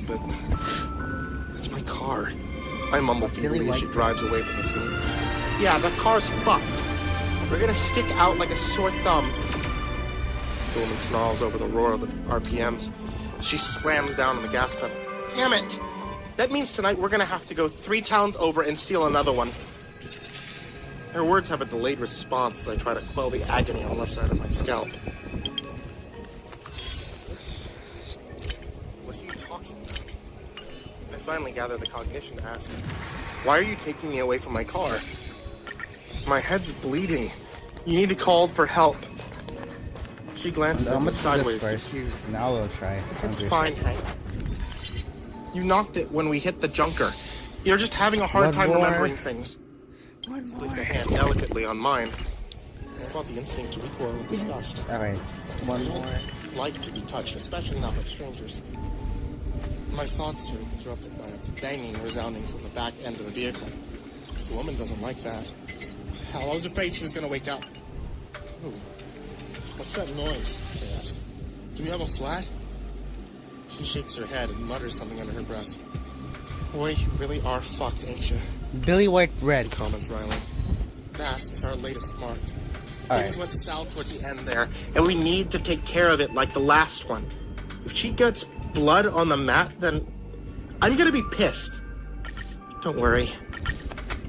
But that's my car. I mumble feebly as she drives away from the scene. Yeah, that car's fucked. We're gonna stick out like a sore thumb. The woman snarls over the roar of the RPMs. She slams down on the gas pedal. Damn it! That means tonight we're gonna have to go 3 towns over and steal another one. Her words have a delayed response as I try to quell the agony on the left side of my scalp. What are you talking about? I finally gather the cognition to ask, why are you taking me away from my car? My head's bleeding. You need to call for help. She glances at me sideways, confused. Now we'll try. It's fine, Hank. You knocked it when we hit the junker. You're just having a hard time remembering things. Placed a hand delicately on mine. I felt the instinct to recoil with disgust. Alright, one more. I like to be touched, especially not by strangers. My thoughts are interrupted by a banging resounding from the back end of the vehicle. The woman doesn't like that. Hell, I was afraid she was going to wake up. Ooh. What's that noise? I ask. Do we have a flat? She shakes her head and mutters something under her breath. Boy, you really are fucked, ain't you? Billy White Red. Comments Riley. That is our latest mark. Things went south toward the end there, and we need to take care of it like the last one. If she gets blood on the mat, then I'm gonna be pissed. Don't worry.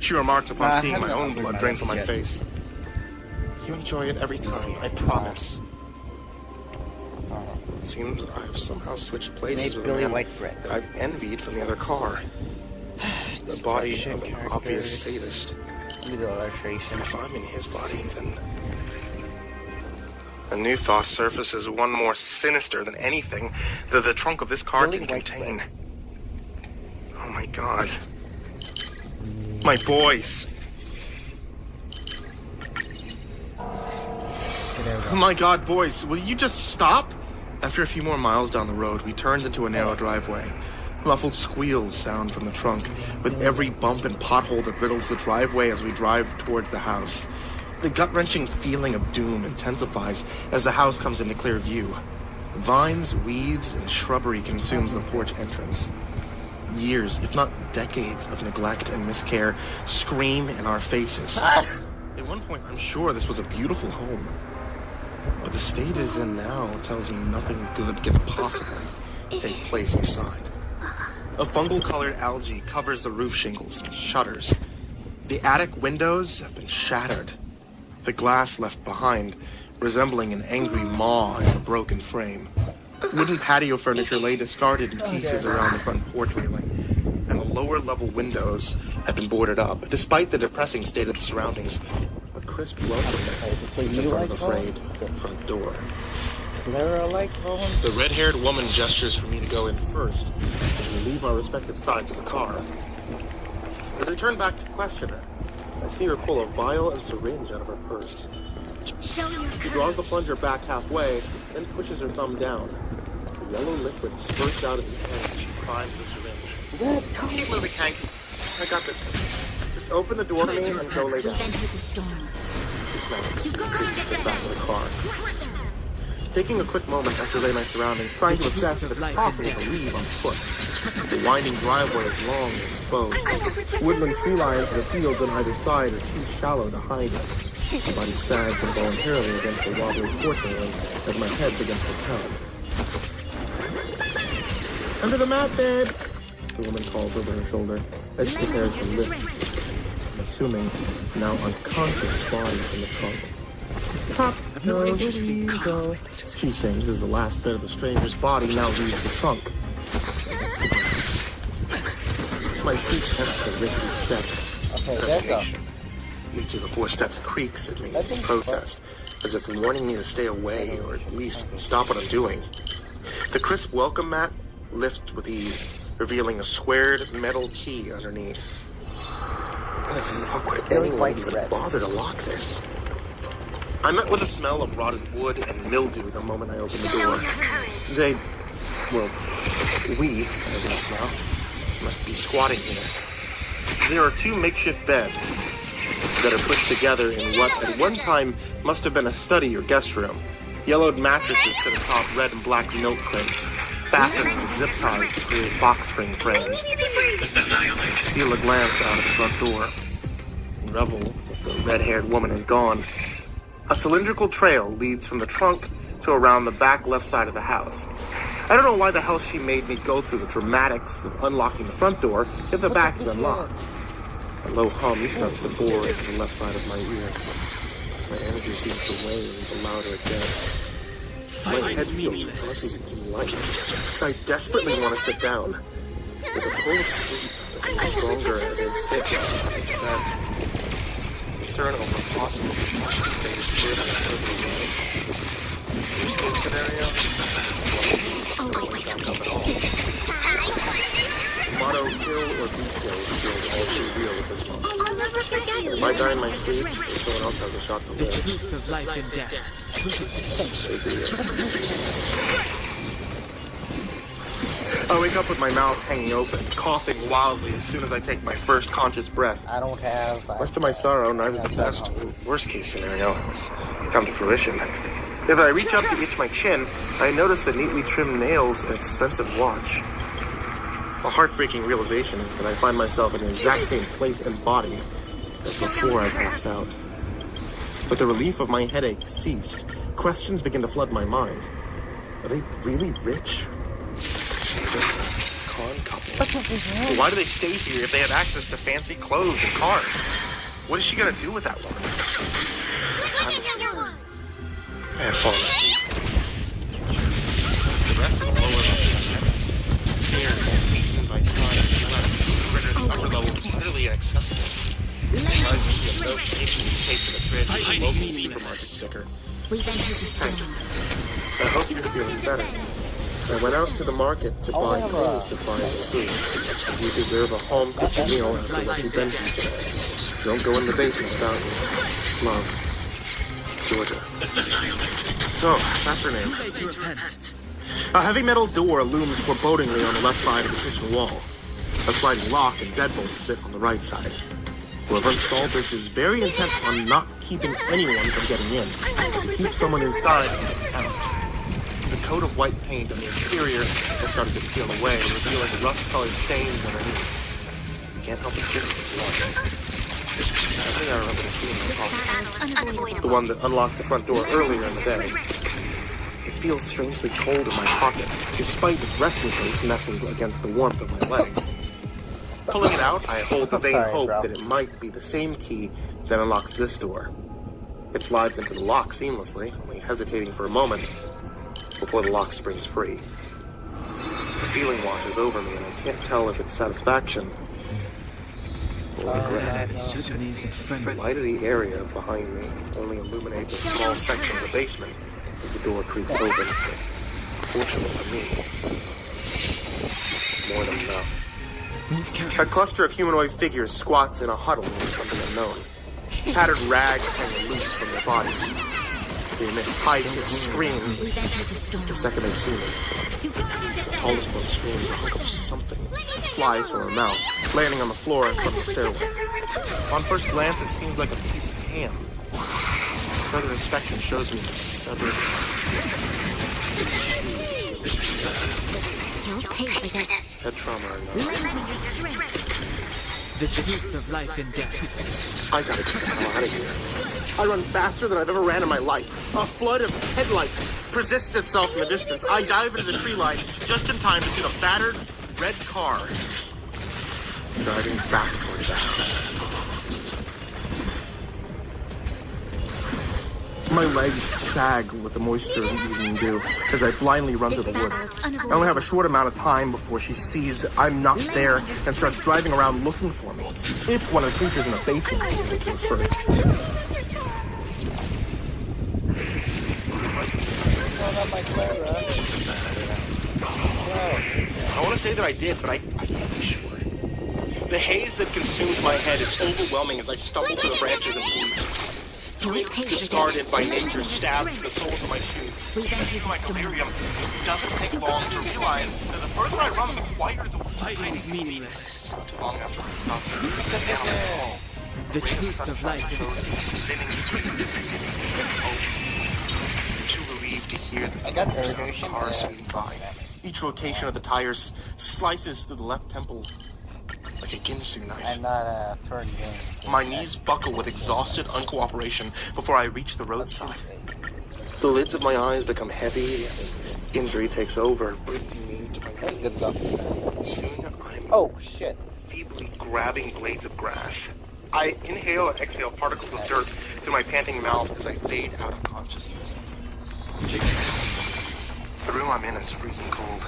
She remarked upon seeing my own blood drain from my face. You enjoy it every time, I promise. It seems I've somehow switched places with a man that I've envied from the other car. The body of an obvious sadist. And if I'm in his body, then... A new thought surfaces, one more sinister than anything that the trunk of this car can contain. Oh my god. My boys. Oh my god, boys, will you just stop? After a few more miles down the road, we turned into a narrow driveway. Muffled squeals sound from the trunk, with every bump and pothole that riddles the driveway as we drive towards the house. The gut-wrenching feeling of doom intensifies as the house comes into clear view. Vines, weeds, and shrubbery consumes the porch entrance. Years, if not decades, of neglect and miscare scream in our faces. At one point, I'm sure this was a beautiful home. But the state it is in now tells me nothing good can possibly take place inside. A fungal-colored algae covers the roof shingles and shutters. The attic windows have been shattered. The glass left behind, resembling an angry maw in the broken frame. Wooden patio furniture lay discarded in pieces around the front porch railing, and the lower-level windows have been boarded up. Despite the depressing state of the surroundings, a crisp welcome waits in front of the frayed front door. The red-haired woman gestures for me to go in first, as we leave our respective sides of the car. As I turn back to question her, I see her pull a vial and syringe out of her purse. She draws the plunger back halfway, then pushes her thumb down. The yellow liquid spurts out of the end as she primes the syringe. Keep moving, Hank. I got this one. Just open the door to me and go lay down. She snaps and get back to the car. Taking a quick moment to survey my surroundings, trying to assess if it's possible to leave on foot. The winding driveway is long and exposed. Woodland tree lines in the fields on either side are too shallow to hide it. My body sags involuntarily against the wobbly porch railing as my head begins to pound. Under the mat, babe! The woman calls over her shoulder as she prepares to lift, assuming now unconscious body from the trunk. Pop, no interesting go. She sings as the last bit of the stranger's body now leaves the trunk. My feet touch the rickety steps. Okay, there you go. Each of the 4 steps creaks at me in protest, as if warning me to stay away or at least stop what I'm doing. The crisp welcome mat lifts with ease, revealing a squared metal key underneath. Why the fuck would anyone even bother to lock this? I met with a smell of rotted wood and mildew the moment I opened the door. We, I guess now, must be squatting here. There are 2 makeshift beds that are pushed together in what at one time must have been a study or guest room. Yellowed mattresses sit atop red and black milk crates. fastened with zip ties to create box spring frames. I steal a glance out of the front door. Revel, the red-haired woman, is gone. A cylindrical trail leads from the trunk to around the back left side of the house. I don't know why the hell she made me go through the dramatics of unlocking the front door if the back is unlocked. A low hum starts to bore into the left side of my ear. My energy seems to wane the louder it gets. My head feels fuzzy and light. I desperately want to sit down. With a cold sleep that gets stronger as I sit. That's concern over possible destruction of data further and further away. Worst case scenario, motto, kill or be killed feels all too real at this moment. If I die in my sleep, or someone else has a shot to live. The truth of life and death. I wake up with my mouth hanging open, coughing wildly as soon as I take my first conscious breath. I don't have. Much to my sorrow, neither the best or worst case scenario has come to fruition. As I reach up to itch my chin, I notice the neatly trimmed nails and expensive watch. A heartbreaking realization is that I find myself in the exact same place and body as before I passed out. But the relief of my headache ceased. Questions begin to flood my mind. Are they really rich? Just a con couple. But why do they stay here if they have access to fancy clothes and cars? What is she gonna do with that woman? Time to sleep. I have fallen asleep. The rest of the lower level is scared and beaten by time. Rendered the upper level completely inaccessible. I just see a note hastily taped to the fridge with a local supermarket sticker. Thank you. I hope you're feeling better. I went out to the market to buy cleaning supplies and food. You deserve a home-cooked meal after what you've been through today. Don't go in the basement without me. Love, Georgia. So, that's her name. A heavy metal door looms forebodingly on the left side of the kitchen wall. A sliding lock and deadbolt sit on the right side. Whoever installed this is very intent on not keeping anyone from getting in. To keep someone inside out. The coat of white paint on the interior has started to peel away, revealing rust-colored stains underneath. You can't help but feel the blood. I think I remember the feeling. The one that unlocked the front door earlier in the day. It feels strangely cold in my pocket, despite its resting place nestled against the warmth of my leg. Pulling it out, I hold the vain hope that it might be the same key that unlocks this door. It slides into the lock seamlessly, only hesitating for a moment before the lock springs free. The feeling washes over me, and I can't tell if it's satisfaction or regret. The light of the area behind me only illuminates a small section of the basement as the door creaks open. Fortunately for me, it's more than enough. A cluster of humanoid figures squats in a huddle over something unknown. Tattered rags hang loose from their bodies. They emit high-pitched screams the second they see me. The tallest one screams a hunk of something flies from her mouth, landing on the floor in front of the stairway. On first glance, it seems like a piece of ham. Further inspection shows me the severed head trauma or not. The truth of life and death. I gotta get the hell out of here. I run faster than I've ever ran in my life. A flood of headlights presents itself in the distance. I dive into the tree line just in time to see the battered red car driving back towards the house. My legs sag with the moisture of evening dew as I blindly run through the woods. I only have a short amount of time before she sees that I'm not there and starts driving around looking for me. If one of the creatures in the basement is first. I want to say that I did, but I can't be sure. The haze that consumes my head is overwhelming as I stumble through the branches and leaves. Twigs discarded by nature stab the soles of my shoes. In my delirium, it doesn't take long to realize that the further I run, the quieter the Fighting is meaningless. long after I stop down and fall. The truth of life is Too relieved to hear the car speeding by. Each rotation of the tires slices through the left temple like a Ginsu knife. I'm not a turn game. My knees buckle with exhausted uncooperation before I reach the roadside. The lids of my eyes become heavy. Injury takes over, breaking me into my neck. Soon I'm shit. feebly grabbing blades of grass. I inhale and exhale particles of dirt through my panting mouth as I fade out of consciousness. The room I'm in is freezing cold.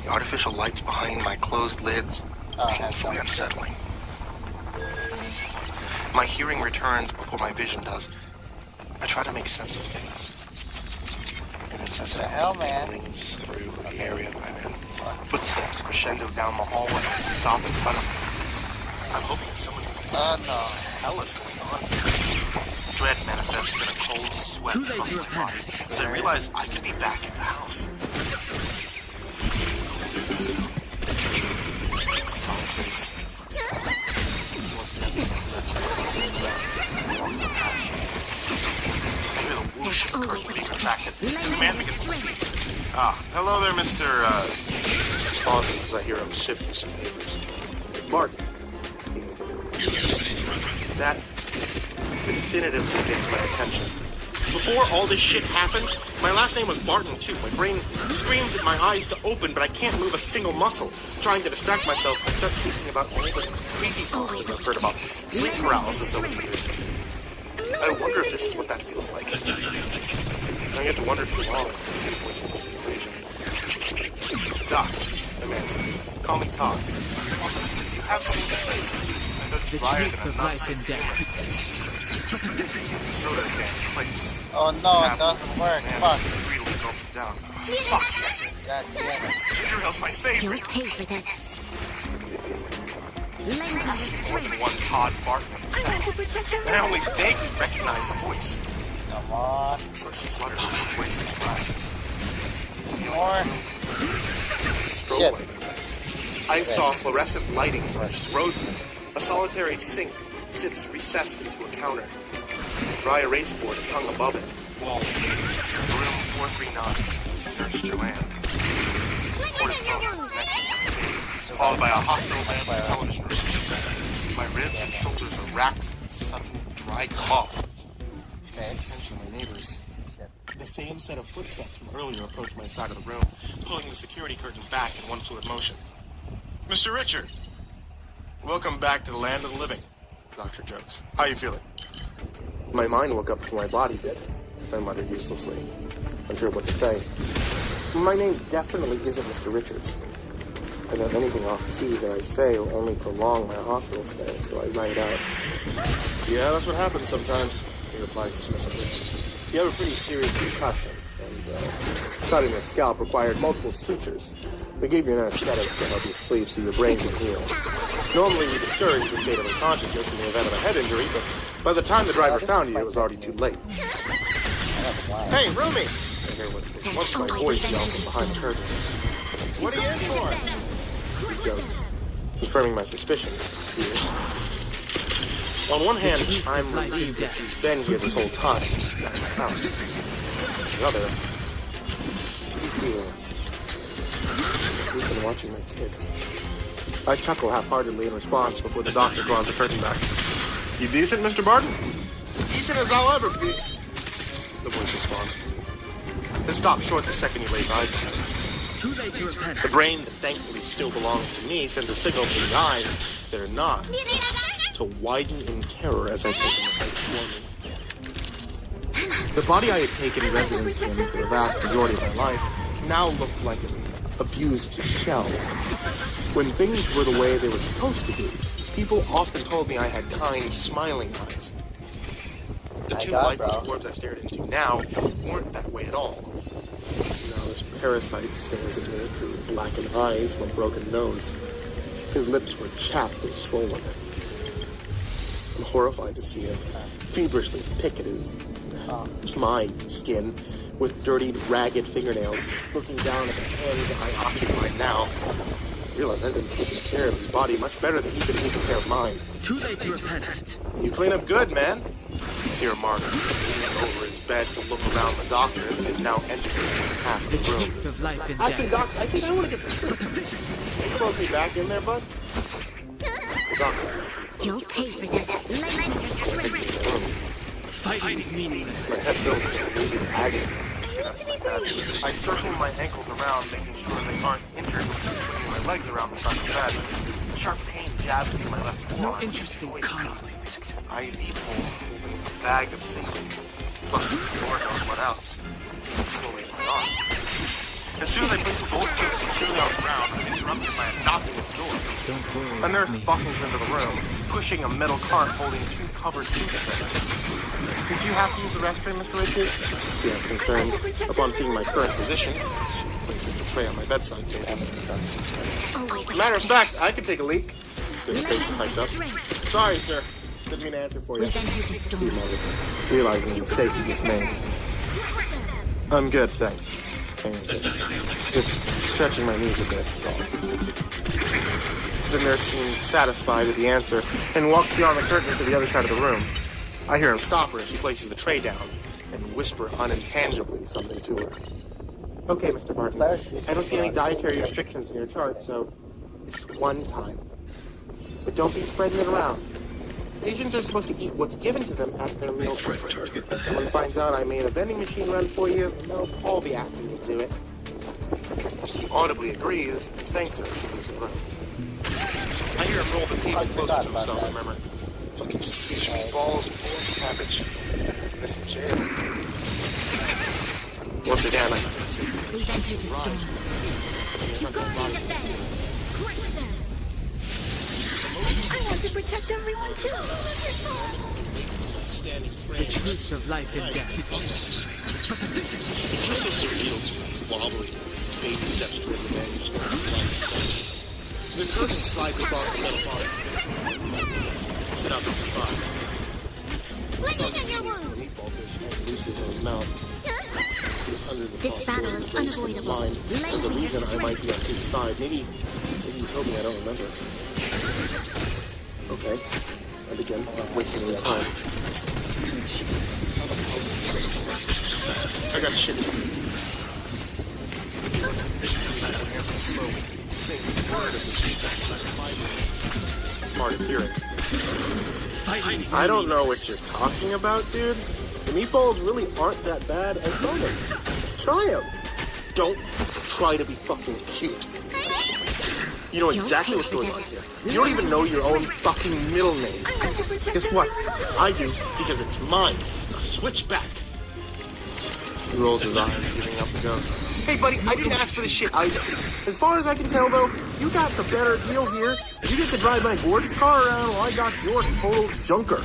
The artificial lights behind my closed lids painfully unsettling. My hearing returns before my vision does. I try to make sense of things. An incessant rings through the area that I'm in. Footsteps crescendo down the hallway, stop in front of me. I'm hoping that someone can see what the hell is going on here. Dread manifests in a cold sweat on my body as I realize I could be back in the house. Whoosh of curtain being retracted as a man begins to speak. Hello there, Mr. Pauses as I hear him shift through some papers. Martin. That definitively gets my attention. Before all this shit happened, my last name was Barton too. My brain screams at my eyes to open, but I can't move a single muscle. Trying to distract myself, I start thinking about all the creepy stories I've heard about sleep paralysis over the years. I wonder if this is what that feels like. I get to wonder too long. Doc, the man says, call me Todd. Also, do you have something to say? That's drier than a nonsense soda can, plates. Oh no, it doesn't work. Man, Fuck. greedily gulps it down. Fuck yes. God damn it. Ginger ale's my favorite. You'll pay for this. There must be more than one Todd Barton in this town. And I only vaguely recognize the voice. Come on. First flutter of squints and flashes. More. Strobe light effect. I saw fluorescent lighting first. Rosamond. A solitary sink sits recessed into a counter. A dry erase board is hung above it. Wall. Room 439. Nurse Joanne. Ported phones is next to the table, followed by a hospital lamp and television receiver. My ribs and shoulders are racked with sudden dry coughs. Attention, my neighbors. The same set of footsteps from earlier approach my side of the room, pulling the security curtain back in one fluid motion. Mr. Richard! Welcome back to the land of the living, the doctor jokes. How you feeling? My mind woke up before my body did. I muttered uselessly, unsure what to say. My name definitely isn't Mr. Richards. I don't anything off key that I say will only prolong my hospital stay, so I write it out. Yeah, that's what happens sometimes, he replies dismissively. You have a pretty serious concussion, and cutting your scalp required multiple sutures. We gave you an anesthetic to help you sleep so your brain can heal. Normally we discourage the state of unconsciousness in the event of a head injury, but by the time the driver found you, it was already too late. Hey, roomie! I hear what was once my voice yelled from behind the curtain. What are you in for? He joked, confirming my suspicions. On one hand, I'm relieved that she's been here this whole time, at his house. On the other, we've been watching my kids. I chuckle half-heartedly in response before the doctor draws the curtain back. You decent, Mr. Barton? Decent as I'll ever be. The voice responds. Then stops short the second he lays eyes on me. Too late to repent. The brain that thankfully still belongs to me sends a signal to the eyes that are not to widen in terror as I take in the sight before me. The body I had taken residence in for the vast majority of my life now looked like an abused shell. When things were the way they were supposed to be, people often told me I had kind, smiling eyes. The two lifeless orbs I stared into now weren't that way at all. Now this parasite stares at me through blackened eyes and a broken nose. His lips were chapped and swollen. I'm horrified to see him feverishly pick at my skin with dirty, ragged fingernails, looking down at the hands I occupy now. I realize I've been taking care of his body much better than he's been taking care of mine. Too late to repent. You clean up good, man. Dear Martyr, leaning over his bed to look around the doctor, they've now entered the same half The of the room. truth of life and Actually, Doc, death. I think I want to get some sleep. Can you close me back in there, bud? Doctor. You'll pay for this. Light your strength. Fighting is meaningless. My head fills with bleeding agony. I circle my ankles around, making sure they aren't injured, swinging my legs around the side of the bed. Sharp pain jabs me in my left forearm. No interesting conflict. IV pole, a bag of saline, plus Lord knows what else. Slowly my arm. As soon as I place both feet securely on the ground, I'm interrupted by a knocking at the door. Don't worry A nurse about me. bustles into the room, pushing a metal cart holding 2 covered toothpicks. Did you have to use the restroom, Mr. Richard? She is concerned. Upon seeing my current position, she places the tray on my bedside table. Matter of fact, I could take a leak. The patient pipes up. Sorry, sir. Didn't mean to answer for you. Realizing the mistake you just made. I'm good, thanks. I answered. Just stretching my knees a bit. The nurse seemed satisfied with the answer and walks beyond the curtain to the other side of the room. I hear him stop her as she places the tray down and whisper unintangibly something to her. Okay, Mr. Barton. I don't see any dietary restrictions in your chart, so it's one time. But don't be spreading it around. Patients are supposed to eat what's given to them at their meal break. If someone finds out I made a vending machine run for you, they'll all be asking me to do it. She audibly agrees and thanks her as she leaves the room. I hear him roll the table closer to himself and murmur, fucking speech balls and cabbage. This in jail. Once again, I see. We've entered a storm. I want to protect everyone too. The truth of life and death. It's so surreal to me, wobbly, baby steps towards the manuscript. The curtain slides across the metal bar. Sit up in surprise. Let me in your The wound. meatball dish hangs loosely from his mouth. Under the This battle is possibility of unavoidable. mine, there's a reason I might be on his side. Maybe he's hoping I don't remember. Okay, I begin, not wasting any time. I got shit to do. Hard of hearing. I don't know what you're talking about, dude. The meatballs really aren't that bad as bonus. Try them. Don't try to be fucking cute. You know exactly what's going on here. You don't even know your own fucking middle name. Guess what? I do, because it's mine. Now switch back. He rolls his eyes, giving up the ghost. Hey, buddy, I didn't ask for this shit either. As far as I can tell, though, you got the better deal here. You get to drive my Gordon's car around while I got your total junker.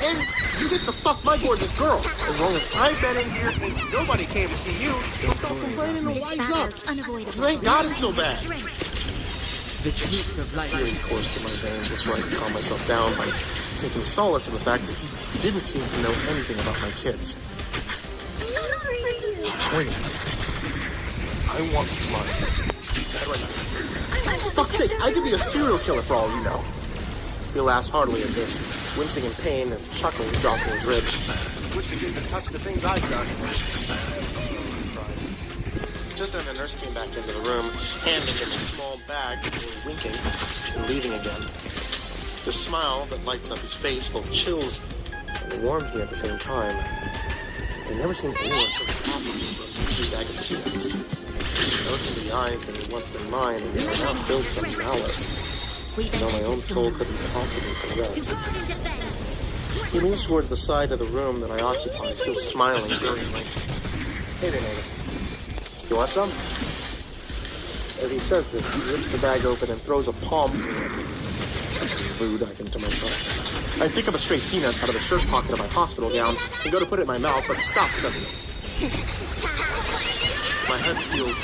And you get to fuck my gorgeous girl. As long as I've been in here and nobody came to see you, don't stop complaining and This wise battle up. is unavoidable. You ain't got it so bad. The truth of life Fury and coursed through my veins before I could calm myself down by taking solace in the fact that he didn't seem to know anything about my kids. Wait. I want what's mine. For fuck's sake, I could be a serial killer for all you know. He laughs heartily at this, wincing in pain as chuckling drops in his ribs. Wish you didn't touch the things I've done. Just then the nurse came back into the room, handing him a small bag before winking and leaving again. The smile that lights up his face both chills and warms me at the same time. I've never seen anyone so happy for a measly bag of peanuts. I looked into the eyes that had once been mine, and they were now filled with some malice. We've Though my entered a own soul storm. couldn't possibly To possess. guard and defend. He moves towards the side of the room that I occupy, still smiling brilliantly. Hey there, neighbor. You want some? As he says this, he rips the bag open and throws a palm through it. Rude, I think to myself. I pick up a stray peanut out of the shirt pocket of my hospital gown and go to put it in my mouth, but stop suddenly. My head feels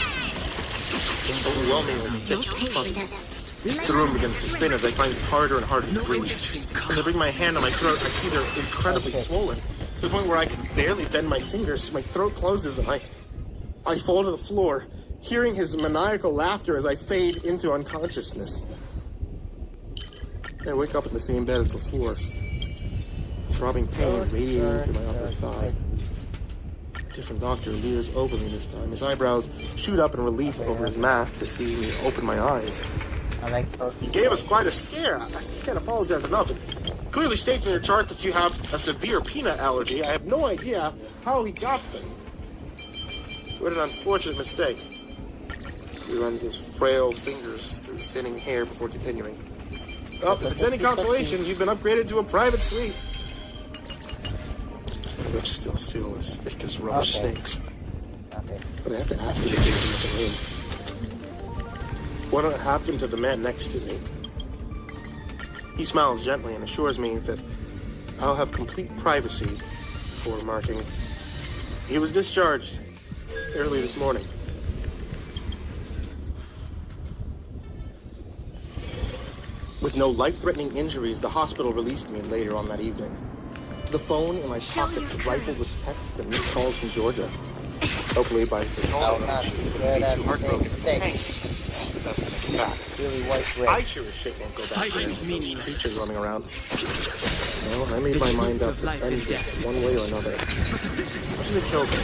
overwhelmingly thick You'll pay and for fuzzy. this. The room begins to spin as I find it harder and harder to breathe. As I bring my hand on my throat, I see they're incredibly swollen, to the point where I can barely bend my fingers. My throat closes and I fall to the floor, hearing his maniacal laughter as I fade into unconsciousness. I wake up in the same bed as before, throbbing pain radiating through my upper thigh. Different doctor leers over me this time. His eyebrows shoot up in relief over his mask to see me open my eyes. He gave us quite a scare. I can't apologize enough. It clearly states in your chart that you have a severe peanut allergy. I have no idea how he got them. What an unfortunate mistake. He runs his frail fingers through thinning hair before continuing. Oh, if it's any consolation, you've been upgraded to a private suite. My lips still feel as thick as rubber snakes. But I have to ask you to take him to the room. What happened to the man next to me? He smiles gently and assures me that I'll have complete privacy before remarking. He was discharged early this morning. With no life-threatening injuries, the hospital released me later on that evening. The phone in my pockets rifled with texts and missed calls from Georgia. Hopefully by Really white bread. I sure as shit won't go back to those creatures roaming around. No, I made my mind up to end this one way or another. What should have killed me?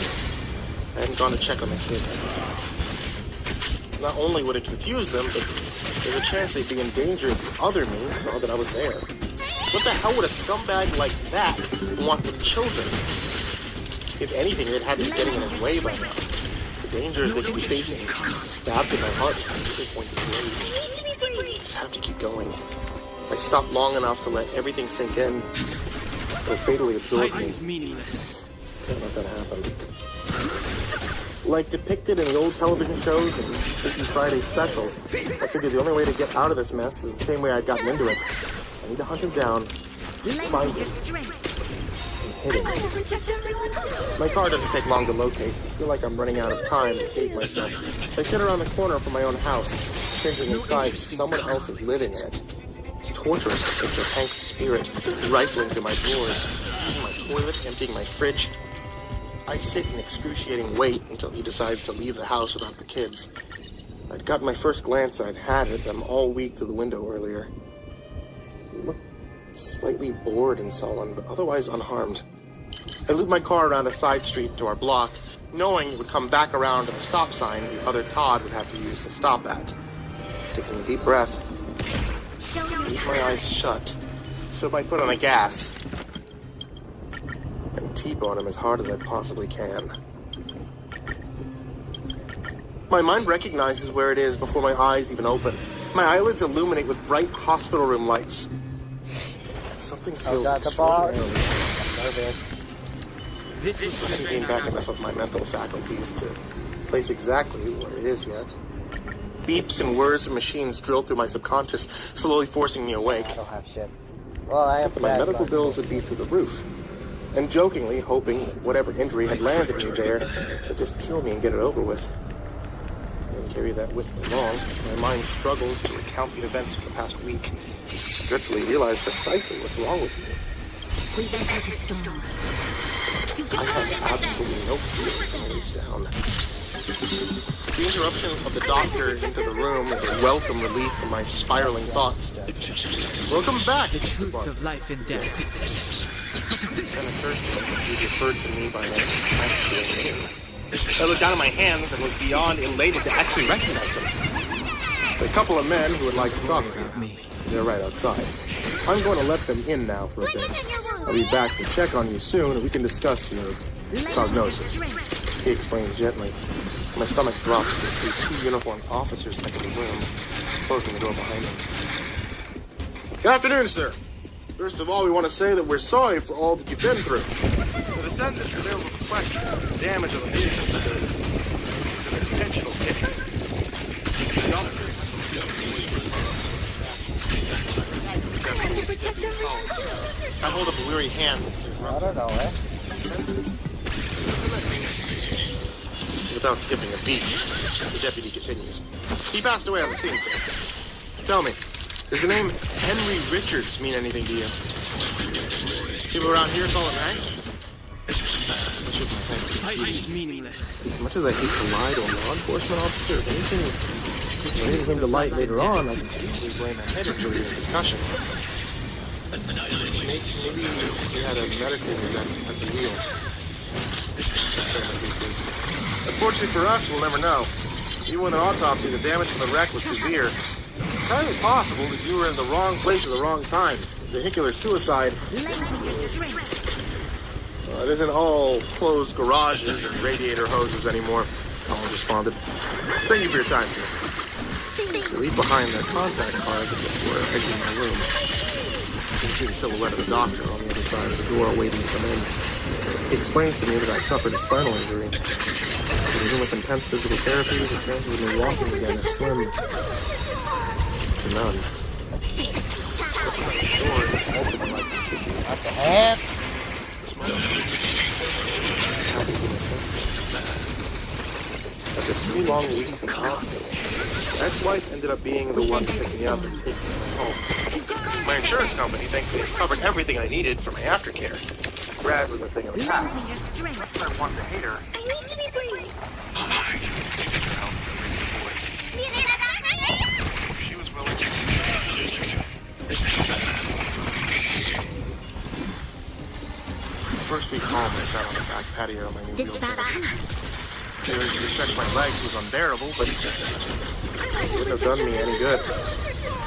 I hadn't gone to check on the kids. Not only would it confuse them, but there's a chance they'd be in danger if the other me saw that I was there. What the hell would a scumbag like that want with children? If anything, they'd had to be getting in his way by now. The dangers they could be facing stabbed in my heart at the point of blades. I just have to keep going. I stopped long enough to let everything sink in. It'll fatally absorb me. Can't let that happen. Like depicted in the old television shows and Freaky Friday specials, I figured the only way to get out of this mess is the same way I'd gotten into it. I need to hunt him down, find him, and hit him. My car doesn't take long to locate. I feel like I'm running out of time to save myself. I sit around the corner from my own house, thinking inside someone else is living in it. It's torturous to picture Hank's spirit rifling through my drawers, using my toilet, emptying my fridge. I sit in excruciating wait until he decides to leave the house without the kids. I'd gotten my first glance and I'd had it them all week through the window earlier. He looked slightly bored and sullen, but otherwise unharmed. I looped my car around a side street to our block, knowing it would come back around to the stop sign the other Todd would have to use to stop at. Taking a deep breath, keep my eyes shut, put my foot on the gas, and T-bone him as hard as I possibly can. My mind recognizes where it is before my eyes even open. My eyelids illuminate with bright hospital room lights. Something feels extraordinarily nervous. This doesn't gain back enough of my mental faculties to place exactly where it is yet. Beeps and whirs of machines drill through my subconscious, slowly forcing me awake. I don't have shit. Well, I have my medical bills would be through the roof. And jokingly hoping that whatever injury had landed me there would just kill me and get it over with. I didn't carry that with me long. My mind struggles to recount the events of the past week. I dreadfully realize precisely what's wrong with me. We've entered a storm. I have absolutely no fear when it is down. The interruption of the doctor into the room is a welcome relief from my spiraling thoughts. Welcome back! The truth of life and death. Then it occurs to me that he referred to me by my actual name. I looked down at my hands and was beyond elated to actually recognize him. A couple of men who would like to talk to me. They're right outside. I'm going to let them in now for a bit. I'll be back to check on you soon and we can discuss your prognosis. He explains gently. My stomach drops to see two uniformed officers enter the room, closing the door behind them. Good afternoon, sir. First of all, we want to say that we're sorry for all that you've been through. The descendants available for question. The damage of the vehicle is an intentional hit. The officer. I hold up a weary hand. I don't know, Without skipping a beat, the deputy continues. He passed away on the scene, sir. Tell me, does the name Henry Richards mean anything to you? People around here call him Hank? Fight is meaningless. As much as I hate to lie to a law enforcement officer, if anything came to light later on, I can easily blame a head injury or concussion. He explains gently. My stomach drops to see two uniformed officers enter the room, closing the door behind them. A couple of men who would like to talk to me. They're right outside. I'm going to let them in now for a bit. I'll be back to check on you soon and we can discuss your prognosis. He explains gently. My stomach drops to see two uniformed officers enter the room, closing the door behind them. Good afternoon, sir. First of all, we want to say that we're sorry for all that you've been through. The descendants available for question. The damage of the vehicle is an intentional hit. Maybe we had a medical event at the wheel. Unfortunately for us, we'll never know. Even with an autopsy, the damage from the wreck was severe. It's entirely possible that you were in the wrong place at the wrong time. Vehicular suicide. It isn't all closed garages and radiator hoses anymore. Collins responded. Thank you for your time, sir. They leave behind their contact card before exiting my room. You can see the silhouette of the doctor on the other side of the door waiting to come in. He explains to me that I suffered a spinal injury. But even with intense physical therapy, the chances of me walking again are slim to none. What the heck? After 2 long weeks in the hospital, my ex-wife ended up being the one to pick me up and take me home. My insurance company thankfully covered everything I needed for my aftercare. Brad was a thing of the past. I wanted to hate her. I need to be free. She was willing to. First week home, I sat on the back patio of my new wheelchair. The urge to stretch my legs was unbearable, but it wouldn't have done me any good.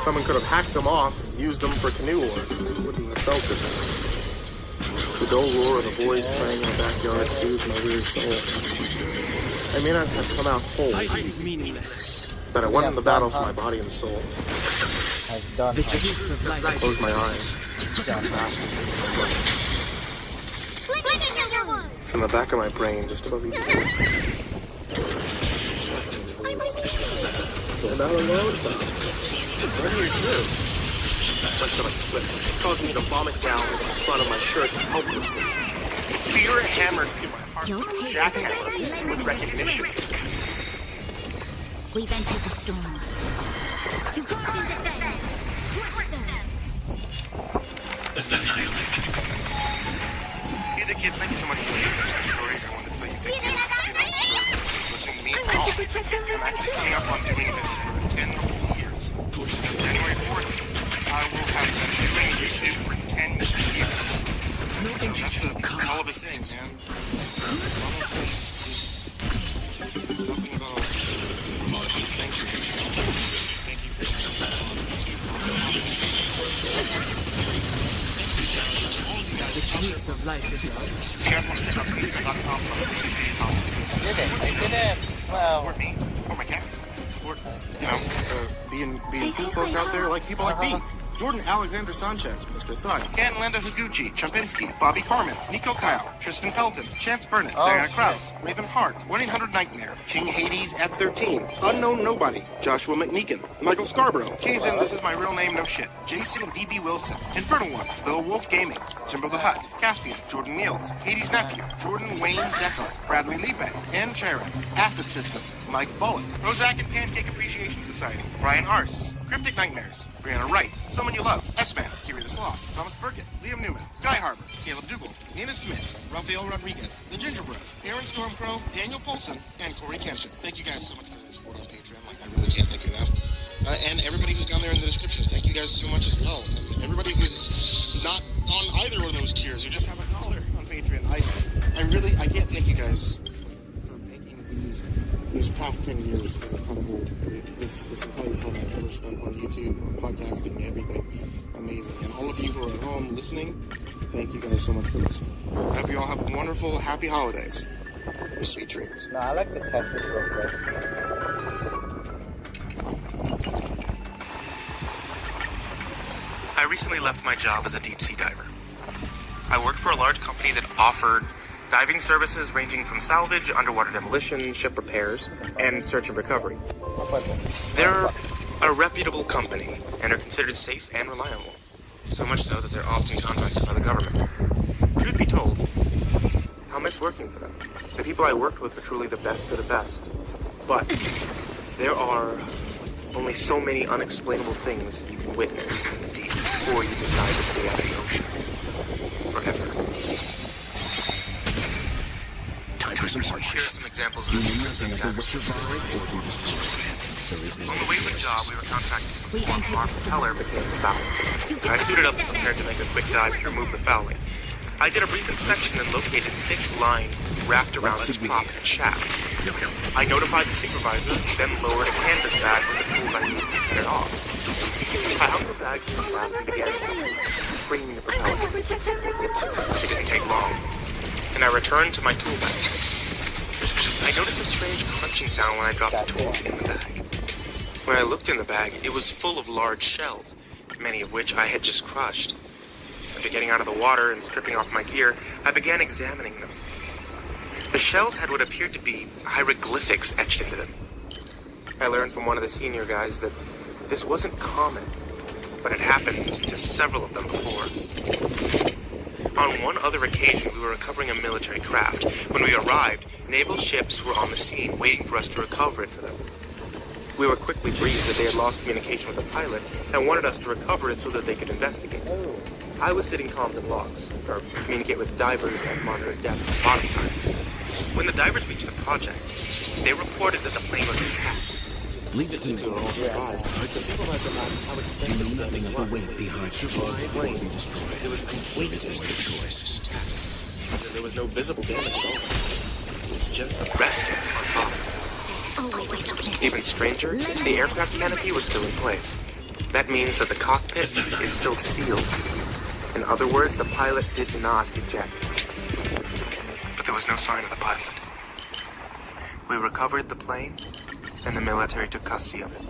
Someone could have hacked them off and used them for canoe oars. It wouldn't have felt good. The dull roar of the boys playing in the backyard soothed my weary soul. I may not have come out whole, Fighting is meaningless. but I won the battle for my body and soul. I've done The truth of I life closed my eyes. In the back of my brain, just above each voice. And out alone, right here too. My stomach slipped, causing me to vomit down the front of my shirt helplessly. Fear hammered through my heart. Jackhammer with recognition. We've entered the storm. To guard and defend. Crush them. Hey there, kids. Thank you so much for listening to my story. I wanted to tell you thank you, for listening to me at all. I'm actually coming up on doing this for 10 whole years. January 4th, I will have been doing YouTube for 10 years. That's a hell of a thing, man. It's nothing about all this. Thank you. Thank you for The truth of life is you guys want to check out patreon.com/PUBG I did it. Well, Support me, or my cats. Support, being cool folks out there like people like me. Jordan Alexander Sanchez, Mr. Thud, Ken Landa Higuchi, Champinski, Bobby Carmen, Nico Kyle, Tristan Pelton, Chance Burnett, Diana Krause, Raven Hart, 1-800-Nightmare, King Hades at 13, Unknown Nobody, Joshua McMeekin, Michael Scarborough, Kazin, this is my real name, no shit, Jason DB Wilson, Infernal One, Little Wolf Gaming, Jimbo the Hutt, Caspian, Jordan Niels, Hades Nephew, Jordan Wayne Decker, Bradley Lipe, Ann Sharon, Acid System, Mike Bullock, Prozac and Pancake Appreciation Society, Brian Ars, Cryptic Nightmares, Brianna Wright, Someone You Love, S-Man, Kiri the Sloth, Thomas Burkett, Liam Newman, Sky Harbor, Caleb Dougal, Nina Smith, Rafael Rodriguez, The Gingerbread, Aaron Stormcrow, Daniel Polson, and Corey Kenshin. Thank you guys so much for your support on Patreon. I really can't thank you enough. And everybody who's down there in the description, thank you guys so much as well. And everybody who's not on either of those tiers, who just have a dollar on Patreon. I can't thank you guys for making these past 10 years incredible. This entire time I've ever spent on YouTube, podcasting, everything. Amazing. And all of you who are at home listening, thank you guys so much for listening. I hope you all have wonderful, happy holidays. And sweet dreams. no, I like to test this real quick. I recently left my job as a deep sea diver. I worked for a large company that offered diving services ranging from salvage, underwater demolition, ship repairs, and search and recovery. They're a reputable company and are considered safe and reliable. So much so that they're often contracted by the government. Truth be told, I'll miss working for them. The people I worked with are truly the best of the best. But there are only so many unexplainable things you can witness in the deep before you decide to stay out of the ocean. Forever. Here are some examples of the secrets of divers. On the way to the job, we were contracted We to entered our the storm. propeller became foul. I suited up and prepared to make a quick dive to remove the fouling. I did a brief inspection and located a thick line wrapped around its prop and shaft. I notified the supervisor, then lowered a canvas bag with the tools I needed to set it off. I hung the bag to the shaft and began bringing the propeller. It didn't take long, and I returned to my tool bag. I noticed a strange crunching sound when I dropped the tools in the bag. When I looked in the bag, it was full of large shells, many of which I had just crushed. After getting out of the water and stripping off my gear, I began examining them. The shells had what appeared to be hieroglyphics etched into them. I learned from one of the senior guys that this wasn't common, but it happened to several of them before. On one other occasion, we were recovering a military craft. When we arrived, naval ships were on the scene, waiting for us to recover it for them. We were quickly briefed that they had lost communication with the pilot and wanted us to recover it so that they could investigate. I was sitting comms and logs, or communicate with divers and monitor depth and bottom time. When the divers reached the project, they reported that the plane was intact. Leave it to me. We were all surprised. The supervisor asked how extensive the Nothing damage of the was. weight behind The survival plane, or destroyed. it was completely intact. There was no visible damage at all. It was just resting on top. Always a weakness. Even stranger, the aircraft canopy was still in place. That means that the cockpit is still sealed. In other words, the pilot did not eject. But there was no sign of the pilot. We recovered the plane, and the military took custody of it.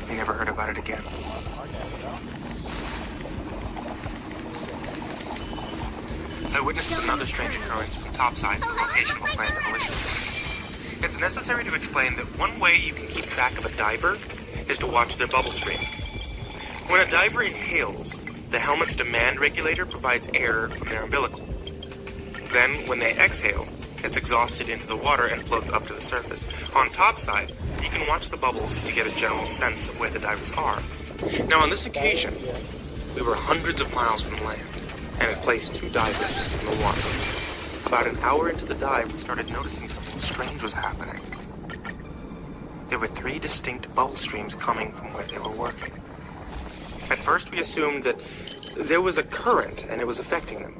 We never heard about it again. I witnessed another strange occurrence from topside, the location of a planned demolition. It's necessary to explain that one way you can keep track of a diver is to watch their bubble stream. When a diver inhales, the helmet's demand regulator provides air from their umbilical. Then, when they exhale, it's exhausted into the water and floats up to the surface. On topside, you can watch the bubbles to get a general sense of where the divers are. Now, on this occasion, we were hundreds of miles from land and had placed 2 divers in the water. About an hour into the dive, we started noticing something strange was happening. There were 3 distinct bubble streams coming from where they were working. At first, we assumed that there was a current and it was affecting them.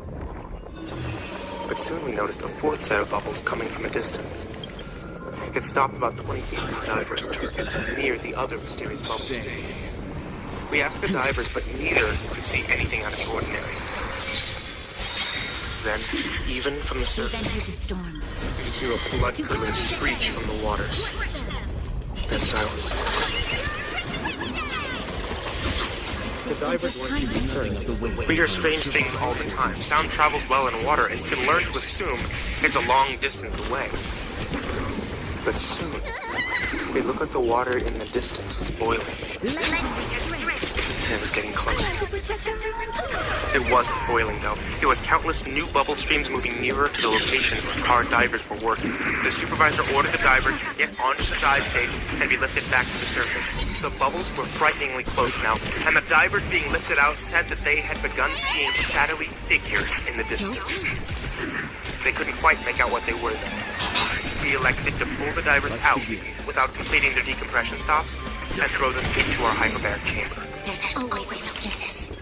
But soon we noticed a 4th set of bubbles coming from a distance. It stopped about 20 feet from the divers, near the other mysterious bubbles. We asked the divers, but neither could see anything out of the ordinary. Then, even from the We've surface, entered the storm. we could hear a blood-curdling screech from the waters. Then silence. The divers weren't too concerned. We hear strange things all the time. Sound travels well in water, and you can learn to assume it's a long distance away. But soon, it looked like the water in the distance was boiling. And it was getting closer. It wasn't boiling, though. It was countless new bubble streams moving nearer to the location where our divers were working. The supervisor ordered the divers to get onto the dive stage and be lifted back to the surface. The bubbles were frighteningly close now, and the divers being lifted out said that they had begun seeing shadowy figures in the distance. They couldn't quite make out what they were, though. We elected to pull the divers out without completing their decompression stops and throw them into our hyperbaric chamber. There's always a weakness.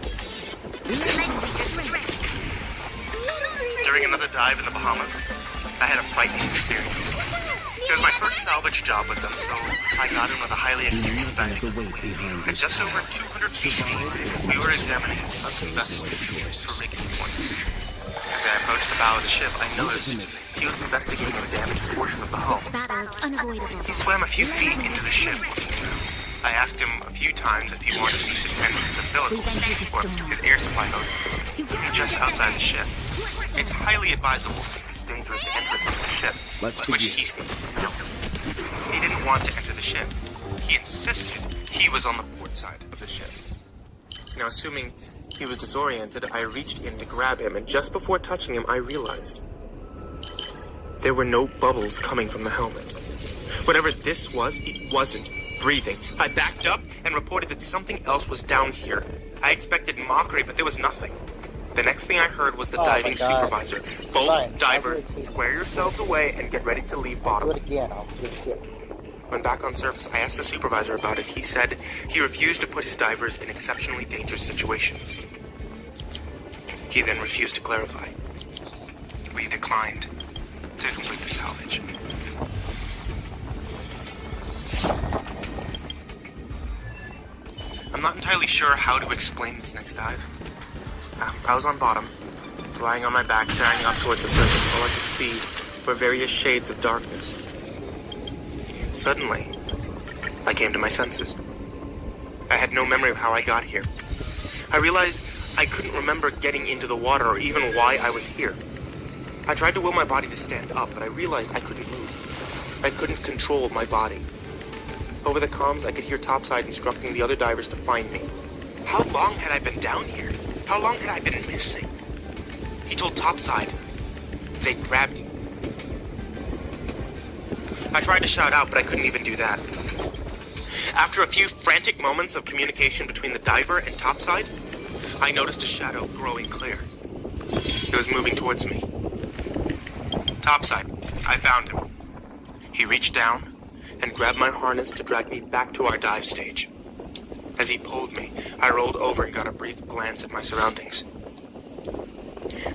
During another dive in the Bahamas, I had a frightening experience. It was my first salvage job with them, so I got in with a highly experienced diving crew. At just over 200 feet deep, we were examining a sunken vessel for rigging points. As I approached the bow of the ship, I noticed he was investigating the damaged portion of the hull. Battle unavoidable. He swam a few feet into the ship. I asked him a few times if he wanted me to send his umbilical, or his air supply hose, to be just outside the ship. It's highly advisable since it's dangerous to enter some of the ships, which he stated. He didn't want to enter the ship. He insisted he was on the port side of the ship. Now, assuming he was disoriented, I reached in to grab him, and just before touching him, I realized there were no bubbles coming from the helmet. Whatever this was, it wasn't breathing. I backed up and reported that something else was down here. I expected mockery, but there was nothing. The next thing I heard was the diving supervisor. Both Fine. divers, square yourselves away and get ready to leave Do bottom. it again. I'll see it. When back on surface, I asked the supervisor about it. He said he refused to put his divers in exceptionally dangerous situations. He then refused to clarify. We declined to complete the salvage. I'm not entirely sure how to explain this next dive. I was on bottom, lying on my back, staring up towards the surface. All I could see were various shades of darkness. Suddenly, I came to my senses. I had no memory of how I got here. I realized I couldn't remember getting into the water or even why I was here. I tried to will my body to stand up, but I realized I couldn't move. I couldn't control my body. Over the comms, I could hear Topside instructing the other divers to find me. How long had I been down here? How long had I been missing? He told Topside, they grabbed you. I tried to shout out, but I couldn't even do that. After a few frantic moments of communication between the diver and Topside, I noticed a shadow growing clear. It was moving towards me. Topside, I found him. He reached down and grabbed my harness to drag me back to our dive stage. As he pulled me, I rolled over and got a brief glance at my surroundings.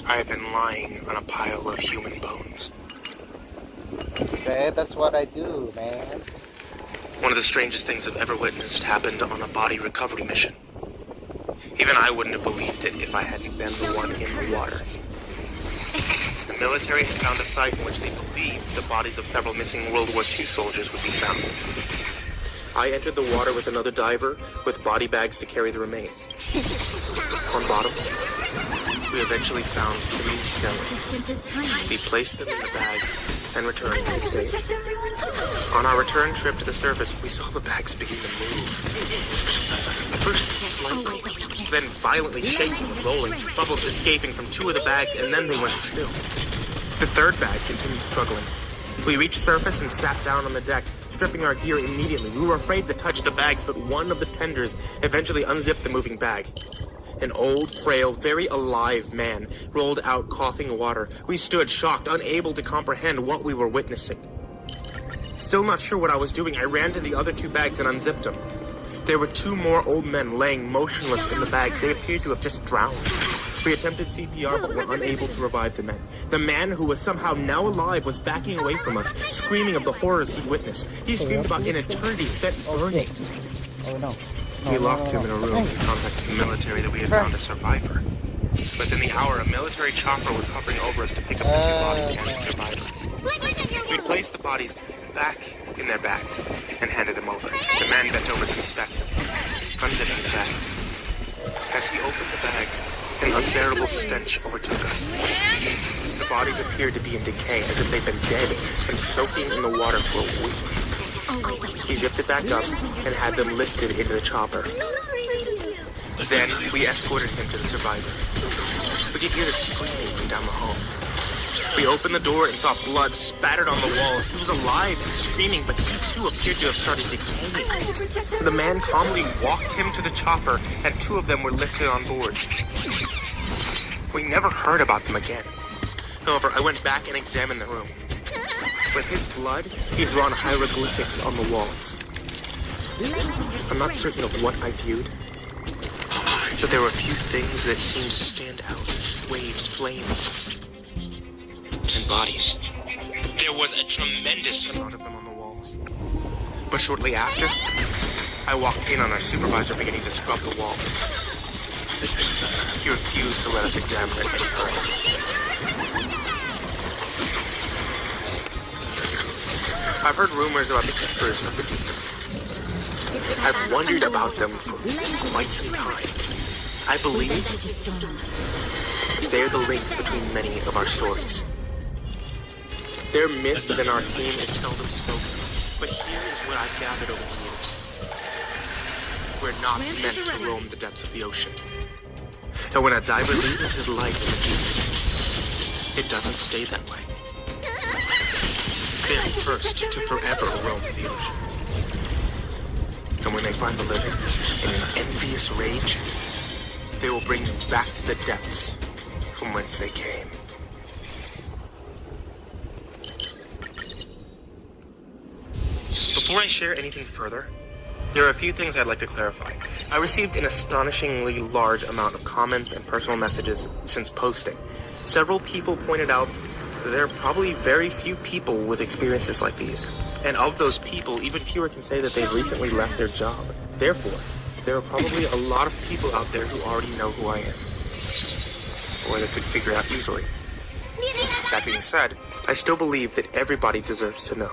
I had been lying on a pile of human bones. Okay, that's what I do, man. One of the strangest things I've ever witnessed happened on a body recovery mission. Even I wouldn't have believed it if I hadn't been the one in the water. The military had found a site in which they believed the bodies of several missing World War II soldiers would be found. I entered the water with another diver with body bags to carry the remains. On bottom, we eventually found 3 skeletons. We placed them in the bags and returned to the stage. On our return trip to the surface, we saw the bags begin to move. At first slightly, then violently shaking and rolling, bubbles escaping from 2 of the bags, and then they went still. The 3rd bag continued struggling. We reached surface and sat down on the deck, stripping our gear immediately. We were afraid to touch the bags, but one of the tenders eventually unzipped the moving bag. An old, frail, very alive man rolled out coughing water. We stood shocked, unable to comprehend what we were witnessing. Still not sure what I was doing, I ran to the other 2 bags and unzipped them. There were 2 more old men laying motionless in the bags. They appeared to have just drowned. We attempted CPR, but were unable to revive the men. The man, who was somehow now alive, was backing away from us, screaming of the horrors he'd witnessed. He screamed about an eternity spent burning. Oh no. We locked him in a room and contacted the military that we had found a survivor. Within the hour, a military chopper was hovering over us to pick up the 2 bodies and the survivor. We placed the bodies back in their bags and handed them over. The man bent over to inspect them, unzipping the bags. As he opened the bags, an unbearable stench overtook us. The bodies appeared to be in decay, as if they'd been dead and soaking in the water for a week. He zipped it back up and had them lifted into the chopper. Then we escorted him to the survivor. We could hear the screaming from down the hall. We opened the door and saw blood spattered on the walls. He was alive and screaming, but he too appeared to have started decaying. The man calmly walked him to the chopper, and 2 of them were lifted on board. We never heard about them again. However, I went back and examined the room. With his blood, he had drawn hieroglyphics on the walls. I'm not certain of what I viewed, but there were a few things that seemed to stand out. Waves, flames, and bodies. There was a tremendous amount of them on the walls. But shortly after, I walked in on our supervisor beginning to scrub the walls. He refused to let us examine it any further. I've heard rumors about the keepers of the deep. I've wondered about them for quite some time. I believe they're the link between many of our stories. Their myth within our team is seldom spoken, but here is what I've gathered over the years. We're not meant to roam the depths of the ocean. And when a diver loses his life in the deep, it doesn't stay that way. They're first to forever roam the oceans. And when they find the living in an envious rage, they will bring them back to the depths from whence they came. Before I share anything further, there are a few things I'd like to clarify. I received an astonishingly large amount of comments and personal messages since posting. Several people pointed out that there are probably very few people with experiences like these. And of those people, even fewer can say that they've recently left their job. Therefore, there are probably a lot of people out there who already know who I am. Or that could figure out easily. That being said, I still believe that everybody deserves to know.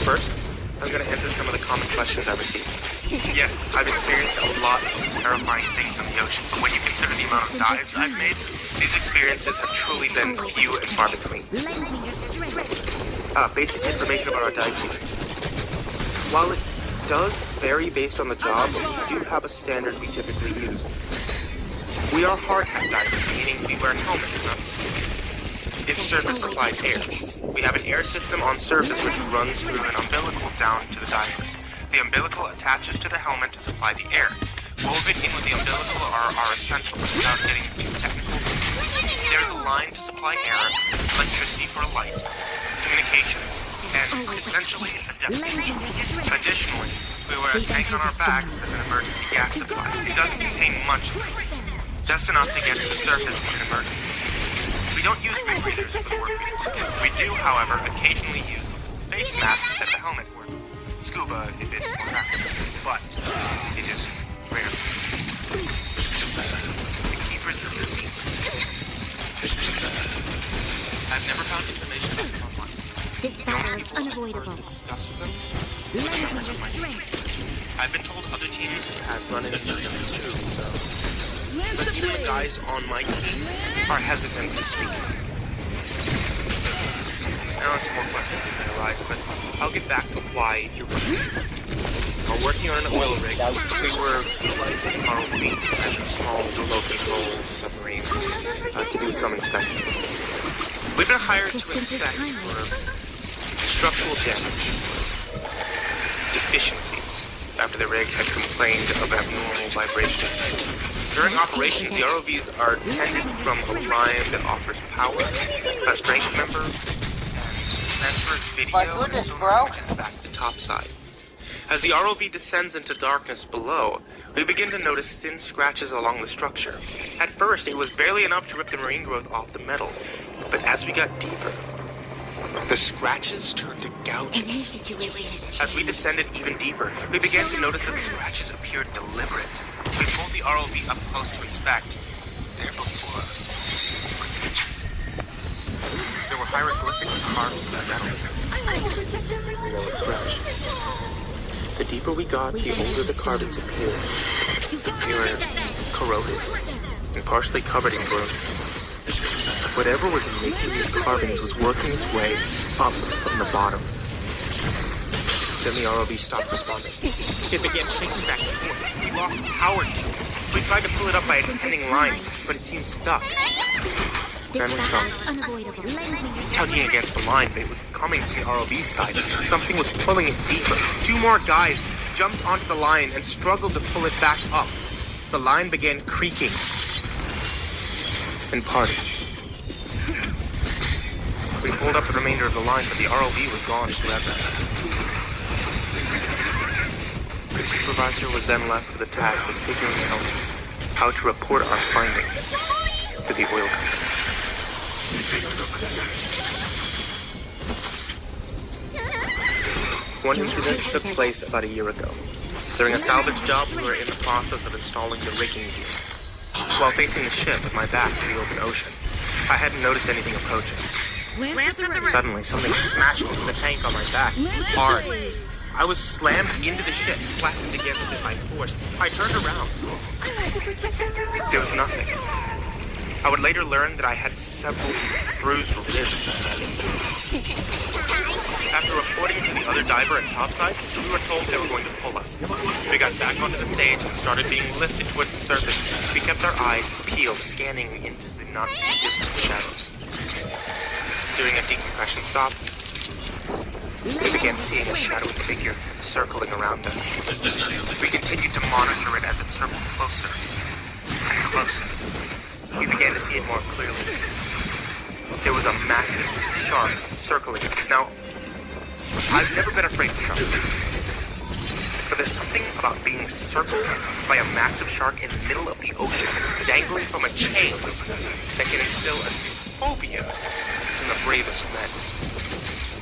First, I'm going to answer some of the common questions I received. Yes, I've experienced a lot of terrifying things in the ocean, but when you consider the amount of dives I've made, these experiences have truly been few and far between. Basic information about our dive team. While it does vary based on the job, we do have a standard we typically use. We are hard hat divers, meaning we wear helmets, not it's surface-supplied air. We have an air system on surface which runs through an umbilical down to the divers. The umbilical attaches to the helmet to supply the air. Woven in with the umbilical are our essentials without getting too technical. There's a line to supply air, electricity for light, communications, and essentially a depth gauge. Additionally, we wear a tank on our back as an emergency gas supply. It doesn't contain much, just enough to get to the surface in an emergency. We don't use rebreathers for the work we do. We do, however, occasionally use a full face mask instead of a helmet, or scuba if it's more practical, but it is rare. The keepers of the deep. I've never found information about them online. This battle is unavoidable. Discuss them with members of my team. I've been told other teams have run into them too, so... But even the guys on my team are hesitant to speak. Now some more questions may arise, but I'll get back to why you're While working on an oil rig, we were utilizing our ROV as a small remote-controlled submarine to do some inspection. We've been hired to inspect for structural damage, deficiencies, after the rig had complained of abnormal vibration. During operations, the ROVs are tended from a line that offers power, a strength member, and transfers video and sonar images back to topside. As the ROV descends into darkness below, we begin to notice thin scratches along the structure. At first, it was barely enough to rip the marine growth off the metal, but as we got deeper, the scratches turned to gouges. As we descended even deeper, we began to notice that the scratches appeared deliberate. We pulled the ROV up close to inspect. There before us were pictures. There were hieroglyphics carved in the metal. They were fresh. The deeper we got, the older the carvings appeared. They were corroded and partially covered in growth. Whatever was making these carvings was working its way up from the bottom. Then the ROV stopped responding. It began shaking back and forth. We lost power to it. We tried to pull it up by a descending line, but it seemed stuck. Then we saw tugging against the line, but it was coming from the ROV side. Something was pulling it deeper. Two more guys jumped onto the line and struggled to pull it back up. The line began creaking and parting. We pulled up the remainder of the line, but the ROV was gone forever. The supervisor was then left with the task of figuring out how to report our findings to the oil company. One incident took place about a year ago. During a salvage job, we were in the process of installing the rigging gear. While facing the ship with my back to the open ocean, I hadn't noticed anything approaching. Suddenly, something smashed into the tank on my back, hard. I was slammed into the ship, flattened against it by force. I turned around. There was nothing. I would later learn that I had several bruised ribs. After reporting to the other diver at topside, we were told they were going to pull us. We got back onto the stage and started being lifted towards the surface. We kept our eyes peeled, scanning into the not too distant shadows. During a decompression stop, we began seeing a shadowy figure circling around us. We continued to monitor it as it circled closer and closer. We began to see it more clearly. there was a massive shark circling us. Now, I've never been afraid of sharks, but there's something about being circled by a massive shark in the middle of the ocean, dangling from a chain, that can instill a phobia in the bravest men.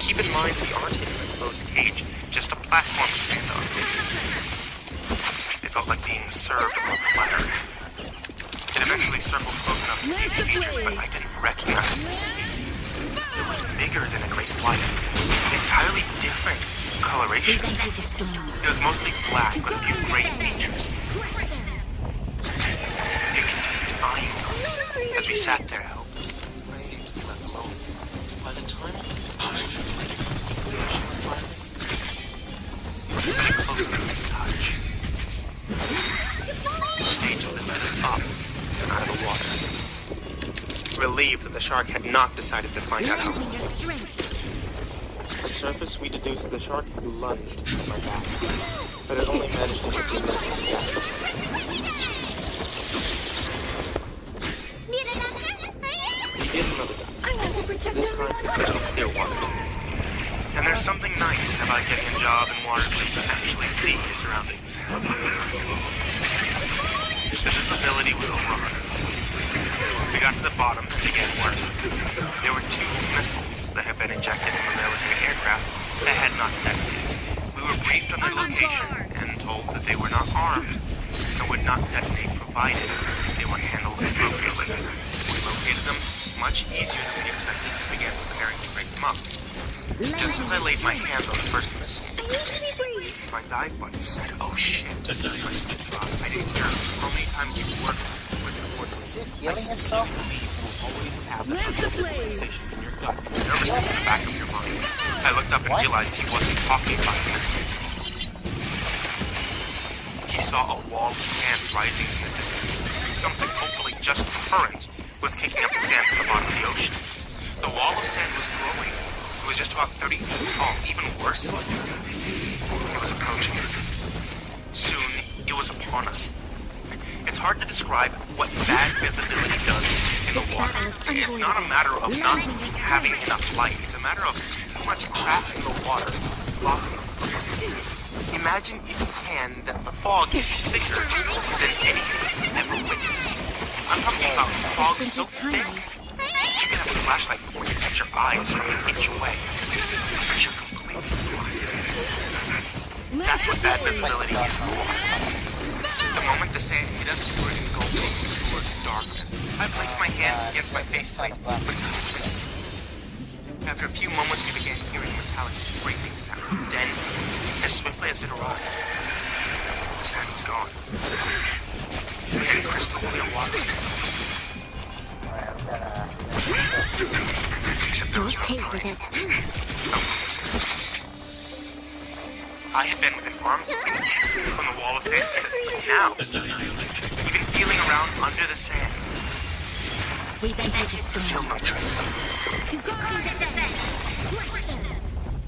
Keep in mind, we aren't in a closed cage, just a platform to stand on. It felt like being served on a platter. It eventually circled close enough to see its features, but I didn't recognize its species. It was bigger than a great white, entirely different coloration. It was mostly black with a few gray features. It continued eyeing us as we sat there helpless, praying to be left alone. By the time it was decomposition requirements, it was close enough to touch. The stage that led us up and out of the water. Relieved that the shark had not decided to find out how. At surface, we deduced the shark had lunged at my back, but it only managed to hit the lip of the gas. We did another dive. This time, it was in clear waters. And there's something nice about getting a job in waters where you can actually see your surroundings. The visibility was overrun. We got to the bottom to begin work. There were 2 missiles that had been injected from a military aircraft that had not detonated. We were briefed on their location and told that they were not armed and would not detonate provided they were handled appropriately. We located them much easier than we expected and began preparing to break them up. Just as I laid my hands on the first missile, my dive buddy said, "Oh shit." I didn't care how many times you worked with the coordinates. I still believe you will always have that uncomfortable sensation in your gut and nervousness in the back of your mind. I looked up and realized he wasn't talking about the missile. He saw a wall of sand rising in the distance. Something, hopefully just current, was kicking up the sand from the bottom of the ocean. The wall of sand was growing. It was just about 30 feet tall. Even worse, it was approaching us. Soon, it was upon us. It's hard to describe what bad visibility does in the water. It's not a matter of not having enough light. It's a matter of too much crap in the water blocking. Imagine, if you can, that the fog is thicker than anything you've ever witnessed. I'm talking about fog so thick you can have a flashlight pointed at your eyes from an inch away. You're completely blind. That's what bad visibility is in the water. The moment the sand hit us, we were engulfed toward darkness. I placed my hand against my faceplate, but couldn't see it. After a few moments, we began hearing a metallic scraping sound. Then, as swiftly as it arrived, the sand was gone. And crystal clear water. Except there was no sign. I had been within arm's reach from the wall of sand, but now, even feeling around under the sand, We've entered a still storm. no trace of it.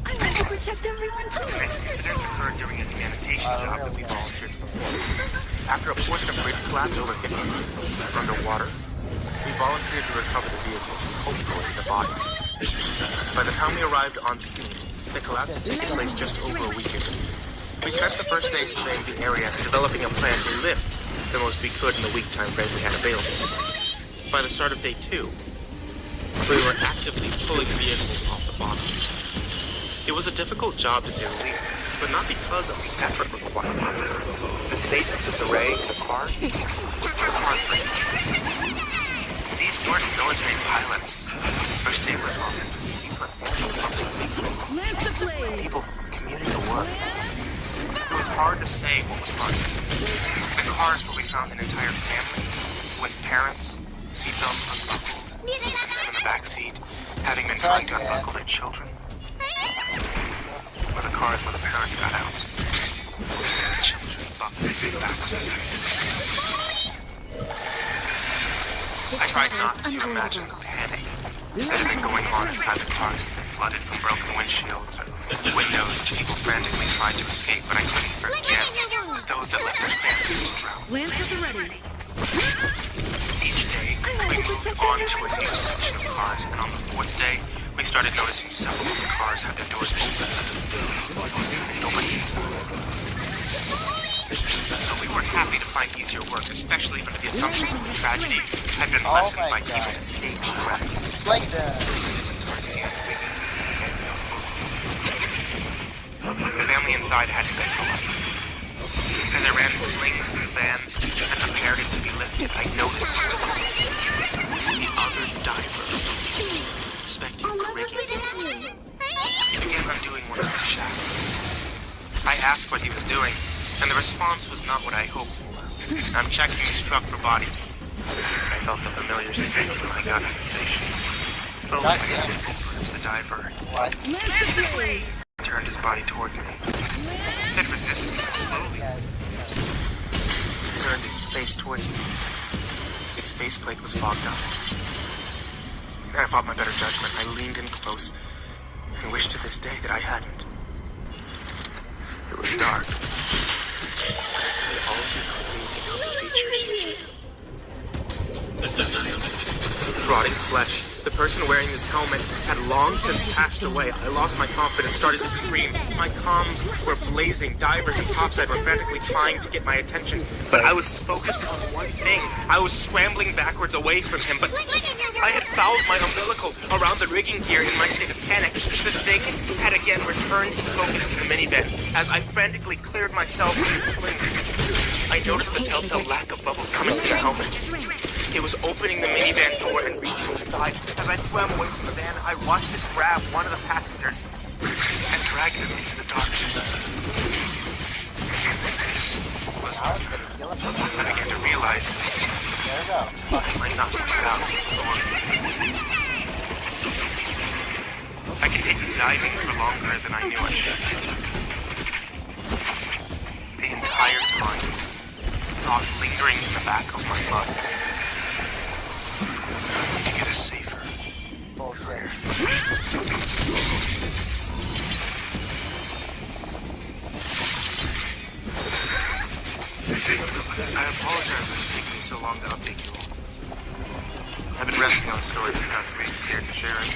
I want to protect everyone too. This incident occurred during a sanitation job that we volunteered to perform. After a portion of bridge collapsed over 50 feet underwater, we volunteered to recover the vehicles and hopefully the bodies. By the time we arrived on scene, the collapse had taken place just over a week ago. We spent the first day surveying the area and developing a plan to lift the most we could in the week time frame we had available. By the start of day 2, we were actively pulling vehicles off the bottom. It was a difficult job to say the least, but not because of the effort required. The state of disarray in the cars was heartbreaking. These weren't military pilots or sailors on them. These were people commuting to work. It was hard to say what was part of it. The cars where we found an entire family with parents, seatbelts unbuckled, them in the back seat, having been trying to unbuckle their children. Or the cars where the parents got out. The children buckled in the back seat. I tried not to imagine the panic that had been going on inside the cars as they flooded from broken windshields or windows as people frantically tried to escape, but I couldn't forget those that left their families to drown. Lamps at the ready. Each day, We moved on to a new section of cars, and on the fourth day, we started noticing several of the cars had their doors open and nobody inside. But we were happy to find easier work, especially under the assumption that the tragedy had been lessened by keeping escape cracks. It's like the... The family inside had to beg for life. As I ran slings through the vans and prepared it to be lifted, I noticed the other diver inspecting the rigging. He began undoing one of the shafts. I asked what he was doing, and the response was not what I hoped for. I'm checking his truck for body. I felt the familiar sting in my gut sensation. Slowly, I moved over to the diver. What? He turned his body toward me. It resisted, but slowly turned its face towards me. Its faceplate was fogged up. And I fought my better judgment. I leaned in close and wished to this day that I hadn't. It was dark, but I could all too clearly make out the features. Rotting flesh. The person wearing this helmet had long since passed away. I lost my confidence, started to scream. My comms were blazing. Divers and topside were frantically trying to get my attention. But I was focused on one thing. I was scrambling backwards away from him, but I had fouled my umbilical around the rigging gear in my state of panic. The thing had again returned its focus to the minivan. As I frantically cleared myself from the sling, I noticed the telltale lack of bubbles coming from the helmet. It was opening the minivan door and reaching inside. As I swam away from the van, I watched it grab one of the passengers and drag them into the darkness. This was my I began to realize I might not have got out. I continued diving for longer than I knew I should. The entire time, thought lingering in the back of my mind. To get a safer career. I apologize for taking so long to update you all. I've been resting on the story because I'm being scared to share it.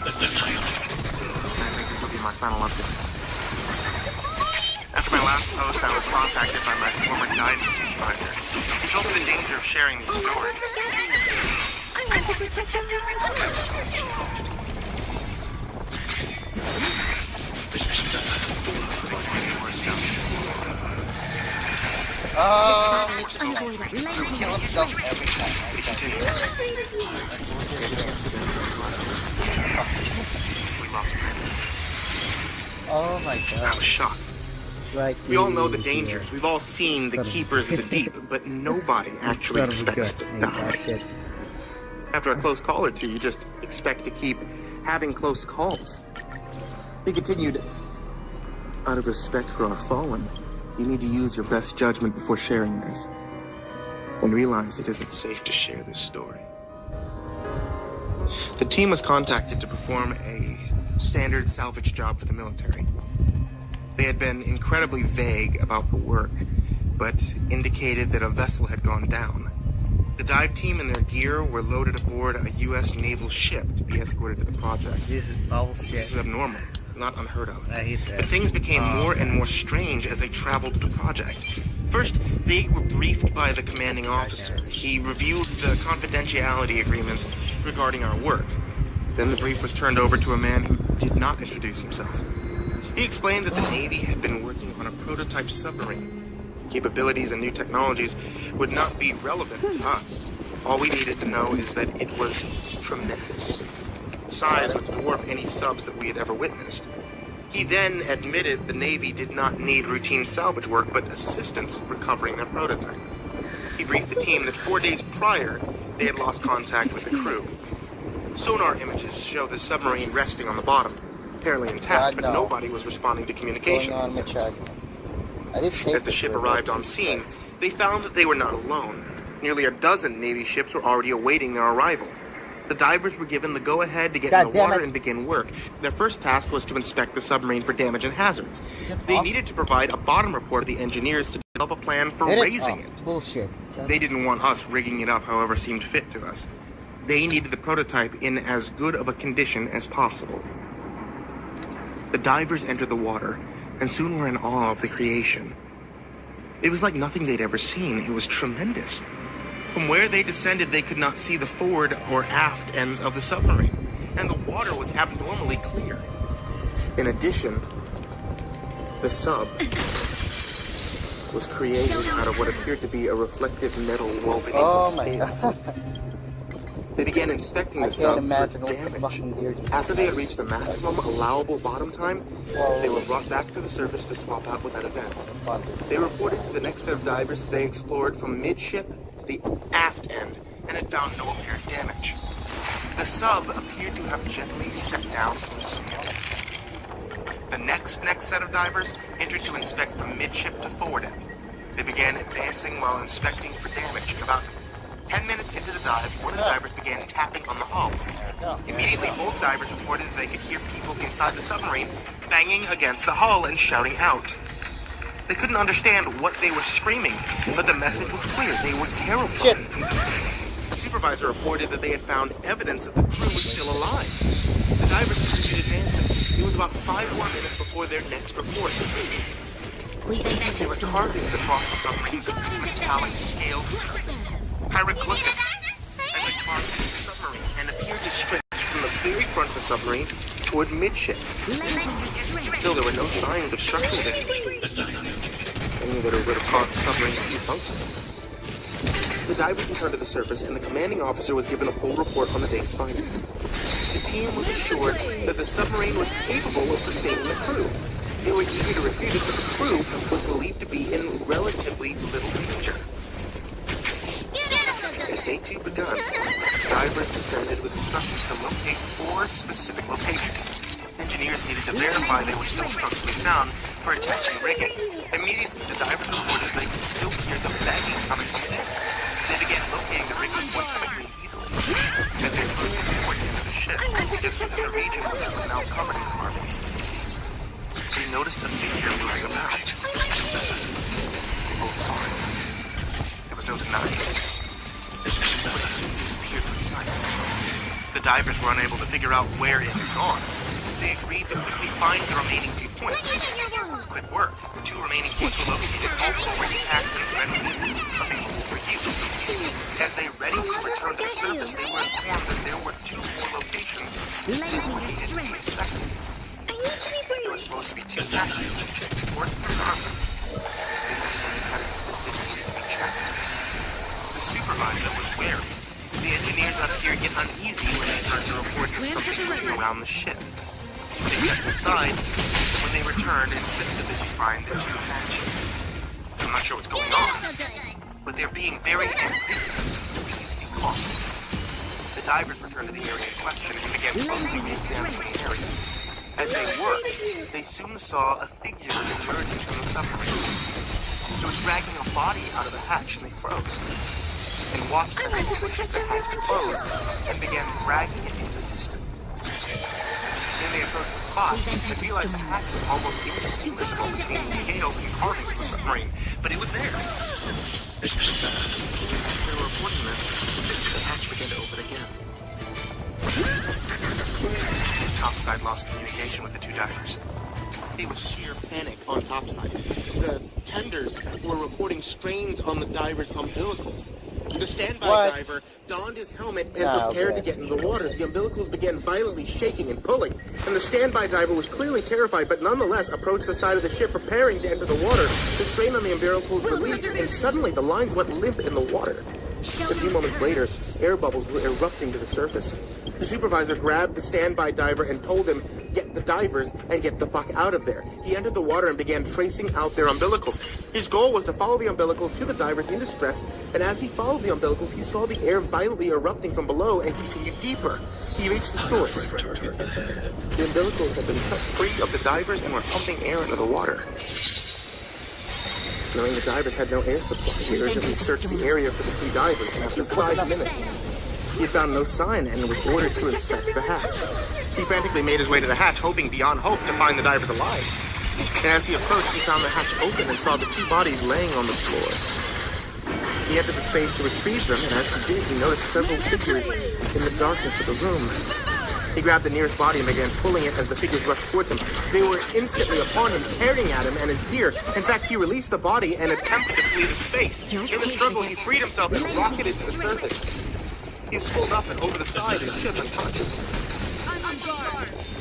I think this will be my final update. After my last post, I was contacted by my former guidance supervisor. He told me the danger of sharing these stories. Kill himself every time. He continues. We lost him. Oh my I god. was shocked. It's like We all know the dangers. We've all seen the keepers of the deep, but nobody actually expects to die. After a close call or two, you just expect to keep having close calls. He continued, out of respect for our fallen, you need to use your best judgment before sharing this. And realize it isn't safe to share this story. The team was contacted to perform a standard salvage job for the military. They had been incredibly vague about the work, but indicated that a vessel had gone down. The dive team and their gear were loaded aboard a U.S. naval ship to be escorted to the project. This is bullshit. This is abnormal, not unheard of. I hate that. But things became more and more strange as they traveled to the project. First, they were briefed by the commanding officer. He reviewed the confidentiality agreements regarding our work. Then the brief was turned over to a man who did not introduce himself. He explained that the Navy had been working on a prototype submarine. Capabilities and new technologies would not be relevant to us. All we needed to know is that it was tremendous. The size would dwarf any subs that we had ever witnessed. He then admitted the Navy did not need routine salvage work, but assistance recovering their prototype. He briefed the team that 4 days prior, they had lost contact with the crew. Sonar images show the submarine resting on the bottom, apparently intact, but nobody was responding to communication. As the ship arrived on scene, they found that they were not alone. Nearly a dozen Navy ships were already awaiting their arrival. The divers were given the go-ahead to get in the water and begin work. Their first task was to inspect the submarine for damage and hazards. They needed to provide a bottom report to the engineers to develop a plan for raising it. Bullshit. They didn't want us rigging it up however seemed fit to us. They needed the prototype in as good of a condition as possible. The divers entered the water, and soon were in awe of the creation. It was like nothing they'd ever seen. It was tremendous. From where they descended, they could not see the forward or aft ends of the submarine, and the water was abnormally clear. In addition, the sub was created out of what appeared to be a reflective metal woven Oh into my scales. god. They began inspecting I the can't sub for imagine what the damage. fucking deer. After they had reached the maximum allowable bottom time, they were brought back to the surface to swap out with that event. They reported to the next set of divers that they explored from midship to the aft end and had found no apparent damage. The sub appeared to have gently set down from the sand. The next set of divers entered to inspect from midship to forward end. They began advancing while inspecting for damage. About 10 minutes into the dive, one of the divers began tapping on the hull. Immediately, both divers reported that they could hear people inside the submarine banging against the hull and shouting out. They couldn't understand what they were screaming, but the message was clear. They were terrified. The supervisor reported that they had found evidence that the crew was still alive. The divers continued advancing. It was about 5 more minutes before their next report. There were carvings across the submarine's metallic scaled surface, hieroglyphics, and the carved into the submarine, and appeared to stretch from the very front of the submarine toward midship. Still, there were no signs of structural damage. Only that it would have caused the submarine to be functional. The divers returned to the surface, and the commanding officer was given a full report on the day's findings. The team was assured that the submarine was capable of sustaining the crew. They were eager to refute it, but the crew was believed to be in relatively little danger. As day 2 begun, divers descended with instructions to locate 4 specific locations. Engineers needed to verify they were still structurally sound for attaching rigging. Immediately, the divers reported they could still hear the banging coming from within. They began locating the rigging point quickly and easily. As they approached toward the end of the ship, just within the region which was now covered in carvings, they noticed a figure moving about. Both saw it. There was no denying it. But it soon disappeared from sight. The divers were unable to figure out where it had gone. They agreed to quickly find the remaining 2 points. Quick work. The 2 remaining points were located already packed and readily available for use. As they ready to return to the surface, they were informed that there were 2 more locations located respectively. There were supposed to be 2 hatches, working on them. They had insisted needed to be checked. The supervisor was wary. The engineers up here get uneasy when they start to report that something moving around the ship. They stepped inside, and when they returned, insisted that they find the 2 hatches. I'm not sure what's going on, but they're being very ambiguous. Please be cautious. The divers returned to the area in question and began closely examining the area. As they worked, they soon saw a figure emerging from the submarine. It was dragging a body out of the hatch, and they froze. And watched as they pushed the hatch closed and began dragging it into the distance. Then they approached the spot and realized the hatch was almost indistinguishable between the scales and carvings of the submarine, but it was there. As they were reporting this, the hatch began to open again. Topside lost communication with the 2 divers. It was sheer panic on topside. The tenders were reporting strains on the divers' umbilicals. The standby diver donned his helmet and prepared to get into the water. The umbilicals began violently shaking and pulling, and the standby diver was clearly terrified, but nonetheless approached the side of the ship preparing to enter the water. The strain on the umbilicals released, and suddenly the lines went limp in the water. A few moments later, air bubbles were erupting to the surface. The supervisor grabbed the standby diver and told him, "Get the divers and get the fuck out of there." He entered the water and began tracing out their umbilicals. His goal was to follow the umbilicals to the divers in distress, and as he followed the umbilicals, he saw the air violently erupting from below and continued deeper. He reached the source. The umbilicals had been cut free of the divers and were pumping air into the water. Knowing the divers had no air supply, he urgently searched the area for the 2 divers, and after 5 minutes, he had found no sign and was ordered to inspect the hatch. He frantically made his way to the hatch, hoping beyond hope to find the divers alive. And as he approached, he found the hatch open and saw the 2 bodies laying on the floor. He entered the space to retrieve them, and as he did, he noticed several figures in the darkness of the room. He grabbed the nearest body and began pulling it as the figures rushed towards him. They were instantly upon him, tearing at him and his gear. In fact, he released the body and attempted to flee the space. In the struggle, he freed himself and rocketed to the surface. He was pulled up and over the side and shipped unconscious.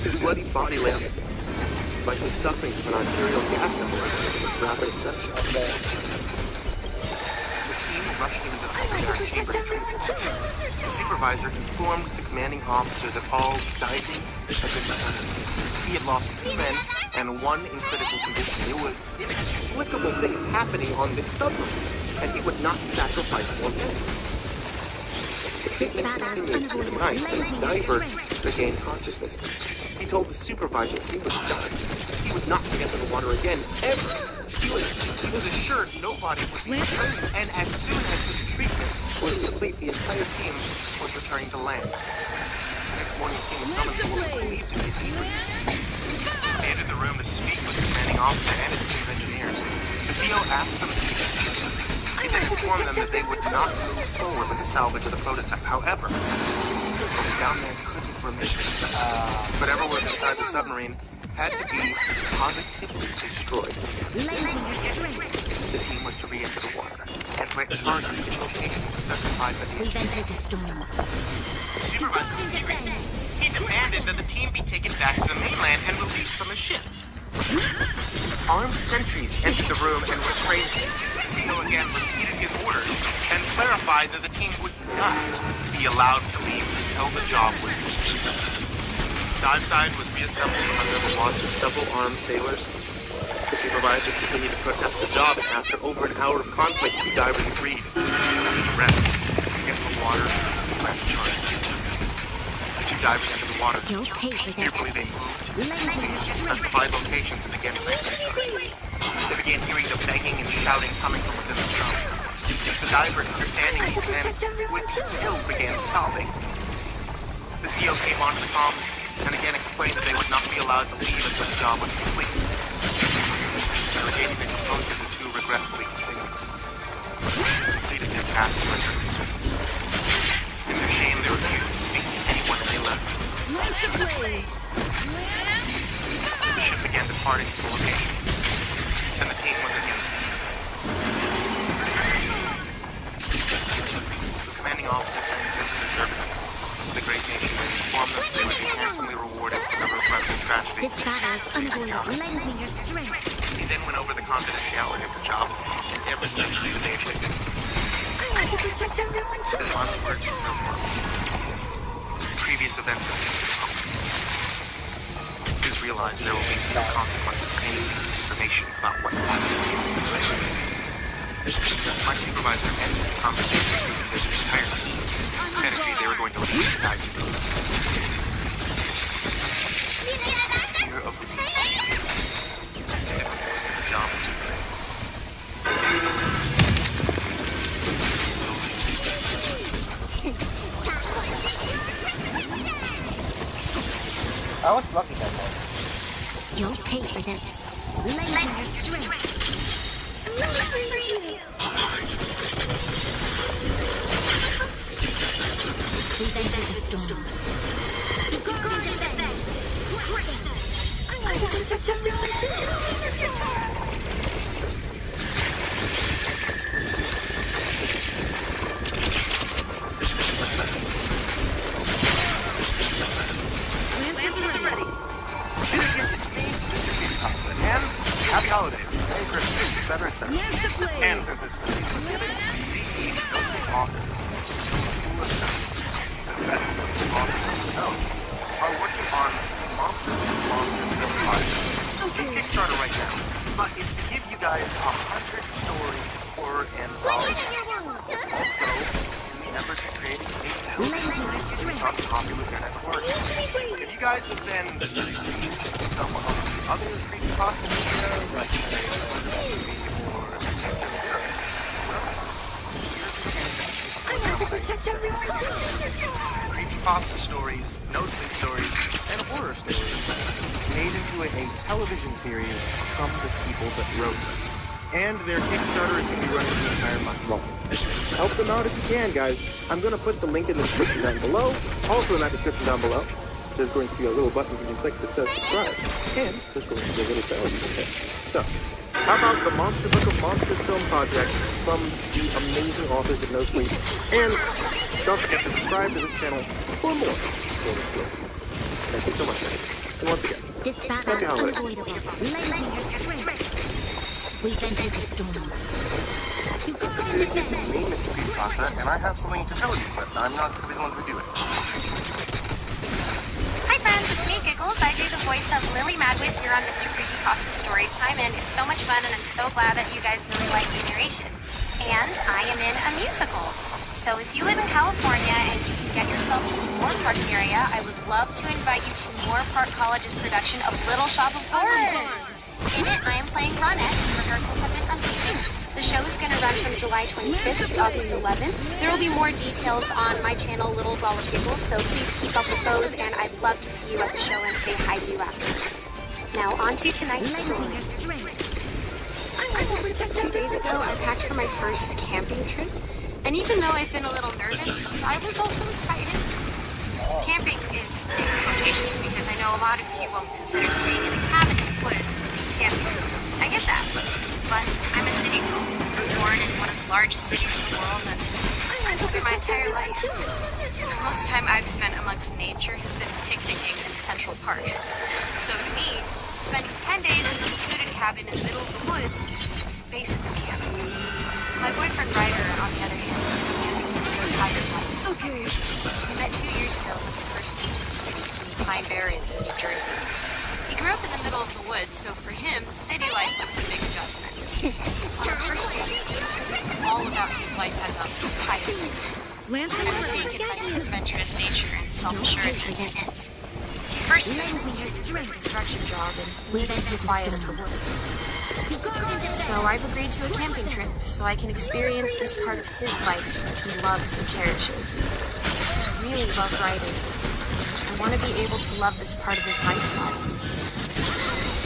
His bloody body lay likely suffering from an arterial gas embolism with rapid ascension. Rushed into the Honkai chamber to treat him. The supervisor informed the commanding officer that all diving had been done. He had lost 2 men and 1 in critical condition. There was inexplicable things happening on this submarine, and he would not sacrifice 1 minute. The treatment continued through the night, and the diver regained consciousness. He told the supervisor he was done. He would not get into the water again, ever. He was assured nobody would be returning, and as soon as his treatment was complete, the entire team was returning to land. The next morning, the team was summoned to what was believed to be a debrief. They entered the room to speak with the commanding officer and his team of engineers. The CO asked them to be consistent. He then informed them that they would not move forward with the salvage of the prototype. However, his down there couldn't permit whatever was inside the submarine had to be positively destroyed. The team was to re-enter the water and plant targets in locations specified by the entered the storm. The supervisor was furious. He demanded that the team be taken back to the mainland and released from the ship. Armed sentries entered the room and restrained him. Zeno again repeated his orders and clarified that the team would not be allowed to leave until the job was completed. Dive side was reassembled under the watch of several armed sailors. The supervisor continued to protest the job, and after over an hour of conflict, 2 divers agreed to rest, get the water, and rest charge. The 2 divers entered the water. Carefully they moved to specified locations and began planting charge. They began hearing the begging and shouting coming from within the zone. The divers, understanding these men, would still began sobbing. The CO came onto the comms and again explained that they would not be allowed to leave until the job was complete. Regaining their composure, the 2 regretfully continued. Completed their task and returned to the surface. In their shame, they refused to speak to anyone and they left. The ship began departing its location, and the team was again seen. The commanding officer thanked them for their service to the great nation and informed them that they would be handsomely rewarded for the regretful tragedy. This battle is unavoidable. Lend me your strength. He then went over the confidentiality of the job and everything that they expected. I want to protect everyone too. His final words were no more. Previous events have been public. Please realize there will be no consequences for any information about what happened. My supervisor ended the conversations with the entire team. Energy, they were going to leave the diving boat. Fear of release. The job was great. I was lucky that time. You'll pay for this. Lend me your strength. We've entered the storm. To guard and defend. I want to protect everyone too. Happy holidays. Merry Christmas, etc., etc. And since it's Thanksgiving, we know some authors, the best authors we know, are working on Monsters Empire. Kickstarter right now. But it's to give you guys 100-story horror anthology. Also, in the effort to create a television on popular internet horror. If you guys have been reading some of the other creepypasta media, like creepypasta stories, no-sleep stories, and horror stories made into a television series from the people that wrote them. And their Kickstarter is going to be running the entire month. Well, help them out if you can, guys. I'm going to put the link in the description down below. Also in that description down below, there's going to be a little button you can click that says subscribe. And there's going to be a little bell you can hit. So, how about the Monster Book of Monsters film project from the amazing authors of No Sleep? And don't forget to subscribe to this channel for more. Thank you so much, guys. And once again, This battle is unavoidable. Lend me your strength. We venture the storm. To guard and defend. me, Mr. Peter Pasta, and I have something to tell you, but I'm not going to be the one to do it. Hi friends, it's me, Giggles. I do the voice of Lily Madwith here on Mr. Creepypasta Storytime, and it's so much fun, and I'm so glad that you guys really like the narration. And I am in a musical. So if you live in California and you can get yourself to the Moore Park area, I would love to invite you to Moore Park College's production of Little Shop of Horrors. In it, I am playing Ronette, and rehearsals have been amazing. The show is going to run from July 25th to August 11th. There will be more details on my channel, Little Ball of Giggles, so please keep up with those, and I'd love to see you at the show and say hi to you afterwards. Now, on to tonight's story. 2 days ago, I packed for my first camping trip, and even though I've been a little nervous, I was also excited. Camping is in quotations because I know a lot of you won't consider staying in a cabin in the woods to be camping. I get that. But I'm a city girl. I was born in one of the largest cities in the world, and I've lived my entire life. Most of the time I've spent amongst nature has been picnicking in Central Park. So to me, spending 10 days in a secluded cabin in the middle of the woods is basically camping. My boyfriend Ryder, on the other hand, has been camping his entire life. Okay. We met 2 years ago when we first moved to the city from Pine Barrens in New Jersey. He grew up in the middle of the woods, so for him, city life was the big adjustment. On our first date, he told me all about his life as a pilot. I was taken by his adventurous nature and self-assuredness. He first moved to a construction job and lived in the quiet of the woods. So I've agreed to a camping trip so I can experience this part of his life that he loves and cherishes. I really love writing. I want to be able to love this part of his lifestyle.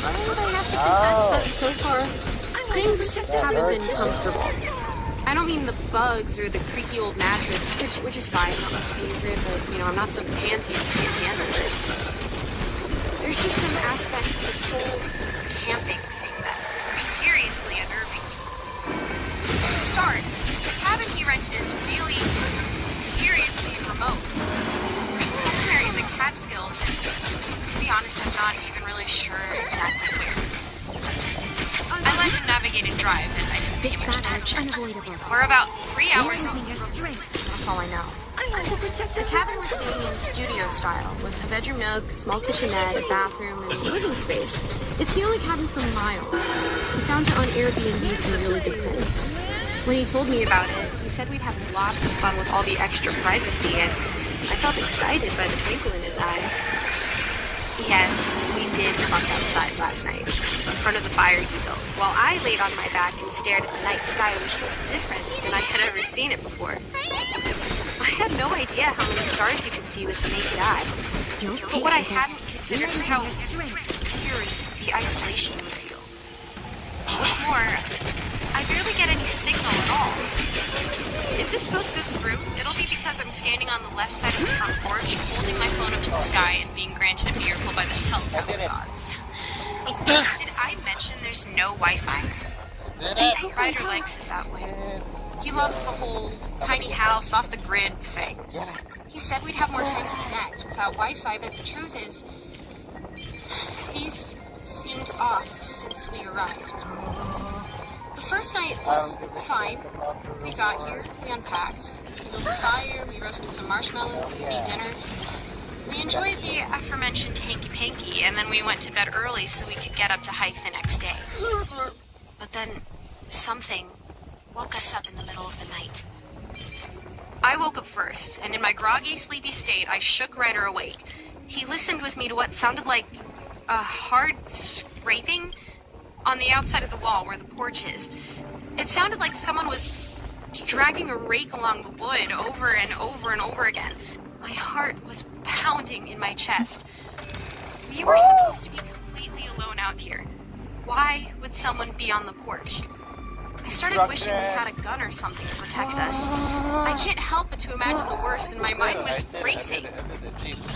But I have to confess that so far, things haven't been comfortable. I don't mean the bugs or the creaky old mattress, which is fine, not my favorite, but, I'm not some pansy who can't handle it. There's just some aspects of this whole camping thing that are seriously unnerving me. To start, the cabin he rented is really seriously remote. We're somewhere in the Catskills, and to be honest, I'm not even really sure exactly where. I let him navigate and drive, and I didn't pay much attention. We're about 3 hours off the road. That's all I know. The cabin we're staying in is studio style, with a bedroom nook, a small kitchenette, a bathroom, and living space. It's the only cabin for miles. We found it on Airbnb for a really good price. When he told me about it, he said we'd have lots of fun with all the extra privacy, and I felt excited by the twinkle in his eye. Yes, we did bunk outside last night, in front of the fire he built, while I laid on my back and stared at the night sky, which looked different than I had ever seen it before. I had no idea how many stars you could see with the naked eye. But what I hadn't considered is how eerie the isolation would feel. What's more, I barely get any signal at all. If this post goes through, it'll be because I'm standing on the left side of the front porch, holding my phone up to the sky and being granted a miracle by the cell tower gods. Did I mention there's no Wi-Fi? Ryder likes it that way. He loves the whole tiny house off the grid thing. He said we'd have more time to connect without Wi-Fi, but the truth is, he's seemed off since we arrived. The first night was fine. We got here, we unpacked, we built a fire, we roasted some marshmallows, we ate dinner. We enjoyed the aforementioned hanky-panky, and then we went to bed early so we could get up to hike the next day. But then, something woke us up in the middle of the night. I woke up first, and in my groggy, sleepy state, I shook Ryder awake. He listened with me to what sounded like a hard scraping on the outside of the wall where the porch is. It sounded like someone was dragging a rake along the wood over and over and over again. My heart was pounding in my chest. We were supposed to be completely alone out here. Why would someone be on the porch? started wishing we had a gun or something to protect us. I can't help but to imagine the worst, and my mind was racing.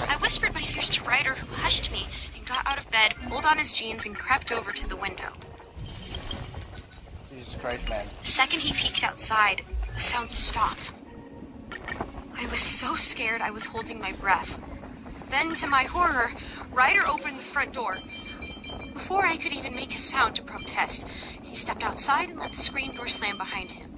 I whispered my fears to Ryder, who hushed me and got out of bed, pulled on his jeans, and crept over to the window. Jesus Christ, man. The second he peeked outside, the sound stopped. I was so scared I was holding my breath. Then, to my horror, Ryder opened the front door. Before I could even make a sound to protest, he stepped outside and let the screen door slam behind him.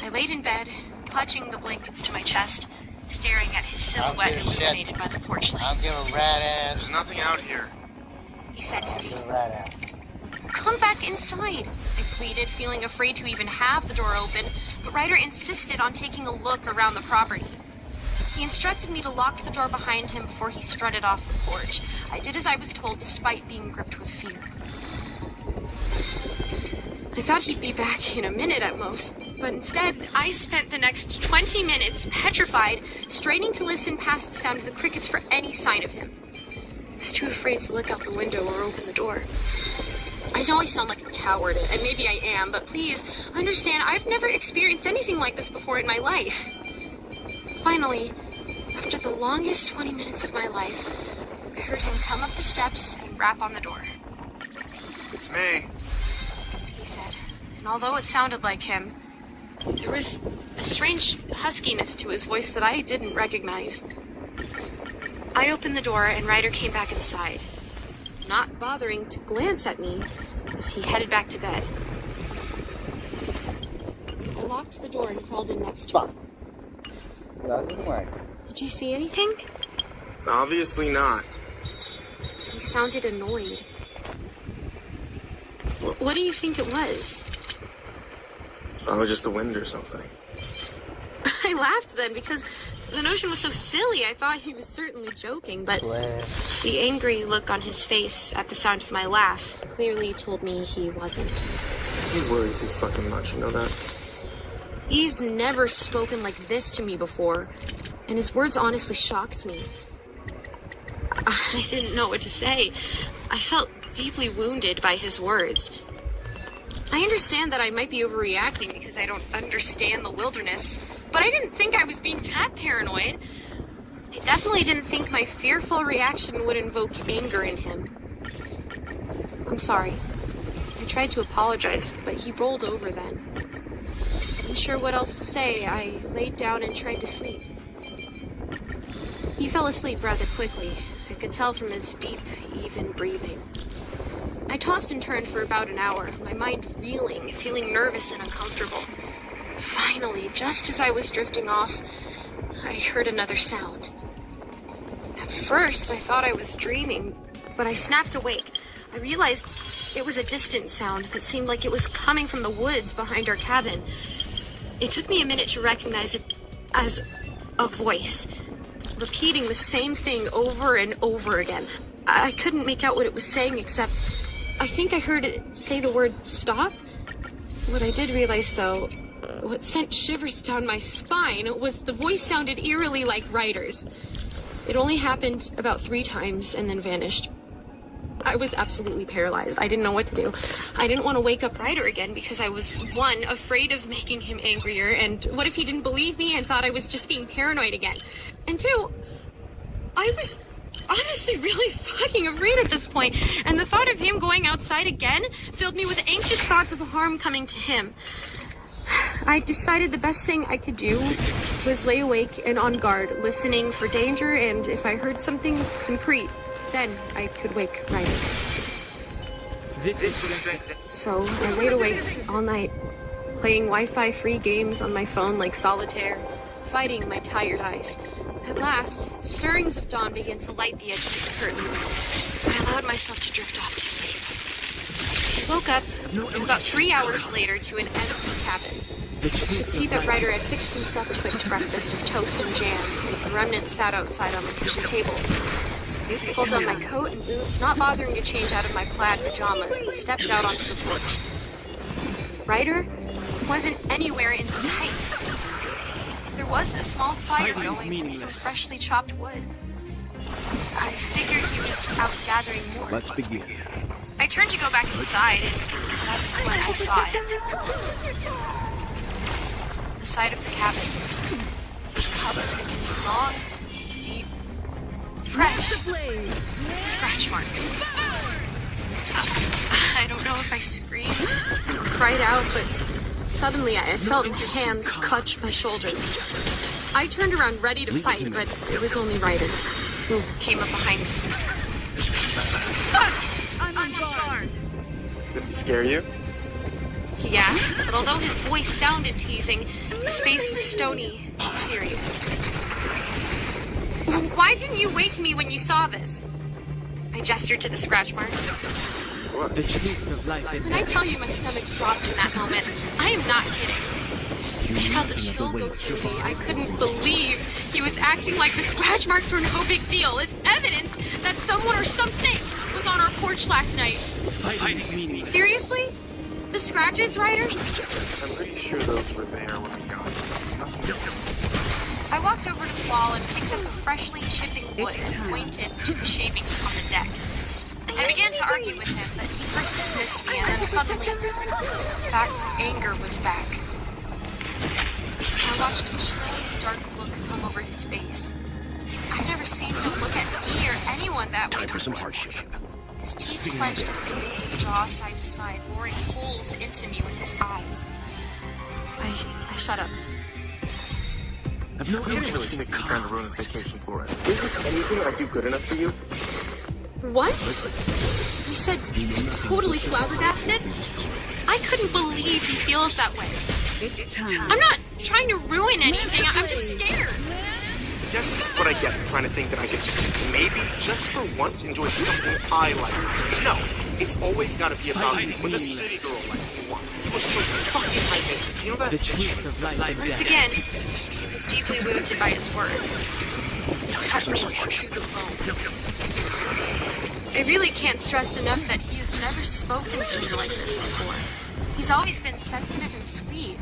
I laid in bed, clutching the blankets to my chest, staring at his silhouette illuminated by the porch I'll lights. give a rat ass. There's nothing out here. He said to me, Give a rat ass. "Come back inside," I pleaded, feeling afraid to even have the door open, but Ryder insisted on taking a look around the property. He instructed me to lock the door behind him before he strutted off the porch. I did as I was told, despite being gripped with fear. I thought he'd be back in a minute at most, but instead, I spent the next 20 minutes petrified, straining to listen past the sound of the crickets for any sign of him. I was too afraid to look out the window or open the door. I know I sound like a coward, and maybe I am, but please understand, I've never experienced anything like this before in my life. Finally, after the longest 20 minutes of my life, I heard him come up the steps and rap on the door. It's me. He said, and although it sounded like him, there was a strange huskiness to his voice that I didn't recognize. I opened the door and Ryder came back inside, not bothering to glance at me as he headed back to bed. I locked the door and crawled in next to him. Doesn't work. Did you see anything? Obviously not. He sounded annoyed. What do you think it was? It's probably just the wind or something. I laughed then because the notion was so silly. I thought he was certainly joking, but the angry look on his face at the sound of my laugh clearly told me he wasn't. You worry too fucking much, you know that? He's never spoken like this to me before, and his words honestly shocked me. I didn't know what to say. I felt deeply wounded by his words. I understand that I might be overreacting because I don't understand the wilderness, but I didn't think I was being that paranoid. I definitely didn't think my fearful reaction would invoke anger in him. I'm sorry. I tried to apologize, but he rolled over then. Unsure what else to say, I laid down and tried to sleep. He fell asleep rather quickly. I could tell from his deep, even breathing. I tossed and turned for about an hour, my mind reeling, feeling nervous and uncomfortable. Finally, just as I was drifting off, I heard another sound. At first, I thought I was dreaming, but I snapped awake. I realized it was a distant sound that seemed like it was coming from the woods behind our cabin. It took me a minute to recognize it as a voice, repeating the same thing over and over again. I couldn't make out what it was saying, except I think I heard it say the word stop. What I did realize, though, what sent shivers down my spine, was the voice sounded eerily like Ryder's. It only happened about 3 times and then vanished. I was absolutely paralyzed. I didn't know what to do. I didn't want to wake up Ryder again because I was, 1, afraid of making him angrier, and what if he didn't believe me and thought I was just being paranoid again? And 2, I was honestly really fucking afraid at this point, and the thought of him going outside again filled me with anxious thoughts of harm coming to him. I decided the best thing I could do was lay awake and on guard, listening for danger, and if I heard something concrete, then I could wake Ryder. So I laid awake all night, playing Wi-Fi free games on my phone like solitaire, fighting my tired eyes. At last, stirrings of dawn began to light the edges of the curtains. I allowed myself to drift off to sleep. I woke up about 3 hours later to an empty cabin. I could see that Ryder had fixed himself a quick breakfast of toast and jam, and the remnants sat outside on the kitchen table. I pulled on my coat and boots, not bothering to change out of my plaid pajamas, and stepped out onto the porch. Ryder wasn't anywhere in sight. There was a small fire going and some freshly chopped wood. I figured he was out gathering more. Let's begin. I turned to go back inside, and that's when I saw it. The side of the cabin, covered in long, deep, fresh scratch marks. I don't know if I screamed or cried out, but suddenly I felt hands clutch my shoulders. I turned around ready to fight, but it was only Ryder who came up behind me. I'm on guard. Did it scare you? He asked, but although his voice sounded teasing, his face was stony and serious. Why didn't you wake me when you saw this? I gestured to the scratch marks. The truth of life and When I tell you my stomach dropped in that moment, I am not kidding. I felt a chill go through me. I couldn't believe he was acting like the scratch marks were no big deal. It's evidence that someone or something was on our porch last night. fighting is meaningless. Seriously? The scratches, Ryder? I'm pretty sure those were there when we got them. It's nothing different. I walked over to the wall and picked up the freshly chipping wood and pointed to the shavings on the deck. I began to argue with him, but he first dismissed me, and then suddenly, that anger was back. I watched a chilling, dark look come over his face. I've never seen him look at me or anyone that way. Time for some hardship. His teeth clenched as he moved his jaw side to side, boring holes into me with his eyes. I shut up. I've no He didn't really interest in think he was trying to ruin his vacation for us. Is there anything I do good enough for you? What? He said, totally flabbergasted? I couldn't believe he feels that way. I'm not trying to ruin anything, I'm just scared. Yes, this is what I get for trying to think that I could maybe, just for once, enjoy something I like. No, it's always got to be about what the city girl likes and wants. You was so fucking high maintenance, you know that? the truth of life and Once death. again, he was deeply wounded by his words. It cut me to the bone. I really can't stress enough that he has never spoken to me like this before. He's always been sensitive and sweet.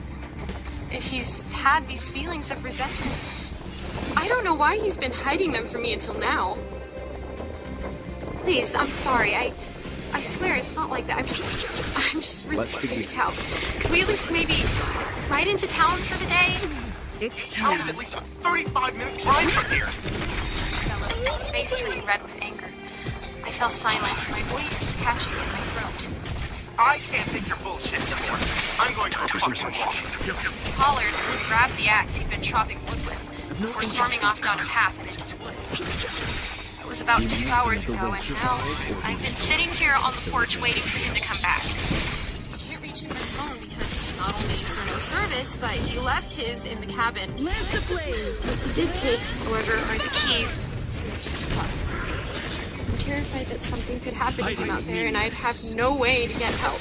If he's had these feelings of resentment, I don't know why he's been hiding them from me until now. Please, I'm sorry. I swear it's not like that. I'm just really freaked out. Could we at least maybe ride into town for the day? Town is at least a 35-minute drive from here. His face turning red with anger. I fell silent, my voice catching in my throat. I can't take your bullshit anymore. I'm going to go fucking walk. He hollered and grabbed the axe he'd been chopping wood with, before storming off down a path and into the woods. It was about 2 hours ago, and now I've been sitting here on the porch waiting for him to come back. I can't reach him by phone because not only is there no service, but he left his in the cabin. What he did take, however, are the keys to his car. I'm terrified that something could happen to him out there, and I'd have no way to get help.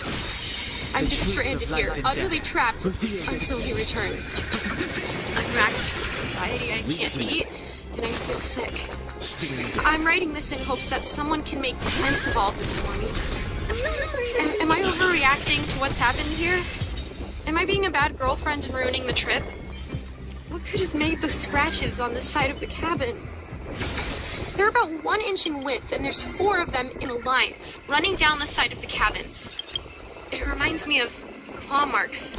I'm just stranded here, utterly trapped until he returns. I'm racked with anxiety, I can't eat, and I feel sick. I'm writing this in hopes that someone can make sense of all this for me. Am I overreacting to what's happened here? Am I being a bad girlfriend and ruining the trip? What could have made those scratches on the side of the cabin? They're about 1 inch in width, and there's 4 of them in a line, running down the side of the cabin. It reminds me of claw marks.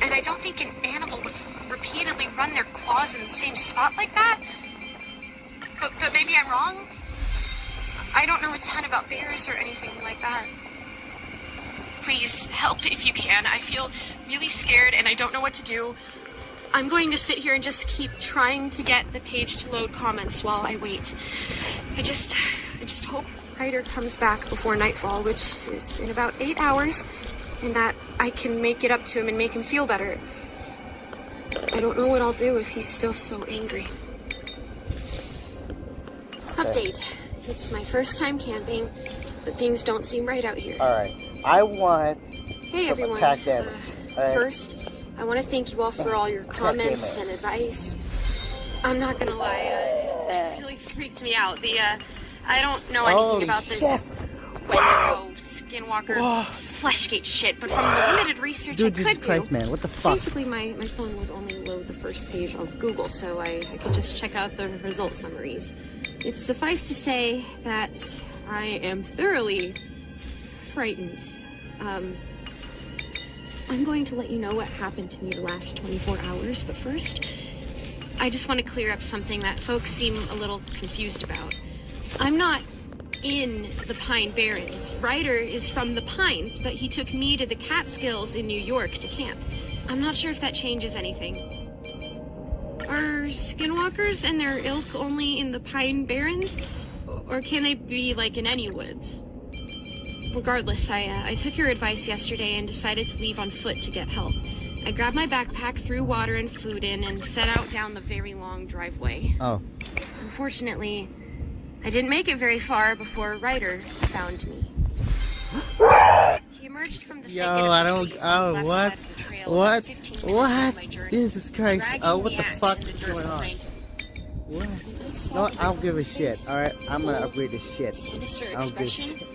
And I don't think an animal would repeatedly run their claws in the same spot like that. But maybe I'm wrong? I don't know a ton about bears or anything like that. Please, help if you can. I feel really scared and I don't know what to do. I'm going to sit here and just keep trying to get the page to load comments while I wait. I just hope Ryder comes back before nightfall, which is in about 8 hours, and that I can make it up to him and make him feel better. I don't know what I'll do if he's still so angry. Update. It's my first time camping, but things don't seem right out here. Alright. I want Hey some everyone. attack damage. Alright? First, I want to thank you all for all your comments and advice. I'm not gonna lie, it really freaked me out. I don't know anything about this Wendigo, Skinwalker, Fleshgate shit, but from the limited research Dude, I Jesus could Christ, do, man, what the fuck? basically my phone would only load the first page of Google, so I could just check out the result summaries. It's suffice to say that I am thoroughly frightened. I'm going to let you know what happened to me the last 24 hours, but first, I just want to clear up something that folks seem a little confused about. I'm not in the Pine Barrens. Ryder is from the Pines, but he took me to the Catskills in New York to camp. I'm not sure if that changes anything. Are skinwalkers and their ilk only in the Pine Barrens? Or can they be, like, in any woods? Regardless, I took your advice yesterday and decided to leave on foot to get help. I grabbed my backpack, threw water and food in, and set out down the very long driveway. Oh. Unfortunately, I didn't make it very far before Ryder found me. He emerged from the thicket of the trees on the left side of the trail about 15 minutes into my journey, Jesus Christ. dragging What the axe fuck in the is dirt going on? behind him. What? I saw No, the I don't look give on a his shit, face. alright? I'm gonna Cold, upgrade the shit. sinister I don't give a expression. shit.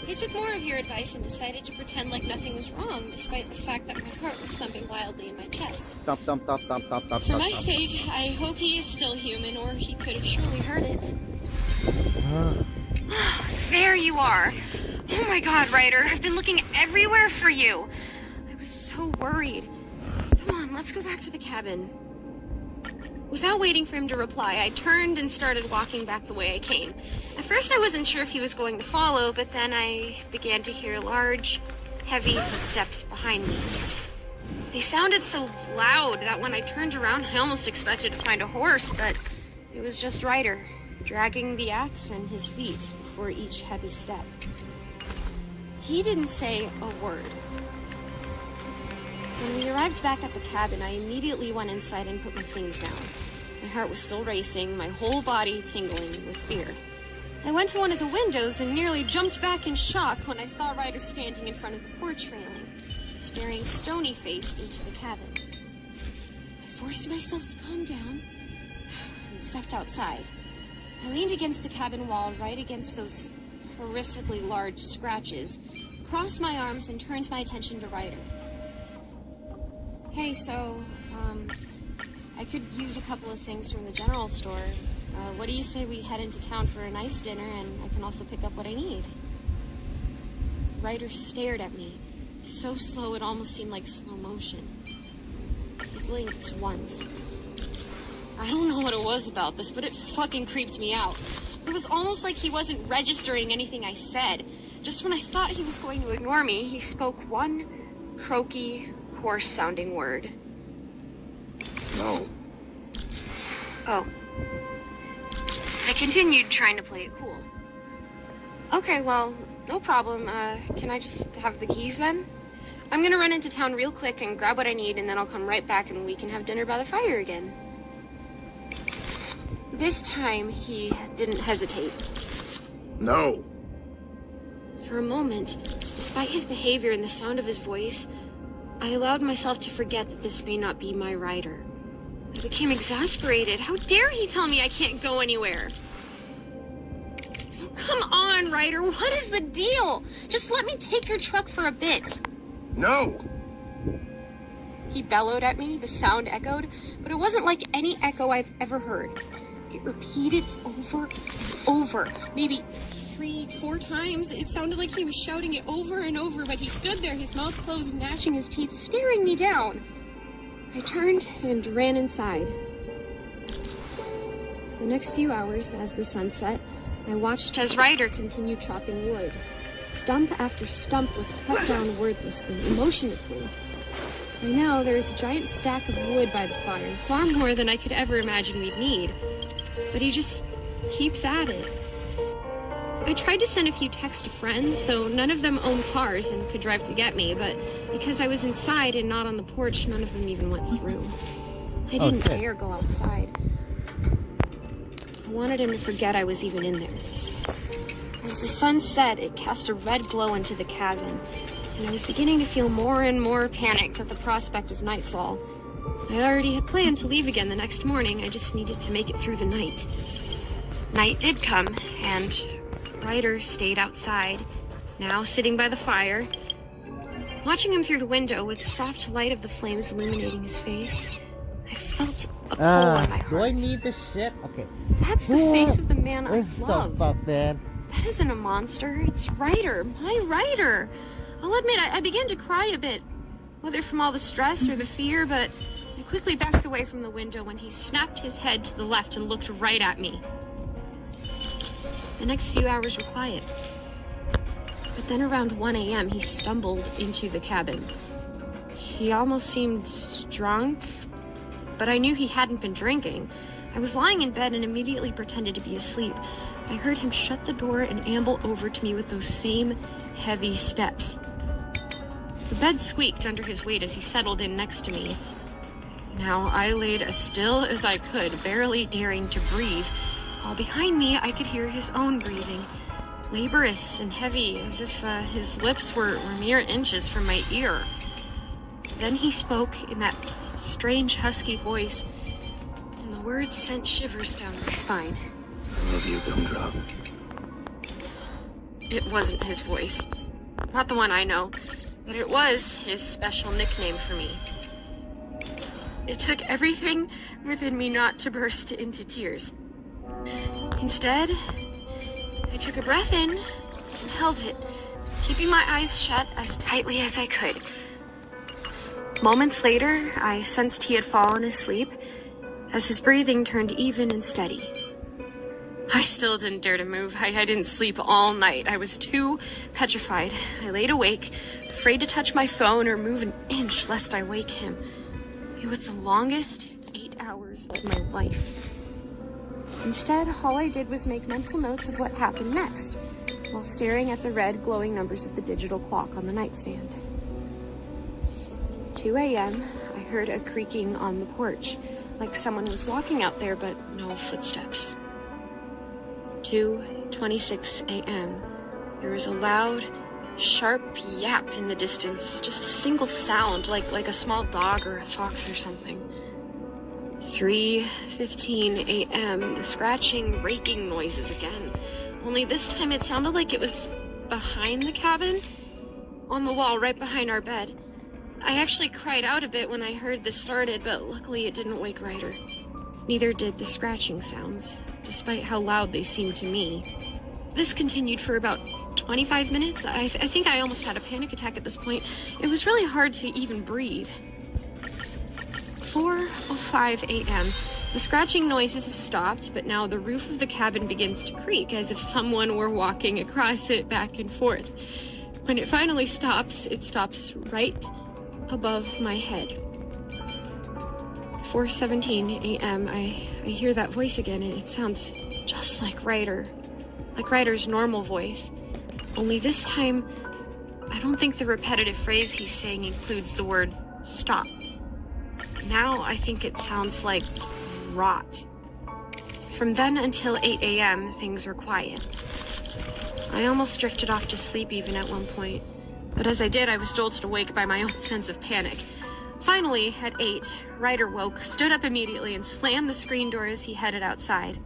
I took more of your advice and decided to pretend like nothing was wrong, despite the fact that my heart was thumping wildly in my chest. Thump, thump, thump, thump, thump, thump, For my thump. sake, I hope he is still human, or he could have surely heard it. There you are. Oh my god, Ryder, I've been looking everywhere for you. I was so worried. Come on, let's go back to the cabin. Without waiting for him to reply, I turned and started walking back the way I came. At first I wasn't sure if he was going to follow, but then I began to hear large, heavy footsteps behind me. They sounded so loud that when I turned around, I almost expected to find a horse, but it was just Ryder, dragging the axe and his feet before each heavy step. He didn't say a word. When we arrived back at the cabin, I immediately went inside and put my things down. My heart was still racing, my whole body tingling with fear. I went to one of the windows and nearly jumped back in shock when I saw Ryder standing in front of the porch railing, staring stony-faced into the cabin. I forced myself to calm down and stepped outside. I leaned against the cabin wall, right against those horrifically large scratches, crossed my arms and turned my attention to Ryder. Hey, so, I could use a couple of things from the general store. What do you say we head into town for a nice dinner, and I can also pick up what I need? Ryder stared at me, so slow it almost seemed like slow motion. He blinked once. I don't know what it was about this, but it fucking creeped me out. It was almost like he wasn't registering anything I said. Just when I thought he was going to ignore me, he spoke one croaky, hoarse-sounding word. No. Oh. I continued trying to play it cool. Okay, well, no problem. Can I just have the keys then? I'm gonna run into town real quick and grab what I need, and then I'll come right back and we can have dinner by the fire again. This time, he didn't hesitate. No. For a moment, despite his behavior and the sound of his voice, I allowed myself to forget that this may not be my Ryder. I became exasperated. How dare he tell me I can't go anywhere? Oh, come on, Ryder. What is the deal? Just let me take your truck for a bit. No. He bellowed at me. The sound echoed, but it wasn't like any echo I've ever heard. It repeated over and over, maybe 3-4 times. It sounded like he was shouting it over and over, but he stood there, his mouth closed, gnashing his teeth, staring me down. I turned and ran inside. The next few hours, as the sun set, I watched as Ryder continued chopping wood. Stump after stump was cut down wordlessly, emotionlessly. And now there is a giant stack of wood by the fire, far more than I could ever imagine we'd need. But he just keeps at it. I tried to send a few texts to friends, though none of them owned cars and could drive to get me, but because I was inside and not on the porch, none of them even went through. I didn't dare go outside. I wanted him to forget I was even in there. As the sun set, it cast a red glow into the cabin, and I was beginning to feel more and more panicked at the prospect of nightfall. I already had planned to leave again the next morning, I just needed to make it through the night. Night did come, and Ryder stayed outside, now sitting by the fire. Watching him through the window with the soft light of the flames illuminating his face, I felt a pull on my Do I heart. need this shit? Okay. That's the face of the man I This is so love. fucked, man. That isn't a monster. It's Ryder, my Ryder. I'll admit, I began to cry a bit, whether from all the stress or the fear, but I quickly backed away from the window when he snapped his head to the left and looked right at me. The next few hours were quiet. But then around 1 a.m., he stumbled into the cabin. He almost seemed drunk, but I knew he hadn't been drinking. I was lying in bed and immediately pretended to be asleep. I heard him shut the door and amble over to me with those same heavy steps. The bed squeaked under his weight as he settled in next to me. Now I laid as still as I could, barely daring to breathe, while behind me I could hear his own breathing, laborious and heavy, as if his lips were mere inches from my ear. Then he spoke in that strange husky voice, and the words sent shivers down my spine. I love you, Gumdrop. It wasn't his voice. Not the one I know, but it was his special nickname for me. It took everything within me not to burst into tears. Instead, I took a breath in and held it, keeping my eyes shut as tightly as I could. Moments later, I sensed he had fallen asleep as his breathing turned even and steady. I still didn't dare to move. I didn't sleep all night. I was too petrified. I laid awake, afraid to touch my phone or move an inch lest I wake him. It was the longest 8 hours of my life. Instead, all I did was make mental notes of what happened next, while staring at the red glowing numbers of the digital clock on the nightstand. 2 a.m., I heard a creaking on the porch, like someone was walking out there, but no footsteps. 2:26 a.m., there was a loud, sharp yap in the distance, just a single sound, like a small dog or a fox or something. 3:15 a.m., the scratching, raking noises again. Only this time it sounded like it was behind the cabin, on the wall right behind our bed. I actually cried out a bit when I heard this started, but luckily it didn't wake Ryder. Neither did the scratching sounds, despite how loud they seemed to me. This continued for about 25 minutes. I think I almost had a panic attack at this point. It was really hard to even breathe. 4:05 a.m. The scratching noises have stopped, but now the roof of the cabin begins to creak as if someone were walking across it back and forth. When it finally stops, it stops right above my head. 4:17 a.m. I hear that voice again, and it sounds just like Ryder. Like Ryder's normal voice. Only this time, I don't think the repetitive phrase he's saying includes the word stop. Now I think it sounds like rot. From then until 8 a.m., things were quiet. I almost drifted off to sleep even at one point, but as I did, I was jolted awake by my own sense of panic. Finally, at 8, Ryder woke, stood up immediately, and slammed the screen door as he headed outside.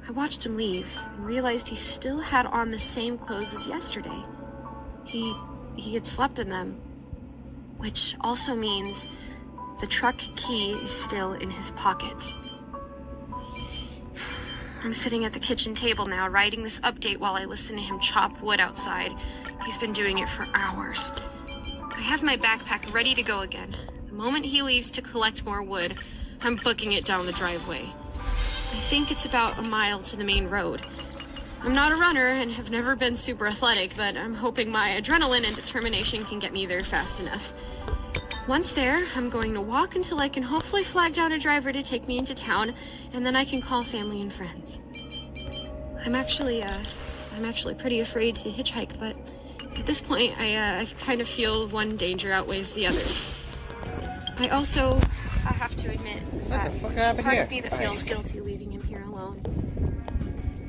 I watched him leave and realized he still had on the same clothes as yesterday. He had slept in them, which also means the truck key is still in his pocket. I'm sitting at the kitchen table now, writing this update while I listen to him chop wood outside. He's been doing it for hours. I have my backpack ready to go again. The moment he leaves to collect more wood, I'm booking it down the driveway. I think it's about a mile to the main road. I'm not a runner and have never been super athletic, but I'm hoping my adrenaline and determination can get me there fast enough. Once there, I'm going to walk until I can hopefully flag down a driver to take me into town, and then I can call family and friends. I'm actually pretty afraid to hitchhike, but at this point, I kind of feel one danger outweighs the other. I have to admit that there's a part of me that feels guilty leaving him here alone.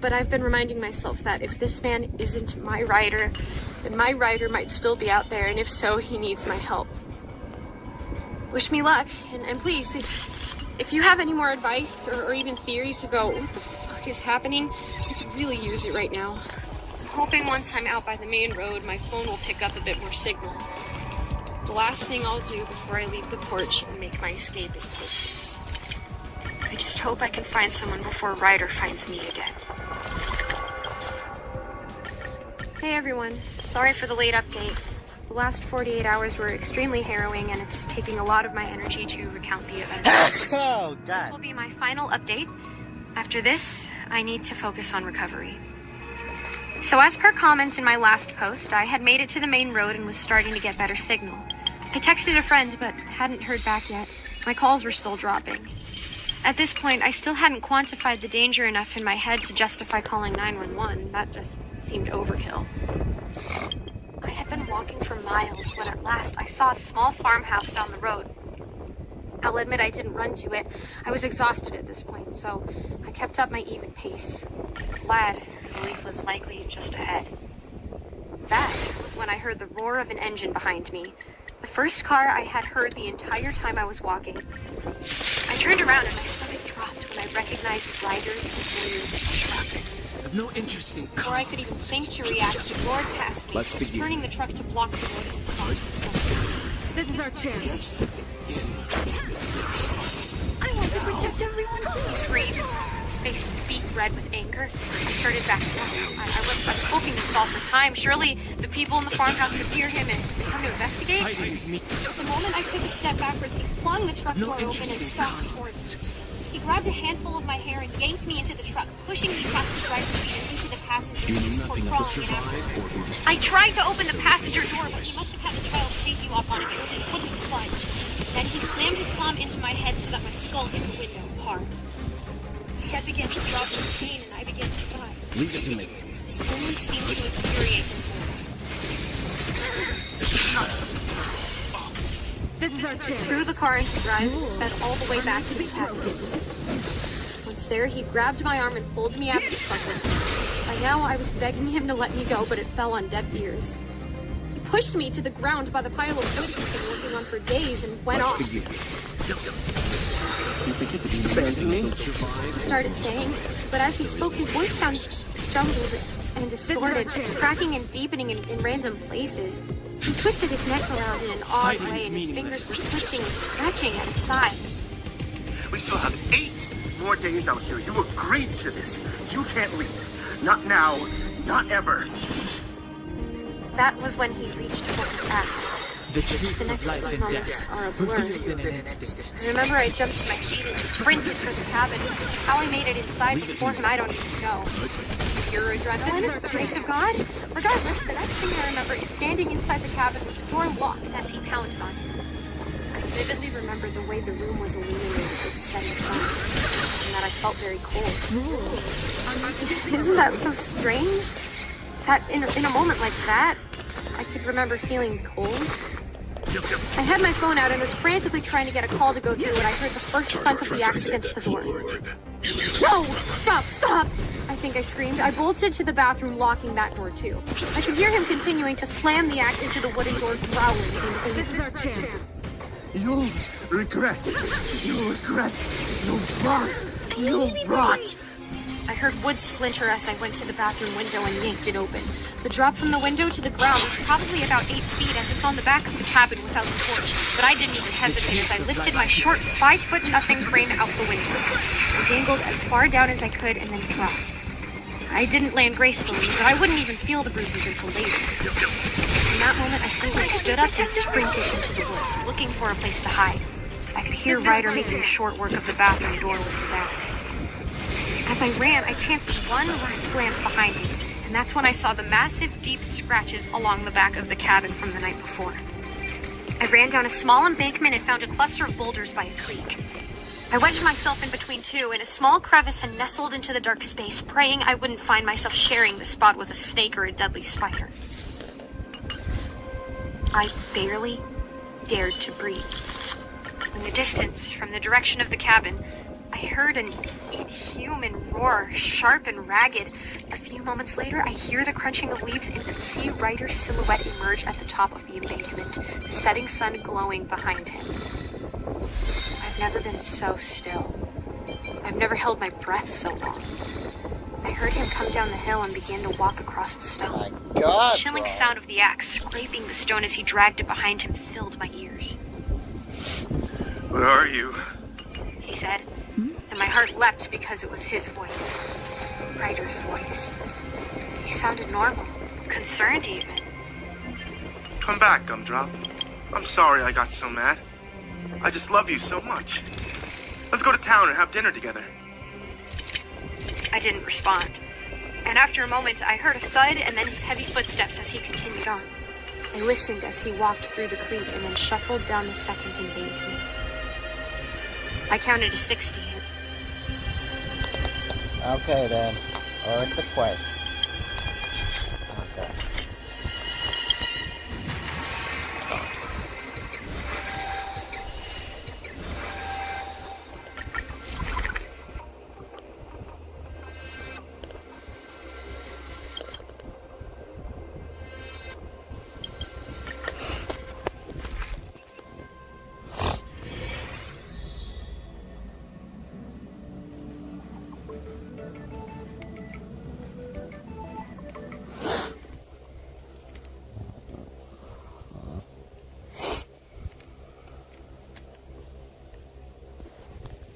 But I've been reminding myself that if this man isn't my Ryder, then my Ryder might still be out there, and if so, he needs my help. Wish me luck, and please, if you have any more advice or even theories about what the fuck is happening, I could really use it right now. I'm hoping once I'm out by the main road, my phone will pick up a bit more signal. The last thing I'll do before I leave the porch and make my escape is post this. I just hope I can find someone before Ryder finds me again. Hey everyone, sorry for the late update. The last 48 hours were extremely harrowing and it's taking a lot of my energy to recount the events. Oh, This will God. be my final update. After this, I need to focus on recovery. So as per comment in my last post, I had made it to the main road and was starting to get better signal. I texted a friend but hadn't heard back yet. My calls were still dropping. At this point, I still hadn't quantified the danger enough in my head to justify calling 911. That just seemed overkill. I had been walking for miles when at last I saw a small farmhouse down the road. I'll admit I didn't run to it. I was exhausted at this point, so I kept up my even pace, glad relief was likely just ahead. That was when I heard the roar of an engine behind me. The first car I had heard the entire time I was walking. I turned around and my stomach dropped when I recognized Ryder's blue truck. I have no interest in Before I could even think to react, he roared past me, Let's begin. turning the truck to block the road and stop. This is our chance. I want to protect everyone too. He screamed, his face beet red with anger. I started backing up. I was hoping to stall for time. Surely the people in the farmhouse would hear him and come to investigate. The moment I took a step backwards, he flung the truck door open and stalked towards me. He grabbed a handful of my hair and yanked me into the truck, pushing me past the driver's seat and into the passenger seat before crawling in after. I tried to open the passenger door, but he must have had the child safety lock on it because it wouldn't budge. Then he slammed his palm into my head so that my skull hit the window hard. My head began to throb with pain and I began to cry. Leave it to me. This only seemed to infuriate him more. This is our I chance. threw the car into drive and sped all the way back to the cabin. Once there, he grabbed my arm and pulled me out of the truck with him. By now, I was begging him to let me go, but it fell on deaf ears. He pushed me to the ground by the pile of wood he's been working on for days and went off. Begin. You think you could abandon me? He started saying, but as he spoke, his voice sounded jumbled and distorted, cracking and deepening in random places. He twisted his neck around in an odd way, and his fingers were twitching and scratching at his sides. We still have 8 more days out here. You agreed to this. You can't leave. Not now. Not ever. That was when he reached for his axe. The truth The of next life few and moments death, are a blur. revealed in an instant. I remember I jumped to my feet and sprinted for the cabin. How I made it inside before him, I don't even know. Pure adrenaline, the grace of God. Regardless, the next thing I remember is standing inside the cabin with the door locked as he pounded on it. I vividly remember the way the room was illuminated with the setting sun, and that I felt very cold. Isn't that so strange? That in a moment like that, I could remember feeling cold. I had my phone out and was frantically trying to get a call to go through when I heard the first thunk of the axe against the door. No! Stop! Stop! I think I screamed. I bolted to the bathroom, locking that door too. I could hear him continuing to slam the axe into the wooden door, growling in This is our chance. You'll regret. You'll regret. You brought. You brought. I heard wood splinter as I went to the bathroom window and yanked it open. The drop from the window to the ground was probably about 8 feet as it's on the back of the cabin without the torch, but I didn't even hesitate as I lifted my short 5'0" frame out the window. I dangled as far down as I could and then dropped. I didn't land gracefully, but I wouldn't even feel the bruises until later. In that moment, I simply stood up and sprinted into the woods, looking for a place to hide. I could hear Ryder making short work of the bathroom door with his axe. As I ran, I chanced one last glance behind me, and that's when I saw the massive, deep scratches along the back of the cabin from the night before. I ran down a small embankment and found a cluster of boulders by a creek. I wedged myself in between two in a small crevice and nestled into the dark space, praying I wouldn't find myself sharing the spot with a snake or a deadly spider. I barely dared to breathe. In the distance, from the direction of the cabin, I heard an inhuman roar, sharp and ragged. A few moments later, I hear the crunching of leaves and see Ryder's silhouette emerge at the top of the embankment, the setting sun glowing behind him. I've never been so still. I've never held my breath so long. I heard him come down the hill and begin to walk across the stone. My God, The chilling bro. sound of the axe scraping the stone as he dragged it behind him filled my ears. Where are you? He said, and my heart leapt because it was his voice, Ryder's voice. He sounded normal, concerned even. Come back, Gumdrop. I'm sorry I got so mad. I just love you so much. Let's go to town and have dinner together. I didn't respond. And after a moment, I heard a thud and then his heavy footsteps as he continued on. I listened as he walked through the creek and then shuffled down the second embankment. I counted to 60. Okay then. What's the quest? Okay.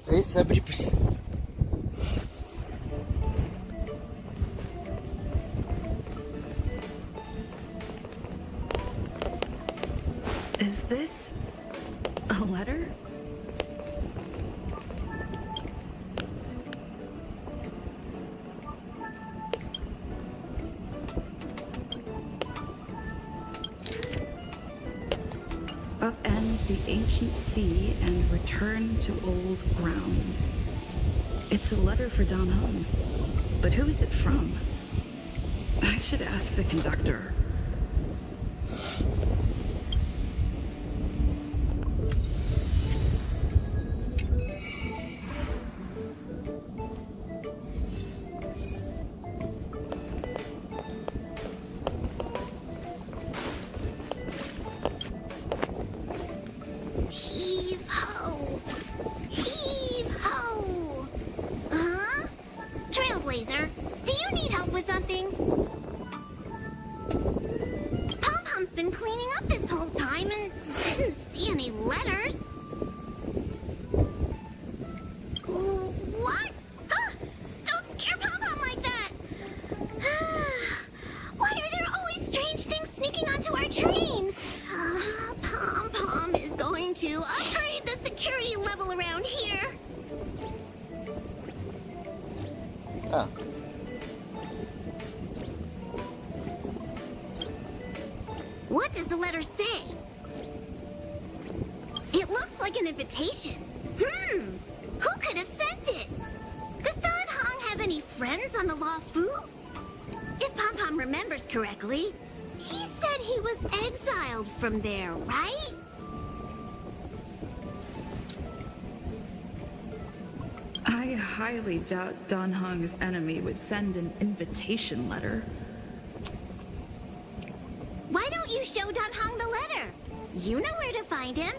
Say 70%. Is this a letter? Upend the ancient sea and return to old ground. It's a letter for Don Hung. But who is it from? I should ask the conductor. Heave ho! Heave ho! Huh? Trailblazer, do you need help with something? Pom-Pom's been cleaning up this whole time and didn't see any letters. What? Huh? Don't scare Pom-Pom like that! Why are there always strange things sneaking onto our train? Pom-Pom is going to upgrade the security level around here. Oh. What does the letter say? It looks like an invitation. Who could have sent it? Does Don Hong have any friends on the Law Fu? If Pom-Pom remembers correctly, he said he was exiled from there, right? I highly doubt Don Hong's enemy would send an invitation letter. Why don't you show Don Hong the letter? You know where to find him.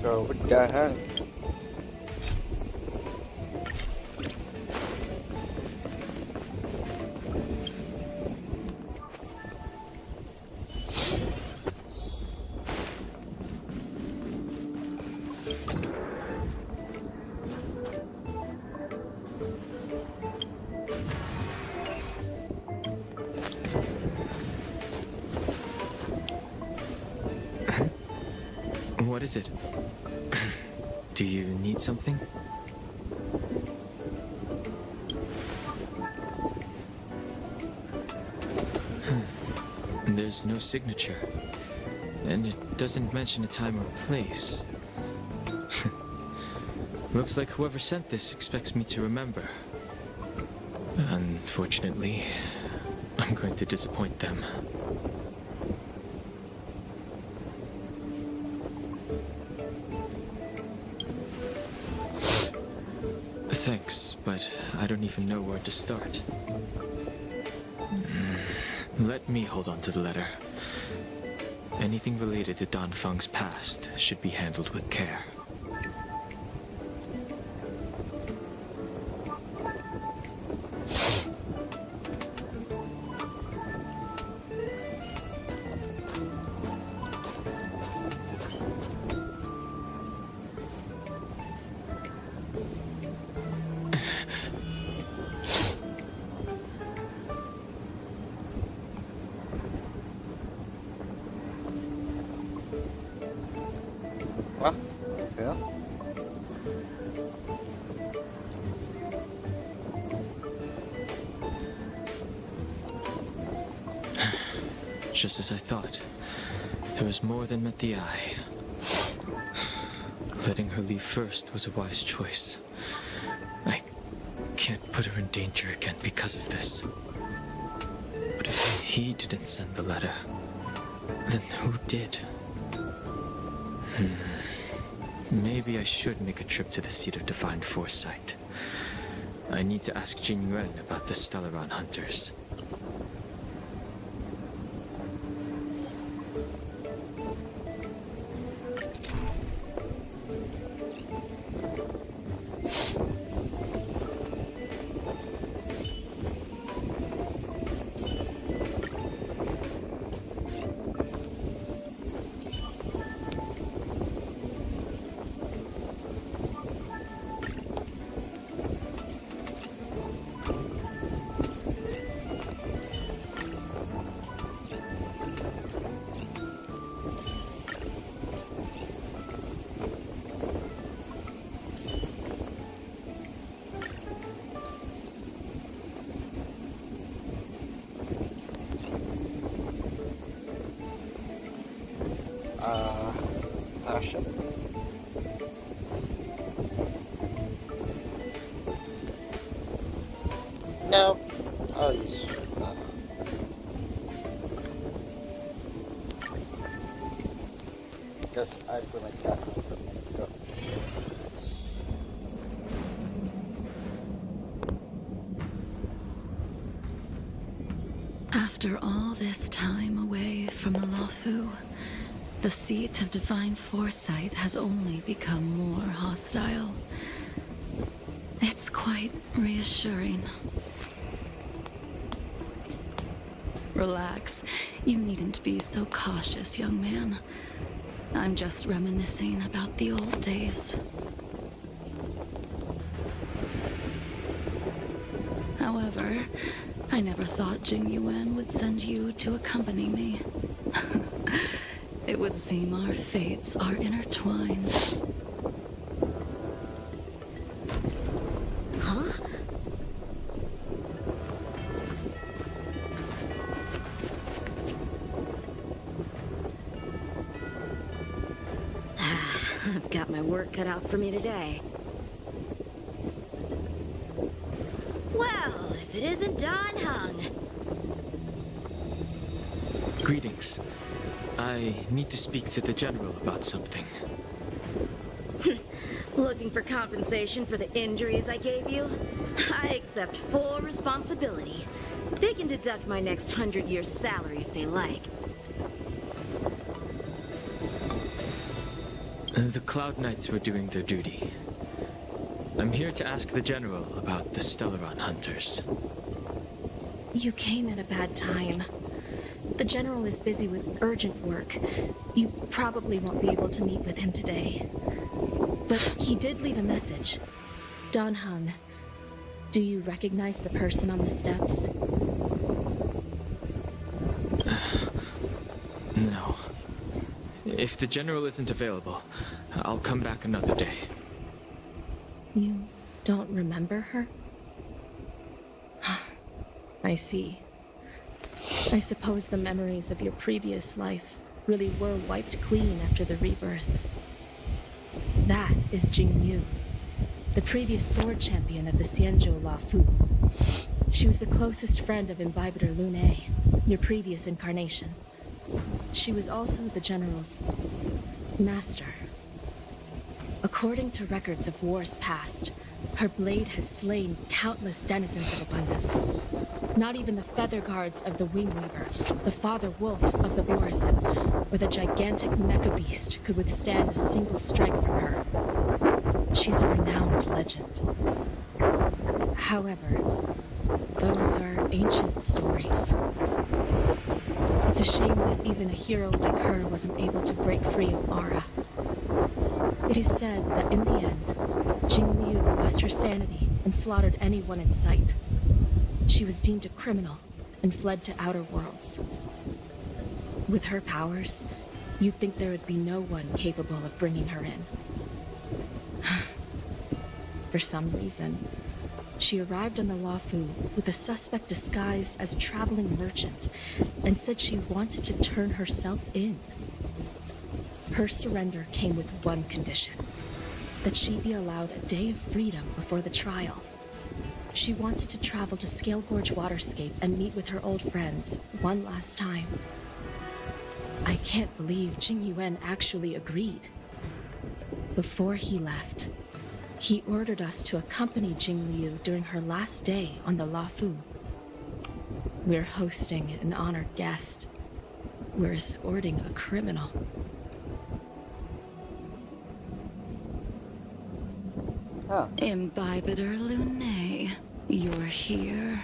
Go with the Hung. What is it? Do you need something? There's no signature. And it doesn't mention a time or place. Looks like whoever sent this expects me to remember. Unfortunately, I'm going to disappoint them. Thanks, but I don't even know where to start. Let me hold on to the letter. Anything related to Don Feng's past should be handled with care. just as I thought. There was more than met the eye. Letting her leave first was a wise choice. I can't put her in danger again because of this. But if he didn't send the letter, then who did? Maybe I should make a trip to the seat of divine foresight. I need to ask Jing Yuan about the Stellaron hunters. Tasha. No. Oh, you should not. Because I feel like that. Go. After all this time away from the Luofu, the seat of divine foresight has only become more hostile. It's quite reassuring. Relax. You needn't be so cautious, young man. I'm just reminiscing about the old days. However, I never thought Jing Yuan would send you to accompany me. It would seem our fates are intertwined. Huh? I've got my work cut out for me today. Well, if it isn't Dan Heng. Greetings. I need to speak to the General about something. Looking for compensation for the injuries I gave you? I accept full responsibility. They can deduct my next 100 years' salary if they like. The Cloud Knights were doing their duty. I'm here to ask the General about the Stellaron hunters. You came at a bad time. The General is busy with urgent work. You probably won't be able to meet with him today. But he did leave a message. Dan Heng, do you recognize the person on the steps? No. If the General isn't available, I'll come back another day. You don't remember her? I see. I suppose the memories of your previous life really were wiped clean after the rebirth. That is Jing Yu, the previous sword champion of the Xianzhou Luofu. She was the closest friend of Imbibitor Lune, your previous incarnation. She was also the General's master. According to records of wars past, her blade has slain countless denizens of abundance. Not even the feather guards of the Wing Weaver, the father wolf of the Orison, or the gigantic mecha beast could withstand a single strike from her. She's a renowned legend. However, those are ancient stories. It's a shame that even a hero like her wasn't able to break free of Mara. It is said that in the end, Jing Liu lost her sanity and slaughtered anyone in sight. She was deemed a criminal and fled to outer worlds. With her powers, you'd think there would be no one capable of bringing her in. For some reason, she arrived on the Luofu with a suspect disguised as a traveling merchant and said she wanted to turn herself in. Her surrender came with one condition, that she be allowed a day of freedom before the trial. She wanted to travel to Scale Gorge Waterscape and meet with her old friends one last time. I can't believe Jing Yuan actually agreed. Before he left, he ordered us to accompany Jing Liu during her last day on the Luofu. We're hosting an honored guest. We're escorting a criminal. Huh. Imbibitor Lunae, you're here.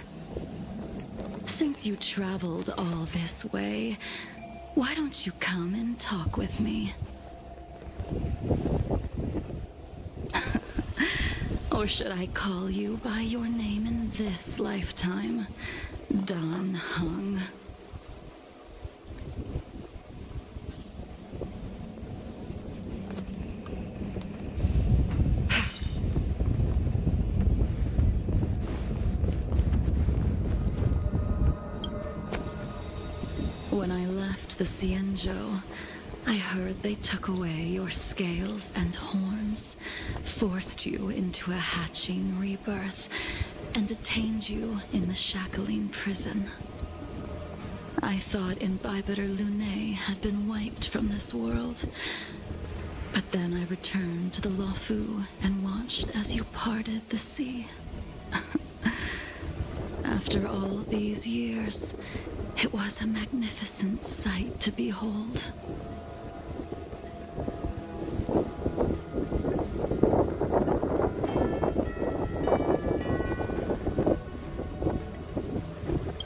Since you traveled all this way, why don't you come and talk with me? Or should I call you by your name in this lifetime? Dan Heng. When I left the Xianzhou, I heard they took away your scales and horns, forced you into a hatching rebirth, and detained you in the shackling prison. I thought Imbibitor Lunae had been wiped from this world, but then I returned to the Luofu and watched as you parted the sea. After all these years, it was a magnificent sight to behold.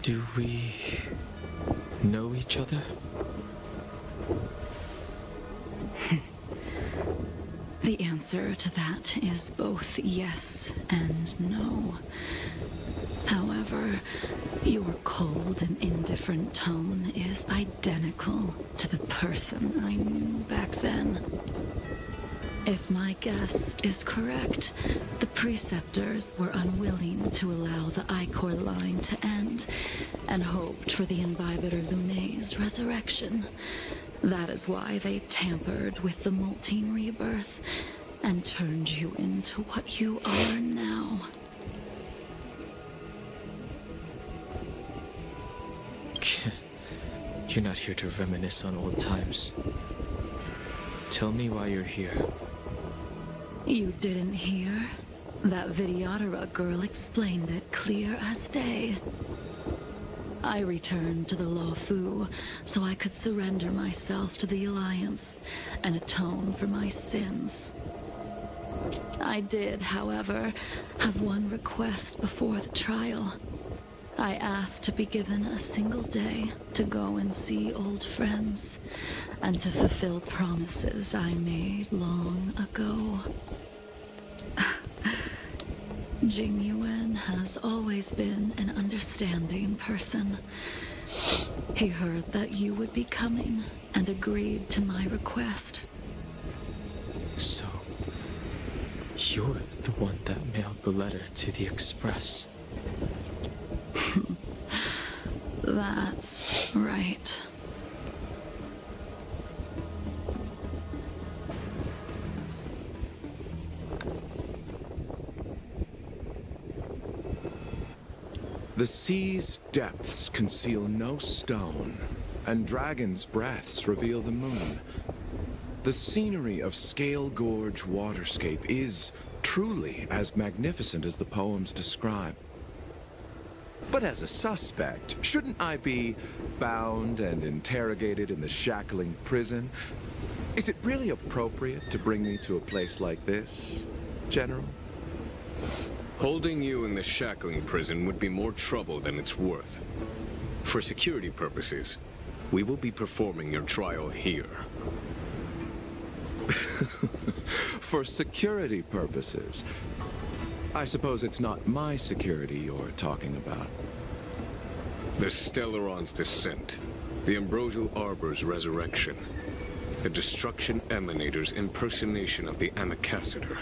Do we know each other? The answer to that is both yes and no. However, your cold and indifferent tone is identical to the person I knew back then. If my guess is correct, the preceptors were unwilling to allow the Ichor line to end, and hoped for the Imbibitor Lunae's resurrection. That is why they tampered with the molting rebirth, and turned you into what you are now. You're not here to reminisce on old times. Tell me why you're here. You didn't hear? That Videodora girl explained it clear as day. I returned to the Luofu so I could surrender myself to the Alliance and atone for my sins. I did, however, have one request before the trial. I asked to be given a single day to go and see old friends, and to fulfill promises I made long ago. Jing Yuan has always been an understanding person. He heard that you would be coming and agreed to my request. So, you're the one that mailed the letter to the Express. That's right. The sea's depths conceal no stone, and dragons' breaths reveal the moon. The scenery of Scale Gorge Waterscape is truly as magnificent as the poems describe. But as a suspect, shouldn't I be bound and interrogated in the shackling prison? Is it really appropriate to bring me to a place like this, General? Holding you in the shackling prison would be more trouble than it's worth. For security purposes, we will be performing your trial here. For security purposes? I suppose it's not my security you're talking about. The Stellaron's descent, the Ambrosial Arbor's resurrection, the Destruction Emanator's impersonation of the Amicassator.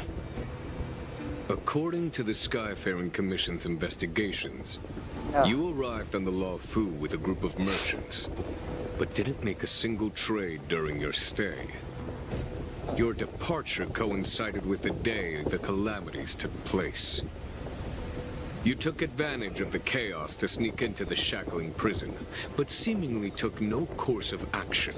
According to the Skyfaring Commission's investigations, Yeah. you arrived on the Law Fu with a group of merchants, but didn't make a single trade during your stay. Your departure coincided with the day the calamities took place. You took advantage of the chaos to sneak into the shackling prison, but seemingly took no course of action.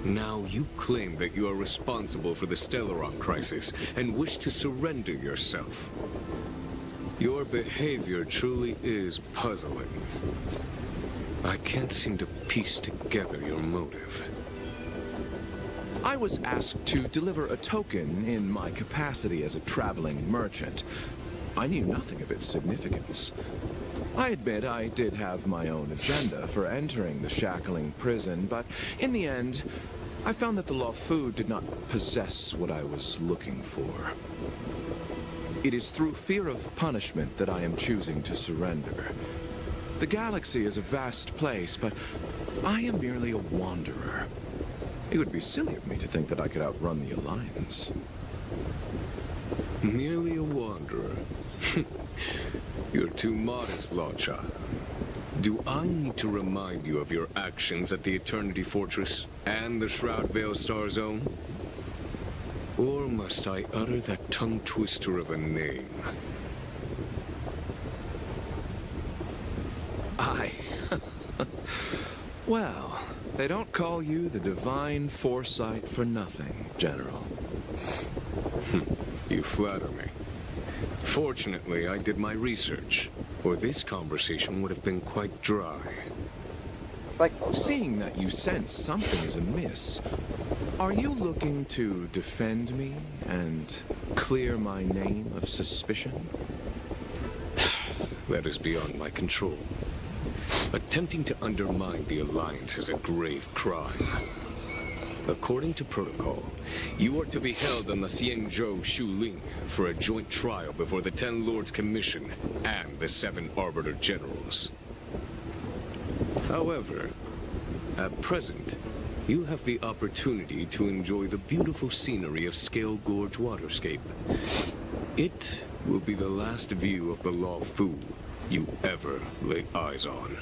Now you claim that you are responsible for the Stellaron crisis and wish to surrender yourself. Your behavior truly is puzzling. I can't seem to piece together your motive. I was asked to deliver a token in my capacity as a traveling merchant. I knew nothing of its significance. I admit I did have my own agenda for entering the shackling prison, but in the end, I found that the Law Fu did not possess what I was looking for. It is through fear of punishment that I am choosing to surrender. The galaxy is a vast place, but I am merely a wanderer. It would be silly of me to think that I could outrun the Alliance. Merely a wanderer? You're too modest, Lawcha. Do I need to remind you of your actions at the Eternity Fortress and the Shroud Veil Star Zone? Or must I utter that tongue twister of a name? Well, they don't call you the Divine Foresight for nothing, General. You flatter me. Fortunately, I did my research, or this conversation would have been quite dry. Seeing that you sense something is amiss, are you looking to defend me and clear my name of suspicion? That is beyond my control. Attempting to undermine the Alliance is a grave crime. According to protocol, you are to be held on the Xianzhou Shuling for a joint trial before the Ten Lords Commission and the 7 Arbiter Generals. However, at present, you have the opportunity to enjoy the beautiful scenery of Scale Gorge Waterscape. It will be the last view of the Law Fu you ever lay eyes on.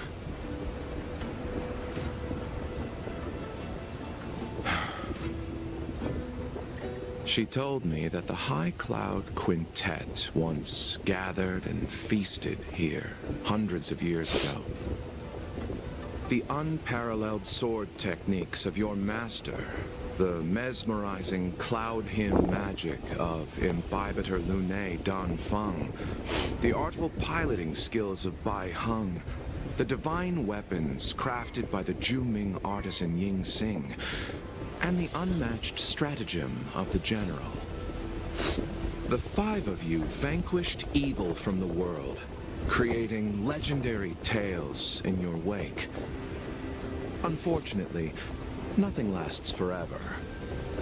She told me that the High Cloud Quintet once gathered and feasted here hundreds of years ago. The unparalleled sword techniques of your master, the mesmerizing cloud hymn magic of Imbibitor Lunae Dan Feng, the artful piloting skills of Bai Heng, the divine weapons crafted by the Ju-Ming artisan Ying Xing, and the unmatched stratagem of the General. The 5 of you vanquished evil from the world, creating legendary tales in your wake. Unfortunately, nothing lasts forever,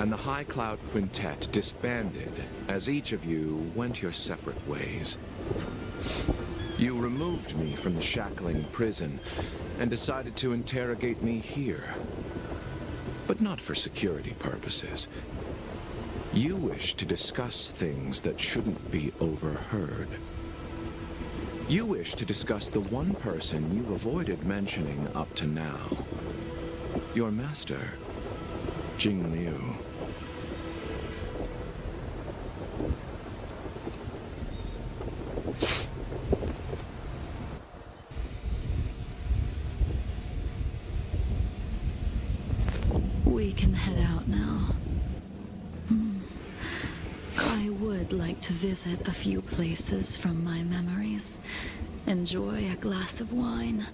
and the High Cloud Quintet disbanded as each of you went your separate ways. You removed me from the shackling prison and decided to interrogate me here. But not for security purposes. You wish to discuss things that shouldn't be overheard. You wish to discuss the one person you've avoided mentioning up to now. Your master, Jing Liu. We can head out now. I would like to visit a few places from my memories, enjoy a glass of wine,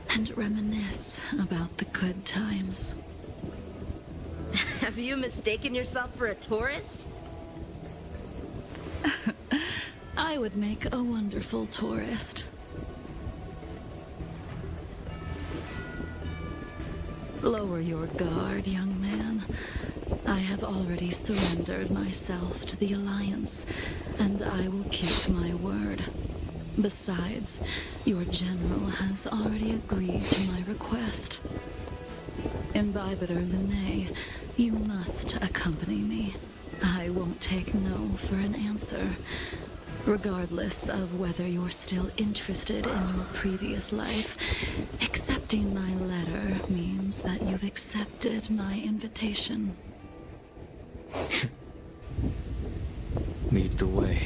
and reminisce about the good times. Have you mistaken yourself for a tourist? I would make a wonderful tourist. Lower your guard, young man. I have already surrendered myself to the Alliance, and I will keep my word. Besides, your general has already agreed to my request. Imbibitor Lunae, you must accompany me. I won't take no for an answer, regardless of whether you're still interested in your previous life. Accepting my letter means that you've accepted my invitation. Lead the way.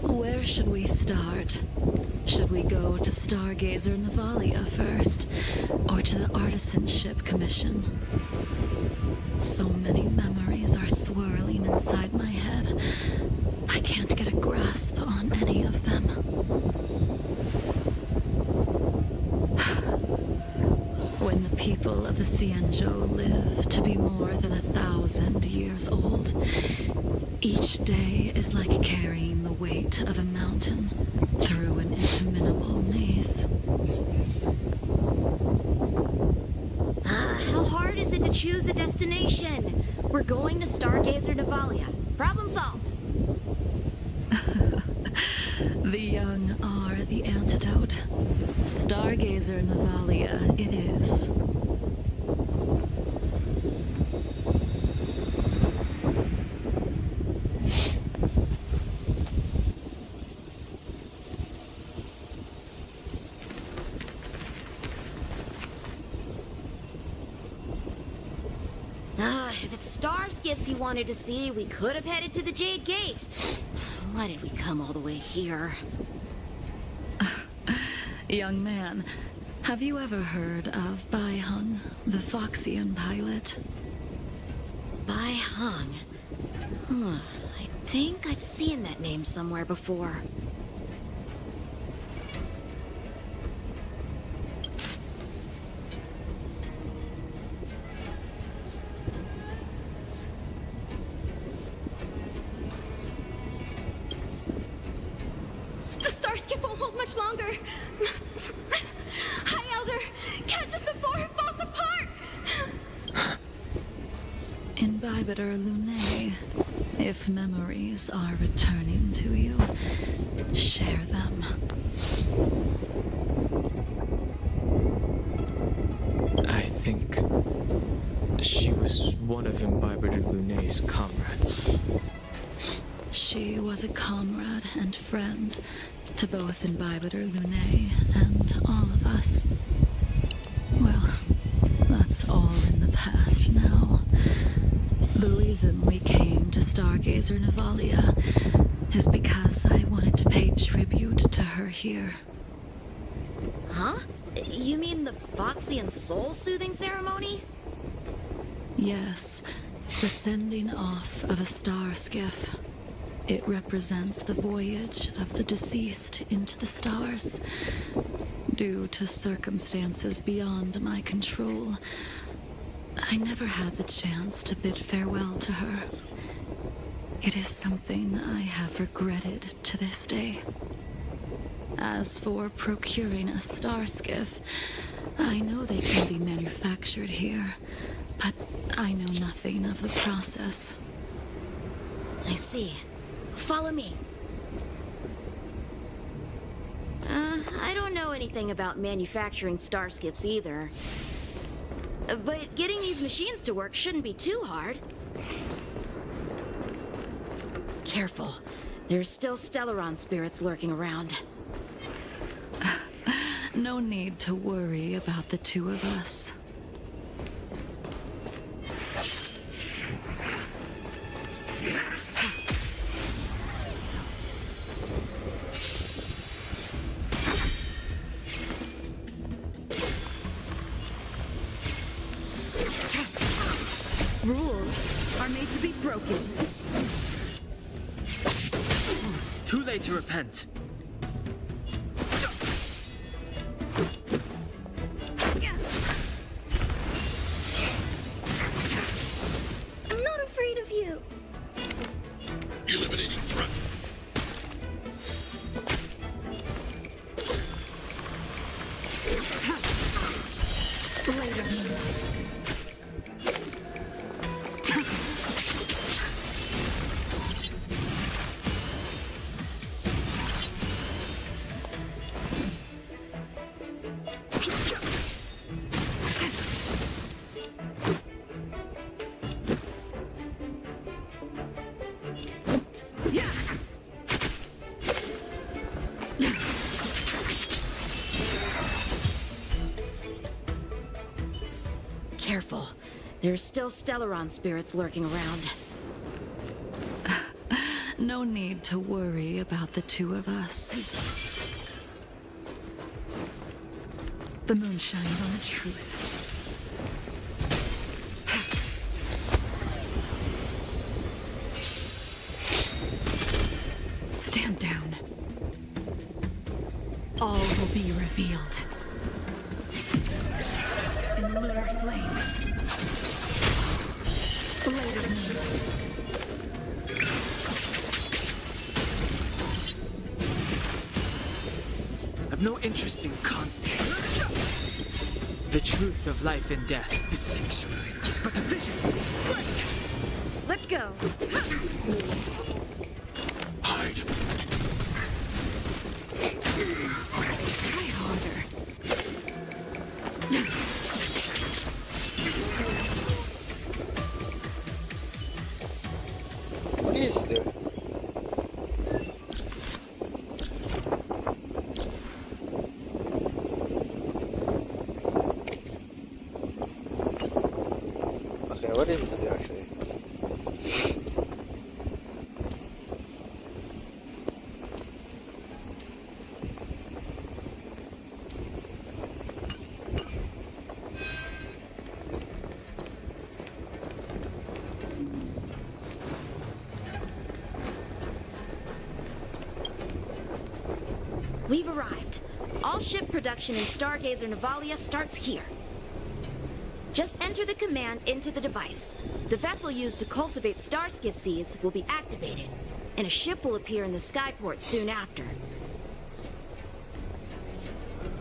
Where should we start? Should we go to Stargazer Navalia first, or to the Artisanship Commission? So many memories are swirling inside my head. I can't get a grasp on any of them. When the people of the Cienjo live to be more than 1,000 years old, each day is like carrying the weight of a mountain through an interminable maze. How hard is it to choose a destination? We're going to Stargazer Navalia. Problem solved. The young are the antidote. Stargazer Navalia it is. If it's star skiffs he wanted to see, we could have headed to the Jade Gate. Why did we come all the way here? Young man, have you ever heard of Bai Hung, the Foxian pilot? Bai Hung? I think I've seen that name somewhere before. The star skip won't hold much longer. Hi, Elder. Catch us before it falls apart. Imbibiter Lunae, if memories are returning to you, share them. I think she was one of Imbibiter Lunae's comrades. She was a comrade and friend to both Imbibiter Lunae and all of us. Well, that's all in the past now. The reason we came to Stargazer Navalia is because I wanted to pay tribute to her here. Huh? You mean the Foxian soul-soothing ceremony? Yes, the sending off of a star skiff. It represents the voyage of the deceased into the stars. Due to circumstances beyond my control, I never had the chance to bid farewell to her. It is something I have regretted to this day. As for procuring a star skiff, I know they can be manufactured here, but I know nothing of the process. I see. Follow me. I don't know anything about manufacturing star skiffs either. But getting these machines to work shouldn't be too hard. Careful. There's still Stellaron spirits lurking around. No need to worry about the two of us. Rules are made to be broken. Too late to repent. I'm not afraid of you. Eliminating threat. careful. There's still Stellaron spirits lurking around. No need to worry about the two of us. The moon shines on the truth. Stand down. All will be revealed. In lunar flame. Blade of moonlight. I've no interest in conflict. The truth of life and death, the sanctuary, is but a vision. Break! Let's go. Hide. Try harder. What is there? Okay, what is there actually? We've arrived. All ship production in Stargazer Navalia starts here. Just enter the command into the device. The vessel used to cultivate starskiff seeds will be activated, and a ship will appear in the skyport soon after.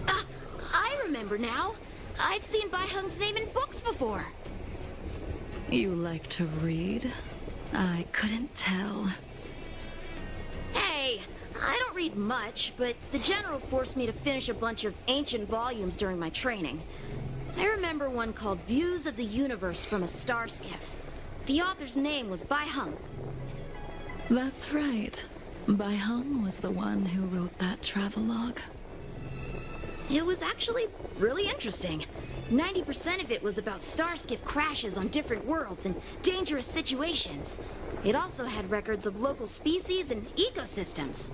I remember now. I've seen Baihung's name in books before. You like to read? I couldn't tell. Hey, I don't read much, but the General forced me to finish a bunch of ancient volumes during my training. I remember one called Views of the Universe from a Starskiff. The author's name was Baihung. That's right. Baihung was the one who wrote that travelogue. It was actually really interesting. 90% of it was about starskiff crashes on different worlds and dangerous situations. It also had records of local species and ecosystems.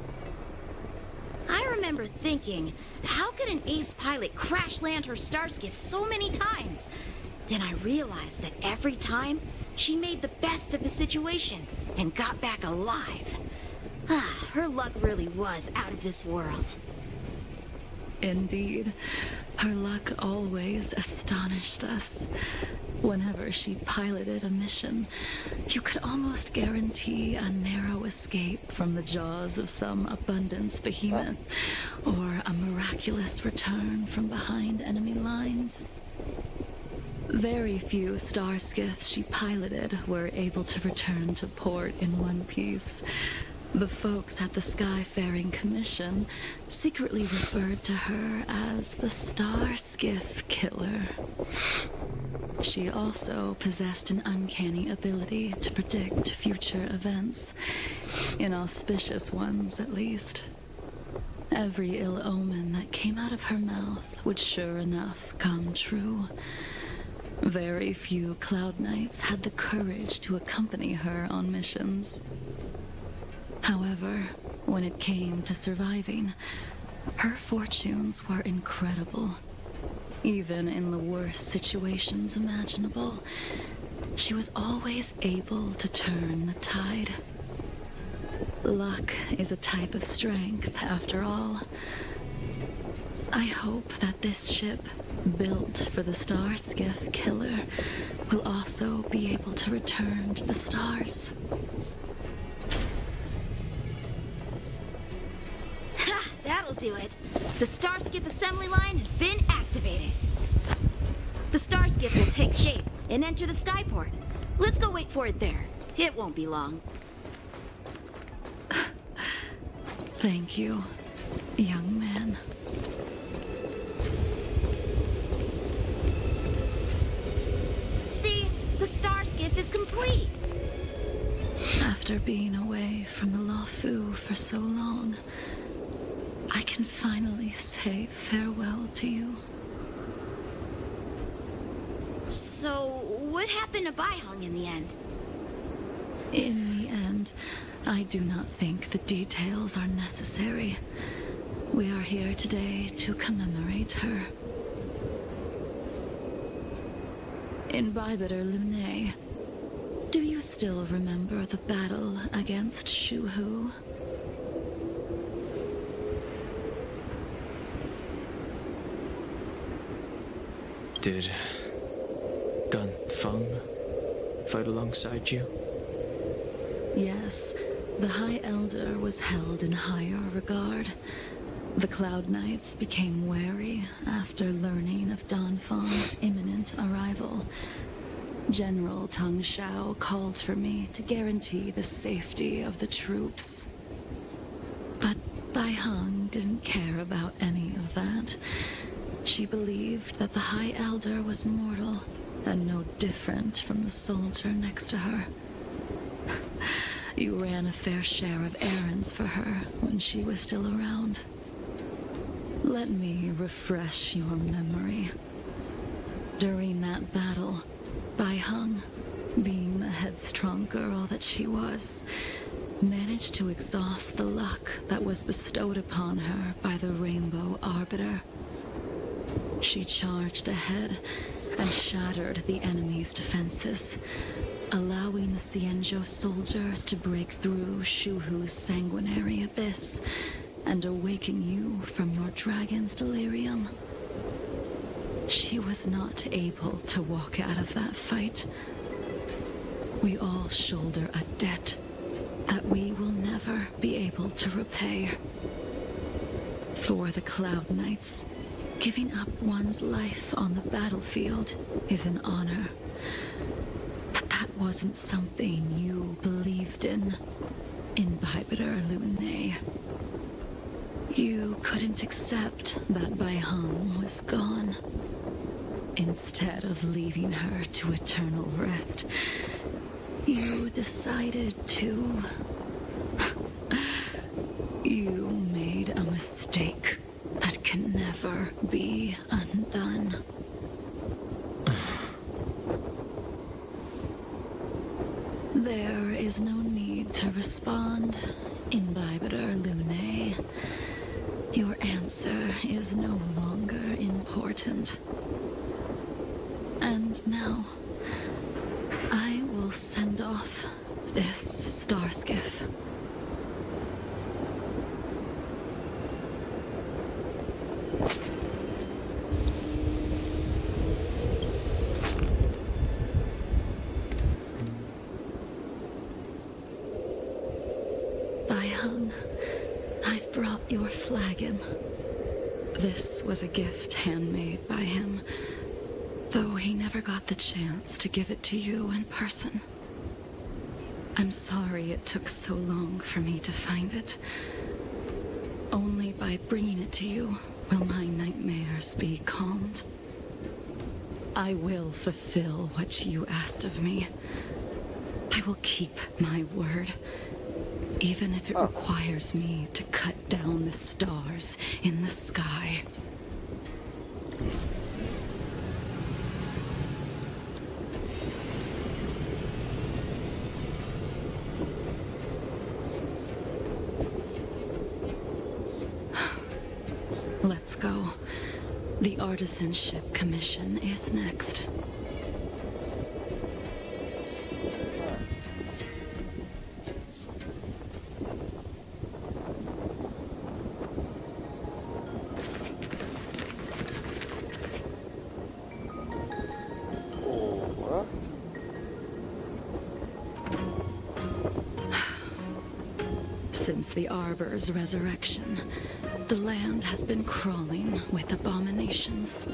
I remember thinking, how could an ace pilot crash land her starskiff so many times? Then I realized that every time, she made the best of the situation and got back alive. Her luck really was out of this world. Indeed. Her luck always astonished us. Whenever she piloted a mission, you could almost guarantee a narrow escape from the jaws of some abundance behemoth, or a miraculous return from behind enemy lines. Very few starskiffs she piloted were able to return to port in one piece. The folks at the Skyfaring Commission secretly referred to her as the Starskiff Killer. She also possessed an uncanny ability to predict future events, inauspicious ones at least. Every ill omen that came out of her mouth would sure enough come true. Very few Cloud Knights had the courage to accompany her on missions. However, when it came to surviving, her fortunes were incredible. Even in the worst situations imaginable, she was always able to turn the tide. Luck is a type of strength, after all. I hope that this ship, built for the Starskiff Killer, will also be able to return to the stars. That'll do it. The Starskiff assembly line has been activated. The Starskiff will take shape and enter the skyport. Let's go wait for it there. It won't be long. Thank you, young man. See, the Starskiff is complete. After being away from the Lawfu for so long, I can finally say farewell to you. So, what happened to Baihong in the end? In the end, I do not think the details are necessary. We are here today to commemorate her. Imbibitor Lune, do you still remember the battle against Shuhu? Did Gan Feng fight alongside you? Yes, the High Elder was held in higher regard. The Cloud Knights became wary after learning of Dan Feng's imminent arrival. General Tang Xiao called for me to guarantee the safety of the troops. But Baihong didn't care about any of that. She believed that the High Elder was mortal and no different from the soldier next to her. You ran a fair share of errands for her when she was still around. Let me refresh your memory. During that battle, Baihong, being the headstrong girl that she was, managed to exhaust the luck that was bestowed upon her by the Rainbow Arbiter. She charged ahead and shattered the enemy's defenses, allowing the Xianzhou soldiers to break through Shuhu's sanguinary abyss and awaken you from your dragon's delirium. She was not able to walk out of that fight. We all shoulder a debt that we will never be able to repay. For the Cloud Knights, giving up one's life on the battlefield is an honor. But that wasn't something you believed in Imbibitor Lune. You couldn't accept that Baihong was gone. Instead of leaving her to eternal rest, you decided to... You made a mistake that can never be undone. There is no need to respond, Imbibitor Lune. Your answer is no longer important. And now, I will send off this star skiff. Baihong, I've brought your flagon. This was a gift handmade by him, though he never got the chance to give it to you in person. I'm sorry it took so long for me to find it. Only by bringing it to you will my nightmares be calmed. I will fulfill what you asked of me. I will keep my word, even if it requires me to cut down the stars in the sky. Let's go. The Artisanship Commission is next. Since the Arbor's resurrection, the land has been crawling with abominations.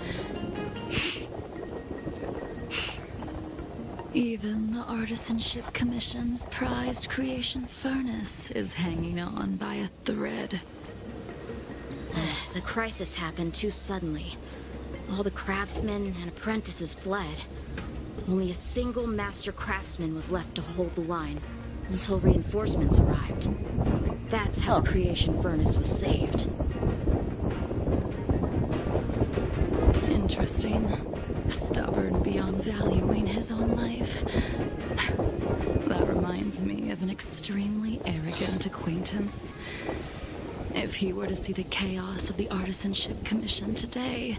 Even the Artisanship Commission's prized creation furnace is hanging on by a thread. The crisis happened too suddenly. All the craftsmen and apprentices fled. Only a single master craftsman was left to hold the line until reinforcements arrived. That's how the creation furnace was saved. Interesting. Stubborn beyond valuing his own life. That reminds me of an extremely arrogant acquaintance. If he were to see the chaos of the Artisanship Commission today,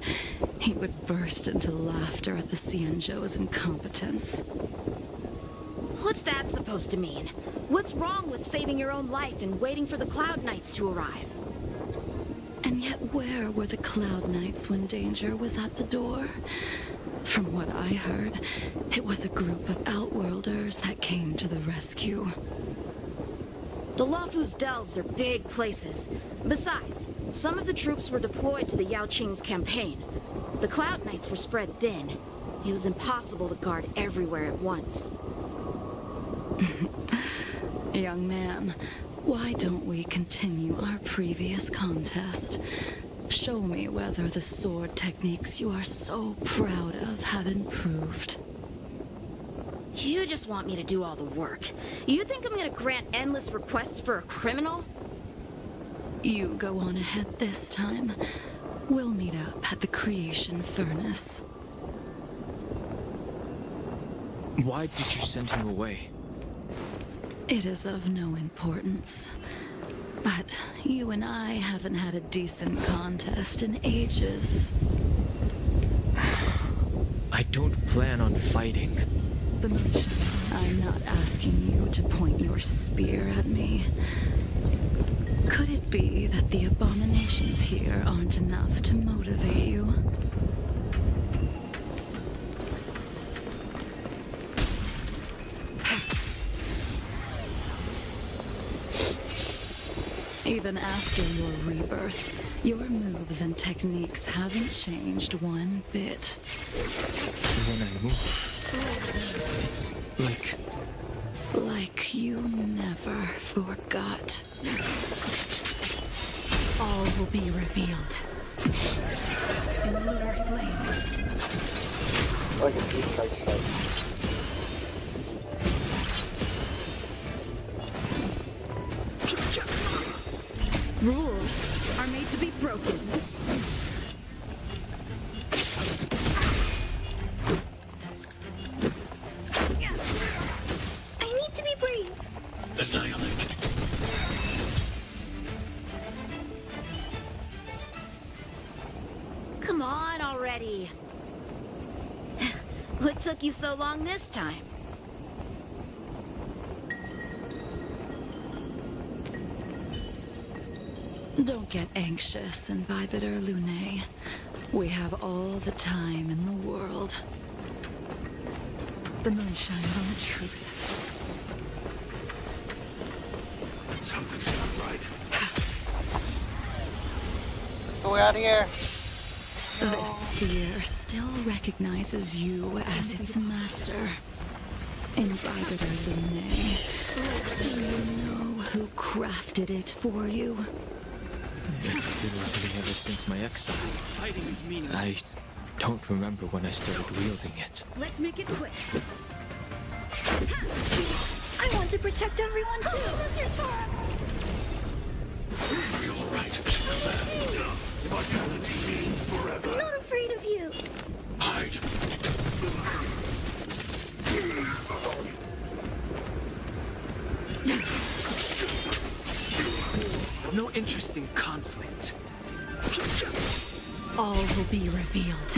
he would burst into laughter at the Cienjo's incompetence. What's that supposed to mean? What's wrong with saving your own life and waiting for the Cloud Knights to arrive? And yet where were the Cloud Knights when danger was at the door? From what I heard, it was a group of Outworlders that came to the rescue. The Luofu's delves are big places. Besides, some of the troops were deployed to the Yao Qing's campaign. The Cloud Knights were spread thin. It was impossible to guard everywhere at once. Young man, why don't we continue our previous contest? Show me whether the sword techniques you are so proud of have improved. You just want me to do all the work. You think I'm gonna grant endless requests for a criminal? You go on ahead this time. We'll meet up at the Creation Furnace. Why did you send him away? It is of no importance. But you and I haven't had a decent contest in ages. I don't plan on fighting. The Moonshine, I'm not asking you to point your spear at me. Could it be that the abominations here aren't enough to motivate you? Even after your rebirth, your moves and techniques haven't changed one bit. When I move, it's like you never forgot. All will be revealed in lunar flame. Like a two-strike. Rules are made to be broken. I need to be brave. Annihilate. Come on already. What took you so long this time? Don't get anxious, Imbibitor Lunae. We have all the time in the world. The moon shines on the truth. Something's not right. Let's go out of here. This sphere still recognizes you as its master. Imbibitor Lunae, do you know who crafted it for you? It's been with me ever since my exile. Fighting is meaningless. I don't remember when I started wielding it. Let's make it quick. I want to protect everyone too. Are you all right, Superman? Vitality means forever. I'm not afraid of you. Hide. No interest in conflict. All will be revealed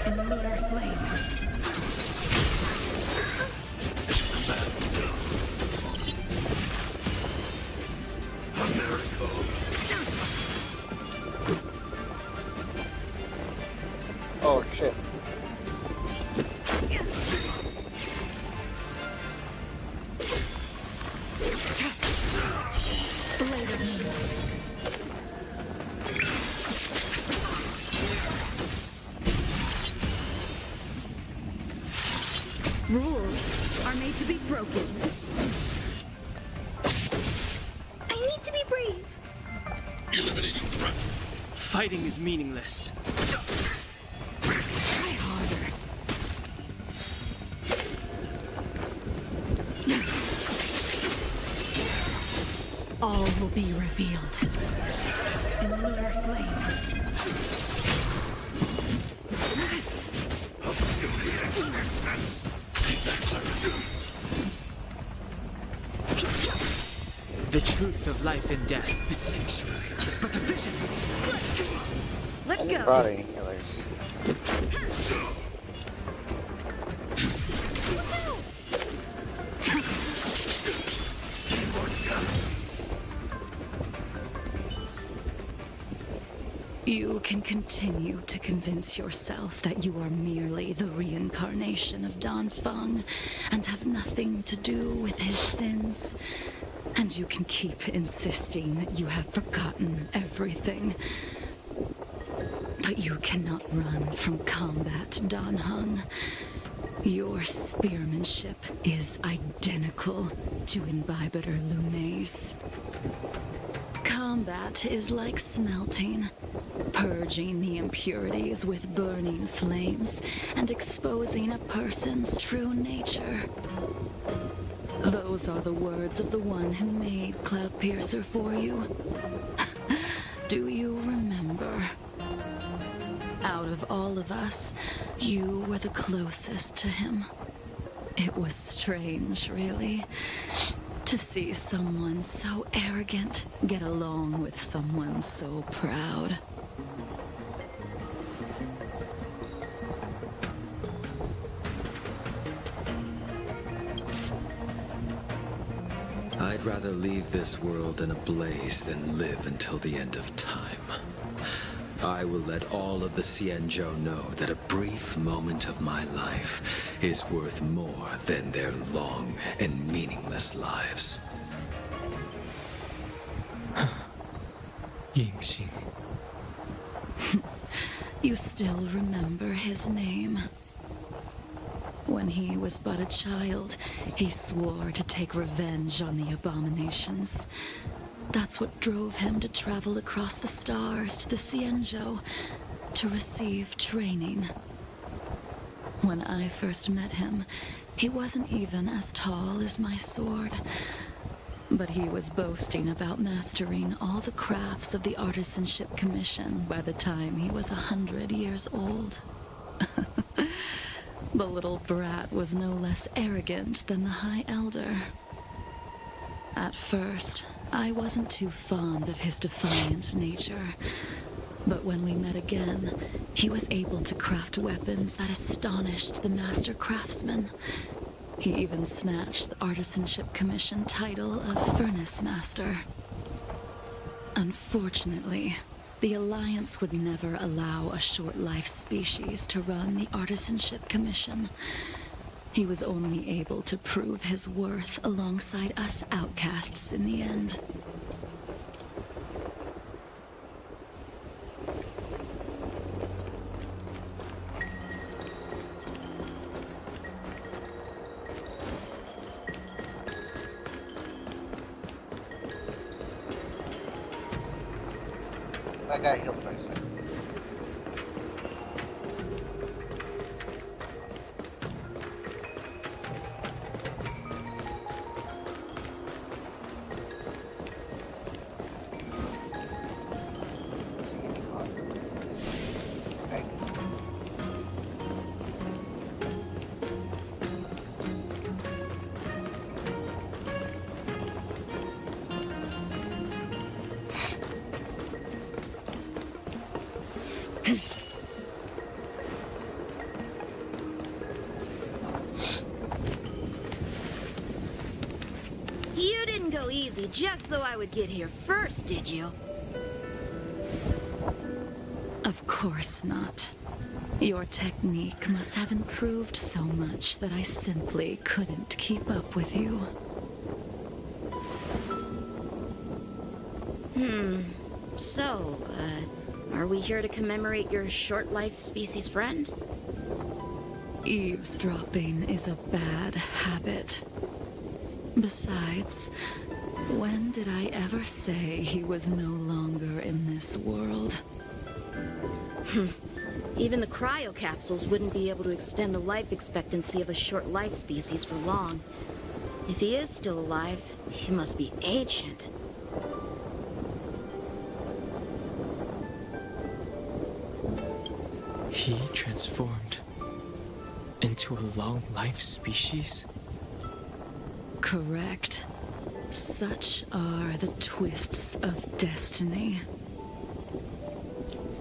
in lunar flame. Mission command. A miracle. Oh shit. Rules are made to be broken. I need to be brave. Eliminating threat. Fighting is meaningless. Try harder. All will be revealed in lunar flame. The truth of life and death, the sanctuary, is but a vision. Let's I go. brought any healers. You can continue to convince yourself that you are merely the reincarnation of Dan Feng and have nothing to do with his sins. And you can keep insisting that you have forgotten everything. But you cannot run from combat, Dan Heng. Your spearmanship is identical to Imbibitor Lunay's. Combat is like smelting, purging the impurities with burning flames and exposing a person's true nature. Those are the words of the one who made Cloudpiercer for you. Do you remember? Out of all of us, you were the closest to him. It was strange, really, to see someone so arrogant get along with someone so proud. I'd rather leave this world in a blaze than live until the end of time. I will let all of the Xianzhou know that a brief moment of my life is worth more than their long and meaningless lives. Yingxing. You still remember his name. When he was but a child, he swore to take revenge on the abominations. That's what drove him to travel across the stars to the Xianzhou to receive training. When I first met him, he wasn't even as tall as my sword. But he was boasting about mastering all the crafts of the Artisanship Commission by the time he was 100 years old. The little brat was no less arrogant than the High Elder. At first, I wasn't too fond of his defiant nature. But when we met again, he was able to craft weapons that astonished the Master Craftsman. He even snatched the Artisanship Commission title of Furnace Master. Unfortunately, the Alliance would never allow a short-life species to run the Artisanship Commission. He was only able to prove his worth alongside us outcasts in the end. That guy healed first. You didn't go easy just so I would get here first, did you? Of course not. Your technique must have improved so much that I simply couldn't keep up with you. So, are we here to commemorate your short-life species friend? Eavesdropping is a bad habit. Besides, when did I ever say he was no longer in this world? Even the cryocapsules wouldn't be able to extend the life expectancy of a short-life species for long. If he is still alive, he must be ancient. He transformed into a long-life species? Correct. Such are the twists of destiny.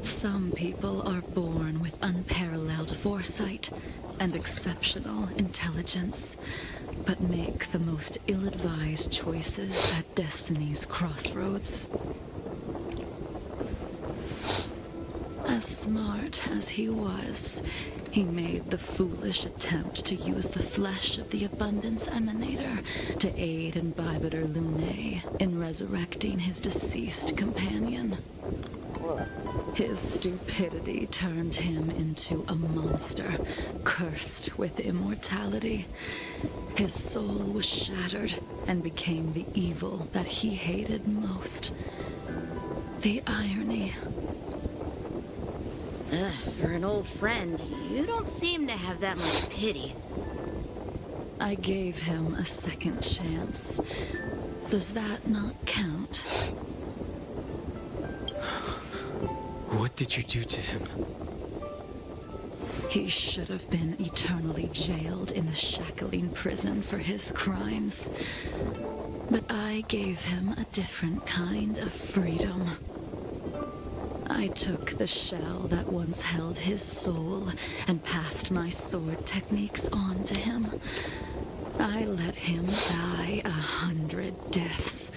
Some people are born with unparalleled foresight and exceptional intelligence, but make the most ill-advised choices at destiny's crossroads. As smart as he was, he made the foolish attempt to use the flesh of the Abundance Emanator to aid Imbibiter Lunae in resurrecting his deceased companion. His stupidity turned him into a monster, cursed with immortality. His soul was shattered and became the evil that he hated most. The irony. For an old friend, you don't seem to have that much pity. I gave him a second chance. Does that not count? What did you do to him? He should have been eternally jailed in the shackling prison for his crimes. But I gave him a different kind of freedom. I took the shell that once held his soul and passed my sword techniques on to him. I let him die 100 deaths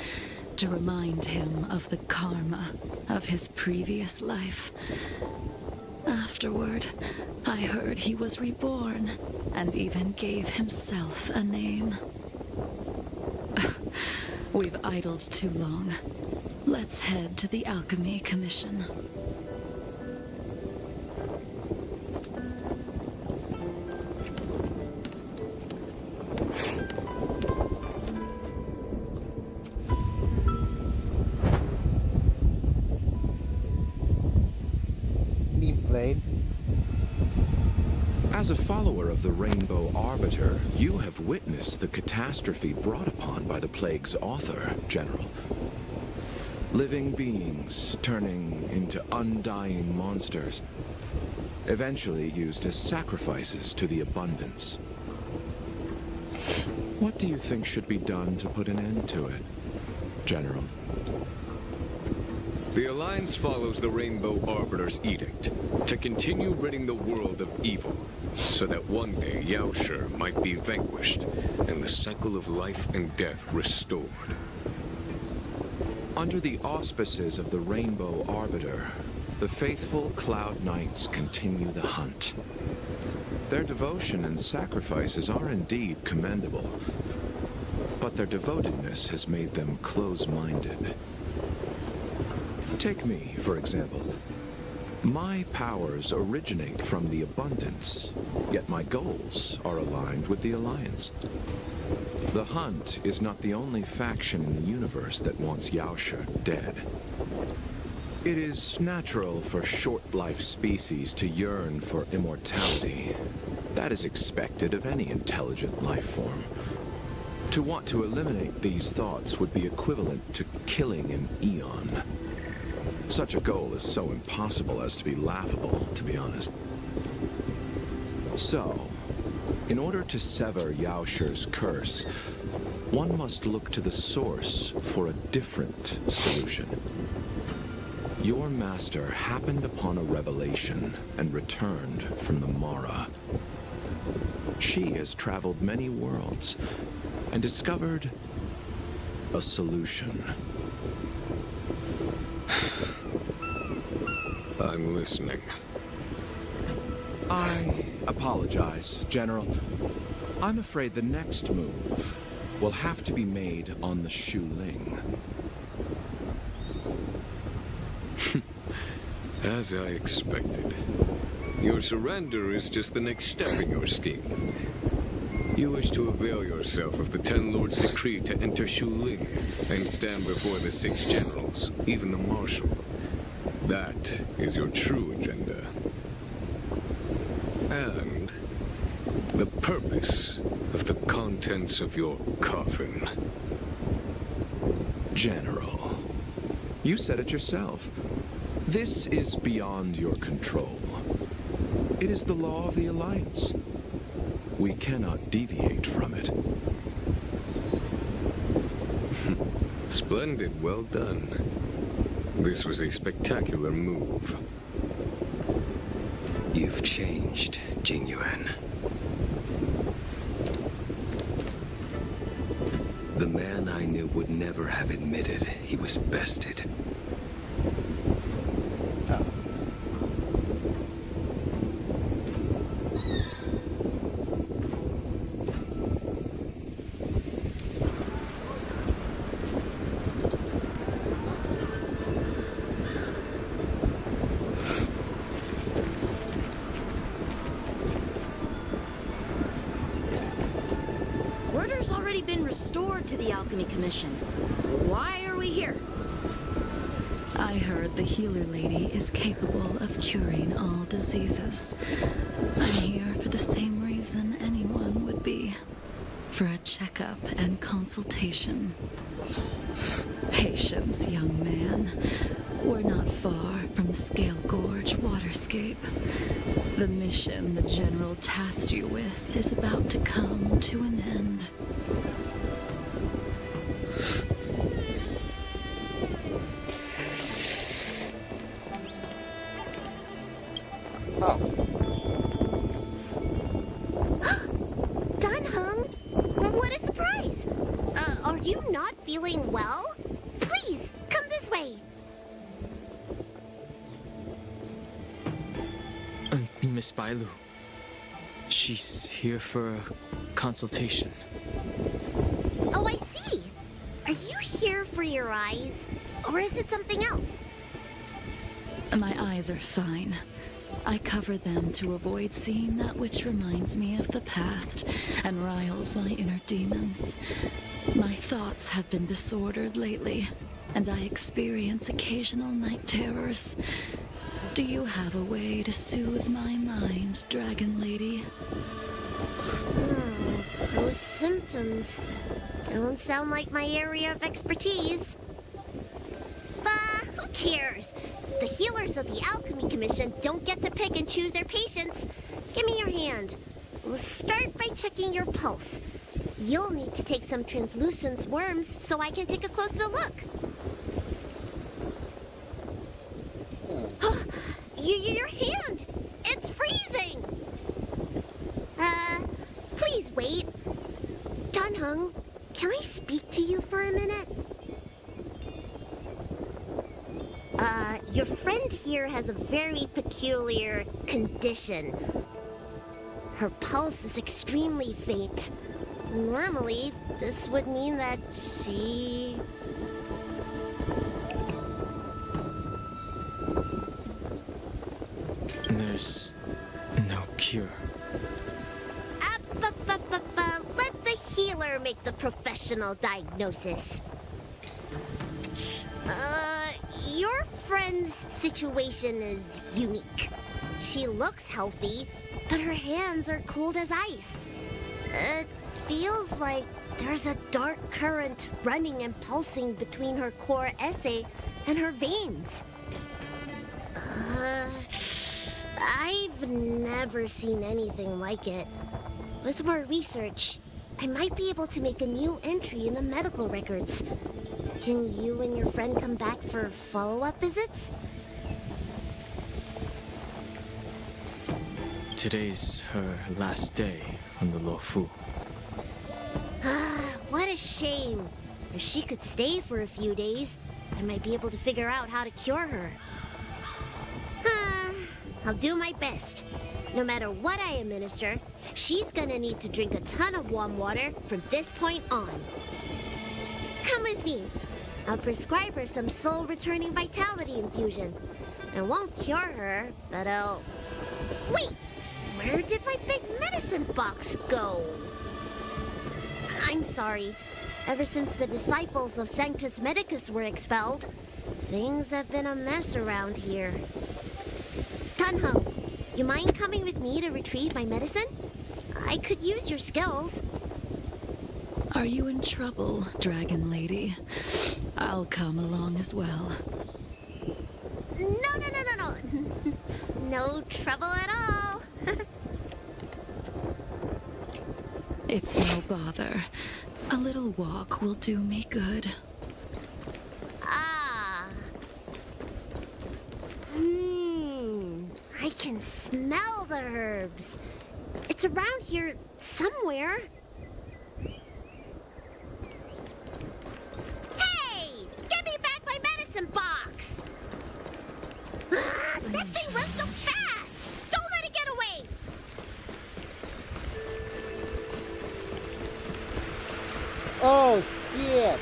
to remind him of the karma of his previous life. Afterward, I heard he was reborn and even gave himself a name. We've idled too long. Let's head to the Alchemy Commission. As a follower of the Rainbow Arbiter, you have witnessed the catastrophe brought upon by the plague's author, General. Living beings turning into undying monsters, eventually used as sacrifices to the Abundance. What do you think should be done to put an end to it, General? The Alliance follows the Rainbow Arbiter's edict to continue ridding the world of evil, so that one day Yaoshi might be vanquished and the cycle of life and death restored. Under the auspices of the Rainbow Arbiter, the faithful Cloud Knights continue the hunt. Their devotion and sacrifices are indeed commendable, but their devotedness has made them close-minded. Take me, for example. My powers originate from the Abundance, yet my goals are aligned with the Alliance. The Hunt is not the only faction in the universe that wants Yaoshi dead. It is natural for short-life species to yearn for immortality. That is expected of any intelligent life form. To want to eliminate these thoughts would be equivalent to killing an eon. Such a goal is so impossible as to be laughable, to be honest. So, in order to sever Yaoshi's curse, one must look to the source for a different solution. Your master happened upon a revelation and returned from the Mara. She has traveled many worlds and discovered a solution. I'm listening. I apologize, General. I'm afraid the next move will have to be made on the Shu Ling. As I expected. Your surrender is just the next step in your scheme. You wish to avail yourself of the Ten Lords' decree to enter Shu Ling and stand before the 6 generals, even the Marshal. That is your true agenda. And the purpose of the contents of your coffin. General, you said it yourself. This is beyond your control. It is the law of the Alliance. We cannot deviate from it. Splendid, well done. This was a spectacular move. You've changed, Jingyuan. The man I knew would never have admitted he was bested. Order's already been restored to the Alchemy Commission. Why are we here? I heard the healer lady is capable of curing all diseases. I'm here for the same reason anyone would be. For a checkup and consultation. Patience, young man. We're not far from Scale Gorge waterscape. The mission the General tasked you with is about to come to an end. Dunhung, what a surprise! Are you not feeling well? Please, come this way. Miss Bailu. She's here for a consultation. Oh, I see. Are you here for your eyes? Or is it something else? My eyes are fine. I cover them to avoid seeing that which reminds me of the past and riles my inner demons. My thoughts have been disordered lately, and I experience occasional night terrors. Do you have a way to soothe my mind, Dragon Lady? Those symptoms don't sound like my area of expertise. Bah, who cares? The healers of the Alchemy Commission don't get to pick and choose their patients. Give me your hand. We'll start by checking your pulse. You'll need to take some translucent worms so I can take a closer look. Your hand! It's freezing! Please wait. Dunhung, can I speak to you for a minute? Your friend here has a very peculiar condition. Her pulse is extremely faint. Normally, this would mean that she... There's no cure. Let the healer make the professional diagnosis. Your friend's situation is unique. She looks healthy, but her hands are cold as ice. It feels like there's a dark current running and pulsing between her core esse and her veins. I've never seen anything like it. With more research, I might be able to make a new entry in the medical records. Can you and your friend come back for follow-up visits? Today's her last day on the Luofu. What a shame. If she could stay for a few days, I might be able to figure out how to cure her. I'll do my best. No matter what I administer, she's gonna need to drink a ton of warm water from this point on. Come with me. I'll prescribe her some soul-returning vitality infusion. I won't cure her, but I'll... Wait! Where did my big medicine box go? I'm sorry. Ever since the disciples of Sanctus Medicus were expelled, things have been a mess around here. Dunhung, you mind coming with me to retrieve my medicine? I could use your skills. Are you in trouble, Dragon Lady? I'll come along as well. No. No trouble at all. It's no bother. A little walk will do me good. can smell the herbs. It's around here somewhere. Hey! Give me back my medicine box! That thing runs so fast! Don't let it get away! Oh, shit!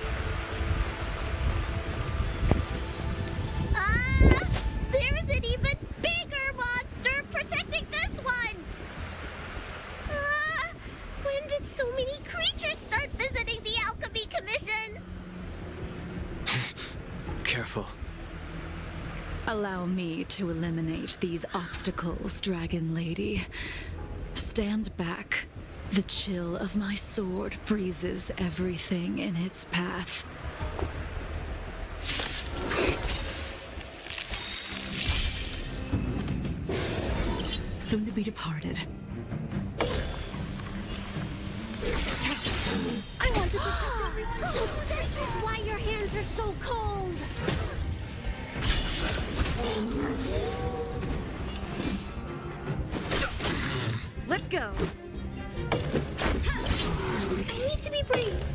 There's an even bigger monster protecting this one! When did so many creatures start visiting the Alchemy Commission? Careful. Allow me to eliminate these obstacles, Dragon Lady. Stand back. The chill of my sword freezes everything in its path. Soon to be departed. I want to protect everyone. So this is why your hands are so cold. Let's go. I need to be brave.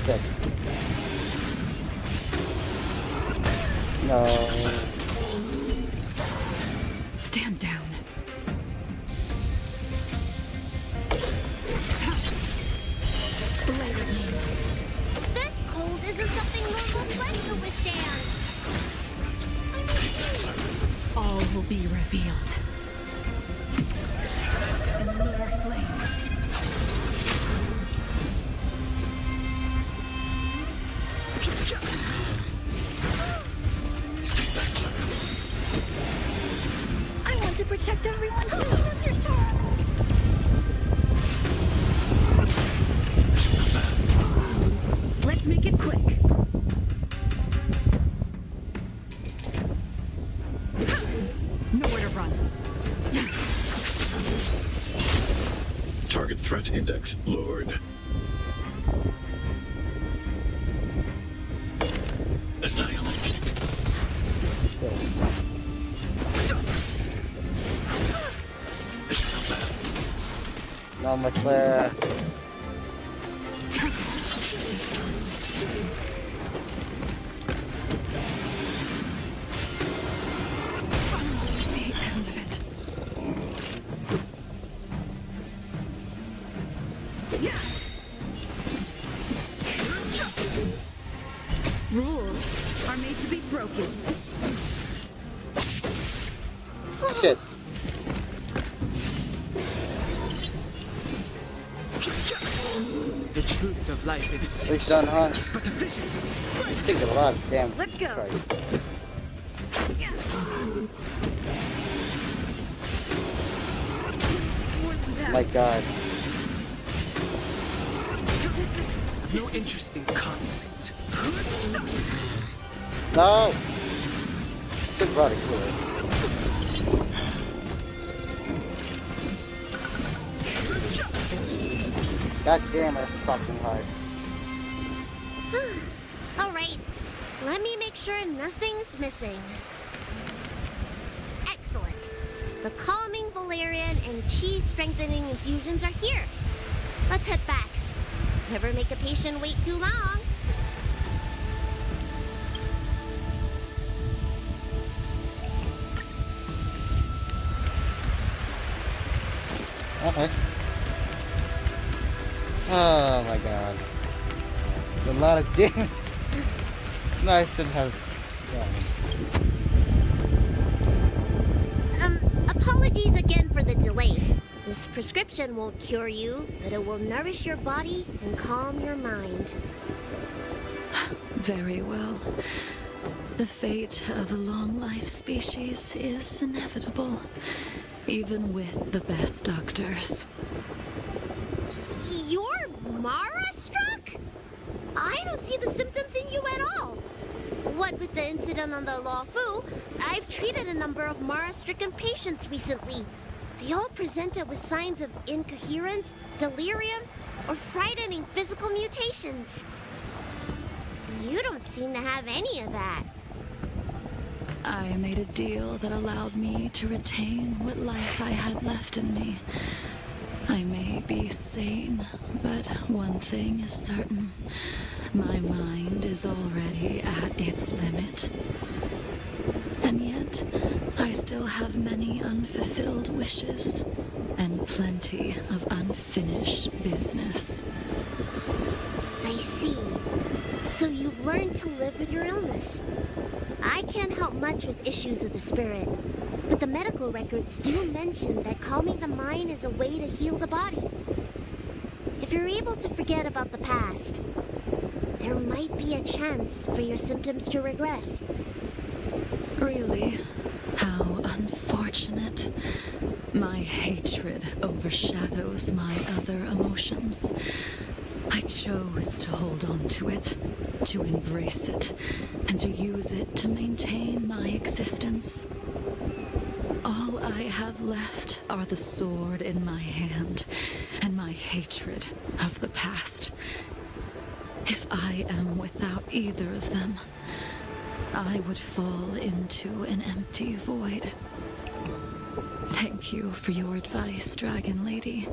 Shit. No. Stand down. This cold isn't something normal flesh can withstand. All will be revealed. In lunar flame. I want to protect everyone too. Let's make it quick. Nowhere to run. Target threat index lowered. Annihilate. Mission complete. Not much left. The end of it. Rules are made to be broken. Shit. The truth of life is We've done, huh? but a vision. Take a lot of damage. Let's go. Sorry. My god. So this is no interesting conflict. No! Good body killer. God damn it, that's fucking hard. All right, let me make sure nothing's missing. Excellent. The calming valerian and chi strengthening infusions are here. Let's head back. Never make a patient wait too long. Okay. Oh my god. It's a lot of damage. No, I shouldn't have. Apologies again for the delay. This prescription won't cure you, but it will nourish your body and calm your mind. Very well. The fate of a long-life species is inevitable, even with the best doctors. You're Mara-struck? I don't see the symptoms in you at all. What with the incident on the Law Fu, I've treated a number of Mara-stricken patients recently. They all presented with signs of incoherence, delirium, or frightening physical mutations. You don't seem to have any of that. I made a deal that allowed me to retain what life I had left in me. I may be sane, but one thing is certain. My mind is already at its limit. And yet, I still have many unfulfilled wishes and plenty of unfinished business. I see. So you've learned to live with your illness. I can't help much with issues of the spirit, but the medical records do mention that calming the mind is a way to heal the body. If you're able to forget about the past, there might be a chance for your symptoms to regress. Really? How unfortunate. My hatred overshadows my other emotions. I chose to hold on to it, to embrace it, and to use it to maintain my existence. All I have left are the sword in my hand and my hatred of the past. If I am without either of them, I would fall into an empty void. Thank you for your advice, Dragon Lady.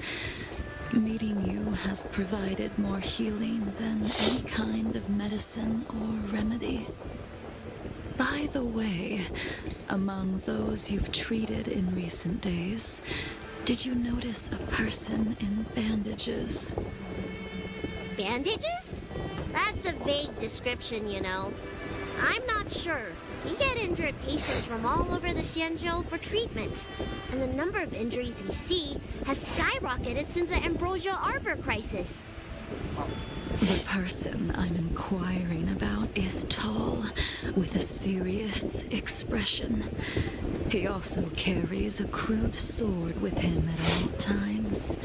Meeting you has provided more healing than any kind of medicine or remedy. By the way, among those you've treated in recent days, did you notice a person in bandages? Bandages? That's a vague description, you know. I'm not sure. We get injured patients from all over the Xianzhou for treatment, and the number of injuries we see has skyrocketed since the Ambrosia Arbor crisis. The person I'm inquiring about is tall, with a serious expression. He also carries a crude sword with him at all times.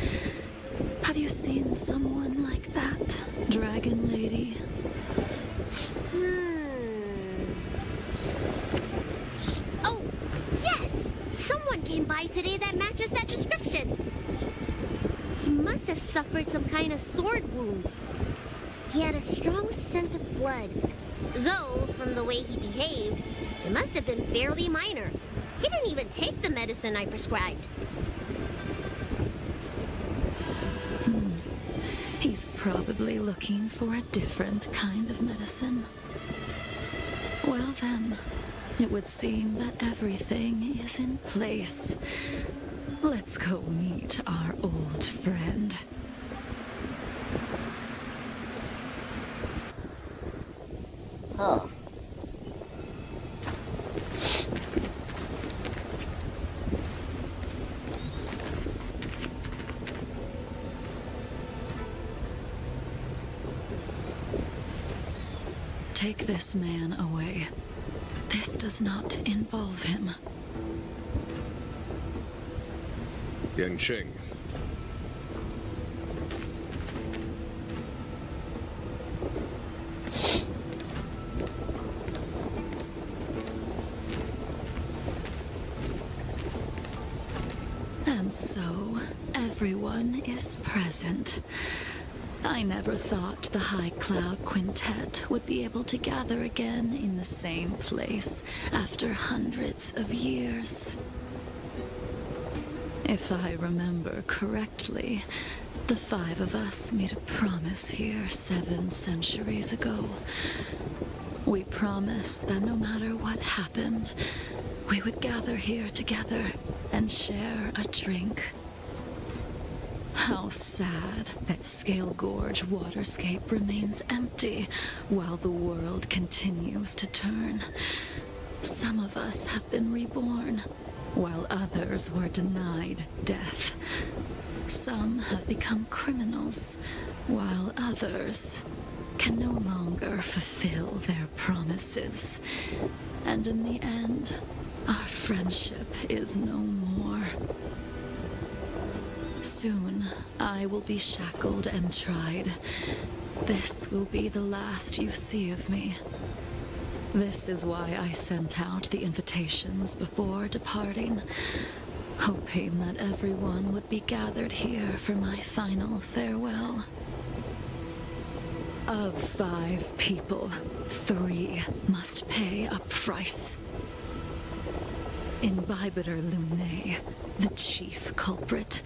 Have you seen someone like that, Dragon Lady? Oh, yes! Someone came by today that matches that description. He must have suffered some kind of sword wound. He had a strong scent of blood. Though, from the way he behaved, it must have been fairly minor. He didn't even take the medicine I prescribed. He's probably looking for a different kind of medicine. Well then, it would seem that everything is in place. Let's go meet our old friend. Huh. Take this man away. This does not involve him. Yanqing. And so, everyone is present. I never thought the High Cloud Quintet would be able to gather again in the same place after hundreds of years. If I remember correctly, the five of us made a promise here 7 centuries ago. We promised that no matter what happened, we would gather here together and share a drink. How sad that Scale Gorge waterscape remains empty while the world continues to turn. Some of us have been reborn, while others were denied death. Some have become criminals, while others can no longer fulfill their promises. And in the end, our friendship is no more. Soon, I will be shackled and tried. This will be the last you see of me. This is why I sent out the invitations before departing, hoping that everyone would be gathered here for my final farewell. Of 5 people, 3 must pay a price. Imbibitor Lunae, the chief culprit,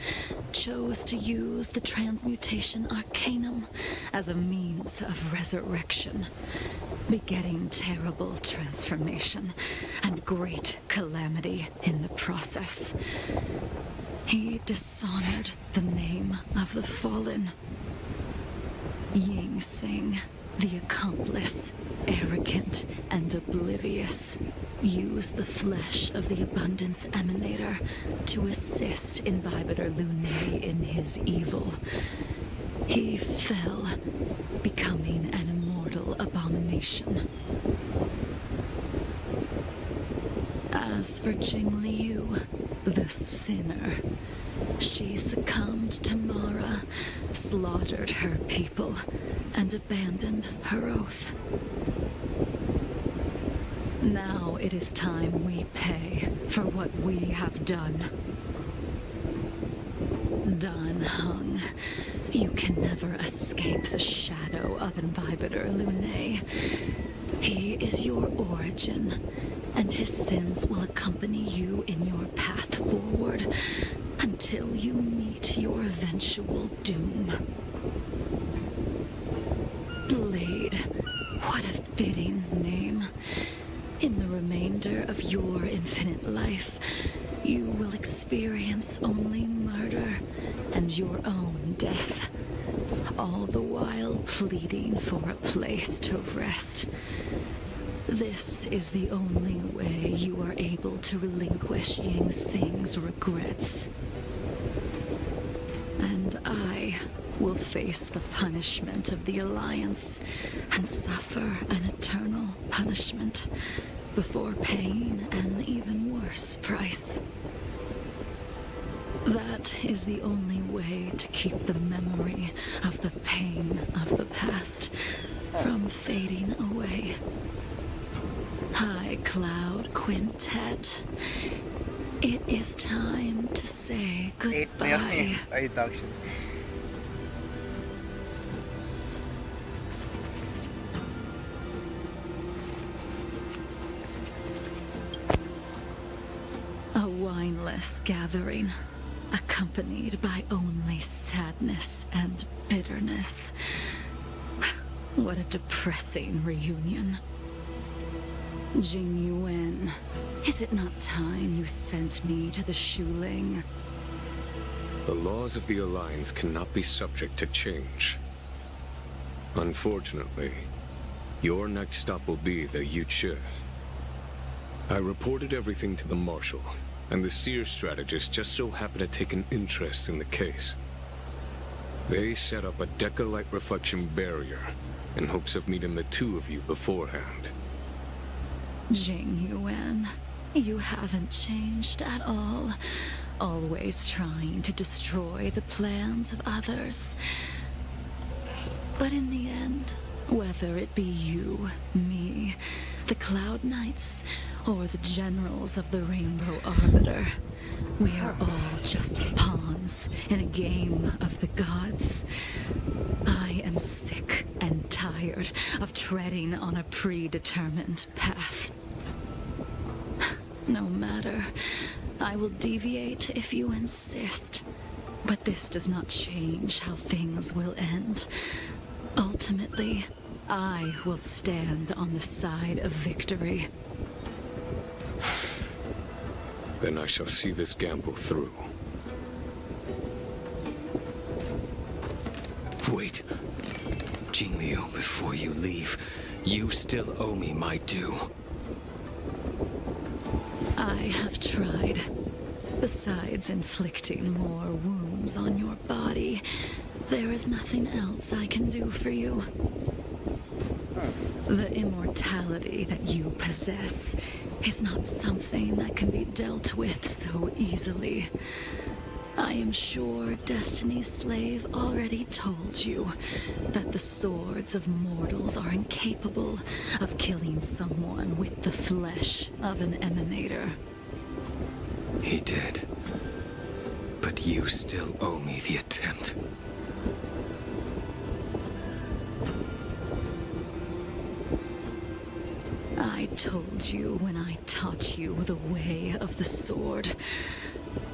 chose to use the transmutation arcanum as a means of resurrection, begetting terrible transformation and great calamity in the process. He dishonored the name of the fallen. Ying Sing, the accomplice, arrogant and oblivious, used the flesh of the Abundance Emanator to assist Imbibitor Lunae in his evil. He fell, becoming an immortal abomination. As for Jing Liu, the sinner, she succumbed to Mara, slaughtered her people, and abandoned her oath. Now it is time we pay for what we have done. Dan Heng, you can never escape the shadow of Imbibitor Lunae. He is your origin, and his sins will accompany you in your path forward until you meet your eventual doom. Blade, what a fitting name. In the remainder of your infinite life, you will experience only murder and your own death, all the while pleading for a place to rest. This is the only way you are able to relinquish Ying Sing's regrets. And I will face the punishment of the Alliance and suffer an eternal punishment before paying an even worse price. That is the only way to keep the memory of the pain of the past from fading away. High Cloud Quintet, it is time to say goodbye. A wineless gathering, accompanied by only sadness and bitterness. What a depressing reunion. Jing Yuan, is it not time you sent me to the Shuling? The laws of the Alliance cannot be subject to change. Unfortunately, your next stop will be the Yuchi. I reported everything to the Marshal, and the Seer strategist just so happened to take an interest in the case. They set up a Deca-light reflection barrier in hopes of meeting the two of you beforehand. Jing Yuan, you haven't changed at all. Always trying to destroy the plans of others. But in the end, whether it be you, me, the Cloud Knights, or the generals of the Rainbow Arbiter, we are all just pawns in a game of the gods. I am sick and tired of treading on a predetermined path. No matter, I will deviate if you insist. But this does not change how things will end. Ultimately, I will stand on the side of victory. Then I shall see this gamble through. Wait. Jing Liu, before you leave, you still owe me my due. I have tried. Besides inflicting more wounds on your body, there is nothing else I can do for you. The immortality that you possess is not something that can be dealt with so easily. I am sure Destiny's Slave already told you that the swords of mortals are incapable of killing someone with the flesh of an emanator. He did. But you still owe me the attempt. I told told you when I taught you the way of the sword.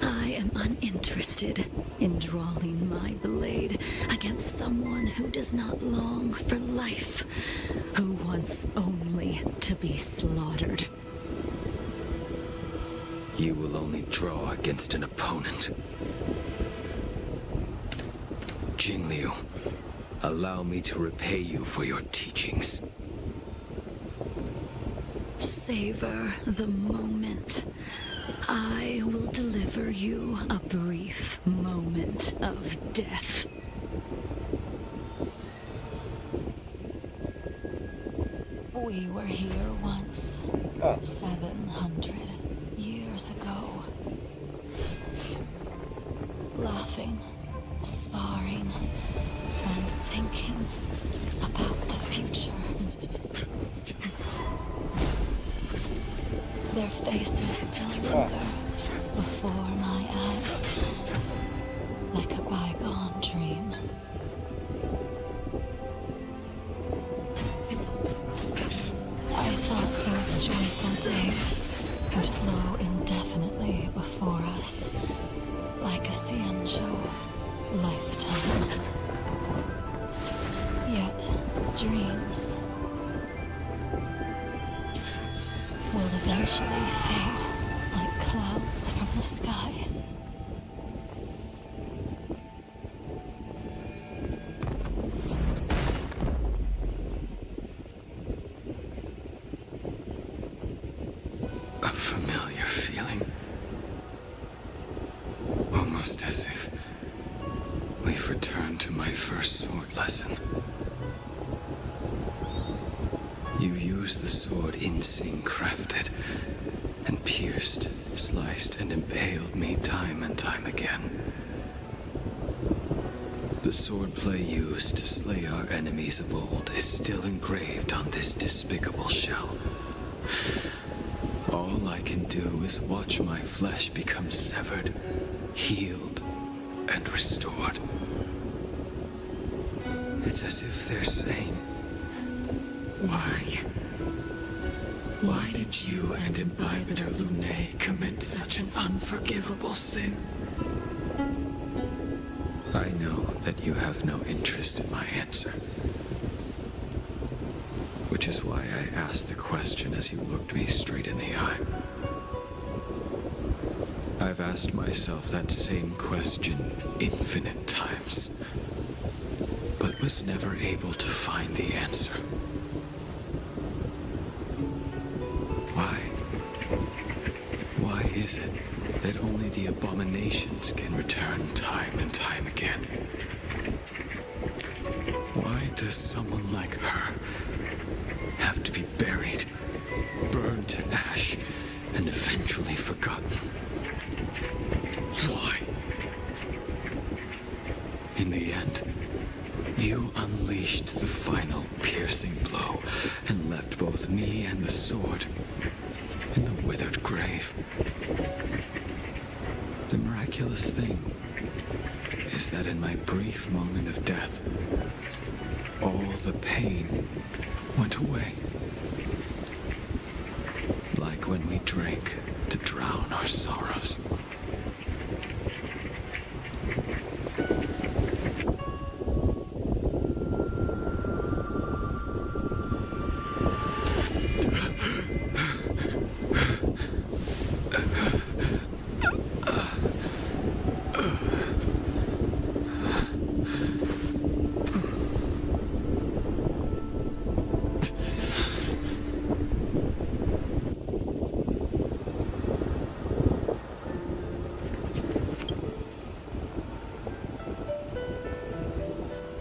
I am uninterested in drawing my blade against someone who does not long for life, who wants only to be slaughtered. You will only draw against an opponent. Jingliu, allow me to repay you for your teachings. Savor the moment. I will deliver you a brief moment of death. We were here once, 700 years ago. Laughing, sparring, and thinking about the future. Their faces still linger before my eyes, like a bygone dream. I thought those joyful days would flow indefinitely before us, like a Cianjo lifetime. Yet, dreams will eventually fade like clouds from the sky. A familiar feeling. Almost as if we've returned to my first sword lesson. You used the sword Insing crafted, and pierced, sliced, and impaled me time and time again. The swordplay used to slay our enemies of old is still engraved on this despicable shell. All I can do is watch my flesh become severed, healed, and restored. It's as if they're saying, Why? Why did you and Imbibitor Lunae commit such an unforgivable sin? I know that you have no interest in my answer. Which is why I asked the question as you looked me straight in the eye. I've asked myself that same question infinite times, but was never able to find the answer. Why is it that only the abominations can return time and time again? Why does someone like her have to be buried, burned to ash, and eventually forgotten? Why? In the end, you unleashed the final piercing blow and left both me and the sword in the withered grave. The miraculous thing is that in my brief moment of death, all the pain went away. Like when we drank to drown our sorrows.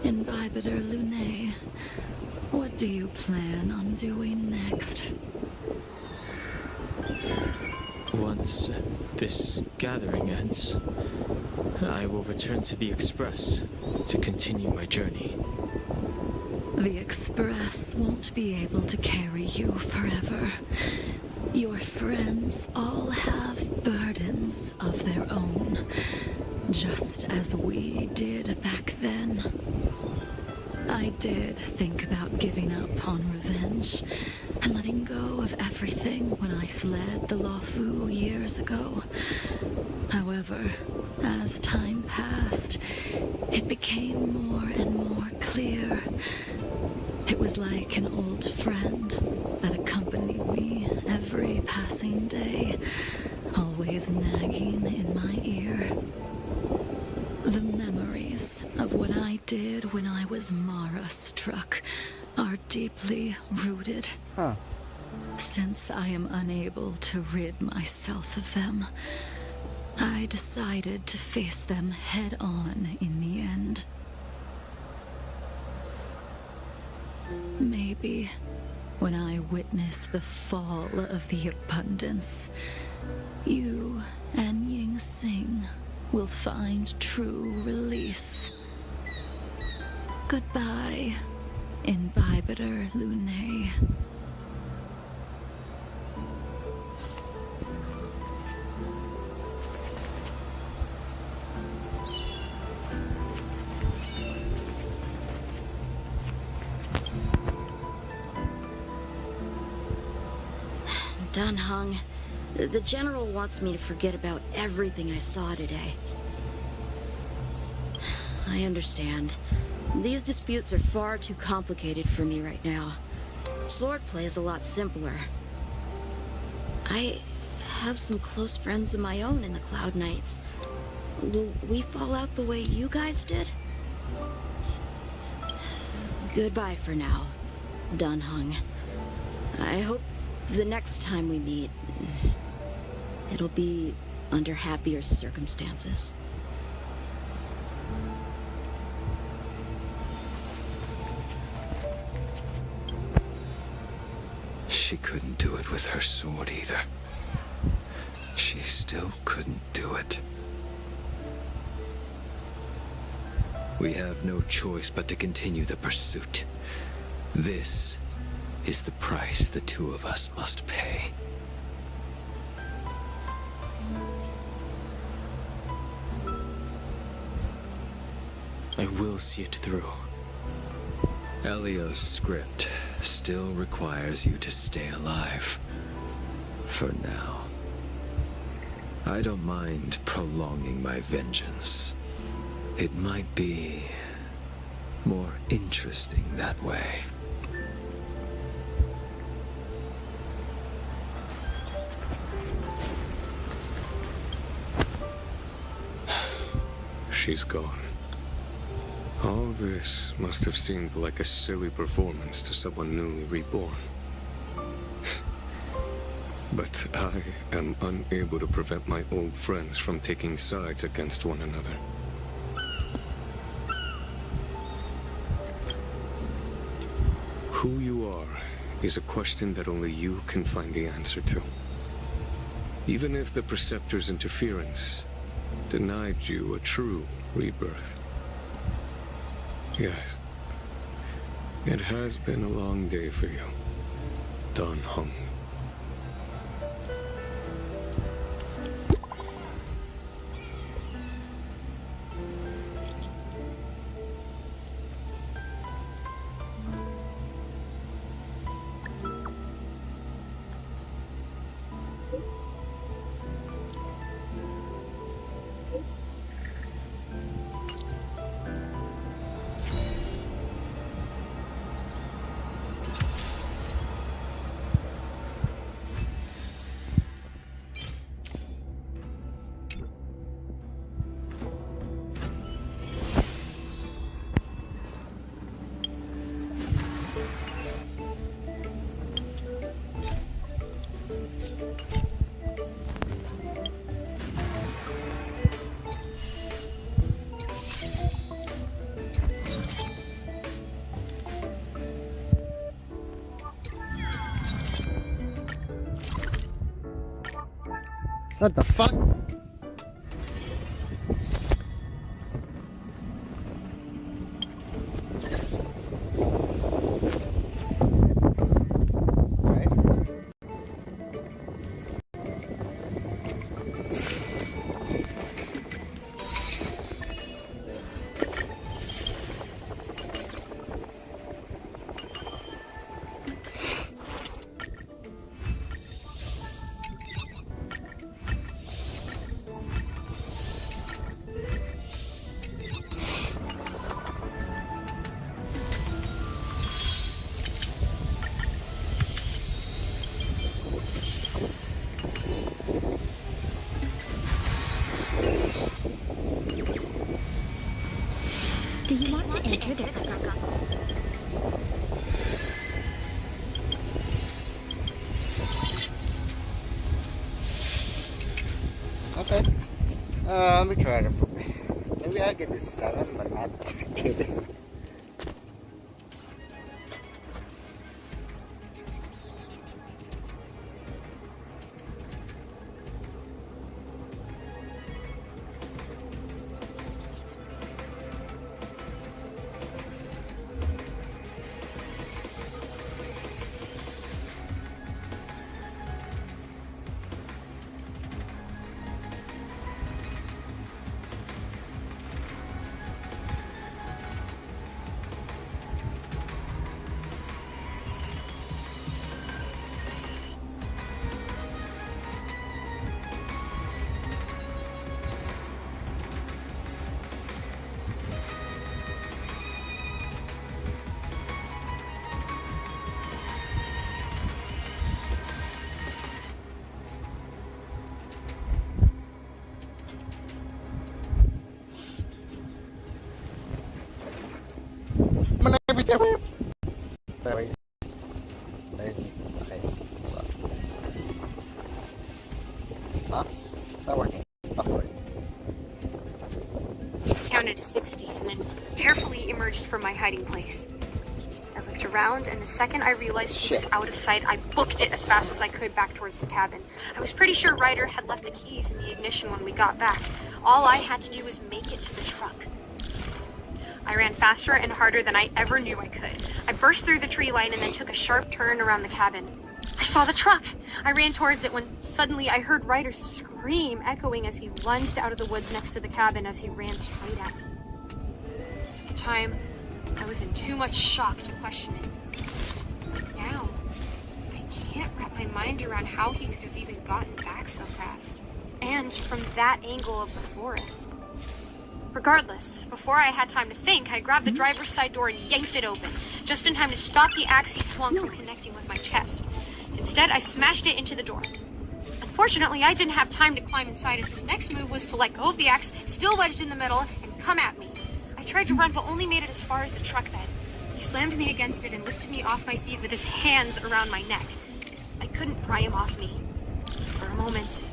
Imbibitor Lunae, what do you plan on doing next? Once this gathering ends, I will return to the Express to continue my journey. The Express won't be able to carry you forever. Your friends all have burdens of their own, just as we did back then. I did think about giving up on revenge, and letting go of everything when I fled the Lawfu years ago. However, as time passed, it became more and more clear. It was like an old friend that accompanied me every passing day, always nagging in my ear. The memories of what I did when I was Mara-struck are deeply rooted. Since I am unable to rid myself of them, I decided to face them head-on in the end. Maybe when I witness the fall of the abundance, you and Ying Sing will find true release. Goodbye, Imbibitor Lune. Dan Heng, the General wants me to forget about everything I saw today. I understand. These disputes are far too complicated for me right now. Swordplay is a lot simpler. I have some close friends of my own in the Cloud Knights. Will we fall out the way you guys did? Goodbye for now, Dan Heng. I hope the next time we meet, it'll be under happier circumstances. She couldn't do it with her sword either. She still couldn't do it. We have no choice but to continue the pursuit. This is the price the two of us must pay. I will see it through. Elio's script still requires you to stay alive. For now. I don't mind prolonging my vengeance. It might be more interesting that way. She's gone. All this must have seemed like a silly performance to someone newly reborn. But I am unable to prevent my old friends from taking sides against one another. Who you are is a question that only you can find the answer to. Even if the Preceptor's interference denied you a true rebirth. Yes. It has been a long day for you, Dan Heng. What the fuck? Okay. Let me try it. Maybe I'll get this 7, but not 8. Where is he? Okay, so. Huh? Not working. Not working. Counted to 60 and then carefully emerged from my hiding place. I looked around, and the second I realized he was out of sight, I booked it as fast as I could back towards the cabin. I was pretty sure Ryder had left the keys in the ignition when we got back. All I had to do was make it to the truck. I ran faster and harder than I ever knew I could. I burst through the tree line and then took a sharp turn around the cabin. I saw the truck. I ran towards it when suddenly I heard Ryder's scream echoing as he lunged out of the woods next to the cabin as he ran straight at me. At the time, I was in too much shock to question it. But now, I can't wrap my mind around how he could have even gotten back so fast. And from that angle of the forest. Regardless, before I had time to think, I grabbed the driver's side door and yanked it open, just in time to stop the axe he swung from connecting with my chest. Instead, I smashed it into the door. Unfortunately, I didn't have time to climb inside, as his next move was to let go of the axe, still wedged in the middle, and come at me. I tried to run, but only made it as far as the truck bed. He slammed me against it and lifted me off my feet with his hands around my neck. I couldn't pry him off me. For a moment,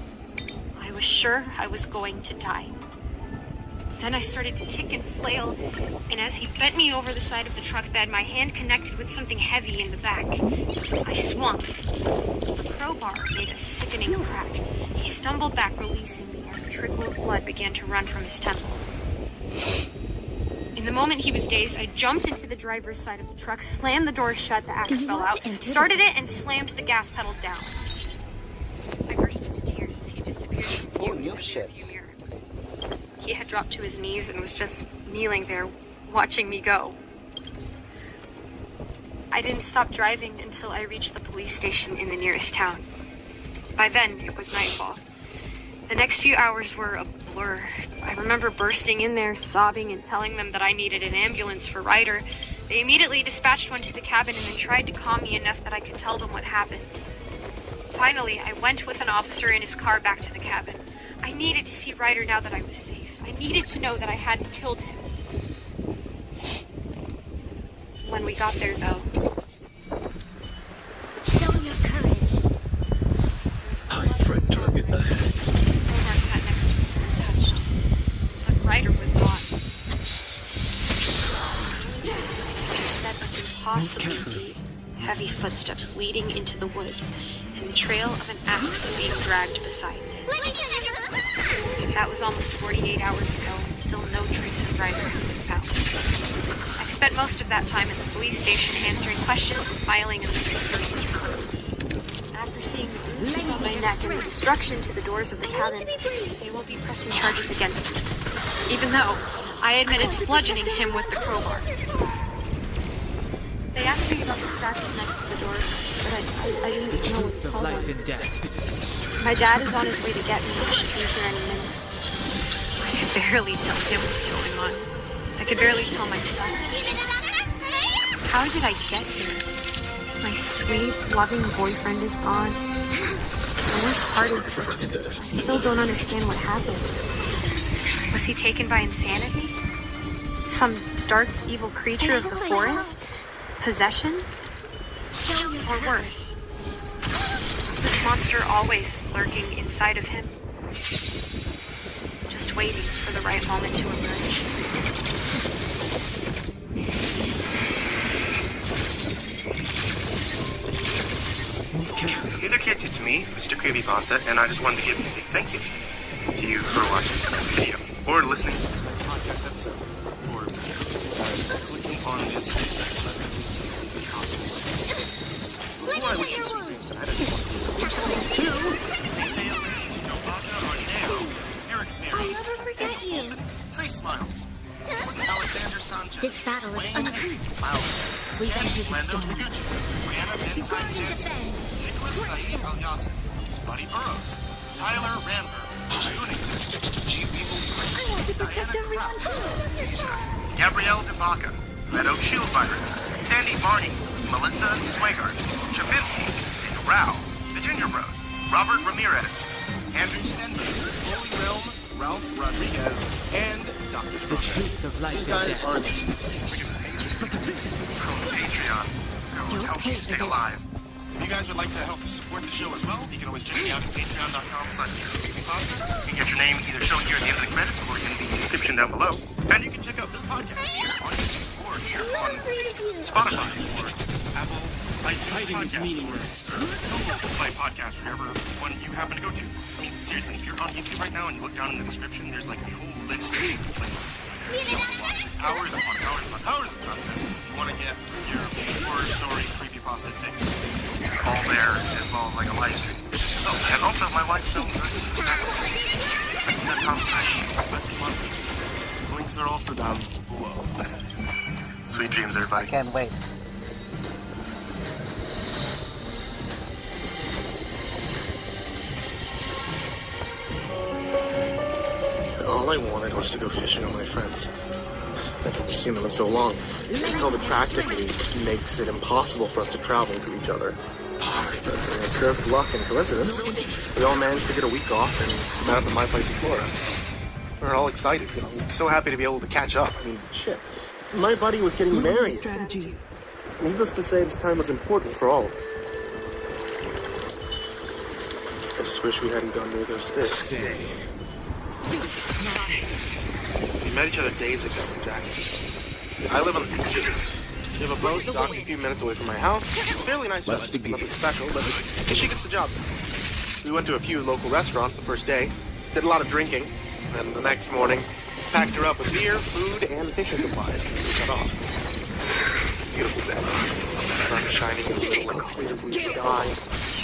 I was sure I was going to die. Then I started to kick and flail, and as he bent me over the side of the truck bed, my hand connected with something heavy in the back. I swung. The crowbar made a sickening crack. He stumbled back, releasing me as a trickle of blood began to run from his temple. In the moment he was dazed, I jumped into the driver's side of the truck, slammed the door shut, the axe fell out, started it, and slammed the gas pedal down. I burst into tears as he disappeared from view. He had dropped to his knees and was just kneeling there, watching me go. I didn't stop driving until I reached the police station in the nearest town. By then, it was nightfall. The next few hours were a blur. I remember bursting in there, sobbing, and telling them that I needed an ambulance for Ryder. They immediately dispatched one to the cabin and then tried to calm me enough that I could tell them what happened. Finally, I went with an officer in his car back to the cabin. I needed to see Ryder now that I was safe. I needed to know that I hadn't killed him. When we got there, though... Show your courage. High threat target ahead. Omar sat next to me and touched. But Ryder was not. Just a set of impossibly deep, heavy footsteps leading into the woods, and the trail of an axe being dragged beside it. That was almost 48 hours ago, and still no trace of Ryder has been found. I spent most of that time at the police station answering questions and filing a missing persons report. After seeing the bruises on my neck and the destruction to the doors of the cabin, they will be pressing charges against me, even though I admitted to bludgeoning him with the crowbar. They asked me about the scratches next to the door, but I didn't know what to tell Life them. and death. My dad is on his way to get me, and should be here any minute. I could barely tell him what's going on. I could barely tell my son. How did I get here? My sweet, loving boyfriend is gone. The worst part is I still don't understand what happened. Was he taken by insanity? Some dark, evil creature of the forest? Possession? Or worse? Was this monster always lurking inside of him? Just waiting for the right moment to emerge. Hey there, kids, it's me, Mr. Creepypasta, and I just wanted to give a big thank you to you for watching this video, or listening to this podcast episode, or clicking on this Before I wish you some things tonight, I just want to Taysea Lynn, Nobaka, Arneo, Eric Perry, I'll never forget you. Nice Smiles, Alexander Sanchez, This battle is Wayne, Miles, We come to the Lando storm. Taguchi, Brianna Bentai Jensen, Nicholas Saeed Al Yassin, Buddy Burrows, Tyler Ramber, Uni, G. People, I want to protect everyone too. Gabrielle DeBaca, Red Oak Shield Fighters, Sandy Barney, Melissa Swigart, Chavinsky, Nick Rao, The Ginger Bros, Robert Ramirez, Andrew Stenberg, Holy Realm, Ralph Rodriguez, and Dr. Strong. The truth of life You guys and death. are from Patreon. Who help you stay alive. If you guys would like to help support the show as well, you can always check me out at patreon.com/MrCreepyPasta. You can get your name either shown here at the end of the credits or in the description down below. And you can check out this podcast here on YouTube or here on Spotify or Apple iTunes Podcasts or Google Play Podcast, wherever one you happen to go to. I mean, seriously, if you're on YouTube right now and you look down in the description, there's like a whole list of things to play with. Hours upon hours upon hours of content. You want to get your horror story creepypasta fix all there, as well as like a live stream. Oh, and also my wife sells links are also down below. Sweet dreams, everybody. Can't wait. All I wanted was to go fishing with my friends. I haven't seen them in so long. COVID practically makes it impossible for us to travel to each other. But in a stroke of luck and coincidence, we all managed to get a week off and met up at my place in Florida. We were all excited, you know, so happy to be able to catch up. I mean, shit. My buddy was getting married. Strategy. Needless to say, this time was important for all of us. I just wish we hadn't gone near those sticks. We met each other days ago, Jack. I live on the beach. We have a boat docked a few minutes away from my house. It's a fairly nice village, nothing special, but she gets the job done. We went to a few local restaurants the first day, did a lot of drinking, and the next morning, packed her up with beer, food, and fishing supplies. We set off. Beautiful day. The sun shining in the clear blue sky.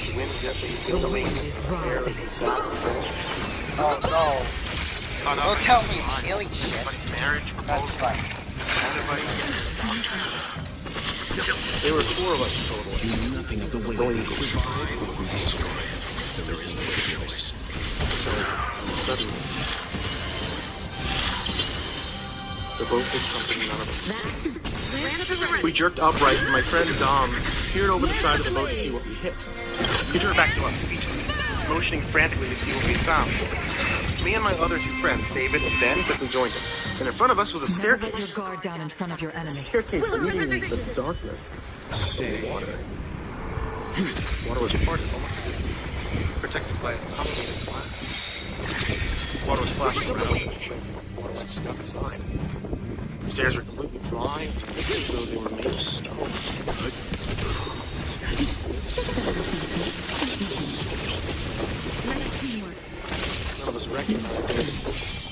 The wind gently feels the air as we sat and fished. Oh no. Don't tell me silly shit. Everybody's marriage proposal. That's fine. There were 4 of us in total. Nothing of the way we survive or we destroy. There is no choice. So, suddenly, the boat did something none of us could. We jerked upright, and my friend Dom peered over the side of the boat to see what we hit. He turned back to us, speechless, motioning frantically to see what we had found. Me and my other 2 friends, David and Ben, quickly joined him. And in front of us was a staircase. Never let your guard down in front of your enemy. A staircase leading into the darkness of the water. Water was parted almost to distance, protected by a tunnel of glass. Water was splashing around. Water was stuck inside. The stairs were completely dry, as though they were made of stone. Nice teamwork. None of us recognized their decisions.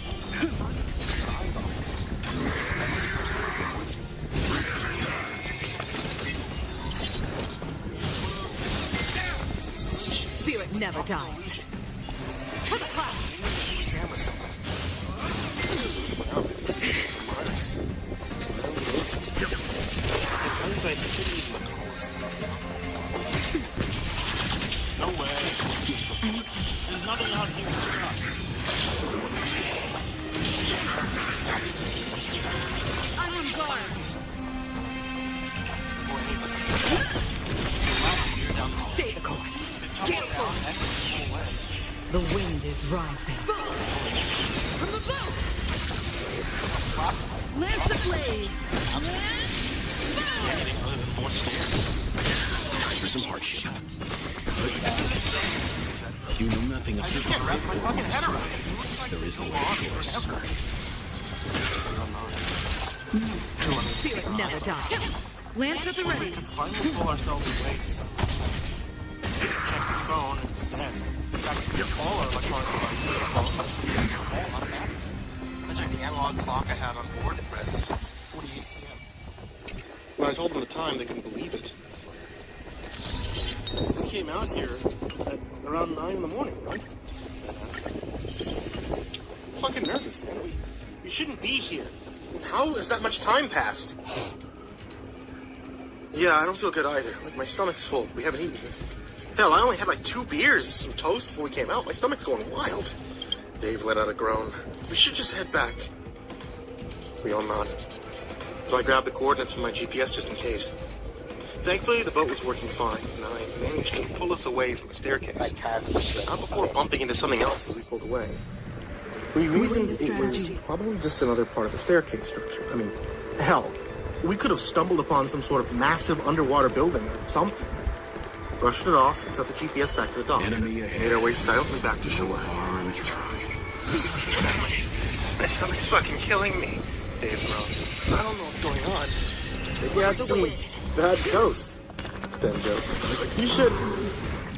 Spirit never dies. To the class. No way. There's nothing out here to discuss. I'm on guard. Stay the course. Get forward. The wind is rising. From the boat. Lance the blaze. It's anything other than more stairs. Time for some hardship. You know nothing of I just can't wrap my fucking head around it. It looks like There is no it's other on choice. forever. Spirit never dies. Lance at the ready. We could finally pull ourselves away to some of this stuff. Checked his phone and it was dead. In fact, all our electronic devices are phone, but all out of battery. I checked the analog clock I had on board and read 6:48 p.m. When I told them the time, they couldn't believe it. We came out here at around 9 in the morning, right? I'm fucking nervous, man. We shouldn't be here. How has that much time passed? Yeah, I don't feel good either. Like, my stomach's full. We haven't eaten. Hell, I only had like 2 beers, some toast before we came out. My stomach's going wild. Dave let out a groan. We should just head back. We all nodded. So I grabbed the coordinates from my GPS just in case. Thankfully, the boat was working fine, and I managed to pull us away from the staircase. Not before bumping into something else as we pulled away. We reasoned it was probably just another part of the staircase structure. I mean, hell, we could have stumbled upon some sort of massive underwater building or something. Brushed it off and set the GPS back to the dock. Made our way silently back to shore. My stomach's fucking killing me, Dave groaned. I don't know what's going on. Maybe I had some bad toast. Ben joked. You should...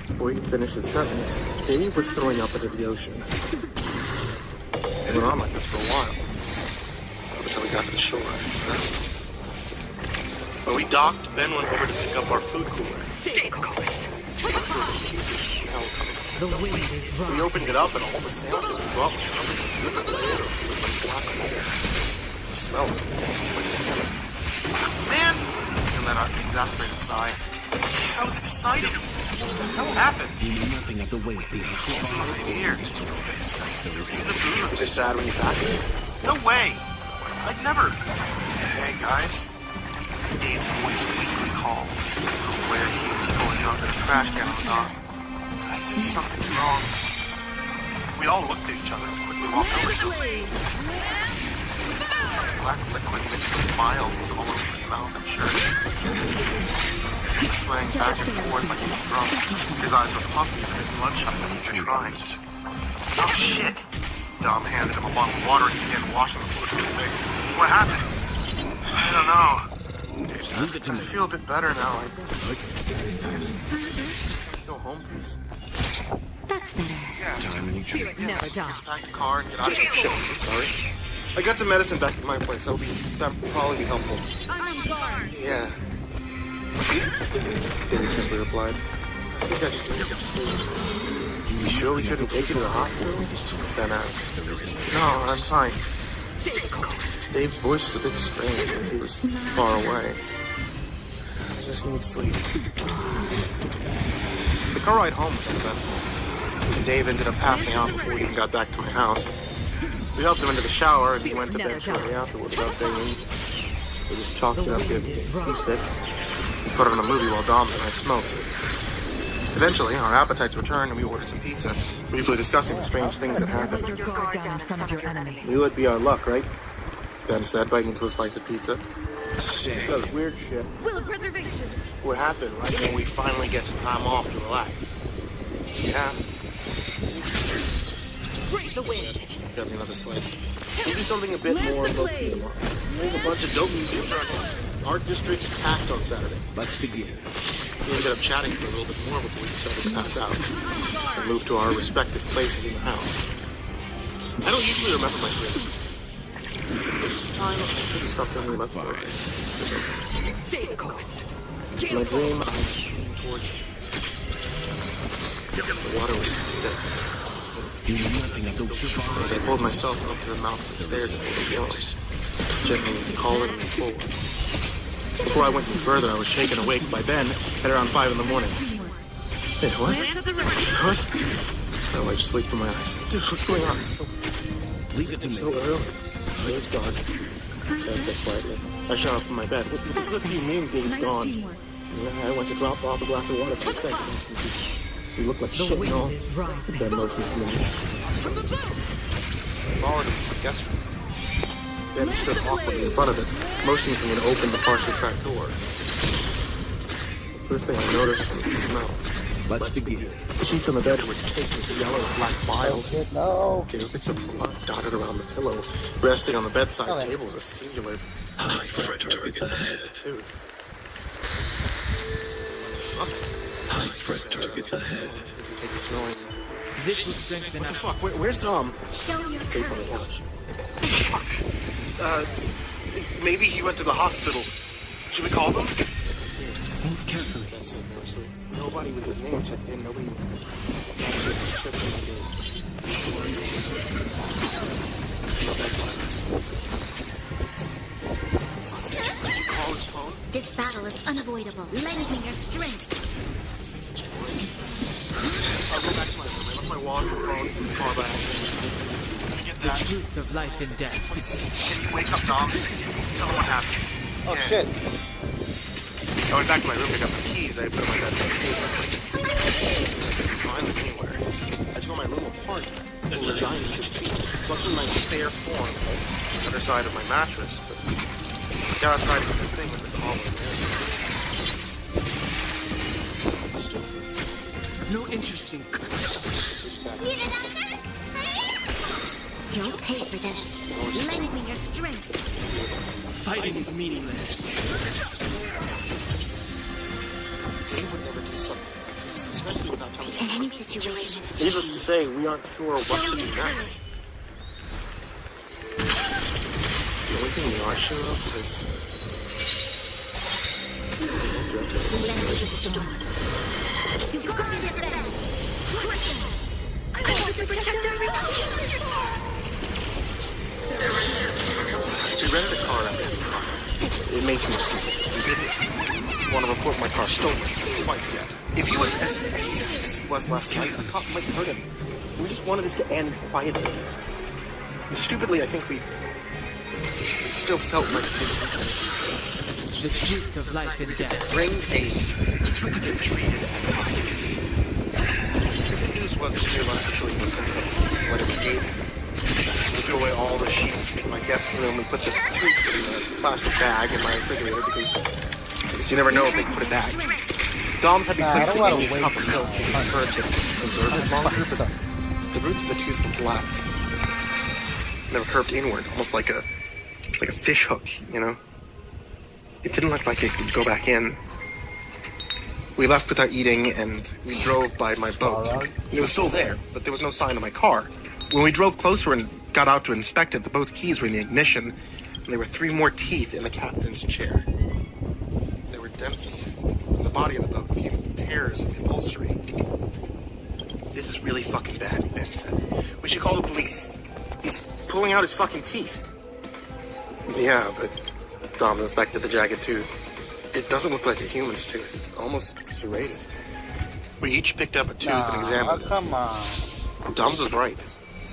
Before he could finish his sentence, Dave was throwing up into the ocean. It went on like this for a while. Until we got to the shore. When we docked, Ben went over to pick up our food cooler. Stay close. The wind is right. We opened it up and all the sandwiches we brought were covered in black layer. The smell was too much to handle. Man! And let out an exasperated sigh. I was excited. What the hell happened? You know nothing of the weight behind It feels weird. The food was just bad when you got here. No way! I'd never... Hey, guys. Dave's voice weakly called from where he was throwing up in a trash can on the dock. I think something's wrong. We all looked at each other and quickly walked over to him. Black liquid mixed with mild was all over his mouth and shirt. He swang back and forth like he was drunk. His eyes were puffy and his bloodshot like he was trying. Oh shit! Dom handed him a bottle of water and he began washing the fluid from his face. What happened? I don't know. Dave said, I feel a bit better now, I think. Go home, please. That's better. Yeah. Spirit never dies. Just pack the car and get out of here. Shit, I'm sorry. I got some medicine back at my place. That'll probably be helpful. I'm on guard. Yeah. Dave simply replied, I think I just need some sleep. You sure we shouldn't take you to the hospital? Ben asked. No, I'm fine. Stay close. Dave's voice was a bit strange and he was far away. I just need sleep. The car ride home was uneventful. And Dave ended up passing out before we even got back to my house. We helped him into the shower and he went to bed shortly afterwards without saying anything. We just chalked it up to him getting seasick. We put on a movie while Dom and I smoked. Eventually, our appetites returned and we ordered some pizza, briefly discussing the strange things that happened. Let your guard down in front of your enemy. We would be our luck, right? Ben said, biting into a slice of pizza. Does weird shit. Will of preservation. What happened right when we finally get some time off to relax? Yeah. Break the wind. Got me another slice. We'll do something a bit more low-key tomorrow. There's a bunch of dope museums around here. Art district's packed on Saturday. Let's begin. We ended up chatting for a little bit more before we started to pass out. And moved to our respective places in the house. I don't usually remember my dreams. This time, I couldn't stop thinking about the work. Stay the course. In my dream, I was swimming towards it. The water was thick. You know nothing of the survivors. As I pulled myself up to the mouth of the stairs and the doors, gently calling me forward. Before I went any further, I was shaken awake by Ben at around 5 in the morning. Hey, what? What? Oh, I just sleep from my eyes. Dude, what's going on? Leave it to me. So early. Dave's gone. I said quietly. I shot up from my bed. What do you mean Dave's gone? Yeah, I went to drop off a glass of water for his bed. He looked like shit, no? Ben motioned for me. I followed him to the guest room. Ben stood awkwardly in front of it, motioning for me to open the partially cracked door. The first thing I noticed was the smell. Let's begin. The sheets on the bed were caked with yellow and black bile. No. Bits of blood dotted around the pillow. Resting on the bedside table is a singular High threat target ahead. tooth. What the fuck? High threat target ahead. Take the smelling. This will strengthen What the us. fuck? Where's Tom? Show your Sleep on the courage. couch. Maybe he went to the hospital. Should we call them? Move carefully. That's it, mostly. Nobody with his name checked in. Nobody. Did you call his phone? This battle is unavoidable. Lend me your strength. I'll go back to my room. I left my wallet and phone in the car by accident. Let me get The that. truth of life and death is Can you wake up, Dom? Tell him what happened. Oh shit. I went back to my room to pick up my keys. I put them on my bedside table. I couldn't find them anywhere. I tore my room apart and resigned to luckily my spare form on the other side of my mattress, but I got outside with the thing with the collar there. I still no interesting. Need another? You'll pay for this. Lend me your strength. Fighting is meaningless. Dave would never do something like this, especially without telling The enemy me. situation is Needless to say, we aren't sure what to do next. The only thing we are sure of is... lend me the storm. To guard your bed. I want to protect our relationships. We rented a car after the car. It makes me stupid. We didn't want to report my car stolen quite yet. If he was as he was last night, a cop might hurt him. We just wanted this to end quietly. And stupidly, I think we still felt like this weekend. The truth of life and death. Brain age is to get treated at the hospital. The good news was that we were left showing no symptoms, whatever gave him. We threw away all the sheets in my guest room. We put the tooth in a plastic bag in my refrigerator because you never know if they can put it back. Dom's had been I don't placing want in to his wait cup until he preferred to preserve it longer, but the roots of the tooth were black. They were curved inward, almost like a fish hook, you know? It didn't look like it could go back in. We left without eating, and we drove by my boat. It was still there, but there was no sign of my car. When we drove closer and got out to inspect it, the boat's keys were in the ignition, and there were 3 more teeth in the captain's chair. There were dents in the body of the boat, a few tears in the upholstery. This is really fucking bad, Ben said. We should call the police. He's pulling out his fucking teeth. Yeah, but Dom inspected the jagged tooth. It doesn't look like a human's tooth. It's almost serrated. We each picked up a tooth and examined it. Come on. Dom's was right.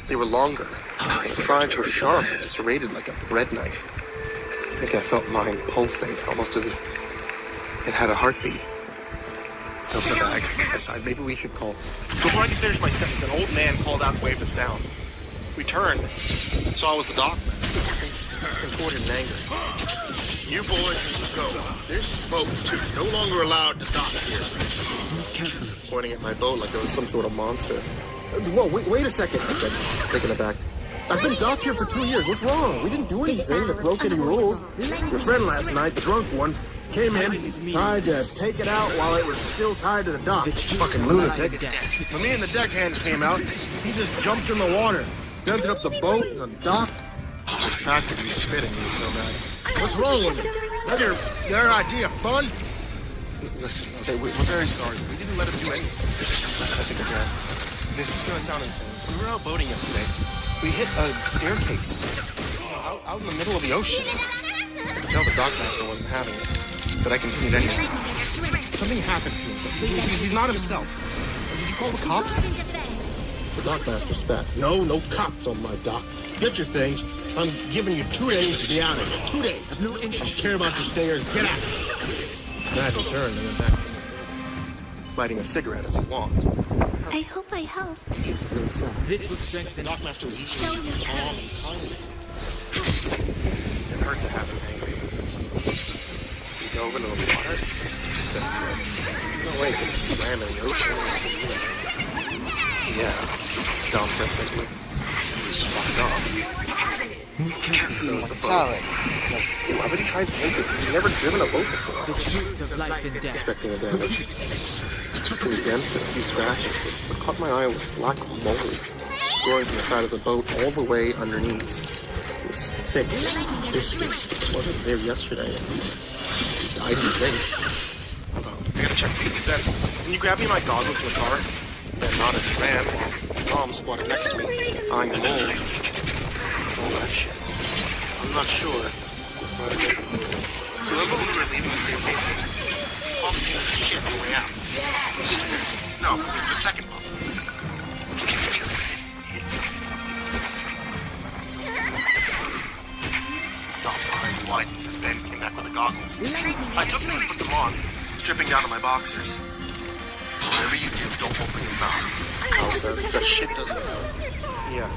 They were longer. The sides were sharp and serrated like a bread knife. I think I felt mine pulsate, almost as if it had a heartbeat. Open the bag. I sighed, maybe we should call. Before I could finish my sentence, an old man called out and waved us down. We turned, saw it was the dock man. Contorted in anger. You boys need to go. This boat, too, no longer allowed to dock here. Pointing at my boat like I was some sort of monster. Whoa, wait a second, I said, taking it back. I've been docked here for 2 years. What's wrong? We didn't do anything that broke any rules. Your friend last night, the drunk one, came in, tried to take it out while it was still tied to the dock. Fucking lunatic. When me and the deckhand came out, he just jumped in the water, dented up the boat and the dock. He was practically spitting me so bad. What's wrong with you? That's your idea of fun? Listen, okay, we're very sorry. We didn't let him do anything. I took a breath. This is gonna sound insane. When we were out boating yesterday, we hit a staircase out in the middle of the ocean. I could tell the dockmaster wasn't having it, but I continued anyway. Something happened to him. He's not himself. Did you call the cops? The dockmaster spat. No cops on my dock. Get your things. I'm giving you 2 days to be out of here. 2 days. No interest. Care about your stayers. Get out. Then I turned and went back to my boat, lighting a cigarette as he walked. I hope I helped. Really sad. This will strengthen. The dockmaster was usually calm and kind. It hurt to have him angry. He dove into the water. No way, he swam in the ocean. Yeah, Dom said simply. He was fucked up. So was the boat. Why would he try to take it? He's never driven a boat before. The truth of life and death. Expecting the damage. Pretty dense and a few scratches, but what caught my eye was black mold growing from the side of the boat all the way underneath. It was thick, viscous. It wasn't there yesterday, at least. I didn't think. Hold on, I gotta check for you. Then, can you grab me my goggles from the car? Then nodded and ran while Mom squatted next to me, eyeing the mold. What's all that shit? I'm not sure. So remember when we were leaving the same basement? All the shit on the way out. No, the second pump. Dom's eyes widened as Ben came back with the goggles. I took them and put them on, stripping down to my boxers. Whatever you do, don't open your mouth. That shit doesn't hurt. Yeah.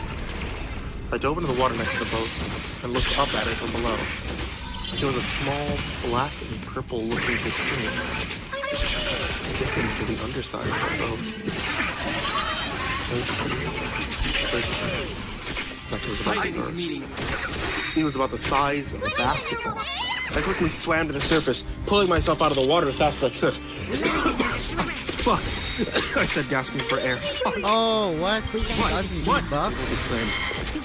I dove into the water next to the boat and looked up at it from below. There was a small black and purple looking cocoon sticking to the underside of the boat. Like it was about to burst. He was about the size of a basketball. I quickly swam to the surface, pulling myself out of the water as fast as I could. Fuck! I said, gasping for air. Fuck. Oh, what? What? Buff?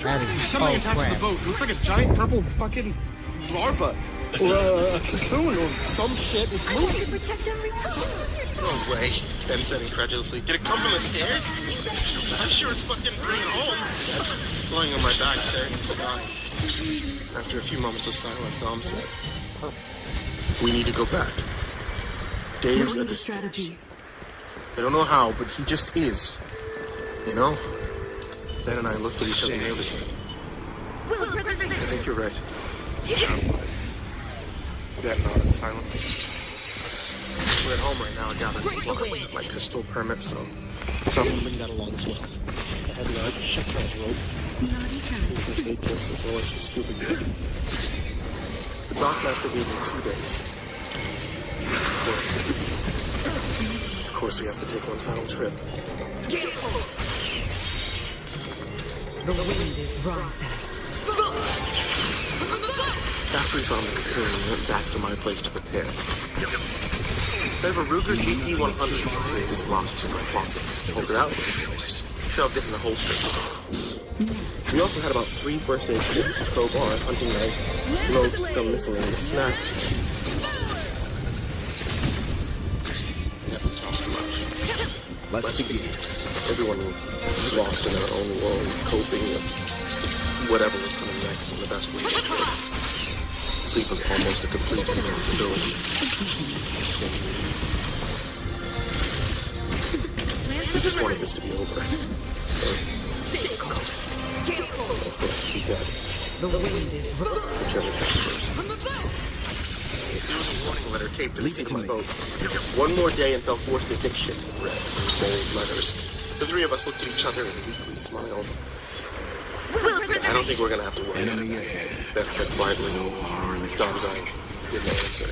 That is something attached to the boat. It looks like a giant purple fucking larva. Or a cocoon or some shit. It's moving. No way, Ben said incredulously. Did it come from the stairs? I'm sure it's fucking bring it home. Lying on my back, staring at the sky. After a few moments of silence, Dom said, we need to go back. Dave's at the stairs. I don't know how, but he just is. You know? Ben and I looked at each other nervously. I think you're right. Ben nodded silently. We're at home right now and gathering supplies. My pistol permit, so bring that along as well. I had a shit-ton rope. First aid kits as well as some scuba gear. The dockmaster gave me 2 days. Of course, we have to take one final trip. The wind is rising. After we found the cocoon, we went back to my place to prepare. I have a Ruger GT100 is locked in my closet. Pulled it out, shoved it in the holster. We also had about 3 first aid kits, crowbar, hunting knife, ropes, some miscellaneous snacks. Never talk much. Let's begin. Everyone lost in their own world, coping with whatever was coming next in the best way they could. Sleep was almost a complete responsibility. We just wanted this to be over. For us to be dead. The wind is Whichever comes first. There was a warning letter taped to the seat of my boat. One more day until forced addiction, read in bold letters. The 3 of us looked at each other and weakly smiled. I don't think we're gonna have to worry about it. Ben said quietly. Dom's eye didn't answer.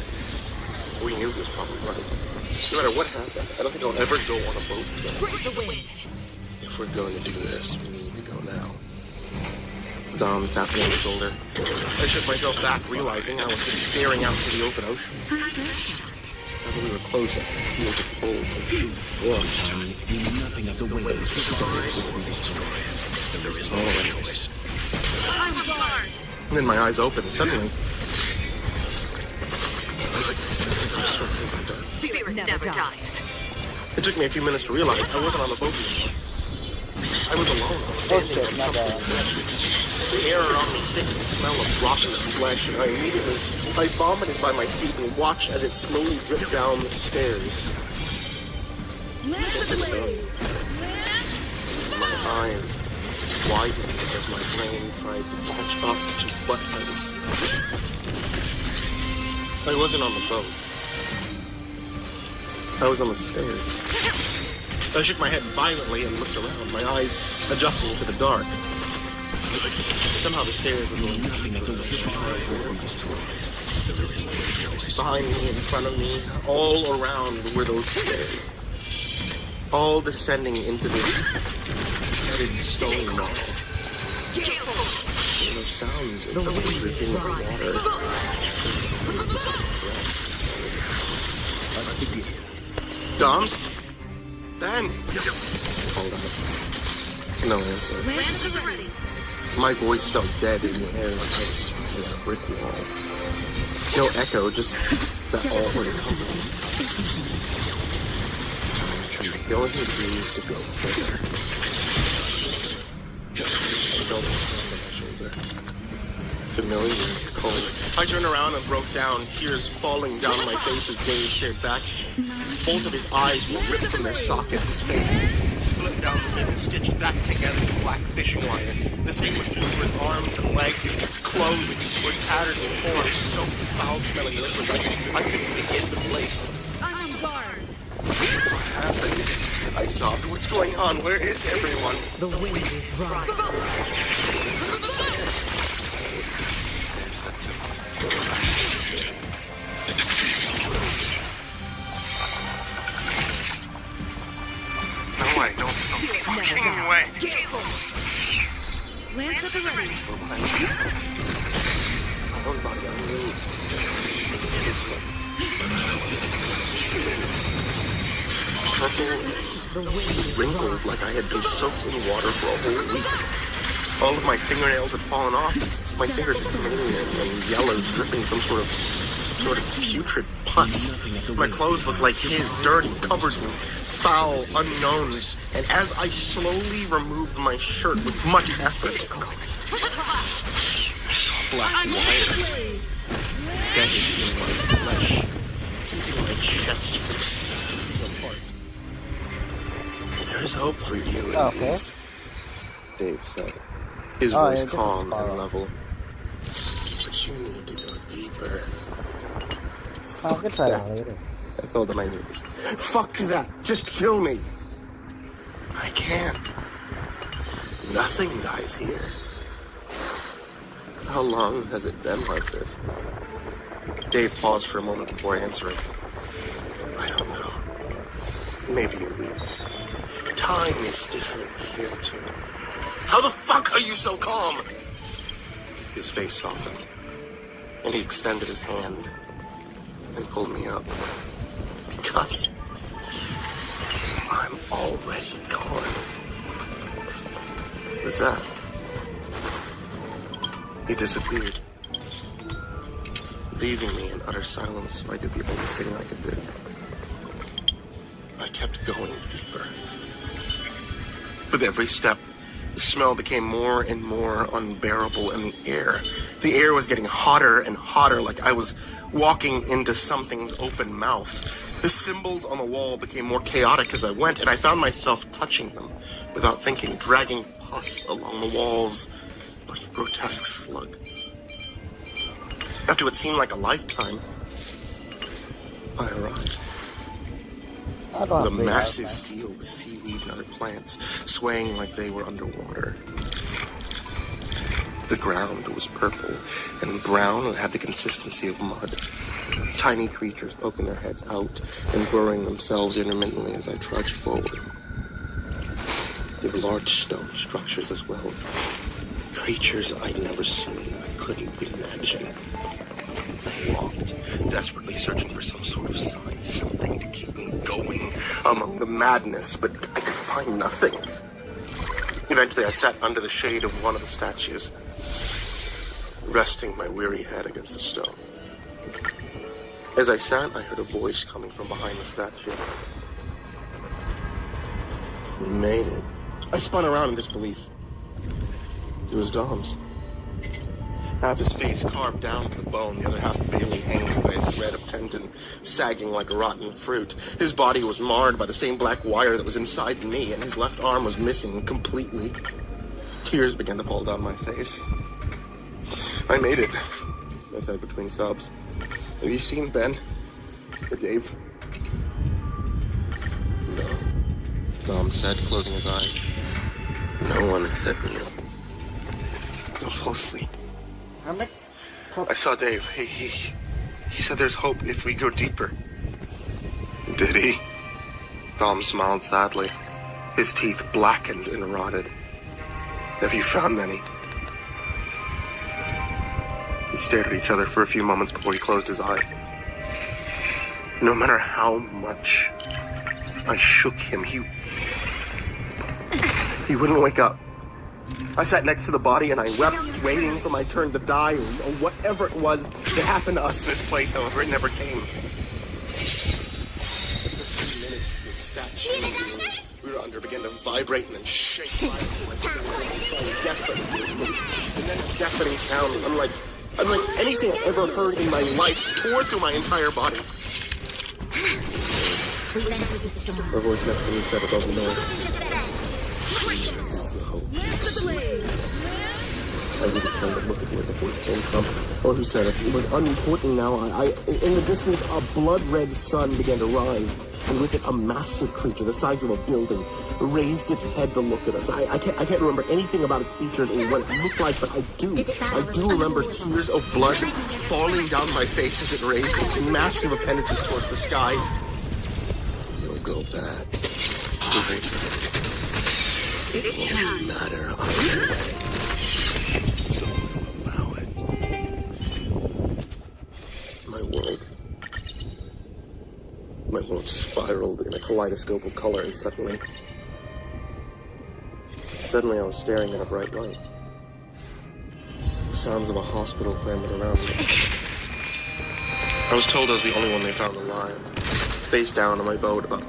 We knew he was probably right. No matter what happened, I don't think I'll ever go on a boat again. If we're going to do this, we need to go now. Dom tapped me on the shoulder. I shook myself back, realizing I was just staring out to the open ocean. Now that we were close, I could feel the cold. Nothing of the waves will be destroyed. There is no choice. And then my eyes opened, suddenly. Spirit never dies. It took me a few minutes to realize I wasn't on the boat anymore. I was alone, standing on something. The air around me thick with the smell of rotten flesh, and I vomited by my feet and watched as it slowly dripped down the stairs. My eyes widened as my brain tried to catch up to what I wasn't on the boat. I was on the stairs. I shook my head violently and looked around, my eyes adjusting to the dark. Somehow the stairs were going nothing of the destroyed. Behind me, in front of me, all around were those stairs. All descending into this headed stone wall. And those sounds, it's like dripping in the water. Let's begin. Doms? Ben! Called out. No answer. My voice felt dead in the air like I was speaking at a brick wall. No echo, just that awkward encompassing. The only thing to do is to go further. I felt a hand on my shoulder. Familiar, cold. I turned around and broke down, tears falling down my face as Dave stared back. Both of his eyes were ripped from their sockets, his face split down the middle, stitched back together with black fishing wire. The same was true for his arms and legs. His clothes were tattered and torn, soaked with foul-smelling liquids. I couldn't begin to place. I'm on guard. What happened? I sobbed. What's going on? Where is everyone? The wind is rising. No way, don't fucking way. Lance at the ready. My own body, I knew. Purple, wrinkled like I had been soaked in water for a whole week. All of my fingernails had fallen off. My fingers were green and yellow, dripping some sort of putrid pus. My clothes looked like his, dirty, covered in foul unknowns. And as I slowly removed my shirt with much effort, I saw black wire bedded in my flesh, keeping my chest from slipping apart. There's hope for you, at least, Dave said, his voice calm and level. But you need to go deeper. I can try that later. I fell to my knees. Fuck that! Just kill me! I can't. Nothing dies here. How long has it been like this? Dave paused for a moment before answering. I don't know. Maybe weeks. Time is different here, too. How the fuck are you so calm? His face softened, and he extended his hand and pulled me up. Because I'm already gone. With that, he disappeared, leaving me in utter silence. I did the only thing I could do. I kept going deeper. With every step, the smell became more and more unbearable in the air. The air was getting hotter and hotter, like I was walking into something's open mouth. The symbols on the wall became more chaotic as I went, and I found myself touching them without thinking, dragging pus along the walls like a grotesque slug. After what seemed like a lifetime, I arrived. The massive field with seaweed and other plants swaying like they were underwater. The ground was purple and brown and had the consistency of mud. Tiny creatures poking their heads out and burrowing themselves intermittently as I trudged forward. There were large stone structures as well. Creatures I'd never seen, I couldn't imagine. I walked, desperately searching for some sort of sign, something to keep me going among the madness, but I could find nothing. Eventually, I sat under the shade of one of the statues, resting my weary head against the stone. As I sat, I heard a voice coming from behind the statue. We made it. I spun around in disbelief. It was Dom's. Half his face carved down to the bone, the other half barely hanging by a thread of tendon, sagging like rotten fruit. His body was marred by the same black wire that was inside me, and his left arm was missing completely. Tears began to fall down my face. I made it, I said between sobs. Have you seen Ben? Or Dave? No, Dom said, closing his eye. No one except you. Don't fall asleep. I saw Dave. He He said there's hope if we go deeper. Did he? Dom smiled sadly. His teeth blackened and rotted. Have you found many? We stared at each other for a few moments before he closed his eyes. No matter how much I shook him, he wouldn't wake up. I sat next to the body and I wept, waiting for my turn to die, or whatever it was that happened to us in this place, however, it never came. After a few minutes, the statue we were under began to vibrate and then shake violently. And then a deafening sound, unlike anything I've ever heard in my life, tore through my entire body. We entered the storm. Her voice next to me said above the noise. I didn't turn to look at where the voice came from, or who said it. It was unimportant now. In the distance, a blood-red sun began to rise, and with it, a massive creature the size of a building raised its head to look at us. I can't remember anything about its features or what it looked like, but I do remember tears of blood falling down my face as it raised its massive appendages towards the sky. You'll go bad. It won't matter either way. So we'll allow it. My world spiraled in a kaleidoscope of color, and suddenly I was staring at a bright light. The sounds of a hospital clamored around me. I was told I was the only one they found alive, face down on my boat about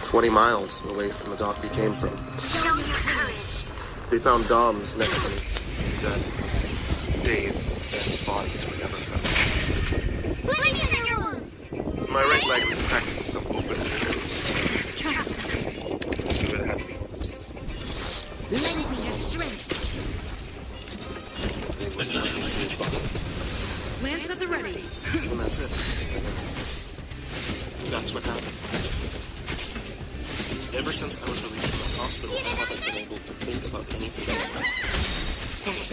20 miles away from the dock we came from. Show your courage. They found Dom's next to me. Dead. Dave and bodies were never found. My right leg was infected with some open wounds. Trust. It had to be. Lend me your strength. Lance at the ready. And that's it. That's what happened. Ever since I was released from the hospital, I haven't been able to think about anything else.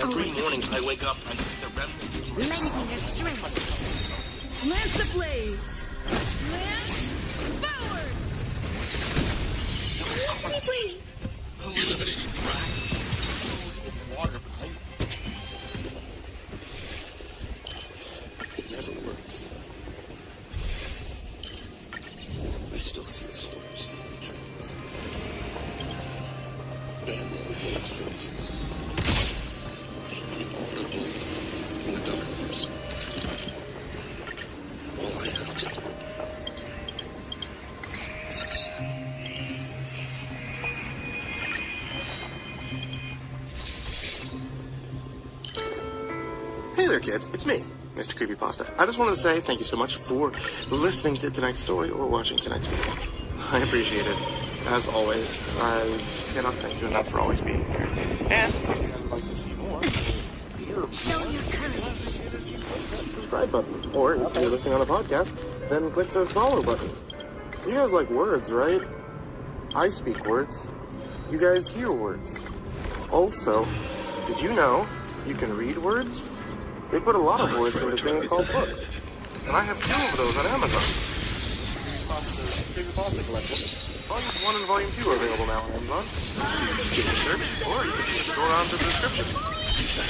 Every morning I wake up and see the remnants of my Lend me your strength. Lance the blaze. Lance forward. Please. Water behind me. It never works. I still see the stairs in my dreams. Bad little Dave's voice. Faintly audible in the darkness. All I have to do is descend. Hey there, kids. It's me, Mr. Creepypasta. I just wanted to say thank you so much for listening to tonight's story or watching tonight's video. I appreciate it. As always, I cannot thank you enough for always being here. And if you'd like to see more, subscribe button. Or if you're listening on a podcast, then click the follow button. You guys like words, right? I speak words. You guys hear words. Also, did you know you can read words? They put a lot of words into things called books. And I have 2 of those on Amazon. Creepypasta collection. Volume 1 and Volume 2 are available now on Amazon. Give it a search, or you can just scroll down to the description.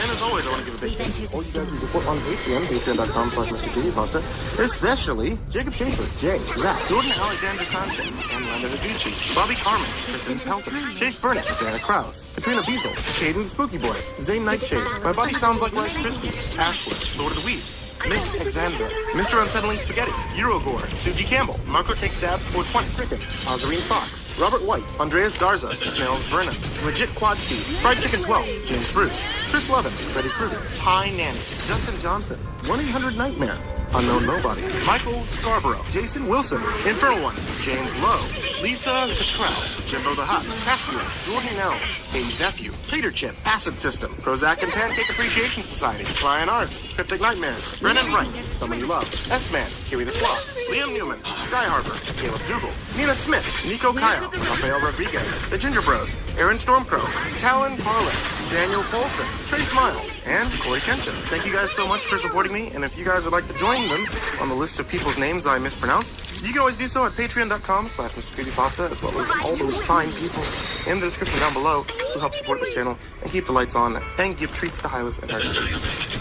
And as always, I want to give a big thank you to all you guys who support on Patreon, patreon.com/MrCreepypasta, especially Jacob Schaefer, Jay, Zach, Jordan Alexander Sanchez, and Landa Higuchi, Bobby Carmen, Kristen Pelton, Chase Burnett, Diana Krause, Katrina Beazle, Caden the Spooky Boy, Zane Nightshade, My Body Sounds Like Rice Krispies, Ashwood, Lord of the Weaves, Miss Alexander, Mr. Unsettling Spaghetti, Eurogore, Suji Campbell, Marco Takes Dabs 420, Frickin, Ozarine Fox, Robert White, Andreas Garza, Snails Brennan, Legit Quad C, Fried Chicken 12, James Bruce, Chris Levin, Freddy Krueger, Ty Nanny, Justin Johnson, 1-800-Nightmare, Unknown Nobody, Michael Scarborough, Jason Wilson, Infernal One, James Lowe, Lisa Cottrell, Jimbo the Hut, Caspian, Jordan Ells, Amy's Nephew, Tater Chip, Acid System, Prozac and Pancake Appreciation Society, Brian Ars, Cryptic Nightmares, Brennan Bright, Someone You Love, S-Man, Kiwi the Sloth, Liam Newman, Sky Harbor, Caleb Dougal, Nina Smith, Nico Kyle, Rafael Rodriguez, The Ginger Bros, Aaron Stormcrow, Talon Parlay, Daniel Polson, Trace Miles, and Corey Kenshin. Thank you guys so much for supporting me, and if you guys would like to join them on the list of people's names that I mispronounced, you can always do so at patreon.com/MrCreepyPasta, as well as all those fine people in the description down below who help support this channel and keep the lights on and give treats to Hylas and her.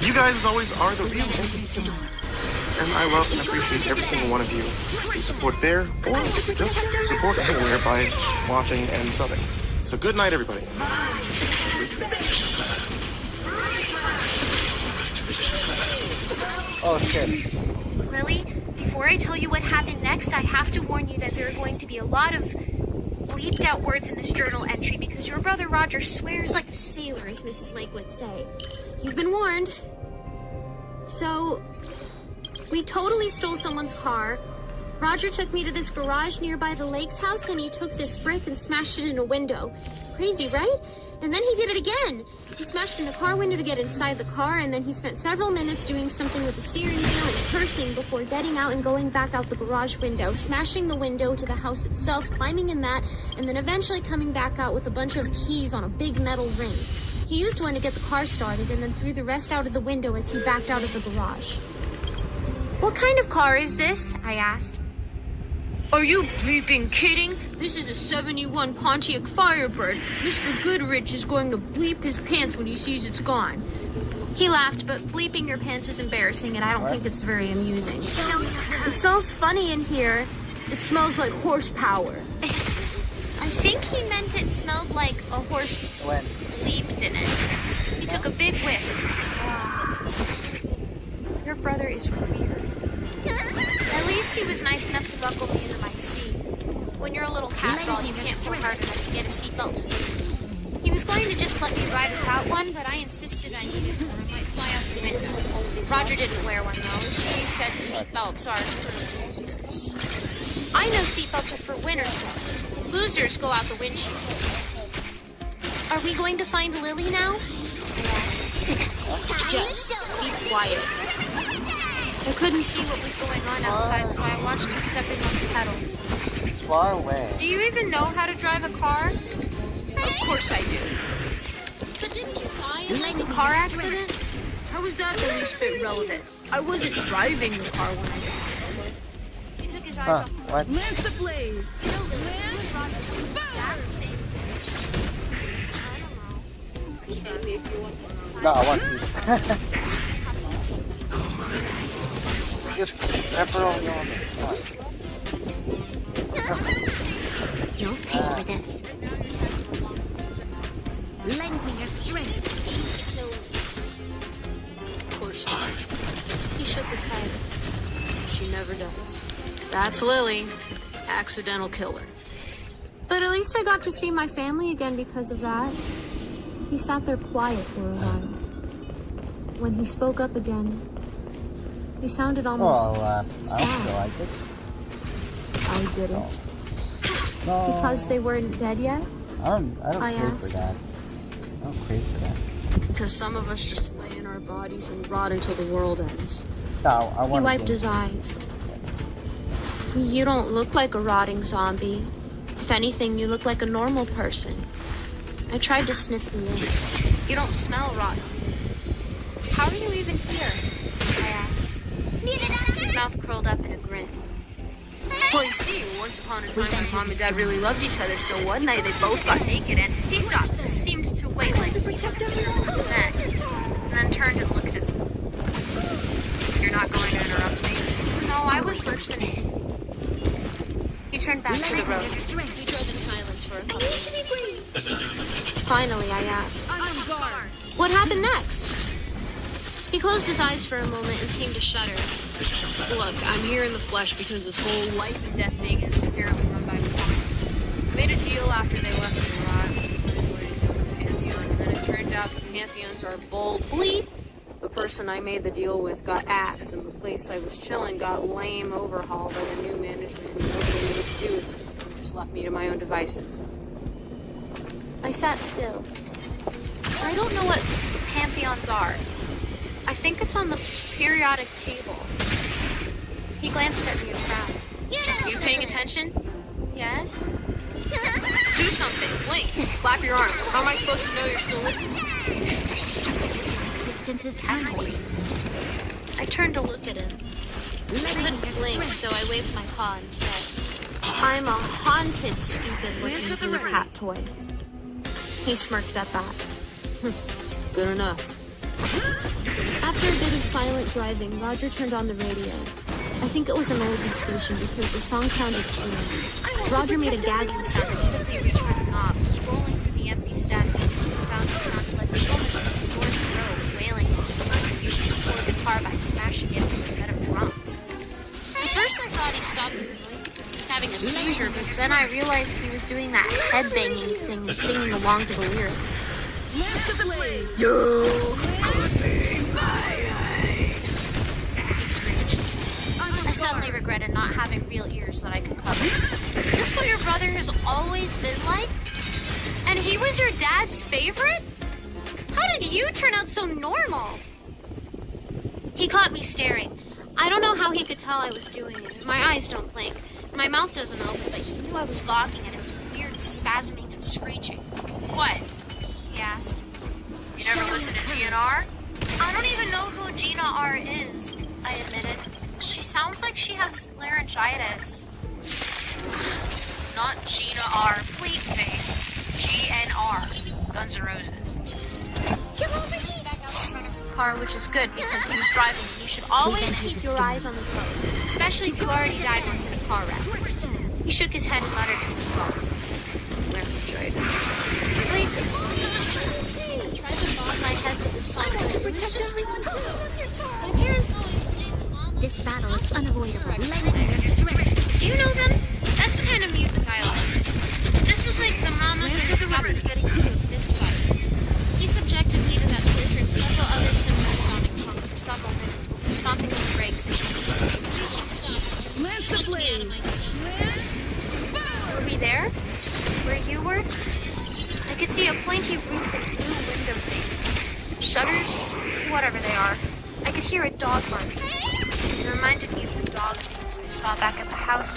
You guys, as always, are the real MVPs, and I love and appreciate every single one of you who support there or just support anywhere by watching and subbing. So good night, everybody. Oh shit. Lily, before I tell you what happened next, I have to warn you that there are going to be a lot of bleeped out words in this journal entry because your brother Roger swears like a sailor, as Mrs. Lake would say. You've been warned. So, we totally stole someone's car. Roger took me to this garage nearby the lake's house and he took this brick and smashed it in a window. Crazy, right? And then he did it again. He smashed in a car window to get inside the car, and then he spent several minutes doing something with the steering wheel and cursing before getting out and going back out the garage window, smashing the window to the house itself, climbing in that, and then eventually coming back out with a bunch of keys on a big metal ring. He used one to get the car started and then threw the rest out of the window as he backed out of the garage. What kind of car is this? I asked. Are you bleeping kidding? This is a 71 Pontiac Firebird. Mr. Goodrich is going to bleep his pants when he sees it's gone. He laughed, but bleeping your pants is embarrassing and I don't think it's very amusing. It smells funny in here. It smells like horsepower. I think he meant it smelled like a horse bleeped in it. He took a big whiff. Your brother is weird. At least he was nice enough to buckle me into my seat. When you're a little cat doll, you can't pull hard enough to get a seatbelt. He was going to just let me ride without one, but I insisted I needed one. I might fly out the window. Roger didn't wear one, though. He said seatbelts are for losers. I know seatbelts are for winners, though. Losers go out the windshield. Are we going to find Lily now? I asked. Just be quiet. I couldn't see what was going on outside, so I watched him stepping on the pedals. It's far away. Do you even know how to drive a car? Of course I do. But didn't you die in like a car accident? How was that the least bit relevant? I wasn't driving the car when I got it. He took his eyes off the road. Lance ablaze! You know, Lily, you and Roger were the exact same. I don't know. No, I want these. Just pepperoni on it. You'll pay for this. Lend me your strength. Aim to kill me. Of course not. He shook his head. She never does. That's Lily. Accidental killer. But at least I got to see my family again because of that. He sat there quiet for a while. When he spoke up again, he sounded almost I still like it. I didn't. No. Because they weren't dead yet? I don't crave for that. I don't crave for that. Because some of us just lay in our bodies and rot until the world ends. No, I want He wiped his eyes. You don't look like a rotting zombie. If anything, you look like a normal person. I tried to sniff you in. You don't smell rotten. How are you even here? I asked. His mouth curled up in a grin. Well, you see, once upon a time, my mom and dad really loved each other, so one night they both got naked, and he stopped and seemed to wait like he wasn't sure what was next, and then turned and looked at me. You're not going to interrupt me? No, I was listening. He turned back to the road. He drove in silence for a couple of minutes. Finally, I asked, what happened next? He closed his eyes for a moment and seemed to shudder. Look, I'm here in the flesh because this whole life and death thing is apparently run by Mormons. I made a deal after they left the garage with the Pantheon, and then it turned out the Pantheons are bull bleep. The person I made the deal with got axed, and the place I was chilling got lame overhauled by the new management, and nobody knew what to do with me, so they just left me to my own devices. I sat still. I don't know what pantheons are. I think it's on the periodic table. He glanced at me and frowned. You paying attention? Yes. Do something. Blink. Flap your arm. How am I supposed to know you're still listening? You're stupid. Assistance is timely. I turned to look at him. I couldn't blink, so I waved my paw instead. I'm a haunted, stupid-looking blue cat toy. He smirked at that. Good enough. After a bit of silent driving, Roger turned on the radio. I think it was an oldie station because the song sounded clean. Roger made a gagging sound and quickly reached for the knob, scrolling through the empty stack until he found it sounded like a woman with a sore throat wailing on someone using a poor guitar by smashing it with a set of drums. At first I thought he stopped in the noise because he was having a seizure, but then I realized he was doing that headbanging thing and singing along to the lyrics. You could be my He screeched. I suddenly regretted not having real ears that I could cover. Is this what your brother has always been like? And he was your dad's favorite? How did you turn out so normal? He caught me staring. I don't know how he could tell I was doing it. My eyes don't blink. My mouth doesn't open, but he knew I was gawking at his weird spasming and screeching. What? He asked. You never listened to GNR? I don't even know who Gina R is, I admitted. She sounds like she has laryngitis. Not Gina R. Pleat face. GNR. Guns N' Roses. He's back out in front of the car, which is good because he was driving. You should always keep your eyes on the road, especially if you already died once in a car wreck. He shook his head and muttered to himself. Laryngitis. Wait. I tried to nod my head to the song, but it was just too loud. My parents always played the Mamas. This battle is unavoidable. Lending your strength. Do you know them? That's the kind of music I like. This was like the Mamas and the Papas getting into a fist fight. He subjected me to that torture and several other similar sounding songs for several minutes before stomping on the brakes and screeching stopped. He chucked me out of my seat. Were we there? Where you were? I could see a pointy roof and blue window thing. Shutters? Whatever they are. I could hear a dog bark. It reminded me of the dog things I saw back at the house.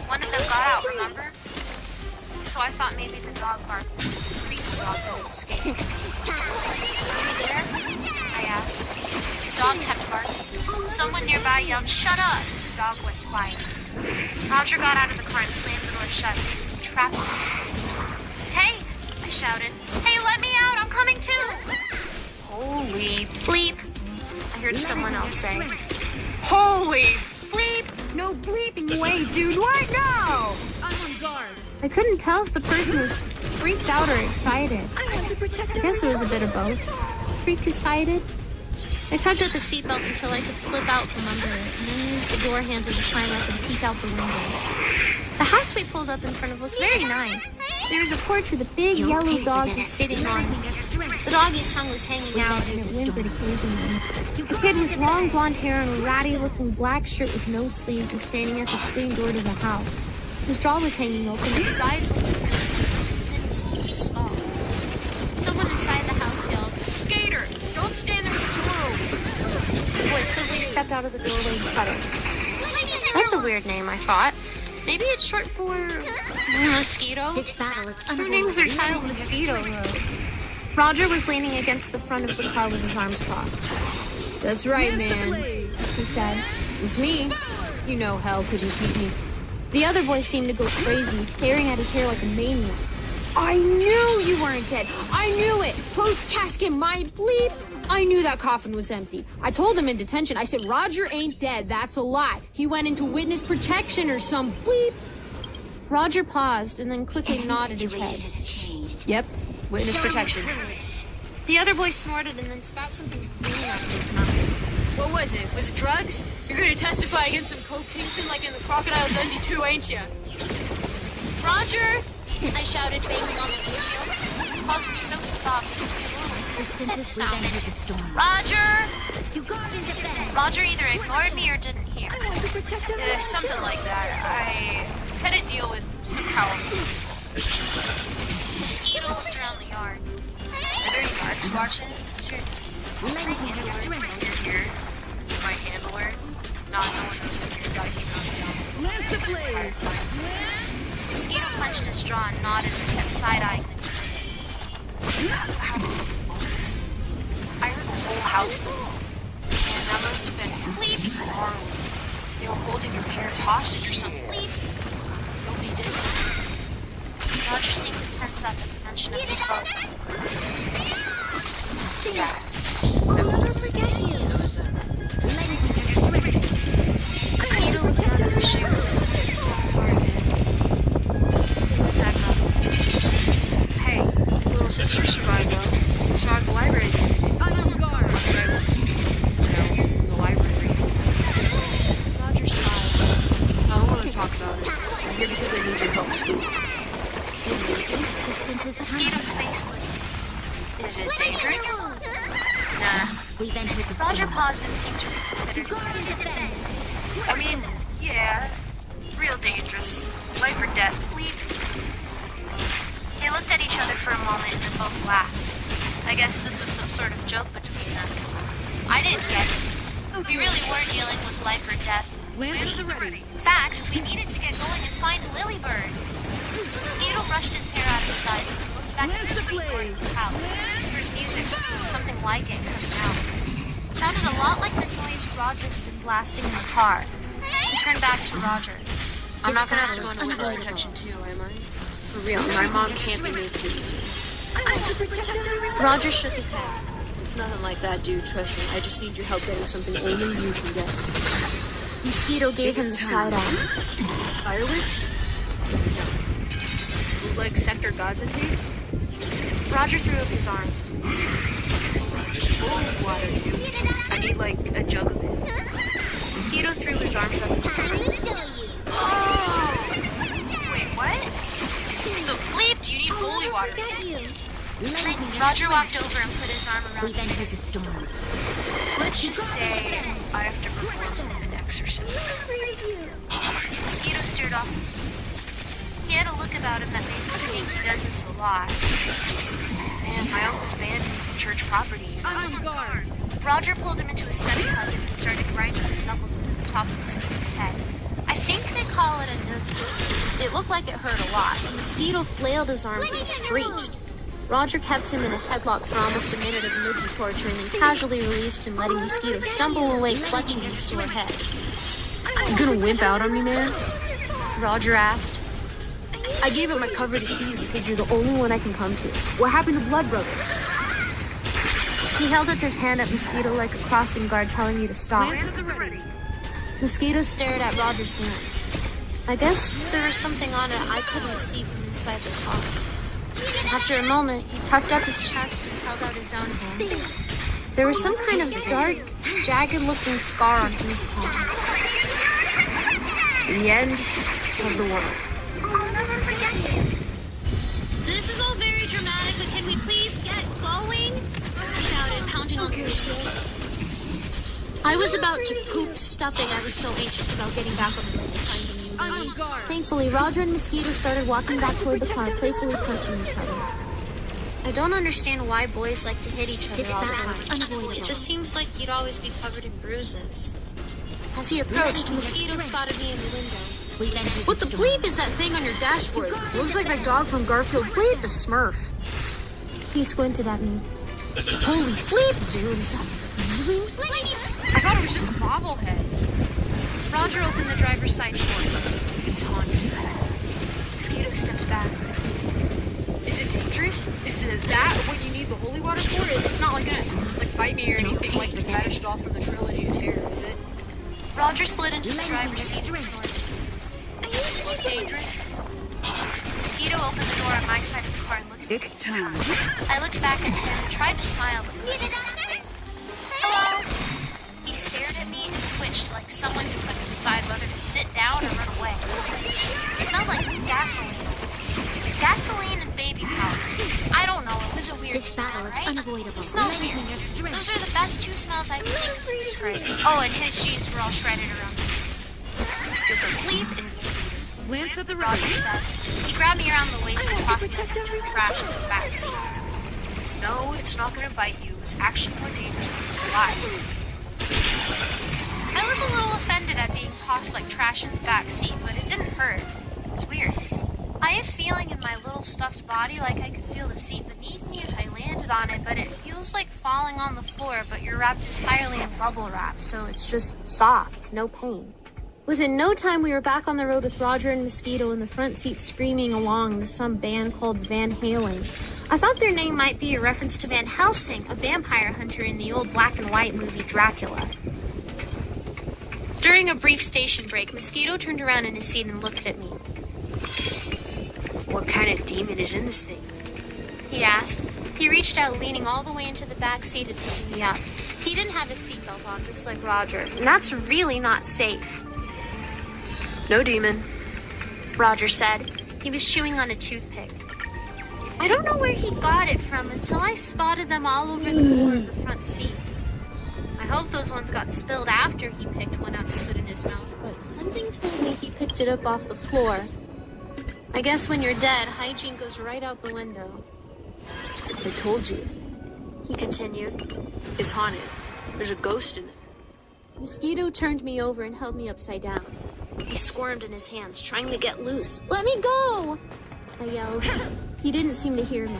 One of them got out, remember? So I thought maybe the dog bark would freak the dog that had escaped. Are you there? I asked. The dog kept barking. Someone nearby yelled, "Shut up!" The dog went quiet. Roger got out of the car and slammed the door shut, leaving me trapped in his seat. Hey! I shouted. Hey, let me out! I'm coming too! Holy bleep! I heard someone else say. Holy bleep! No bleeping way, dude! What now? I'm on guard. I couldn't tell if the person was freaked out or excited. I guess it was a bit of both. Freaked excited. I tugged at the seatbelt until I could slip out from under it, and then used the door handle to climb up and peek out the window. The house we pulled up in front of looked very nice. There was a porch with a big yellow doggy sitting on it. The doggy's tongue was hanging out, and it whimpered occasionally. A kid with long blonde hair and a ratty-looking black shirt with no sleeves was standing at the screen door to the house. His jaw was hanging open, and his eyes looked thin small. Someone inside the house yelled, "Skater! Don't stand there with the door open!" The boy quickly stepped out of the doorway and cut it. That's a weird name, I thought. Maybe it's short for mosquito? This battle is Who names their child Mosquito? Roger was leaning against the front of the car with his arms crossed. That's right, man, he said. It's me. You know hell could defeat me. The other boy seemed to go crazy, tearing at his hair like a maniac. I knew you weren't dead. I knew it. Post-casket, my bleep. I knew that coffin was empty. I told him in detention. I said, Roger ain't dead. That's a lie. He went into witness protection or some bleep. Roger paused and then quickly nodded his head. Yep, witness protection. The other boy snorted and then spat something green out of his mouth. What was it? Was it drugs? You're going to testify against some coke kingpin like in the Crocodile Dundee 2, ain't ya? Roger! I shouted, banging on the windshield. The calls were so soft, it was a little sound. Roger! Roger either ignored me or didn't hear. Something like that. I had to deal with some powerful people. Mosquito looked around the yard. guard. Are there any guards watching? Does your handler know you're here? My handler? No one knows I'm here. Gotta keep knocking down. Mosquito clenched his jaw and nodded and kept side-eyeing. How did they focus? I heard the whole house move. And that must have been bleeping horrible. They were holding your parents hostage or something. Bleep. Nobody did it. Roger seemed to tense up at the mention of his folks. Yeah. It was them. Mosquito looked down at his shoes. Sorry, man. Back up. Hey, little sister survived though. Survived the library. I'm on guard. I was, in the library. Roger sighed. I don't want to talk about it. I'm here because I need your help, Mosquito. Mosquito's face lit. Is it dangerous? Nah. Roger paused and seemed to reconsider the answer. I mean, yeah, real dangerous. Life or death, please. They looked at each other for a moment and then both laughed. I guess this was some sort of joke between them. I didn't get it. We really were dealing with life or death. In fact, we needed to get going and find Lilybird. Mosquito brushed his hair out of his eyes and then looked back at the street corner of his house. There's music, something like it coming out. It sounded a lot like the noise Roger had been blasting in the car. He turned back to Roger. I'm not gonna have to go into witness protection too, am I? For real, my mom can't be moved too easy. Roger shook his head. It's nothing like that, dude, trust me. I just need your help getting something only you can get. Mosquito gave him the side eye. Fireworks? Like Sector Gaza tapes? Roger threw up his arms. Oh, water, dude. I need like a jug of it. Mosquito threw his arms up his arms. Oh! Wait, what? The bleep do you need holy water? Roger walked over and put his arm around his storm. Let's just say I have to perform an exorcism. Mosquito stared off in his face. He had a look about him that made me think he does this a lot. Man, my uncle's banned him from church property. I'm on guard. Roger pulled him into a semi-hug and he started grinding his knuckles into the top of Mosquito's head. I think they call it a noogie. It looked like it hurt a lot. Mosquito flailed his arms and screeched. Roger kept him in a headlock for almost a minute of noogie torture and then casually released him, letting Mosquito stumble away, clutching his sore head. You gonna wimp out on me, man? Roger asked. I gave up my cover to see you because you're the only one I can come to. What happened to Blood Brother? He held up his hand at Mosquito like a crossing guard telling you to stop. Mosquito stared at Roger's hand. I guess there was something on it I couldn't see from inside the car. After a moment, he puffed up his chest and held out his own hand. There was some kind of dark, jagged-looking scar on his palm. It's the end of the world. This is all very dramatic, but can we please get going? I shouted, pounding on the window. I was about to poop stuffing. I was so anxious about getting back on the road to find a new me. Thankfully, Roger and Mosquito started walking back toward the car, playfully punching each other. I don't understand why boys like to hit each other all the time. It just seems like you'd always be covered in bruises. As he approached, Mosquito spotted me in the window. What the bleep is that thing on your dashboard? Looks like that dog from Garfield. Bleep the Smurf. He squinted at me. Holy bleep, dude. Is that moving? I thought it was just a bobblehead. Roger opened the driver's side door. It's haunted. Mosquito steps back. Is it dangerous? Is that what you need the holy water for? It's not like gonna bite me or anything like the fetish doll from the Trilogy of Terror, is it? Roger slid into the driver's seat and snorted. Does it look dangerous? Mosquito opened the door on my side of the car and looked at me. It's time. I looked back at him and tried to smile, but couldn't. Hello? He stared at me and twitched like someone who couldn't decide whether to sit down or run away. It smelled like gasoline. Gasoline and baby powder. I don't know, it was a weird smell, right? It smelled weird. Those are the best two smells I can think of to describe it. Oh, and his jeans were all shredded around the knees. Good bleep and Mosquito. Roger said. He grabbed me around the waist and tossed me like a piece of trash in the back seat. No, it's not gonna bite you. It's actually more dangerous than it's alive. I was a little offended at being tossed like trash in the back seat, but it didn't hurt. It's weird. I have feeling in my little stuffed body like I could feel the seat beneath me as I landed on it, but it feels like falling on the floor, but you're wrapped entirely in bubble wrap, so it's just soft, no pain. Within no time, we were back on the road with Roger and Mosquito in the front seat screaming along to some band called Van Halen. I thought their name might be a reference to Van Helsing, a vampire hunter in the old black and white movie Dracula. During a brief station break, Mosquito turned around in his seat and looked at me. What kind of demon is in this thing? He asked. He reached out, leaning all the way into the back seat and picking me up. He didn't have his seatbelt on, just like Roger, and that's really not safe. No demon, Roger said. He was chewing on a toothpick. I don't know where he got it from until I spotted them all over the floor of the front seat. I hope those ones got spilled after he picked one up to put in his mouth, but something told me he picked it up off the floor. I guess when you're dead, hygiene goes right out the window. I told you, he continued. It's haunted. There's a ghost in there. Mosquito turned me over and held me upside down. He squirmed in his hands, trying to get loose. Let me go! I yelled. He didn't seem to hear me.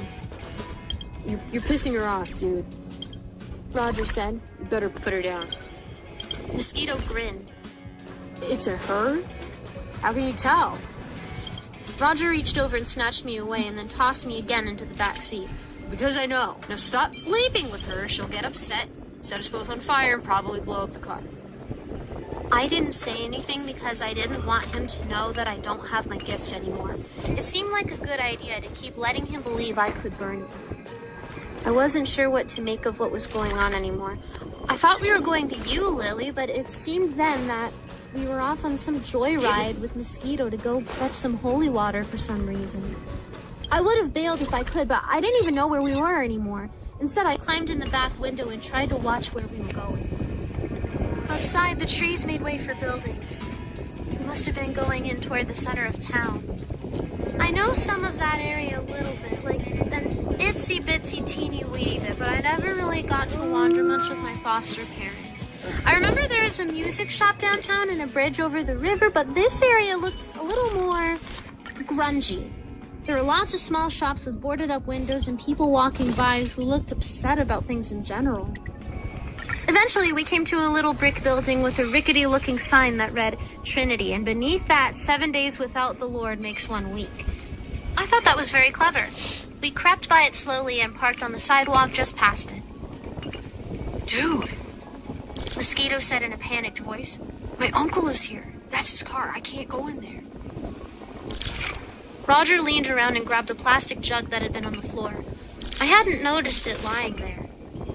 You're pissing her off, dude. Roger said. You better put her down. Mosquito grinned. It's a her? How can you tell? Roger reached over and snatched me away and then tossed me again into the back seat. Because I know. Now stop bleeping with her. She'll get upset, set us both on fire, and probably blow up the car. I didn't say anything because I didn't want him to know that I don't have my gift anymore. It seemed like a good idea to keep letting him believe I could burn things. I wasn't sure what to make of what was going on anymore. I thought we were going to you, Lily, but it seemed then that we were off on some joyride with Mosquito to go fetch some holy water for some reason. I would have bailed if I could, but I didn't even know where we were anymore. Instead, I climbed in the back window and tried to watch where we were going. Outside, the trees made way for buildings. We must have been going in toward the center of town. I know some of that area a little bit, like an itsy-bitsy teeny-weeny bit, but I never really got to wander much with my foster parents. I remember there was a music shop downtown and a bridge over the river, but this area looked a little more grungy. There were lots of small shops with boarded-up windows and people walking by who looked upset about things in general. Eventually, we came to a little brick building with a rickety-looking sign that read Trinity, and beneath that, 7 days without the Lord makes 1 week. I thought that was very clever. We crept by it slowly and parked on the sidewalk just past it. Dude! Mosquito said in a panicked voice. My uncle is here. That's his car. I can't go in there. Roger leaned around and grabbed a plastic jug that had been on the floor. I hadn't noticed it lying there.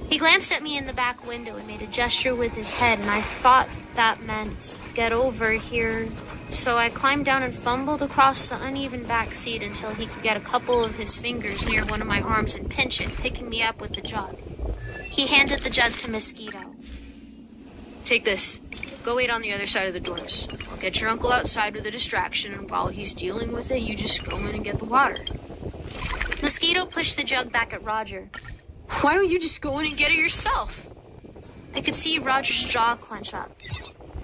He glanced at me in the back window and made a gesture with his head, and I thought that meant, get over here. So I climbed down and fumbled across the uneven back seat until he could get a couple of his fingers near one of my arms and pinch it, picking me up with the jug. He handed the jug to Mosquito. Take this. Go wait on the other side of the doors. I'll get your uncle outside with a distraction, and while he's dealing with it, you just go in and get the water. Mosquito pushed the jug back at Roger. Why don't you just go in and get it yourself? I could see Roger's jaw clench up.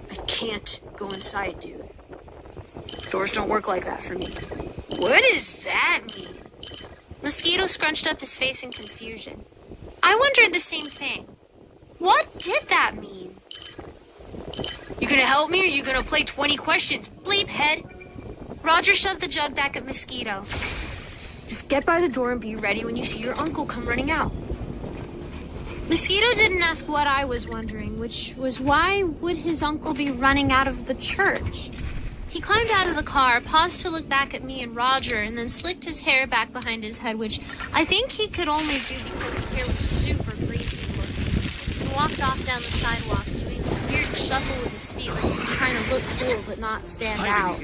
I can't go inside, dude. Doors don't work like that for me. What does that mean? Mosquito scrunched up his face in confusion. I wondered the same thing. What did that mean? You gonna help me or you gonna play 20 questions? Bleep head. Roger shoved the jug back at Mosquito. Just get by the door and be ready when you see your uncle come running out. Mosquito didn't ask what I was wondering, which was why would his uncle be running out of the church? He climbed out of the car, paused to look back at me and Roger, and then slicked his hair back behind his head, which I think he could only do because his hair was super greasy looking, and walked off down the sidewalk, doing this weird shuffle with his feet like he was trying to look cool but not stand out.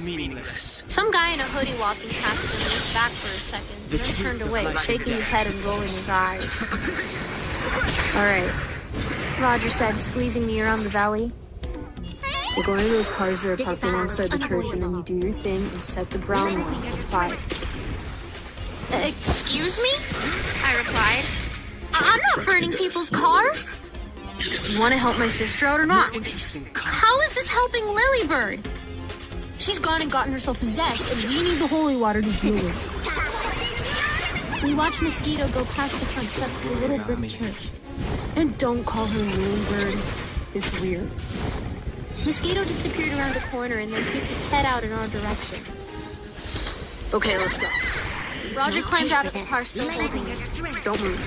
Some guy in a hoodie walking past him looked back for a second, and then turned away, shaking his head and rolling his eyes. All right, Roger said, squeezing me around the belly. You go into those cars that are parked alongside the church, and then you do your thing and set the brown one on fire. Excuse me? I replied. I'm not burning people's cars. Do you want to help my sister out or not? How is this helping Lilybird? She's gone and gotten herself possessed, and we need the holy water to deal with it. We watch Mosquito go past the front steps of the little brick church. And don't call her Lilybird. It's weird. Mosquito disappeared around a corner and then peeked his head out in our direction. Okay, let's go. Roger climbed out of the car, still holding me. Don't move.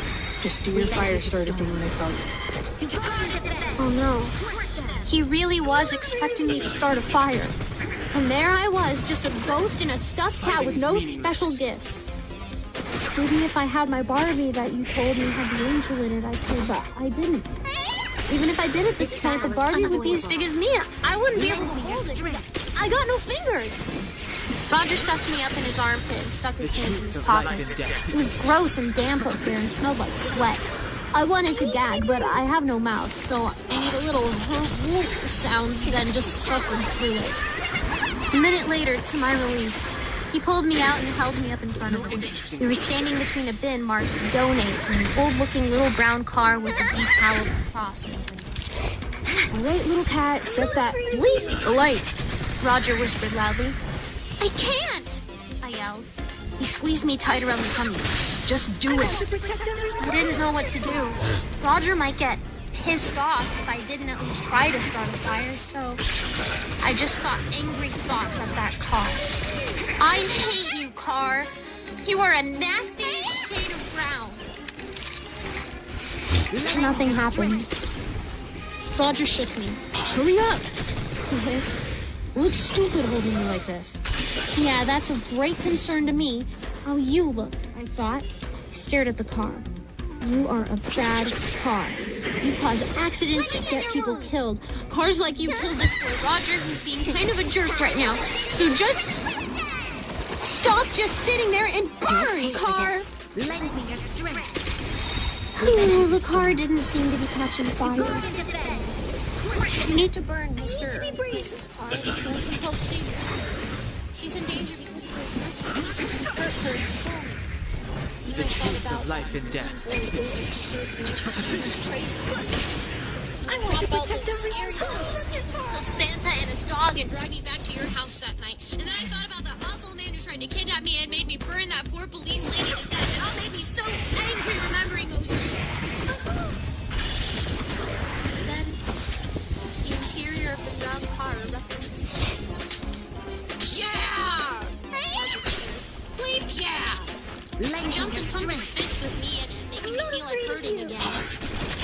Just do your fire starter thing when I tell you. Oh no. He really was expecting me to start a fire. And there I was, just a ghost in a stuffed cat with no special gifts. Maybe if I had my Barbie that you told me had the angel in it, I could, but I didn't. Even if I did at this point, the Barbie would be as big as me. I wouldn't be able to hold it. I got no fingers. Roger stuffed me up in his armpit and stuck his hands in his pockets. It was gross and damp up there and smelled like sweat. I wanted to gag, but I have no mouth, so I need a little sounds, then just suffered through it. A minute later, to my relief, he pulled me out and held me up in front of him. We were standing between a bin marked Donate and an old-looking little brown car with a deep howl cross in the window. All right, little cat, set that bleep alight, Roger whispered loudly. I can't, I yelled. He squeezed me tight around the tummy. Just do it. I didn't know what to do. Roger might get pissed off if I didn't at least try to start a fire, so I just thought angry thoughts at that car. I hate you, car. You are a nasty shade of brown. Nothing happened. Roger shook me. Hurry up, he hissed. You look stupid holding me like this. Yeah, that's of great concern to me. How you look, I thought. I stared at the car. You are a bad car. You cause accidents that get people killed. Cars like you killed this boy Roger, who's being kind of a jerk right now. So just stop just sitting there and burn, car! Lend me your strength. Ooh, the car didn't seem to be catching fire. You need to burn Mr. and Mrs. Car so I can help save her. She's in danger because of those arrested. Hurt her and stole me. The truth of life and death. It's crazy. I thought about those scary movies called Santa and his dog and dragged me back to your house that night. And then I thought about the awful man who tried to kidnap me and made me burn that poor police lady to death. It all made me so angry remembering those things. Then the interior of the brown car erupted in flames. Yeah! Bleep yeah! He jumped and pumped his fist with me in it, making me feel like hurting again.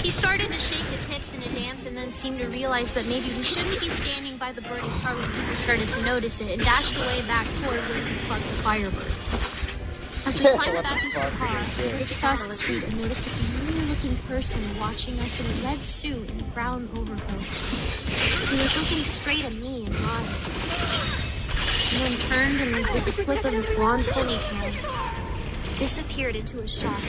He started to shake his hips in a dance and then seemed to realize that maybe we shouldn't be standing by the burning car when people started to notice it and dashed away back toward where he plugged the Firebird. As we climbed back into the car, we looked across the street and noticed a familiar-looking person watching us in a red suit and a brown overcoat. He was looking straight at me and nodded. He then turned and with the flip of his blonde ponytail, disappeared into a shop.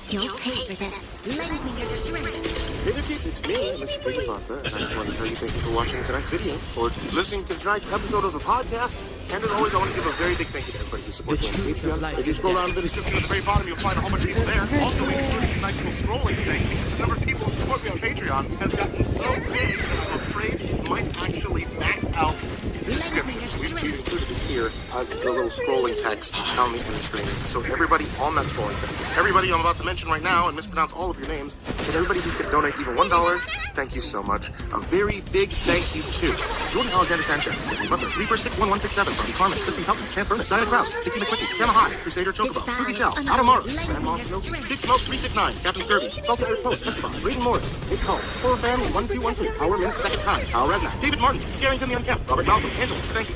You'll pay for this. Lend me your strength. Hey there kids, it's me, Mr. Freaky Pasta, and I just want to tell you thank you for watching tonight's video, or listening to tonight's episode of the podcast. And as always, I want to give a very big thank you to everybody who supports me on Patreon. If you scroll down to the description at the very bottom, you'll find a whole bunch of people there. Also, we included this nice little scrolling thing, because the number of people who support me on Patreon has gotten so big that I'm afraid it might actually max out the description. So we've included this here as the little scrolling text on the end screen. So everybody on that scrolling thing, everybody I'm about to mention right now and mispronounce all of your names, and everybody who could donate even $1, thank you so much. A very big thank you to Jordan Alexander Sanchez, Stephanie Butler, Reaper61167, Bobby Carmen, Crispy Pelton, Chance Burnett, Diana Krause, Dickie McQuickie, Sam High, Crusader Chocobo, Spooky Chow, Adam Morris, Grandma Pinocchio, Big Smoke 369, Captain Scurvy, Salty Irish Poet, Esteban, Braden Morris, Nick Cole, Horror Fan 1212, Power Mint Second Time, Kyle Resnack, David Martin, Scarrington the Unkempt, Robert Malcolm, Angeles, thank you,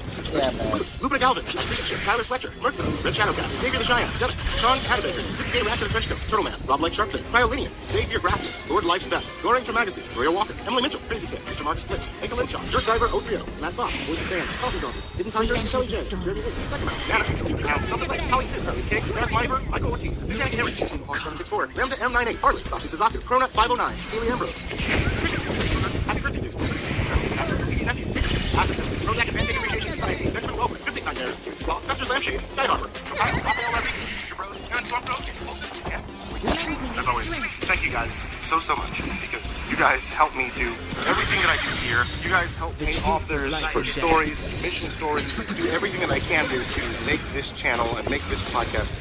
Lupin Galvin, Tyler Fletcher, Mertzon, Red Shadow Cat, Xavier the Cheyenne, Devix, Sean Catabaker, 6K Ratchet Trench Coat, Turtle Man, Rob Like Sharpfin, Spirulinian, Xavier Graphics, Lord Life's Best, Gorington Magazine, Maria Walker, Emily Mitchell, Crazy Kid, Mr. Marcus Blitz, Eka Linshaw, Dirt Diver, Odrio, Matt Bob, Boys and Fans, Coffee Donkey, Hidden Tiger, Kelly J, Jeremy Lee, Second Mount, Nana, Something Like, Holly Sid, Harley King, Matt Miver, Michael Ortiz, Titanic Henry, Hawk 764, Ramda M98, Harley, Sashi Suzaku, Cronut 509, Haley Ambrose, Happy Birthday, Dude, Nephew, Atherton, Rodak Advanced Appreciation Society, Benjamin Welker, 59 Years, Sloth, Fester's Lampshade, Sky Harbor, As always, thank you guys so much, because you guys help me do everything that I do here. You guys help paint authors for stories, mission stories, do everything that I can do to make this channel and make this podcast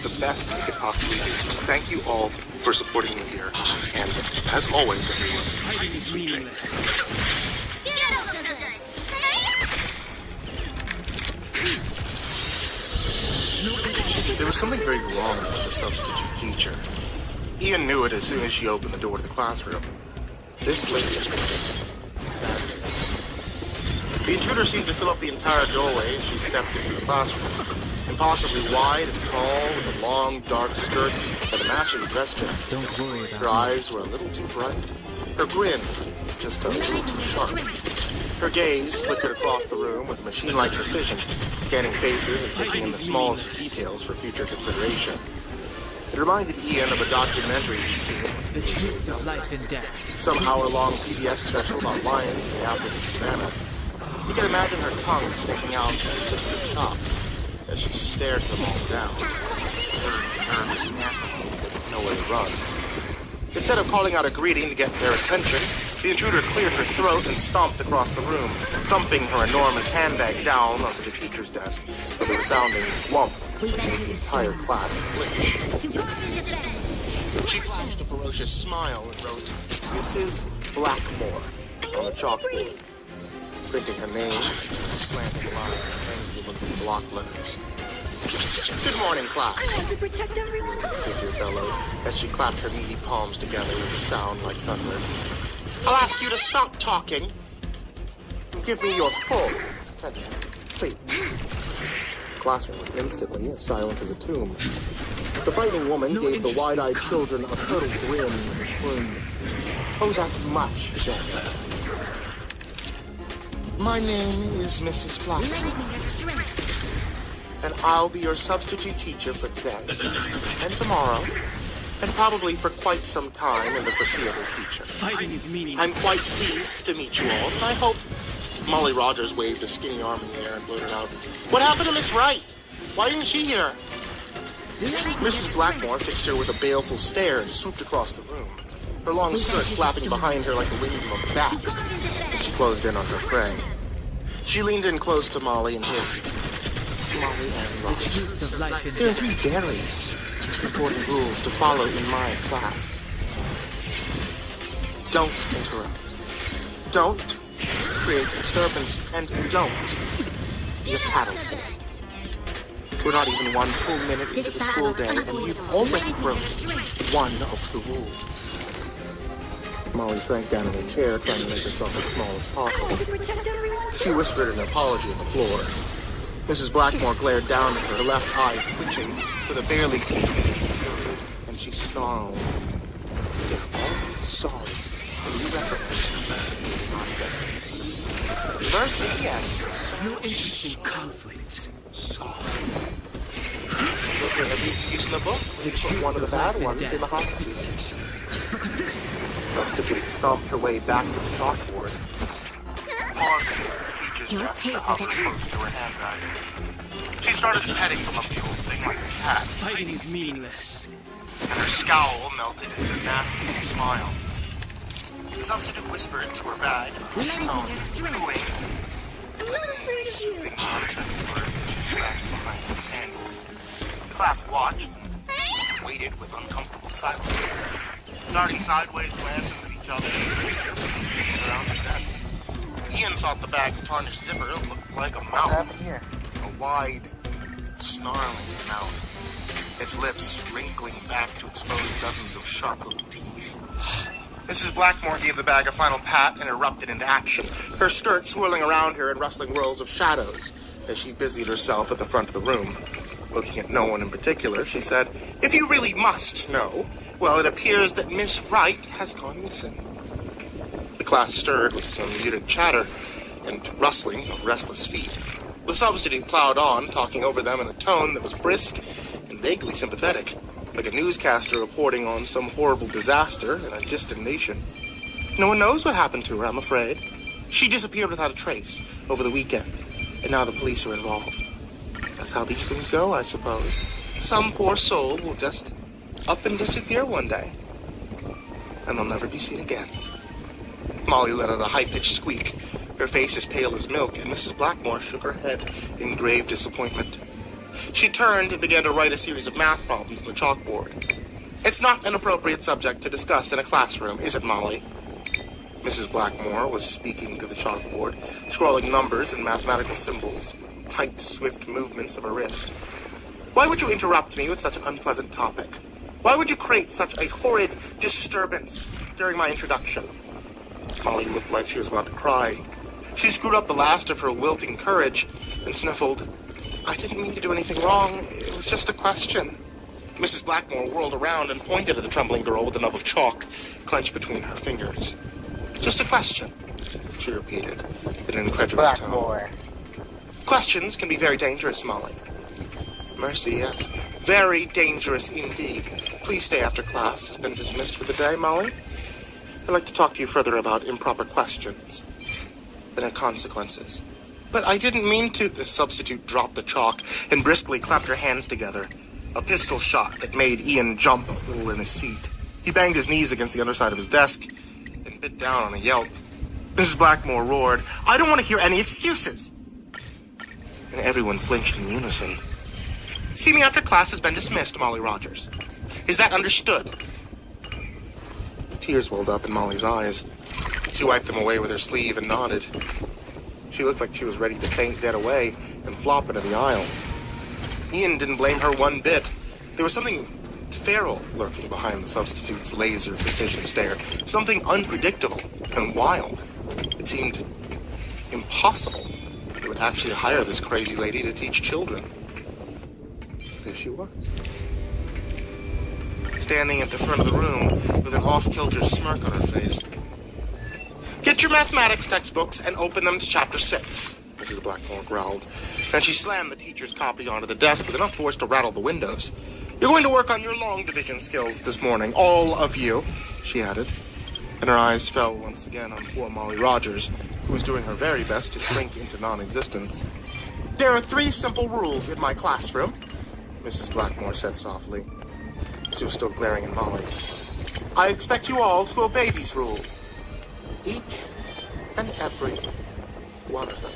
the best it could possibly be. Thank you all for supporting me here, and as always, everyone, sweet dreams. There was something very wrong with the substitute teacher. Ian knew it as soon as she opened the door to the classroom. This lady. The intruder seemed to fill up the entire doorway as she stepped into the classroom. Impossibly wide and tall, with a long, dark skirt and a matching dress jacket. Don't worry about Her eyes were a little too bright. Her grin was just a little too sharp. Her gaze flickered across the room with machine-like precision, scanning faces and taking in the smallest details for future consideration. It reminded Ian of a documentary he'd seen. The truth of life and death. Some hour-long PBS special about lions in the African savannah. You can imagine her tongue sticking out of her chops as she stared them all down. Her nervous anatomy, nowhere to run. Instead of calling out a greeting to get their attention, the intruder cleared her throat and stomped across the room, thumping her enormous handbag down onto the teacher's desk with a resounding whomp that made the entire class flinch. She flashed a ferocious smile and wrote, "Mrs. Blackmore," on the chalkboard, printing her name, slanting line, angry-looking block letters. "Good morning, class," I have to protect everyone. the figure bellowed as she clapped her meaty palms together with a sound like thunder. "I'll ask you to stop talking and give me your full attention, please." The classroom was instantly as silent as a tomb. The frightening woman gave the wide-eyed children a total grin and swoon. "Oh, that's much better. My name is Mrs. Blackmore, and I'll be your substitute teacher for today, and tomorrow, and probably for quite some time in the foreseeable future. Fighting is meaningless. I'm quite pleased to meet you all, and I hope..." Molly Rogers waved a skinny arm in the air and blurted out, "What happened to Miss Wright? Why isn't she here?" Mrs. Blackmore fixed her with a baleful stare and swooped across the room, her long skirt flapping behind her like the wings of a bat as she closed in on her prey. She leaned in close to Molly and hissed, "Molly and Rogers, there are 3 very important rules to follow in my class. Don't interrupt. Don't create disturbance, and don't be a tattletale. We're not even 1 full minute into the school day, and you've already broken 1 of the rules." Molly shrank down in her chair, trying to make herself as small as possible. She whispered an apology on the floor. Mrs. Blackmore glared down at her, her left eye twitching with a barely contained fury, and she snarled, "They're all sorry, and you recognize not better. Mercy, yes. No interesting conflict. Sorry. Look at every excuse in the book. You put one of the bad ones in the hot seat." Substitute stomped her way back to the chalkboard, pausing at the teacher's desk to hover close to her handbag. She started petting the lumpy old thing like a cat. Fighting is meaningless. And her scowl melted into a nasty smile. The substitute whispered to her bag in a hushed tone, cooing, soothing nonsense words as she scratched behind her handles. The class watched and waited with uncomfortable silence, darting sideways glances at each other around their desks. Ian thought the bag's tarnished zipper looked like a mouth. A wide, snarling mouth. Its lips wrinkling back to expose dozens of sharp little teeth. Mrs. Blackmore gave the bag a final pat and erupted into action, her skirt swirling around her in rustling whirls of shadows as she busied herself at the front of the room. Looking at no one in particular, she said, "If you really must know, well, it appears that Miss Wright has gone missing." The class stirred with some muted chatter and rustling of restless feet. The substitute plowed on, talking over them in a tone that was brisk and vaguely sympathetic, like a newscaster reporting on some horrible disaster in a distant nation. "No one knows what happened to her, I'm afraid. She disappeared without a trace over the weekend, and now the police are involved. As how these things go, I suppose. Some poor soul will just up and disappear one day, and they'll never be seen again. Molly let out a high-pitched squeak, her face as pale as milk, and Mrs. Blackmore shook her head in grave disappointment. She turned and began to write a series of math problems on the chalkboard. It's not an appropriate subject to discuss in a classroom, is it, Molly? Mrs. Blackmore was speaking to the chalkboard, scrawling numbers and mathematical symbols with tight, swift movements of her wrist. Why would you interrupt me with such an unpleasant topic? Why would you create such a horrid disturbance during my introduction? Molly looked like she was about to cry. She screwed up the last of her wilting courage and sniffled. I didn't mean to do anything wrong. It was just a question. Mrs. Blackmore whirled around and pointed at the trembling girl with a nub of chalk clenched between her fingers. Just a question, she repeated in an incredulous tone. Questions can be very dangerous, Molly. Mercy, yes. Very dangerous indeed. Please stay after class has been dismissed for the day, Molly. I'd like to talk to you further about improper questions and their consequences. But I didn't mean to... The substitute dropped the chalk and briskly clapped her hands together. A pistol shot that made Ian jump a little in his seat. He banged his knees against the underside of his desk and bit down on a yelp. Mrs. Blackmore roared, I don't want to hear any excuses. And everyone flinched in unison. See me after class has been dismissed, Molly Rogers. Is that understood? Tears welled up in Molly's eyes. She wiped them away with her sleeve and nodded. She looked like she was ready to faint dead away and flop into the aisle. Ian didn't blame her one bit. There was something feral lurking behind the substitute's laser precision stare. Something unpredictable and wild. It seemed impossible they would actually hire this crazy lady to teach children. There she was, standing at the front of the room with an off-kilter smirk on her face. Get your mathematics textbooks and open them to chapter 6, Mrs. Blackmore growled. Then she slammed the teacher's copy onto the desk with enough force to rattle the windows. You're going to work on your long division skills this morning, all of you, she added. And her eyes fell once again on poor Molly Rogers, who was doing her very best to shrink into non-existence. There are 3 simple rules in my classroom, Mrs. Blackmore said softly. She was still glaring at Molly. I expect you all to obey these rules. Each and every one of them.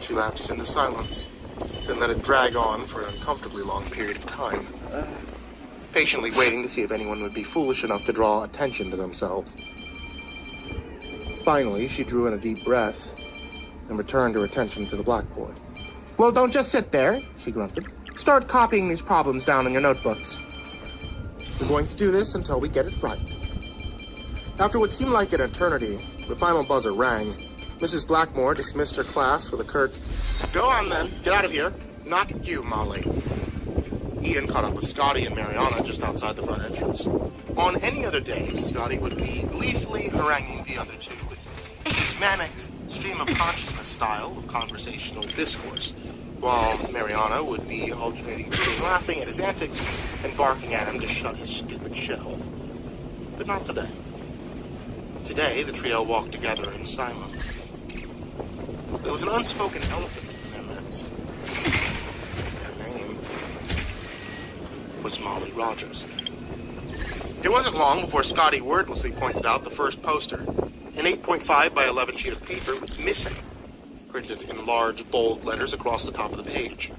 She lapsed into silence, then let it drag on for an uncomfortably long period of time, patiently waiting to see if anyone would be foolish enough to draw attention to themselves. Finally, she drew in a deep breath and returned her attention to the blackboard. Well, don't just sit there, she grunted. Start copying these problems down in your notebooks. We're going to do this until we get it right. After what seemed like an eternity, the final buzzer rang. Mrs. Blackmore dismissed her class with a curt, Go on then, get out of here. Not you, Molly. Ian caught up with Scotty and Mariana just outside the front entrance. On any other day, Scotty would be gleefully haranguing the other two with his manic stream of consciousness style of conversational discourse, while Mariana would be alternating between laughing at his antics and barking at him to shut his stupid shithole. But not today. Today, the trio walked together in silence. There was an unspoken elephant in their midst. Her name was Molly Rogers. It wasn't long before Scotty wordlessly pointed out the first poster, an 8.5 by 11 sheet of paper with missing, printed in large, bold letters across the top of the page.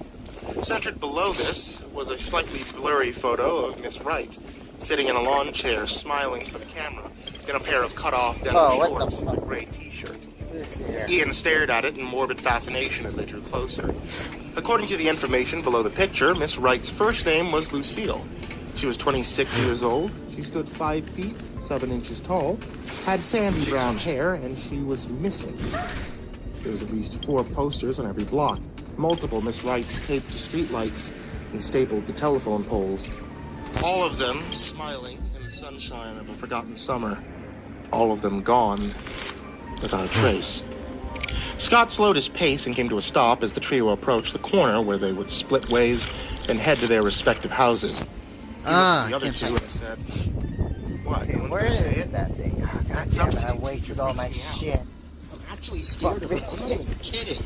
Centered below this was a slightly blurry photo of Miss Wright, sitting in a lawn chair, smiling for the camera, in a pair of cut-off denim shorts and a gray t-shirt. Ian stared at it in morbid fascination as they drew closer. According to the information below the picture, Miss Wright's first name was Lucille. She was 26 years old. She stood 5 feet, 7 inches tall, had sandy brown hair, and she was missing. There was at least 4 posters on every block. Multiple Miss Wrights taped to streetlights and stapled to telephone poles. All of them smiling in the sunshine of a forgotten summer. All of them gone without a trace. Scott slowed his pace and came to a stop as the trio approached the corner where they would split ways and head to their respective houses. He looked at the other two and said, What? Okay, where is that thing? Oh, God damn it, I wasted all my shit. I'm actually scared of it. I'm not even kidding.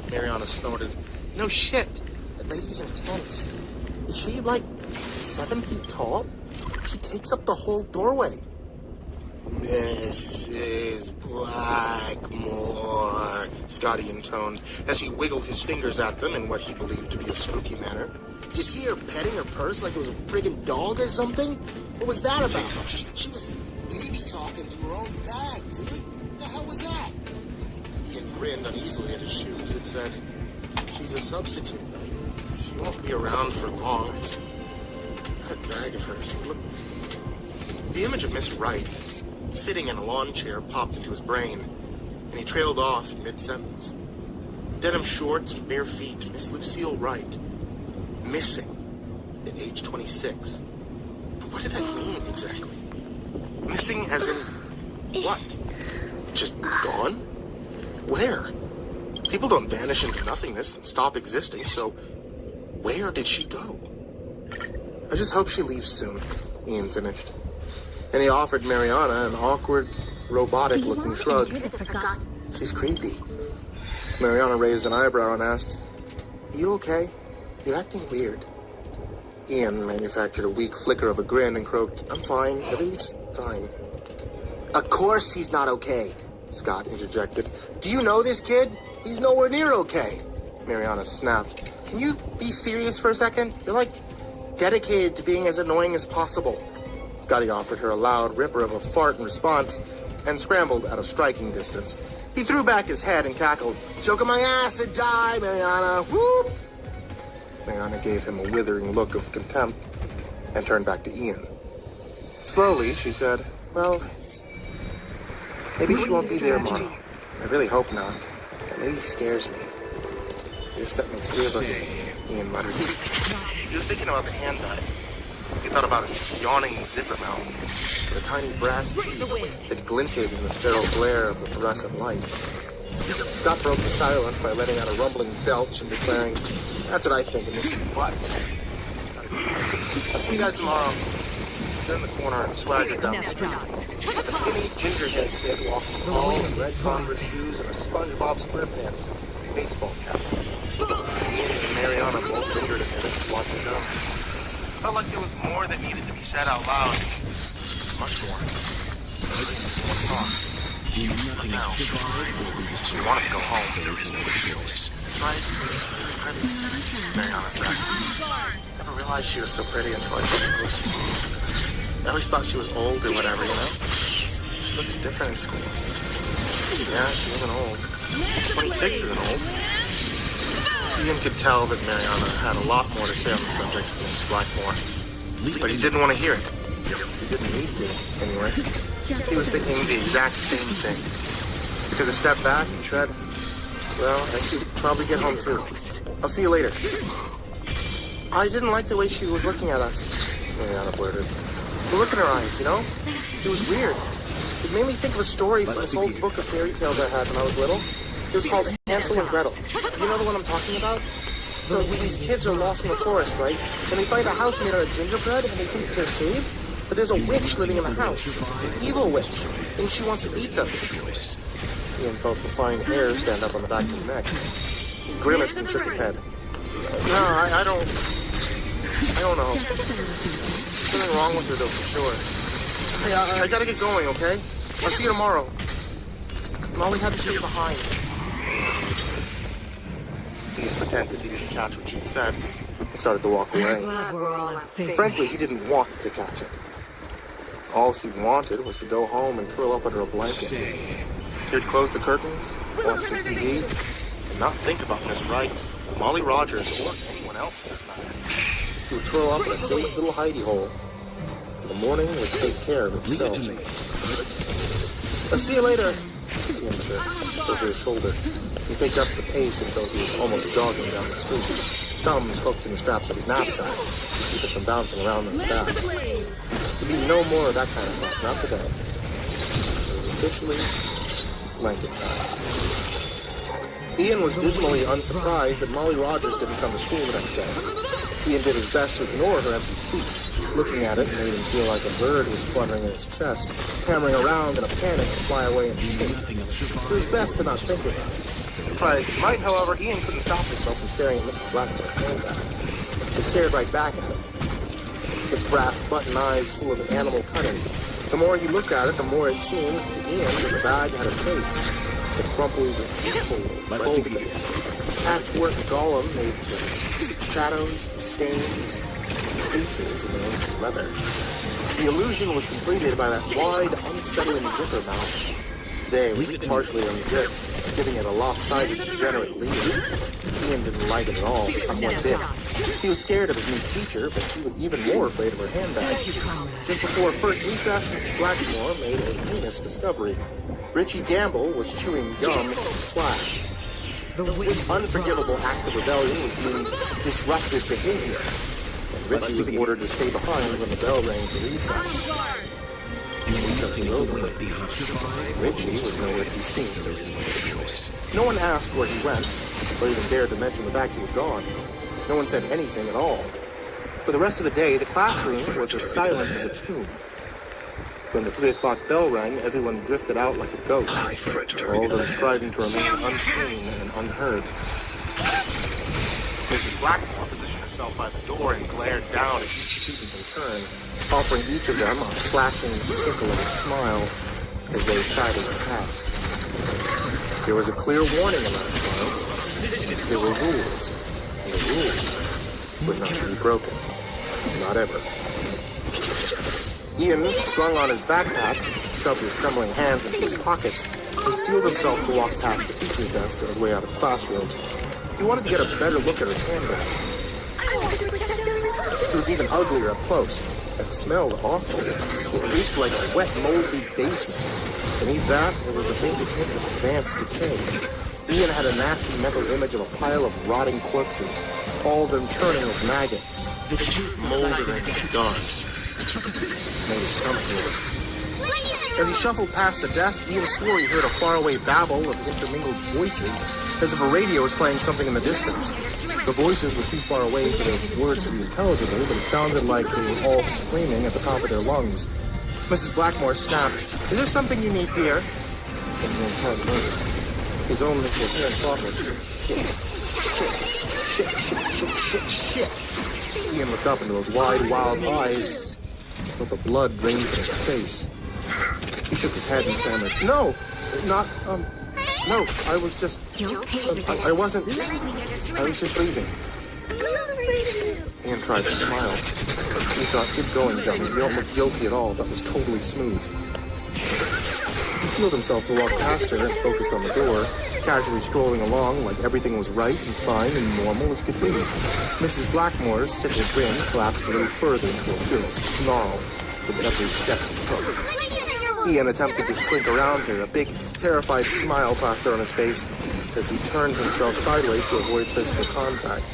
Mariana snorted. No shit. That lady's intense. Is she, like, 7 feet tall? She takes up the whole doorway. Mrs. Blackmore, Scotty intoned, as he wiggled his fingers at them in what he believed to be a spooky manner. Did you see her petting her purse like it was a friggin' dog or something? What was that about? She was baby talking to her own bag, dude. What the hell was that? Ian grinned uneasily at his shoes and said, she's a substitute. She won't be around for long. That bag of hers, look. The image of Miss Wright, sitting in a lawn chair, popped into his brain, and he trailed off mid-sentence. Denim shorts and bare feet, Miss Lucille Wright. Missing at age 26. But what did that mean exactly? Missing as in what? Just gone? Where? People don't vanish into nothingness and stop existing, so where did she go? I just hope she leaves soon, Ian finished. And he offered Mariana an awkward, robotic-looking shrug. She's creepy. Mariana raised an eyebrow and asked, "Are you okay? You're acting weird." Ian manufactured a weak flicker of a grin and croaked, "I'm fine. Everything's fine." "Of course he's not okay," Scott interjected. "Do you know this kid? He's nowhere near okay." Mariana snapped. "Can you be serious for a second? You're like dedicated to being as annoying as possible." Scotty offered her a loud ripper of a fart in response and scrambled out of striking distance. He threw back his head and cackled, "Joking my ass and die, Mariana! Whoop!" Mariana gave him a withering look of contempt and turned back to Ian. Slowly, she said, "Well, maybe she won't be there tomorrow. I really hope not. That lady scares me. I guess that makes 3 of us," Ian muttered. He was thinking about the handbag. He thought about its yawning zipper mouth, the tiny brass key that glinted in the sterile glare of the fluorescent lights. Scott broke the silence by letting out a rumbling belch and declaring, "That's what I think of this butt. I'll see you guys tomorrow." Turn the corner and swaggered down the street. A skinny gingerhead kid walked tall in red Converse shoes and a SpongeBob SquarePants baseball cap. And Mariana both lingered a minute to watch him go. Felt like there was more that needed to be said out loud. Much more. More talk. But now, she wanted to go home. There is no choice. That's right. Mariana said. Never realized she was so pretty until I saw her post. I always thought she was old or whatever, you know? She looks different in school. Yeah, she wasn't old. 26 isn't old. Ian could tell that Mariana had a lot more to say on the subject of Mrs. Blackmore, but he didn't want to hear it. He didn't need to, anyway. He was thinking the exact same thing. He took a step back and said, "Well, I should probably get home too. I'll see you later." "I didn't like the way she was looking at us," Mariana blurted. "The look in her eyes, you know? It was weird. It made me think of a story from this old book of fairy tales I had when I was little. It was called Hansel and Gretel. You know the one I'm talking about? So these kids are lost in the forest, right? And they find a house made out of gingerbread and they think that they're saved. But there's a witch living in the house. An evil witch. And she wants to eat them." Ian felt the fine hair stand up on the back of his neck. He grimaced and shook his head. "No, I don't know. There's something wrong with her though, for sure. Hey, I gotta get going, okay? I'll see you tomorrow. Molly had to stay behind." He pretended he didn't catch what she'd said and started to walk away. Frankly, he didn't want to catch it. All he wanted was to go home and curl up under a blanket. He'd close the curtains, watch the TV, and not think about Miss Wright, Molly Rogers, or anyone else for that matter. He would curl up in a safe little hidey hole. The morning would take care of itself. "I'll see you later," Ian said, over his shoulder. He picked up the pace until he was almost jogging down the street, thumbs hooked in the straps of his knapsack to keep it from bouncing around in his back. There'd be no more of that kind of talk, not today. It was officially blanket time. Ian was dismally unsurprised that Molly Rogers didn't come to school the next day. Ian did his best to ignore her empty seat. Looking at it made him feel like a bird was fluttering in his chest, hammering around in a panic to fly away and escape. It was best to not think about it. Try as he might, however, Ian couldn't stop himself from staring at Mrs. Blackmore's handbag. It stared right back at him, its brass button eyes full of animal cunning. The more he looked at it, the more it seemed to Ian that the bag had a face. It crumpled peaceful, bold face. Patchwork Gollum made shadows, stains, creases in the ancient leather. The illusion was completed by that wide, unsettling zipper mouth. Today it was partially unzipped, giving it a lopsided, degenerate lead. Ian didn't like it at all, not one bit. He was scared of his new teacher, but he was even more afraid of her handbag. Just before first recess, Mrs. Blackmore made a heinous discovery. Richie Gamble was chewing gum in class. This unforgivable act of rebellion was deemed disruptive behavior, and Richie was ordered to stay behind when the bell rang for recess. Something over. Richie was nowhere to be seen. No one asked where he went, or even dared to mention the fact he was gone. No one said anything at all. For the rest of the day, the classroom was as silent as a tomb. When the 3 o'clock bell rang, everyone drifted out like a ghost, all of them striving to remain unseen and unheard. Mrs. Blackmore positioned herself by the door and glared down at each student in turn, offering each of them a flashing, scintillating smile as they sidled past. There was a clear warning in that smile. There were rules, and the rules would not be broken. Not ever. Ian swung on his backpack, shoved his trembling hands into his pockets, and steeled himself to walk past the teacher's desk on his way out of the classroom. He wanted to get a better look at her handbag. It was even uglier up close. It smelled awful. It reeked like a wet, moldy basement. Beneath that, there was the faintest hint of advanced decay. Ian had a nasty mental image of a pile of rotting corpses, all of them churning with maggots, moldering in the dark. Made a stump to him. As he shuffled past the desk, Ian swore he heard a faraway babble of intermingled voices, as if a radio was playing something in the distance. The voices were too far away for the words to be intelligible, but it sounded like they were all screaming at the top of their lungs. Mrs. Blackmore snapped, "Is there something you need, dear?" And Ian's head moved. His own incoherent thought was, shit. Ian looked up into those wide, wild eyes, felt the blood drain from his face. He shook his head and stammered, "No, no, I was just, I was just leaving." Ian tried to smile. He thought, "Keep going, dummy. You don't look guilty at all. That was totally smooth." He steeled himself to walk past her and focused on the door, casually strolling along like everything was right and fine and normal as could be. Mrs. Blackmore's sickle grin collapsed a little further into a fierce snarl with every step he took. Ian attempted to slink around her, a big, terrified smile plastered on his face as he turned himself sideways to avoid physical contact.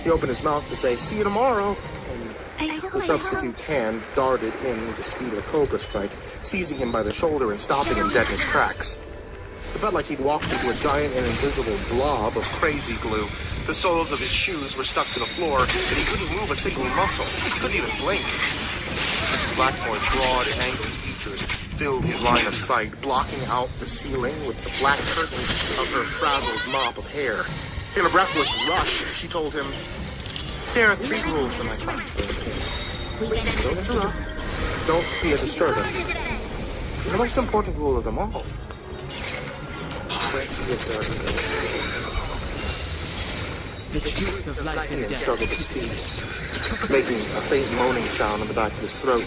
He opened his mouth to say, "See you tomorrow," and the substitute's hand darted in with the speed of a cobra strike, seizing him by the shoulder and stopping him dead in his tracks. It felt like he'd walked into a giant and invisible blob of crazy glue. The soles of his shoes were stuck to the floor, and he couldn't move a single muscle. He couldn't even blink. Mrs. Blackmore's broad, angry features filled his line of sight, blocking out the ceiling with the black curtain of her frazzled mop of hair. In a breathless rush, she told him, "There are 3 rules for my class. Don't interrupt. Don't be a disturbance. The most important rule of them all. The truth of life and death. Struggled to speak, making a faint moaning sound in the back of his throat.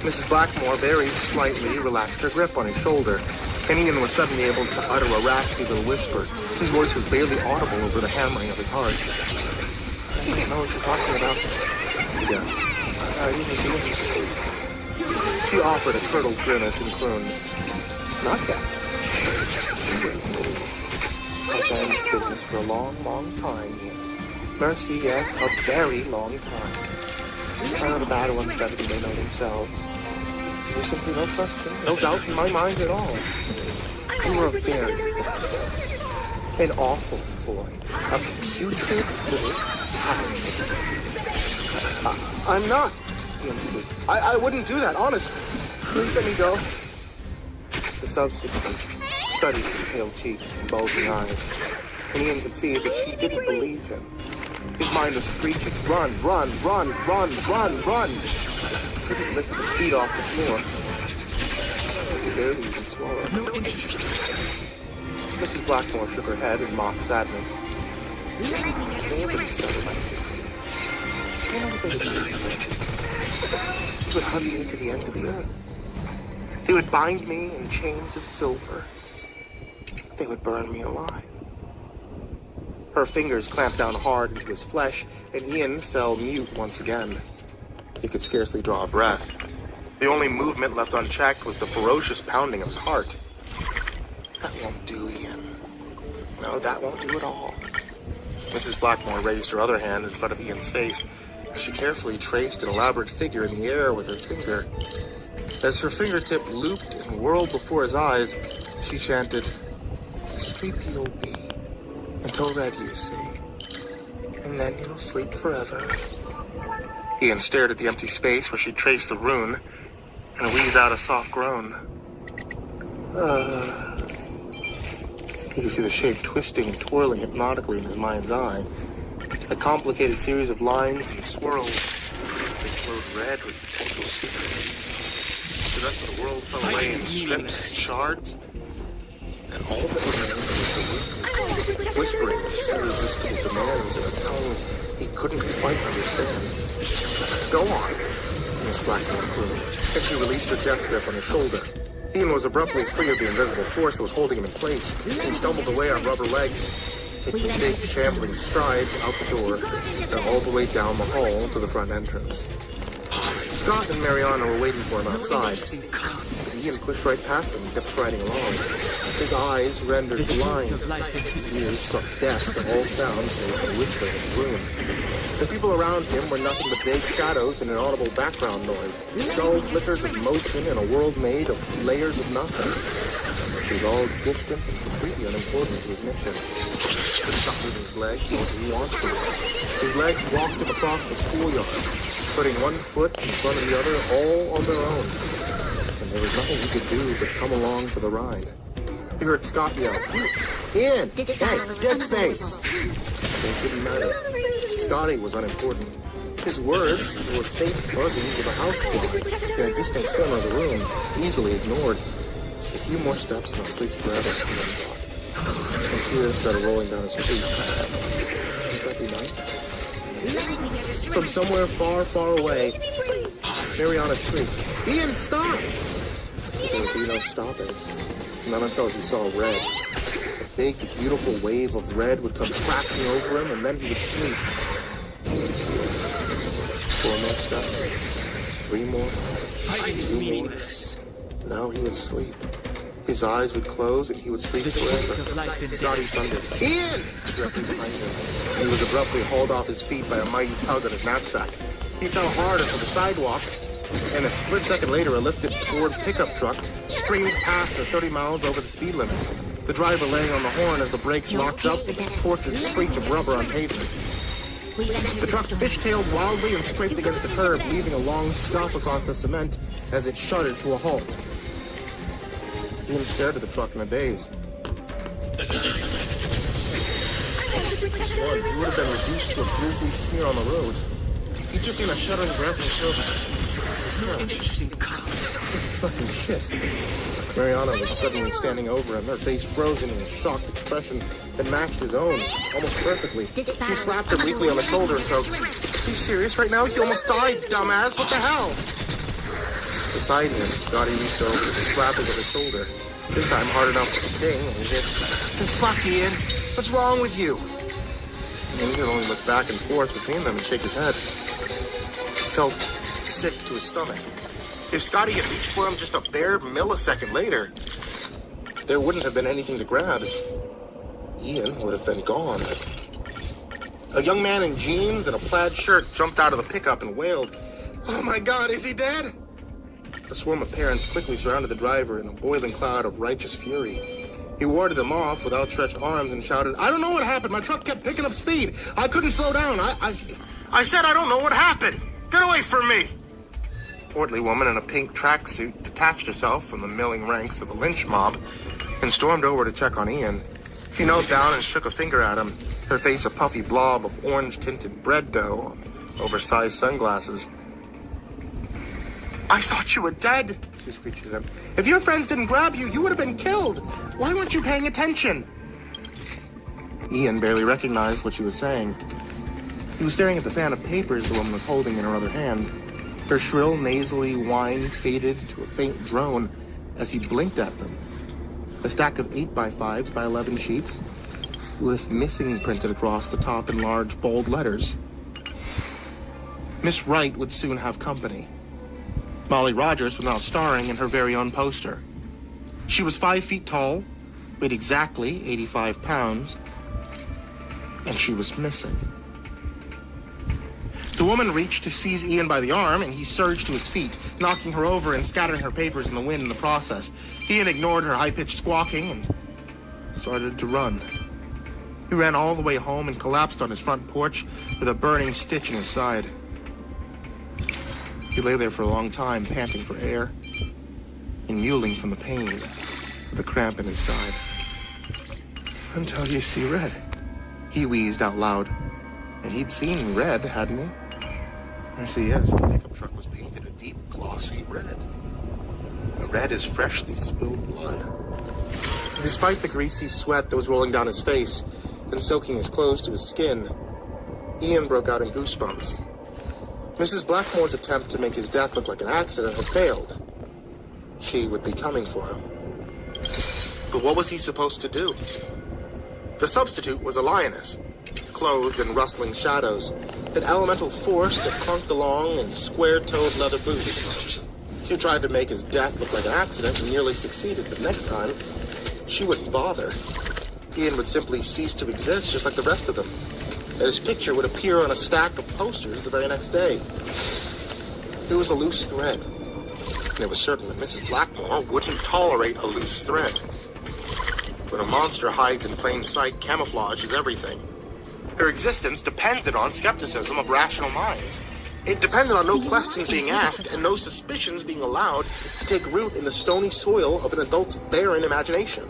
Mrs. Blackmore very slightly relaxed her grip on his shoulder, and Ian was suddenly able to utter a raspy little whisper. His voice was barely audible over the hammering of his heart. "I don't know what you're talking about." Yes. She offered a curdled grimace and crooned, "Not that. I've been in this business for a long, long time, Ian. Mercy, yes, a very long time. I know the bad ones better than they know themselves. There's simply no question, no doubt in my mind at all. You were a very an awful boy, a putrid little tattletale. I'm not. I wouldn't do that, honest. Please let me go." The substitute studied his pale cheeks and bulging eyes, and Ian could see that she didn't believe him. His mind was screeching, run, run, run, run, run, run. He couldn't lift his feet off the floor. He could barely even swallow. Mrs. Blackmore shook her head in mock sadness. Nobody started my secrets. He would hunt me to the ends of the earth. They would bind me in chains of silver. They would burn me alive. Her fingers clamped down hard into his flesh, and Ian fell mute once again. He could scarcely draw a breath. The only movement left unchecked was the ferocious pounding of his heart. That won't do, Ian. No, that won't do at all. Mrs. Blackmore raised her other hand in front of Ian's face as she carefully traced an elaborate figure in the air with her finger. As her fingertip looped and whirled before his eyes, she chanted, "Sleepy you'll be, until red you see, and then you'll sleep forever." Ian stared at the empty space where she traced the rune, and wheezed out a soft groan. You could see the shape twisting and twirling hypnotically in his mind's eye. A complicated series of lines and swirls. They glowed red with potential secrets. The rest of the world fell away in strips and shards, and all that remained was the wind, whispering its irresistible demands in a tongue he couldn't quite understand. "Go on," Miss Blackmore crooned, and she released her death grip on his shoulder. Ian was abruptly free of the invisible force that was holding him in place. He stumbled away on rubber legs, taking big, shambling strides out the door and all the way down the hall to the front entrance. Scott and Mariana were waiting for him outside, but Ian pushed right past them and kept striding along. His eyes rendered blind, his ears struck deaf to all sounds save the whispering of the room. The people around him were nothing but vague shadows and inaudible background noise, dull flickers of motion in a world made of layers of nothing. It was all distant and completely unimportant to his mission. He couldn't stop moving his legs, nor did he want to. His legs walked him across the schoolyard, putting one foot in front of the other, all on their own. And there was nothing he could do but come along for the ride. He heard Scott yell, "Ian! Hey, dead face!" It didn't matter. Scotty was unimportant. His words were faint buzzings of a housefly in a distant corner of the room, easily ignored. A few more steps and I'll sleep forever, Ian thought. And tears started rolling down his cheeks. Would that be nice? From somewhere far, far away, Mariana shrieked, "Ian, stop!" There would be no stopping. Not until he saw red. A big, beautiful wave of red would come crashing over him, and then he would sleep. 4 more steps. 3 more. 2 more. Now he would sleep. His eyes would close, and he would sleep forever. Scotty thundered, "Ian!" directly behind him. And he was abruptly hauled off his feet by a mighty tug on his knapsack. He fell hard onto the sidewalk, and a split second later, a lifted Ford pickup truck screamed past at 30 miles over the speed limit. The driver laying on the horn as the brakes locked up with a tortured screech of rubber on pavement. The truck fishtailed wildly and scraped against the curb, leaving a long scuff across the cement as it shuddered to a halt. Ian stared at the truck in a daze. He would have been reduced to a grisly smear on the road. He took in a shuddering breath and choked. Fucking shit. Mariana was suddenly standing over him, her face frozen in a shocked expression that matched his own, almost perfectly. She slapped him weakly on the shoulder and croaked, "Are you serious right now? He almost died, dumbass! What the hell?" Beside him, Scotty reached over and slapped him at his shoulder. This time hard enough to sting, and he hissed, "Fuck, Ian! What's wrong with you?" And he could only look back and forth between them and shake his head. He felt sick to his stomach. If Scotty had reached for him just a bare millisecond later, there wouldn't have been anything to grab. Ian would have been gone. A young man in jeans and a plaid shirt jumped out of the pickup and wailed, "Oh my God, is he dead?" A swarm of parents quickly surrounded the driver in a boiling cloud of righteous fury. He warded them off with outstretched arms and shouted, "I don't know what happened. My truck kept picking up speed. I couldn't slow down. I said I don't know what happened. Get away from me." A portly woman in a pink tracksuit detached herself from the milling ranks of a lynch mob and stormed over to check on Ian. She knelt down and shook a finger at him, her face a puffy blob of orange-tinted bread dough, oversized sunglasses. "I thought you were dead," she screeched at him. "If your friends didn't grab you, you would have been killed. Why weren't you paying attention?" Ian barely recognized what she was saying. He was staring at the fan of papers the woman was holding in her other hand. Her shrill, nasally whine faded to a faint drone as he blinked at them. A stack of 8x5 by 11 sheets, with missing printed across the top in large, bold letters. Miss Wright would soon have company. Molly Rogers was now starring in her very own poster. She was 5 feet tall, weighed exactly 85 pounds, and she was missing. The woman reached to seize Ian by the arm, and he surged to his feet, knocking her over and scattering her papers in the wind in the process. Ian ignored her high-pitched squawking and started to run. He ran all the way home and collapsed on his front porch with a burning stitch in his side. He lay there for a long time, panting for air and mewling from the pain with a cramp in his side. "Until you see red," he wheezed out loud. And he'd seen red, hadn't he? Yes, the pickup truck was painted a deep, glossy red. The red is freshly spilled blood. Despite the greasy sweat that was rolling down his face and soaking his clothes to his skin, Ian broke out in goosebumps. Mrs. Blackmore's attempt to make his death look like an accident had failed. She would be coming for him. But what was he supposed to do? The substitute was a lioness, clothed in rustling shadows, an elemental force that clunked along in square-toed leather boots. She tried to make his death look like an accident and nearly succeeded, but next time, she wouldn't bother. Ian would simply cease to exist just like the rest of them, and his picture would appear on a stack of posters the very next day. It was a loose thread, and it was certain that Mrs. Blackmore wouldn't tolerate a loose thread. When a monster hides in plain sight, camouflage is everything. Her existence depended on skepticism of rational minds. It depended on no questions being asked and no suspicions being allowed to take root in the stony soil of an adult's barren imagination.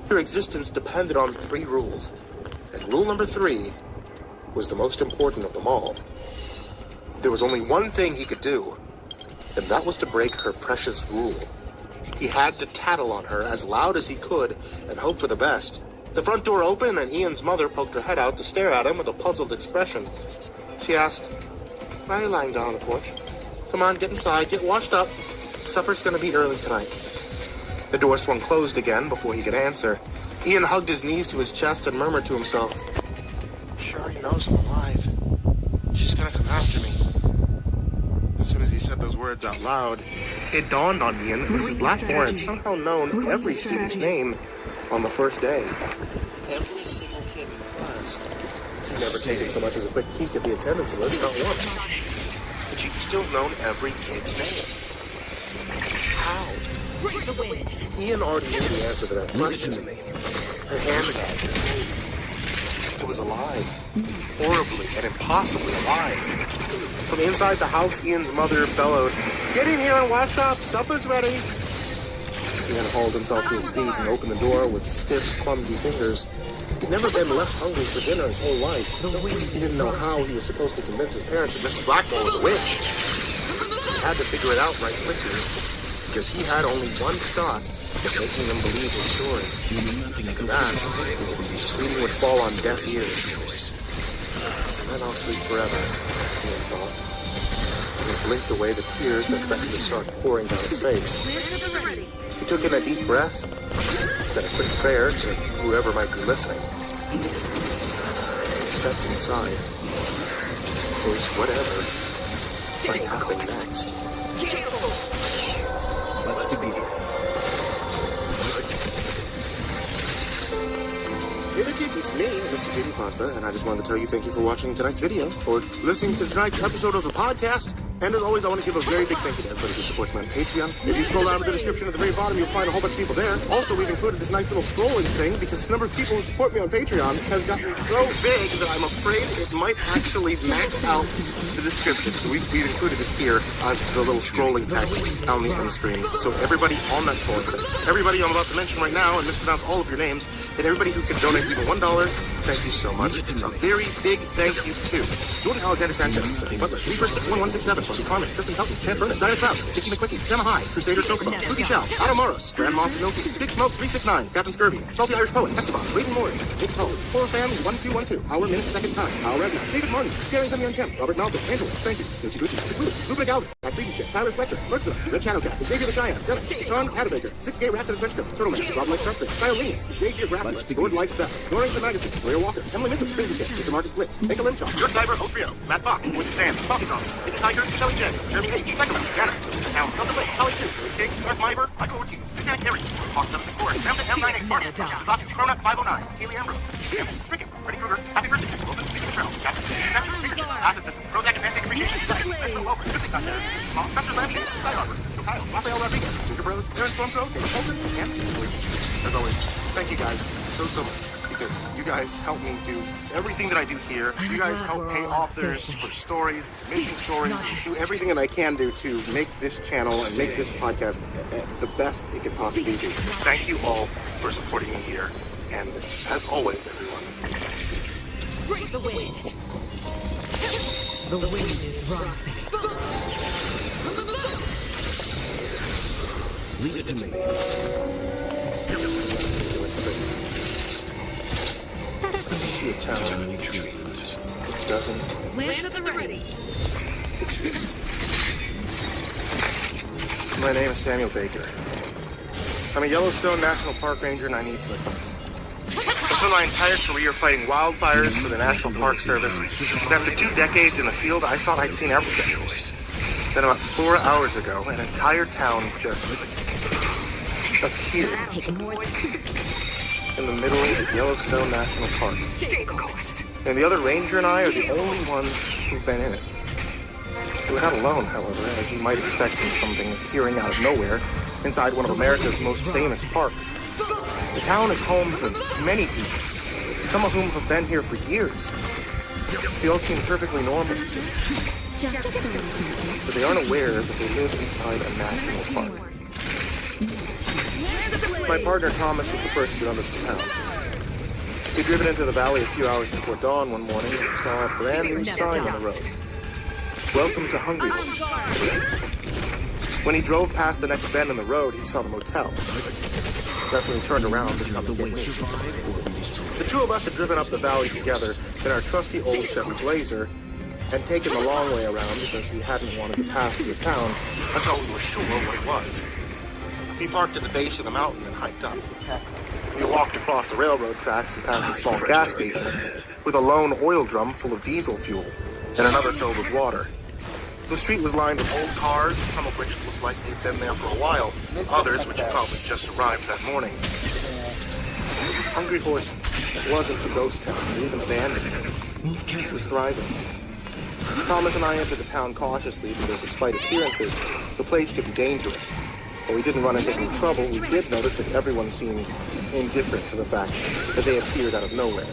Her existence depended on 3 rules, and rule number 3 was the most important of them all. There was only one thing he could do, and that was to break her precious rule. He had to tattle on her as loud as he could and hope for the best. The front door opened, and Ian's mother poked her head out to stare at him with a puzzled expression. She asked, "Why are you lying down on the porch? Come on, get inside, get washed up. Supper's gonna be early tonight." The door swung closed again before he could answer. Ian hugged his knees to his chest and murmured to himself, "She already knows I'm alive. She's gonna come after me." As soon as he said those words out loud, it dawned on Ian that Mrs. Blackmore had somehow known every student's name on the first day. Every single kid in the class. She'd never taken so much as a quick peek at the attendance list, not once. But she'd still known every kid's name. How? Ian already knew the answer to that question. Her hand it was alive. Horribly and impossibly alive. From inside the house, Ian's mother bellowed, "Get in here and wash up, supper's ready." Ian hauled himself to his feet and opened the door with stiff, clumsy fingers. He'd never been less hungry for dinner his whole life. He didn't know how he was supposed to convince his parents that Mrs. Blackmore was a witch. He had to figure it out right quickly, because he had only one shot at making them believe his story. And that, screaming would fall on deaf ears. And then I'll sleep forever, Ian thought. And he blinked away the tears that threatened to start pouring down his face. He took in a deep breath, said a quick prayer to whoever might be listening. He stepped inside, to face whatever might happen next. Let's begin. Hey there kids, it's me, Mr. JD Pasta, and I just wanted to tell you thank you for watching tonight's video, or listening to tonight's episode of the podcast. And as always, I want to give a very big thank you to everybody who supports me on Patreon. If you scroll down to the description at the very bottom, you'll find a whole bunch of people there. Also, we've included this nice little scrolling thing because the number of people who support me on Patreon has gotten so big that I'm afraid it might actually max out the description. So we've included this here as the little scrolling text on the end screen. So everybody on that scrolling text, everybody I'm about to mention right now and mispronounce all of your names, and everybody who can donate even $1, thank you so much. A very big thank you to Jordan Alexander Sanchez, Butler, Reaper 61167, Bucky Carmen, Tristan Helton, Chad Burnett, Diana Kraus, Dickie McQuickie, Gemma High, Crusader Chocobo, Spooky Chow, Adam Moros, Grandma Pinoki, Big Smoke 369, Captain Scurvy, Salty Irish Poet, Esteban, Raven Morris, Nick Poe, Horror Family 1212, Our Minute Second Time, Al Resna, David Martin, Scaring Tommy Unkempt, Robert Malcolm, Angela, thank you, Snoochie Gucci, Ruben Galvin, Matt Friedenschick, Tyler Fletcher, Mertzilla, Red Shadow Cat, Xavier the Cheyenne, Dennis, Sean Hattabaker, 6Gay Rats in a Trench Coat, Turtleman, Rob Lake Trusting, Kyle Leans, Xavier Graphics, Lord Life's Best, Norrington Magazine, Blair Walker, Emily Minter, Crazy Kid, Mr. Marcus Blitz, Make a Limchop, York Diver 030, Matt Bach, Voice of Sand, Coffee Zombie, Nicky Tiger, Shelly J, Jeremy H, Psychopath, Jana, Town, Delta Blake, Holly Sue, King, Darth Myber, Michael Ortiz, Lieutenant Harry, Fox 764, Sam to M98, Martin, Sasaki Cronut 509, Kaylee Ambrose, Jim, Frickin, Freddy Krueger, Happy Birthday, Jason Wilson, Lisa Contrell, Jasper, Captain, Pikachu, Acid System, Prozac and Pancake Appreciation Society, Metro Welfare, Good Thing Contest, Small, Dr. Lammy, Skyhopper, Kyle, Rafael Rodriguez, Ginger Bros, Aaron Stormthrow, David Colton, and Joey. As always, thank you guys so much. Because you guys help me do everything that I do here. You guys help pay authors for stories, making stories, do everything that I can do to make this channel and make this podcast the best it could possibly be. Thank you all for supporting me here. And as always, everyone, Break the wind. The wind is rising. Leave it to me. I see a town that doesn't Lance at the ready. exist. My name is Samuel Baker. I'm a Yellowstone National Park Ranger and I need license. I spent my entire career fighting wildfires for the National Park Service. And after 2 decades in the field, I thought I'd seen everything. Then about 4 hours ago, an entire town just appeared in the middle of Yellowstone National Park. And the other ranger and I are the only ones who've been in it. We're not alone, however, as you might expect from something appearing out of nowhere inside one of America's most famous parks. The town is home to many people, some of whom have been here for years. They all seem perfectly normal, but they aren't aware that they live inside a national park. My partner Thomas was the first to notice the town. We'd driven into the valley a few hours before dawn one morning and saw a brand new sign on the road. Welcome to Hungry Horse. When he drove past the next bend in the road, he saw the motel. That's when he turned around to come to get me. The two of us had driven up the valley together in our trusty old Chevy Blazer and taken the long way around because we hadn't wanted to pass through the town until we were sure what it was. We parked at the base of the mountain and hiked up. We walked across the railroad tracks and passed a small gas station with a lone oil drum full of diesel fuel and another filled with water. The street was lined with old cars, some of which looked like they'd been there for a while, others which had probably just arrived that morning. Hungry Horse wasn't a ghost town, or even abandoned. It was thriving. Thomas and I entered the town cautiously because despite appearances, the place could be dangerous. While we didn't run into any trouble, we did notice that everyone seemed indifferent to the fact that they appeared out of nowhere.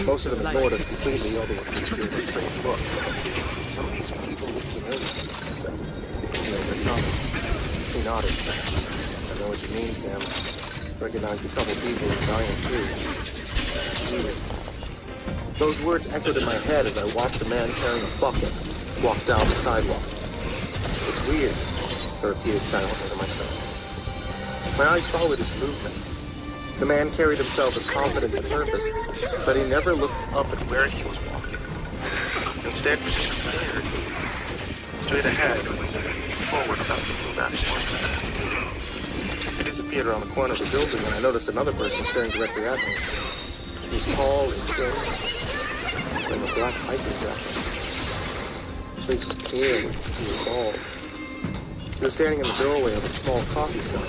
Most of them ignored us completely, although a few appeared with strange looks. Some of these people look familiar, I said. But Thomas, he nodded. I know what you mean, Sam. Recognized a couple people in dying too. It's weird. Those words echoed in my head as I watched a man carrying a bucket walk down the sidewalk. It's weird, I repeated silently to myself. My eyes followed his movements. The man carried himself with confidence and purpose, but he never looked up at where he was walking. Instead, he just stared straight ahead, forward without looking back. He disappeared around the corner of the building, and I noticed another person staring directly at me. He was tall and thin, in a black hiking jacket. His face was pale, he was bald. He was standing in the doorway of a small coffee shop.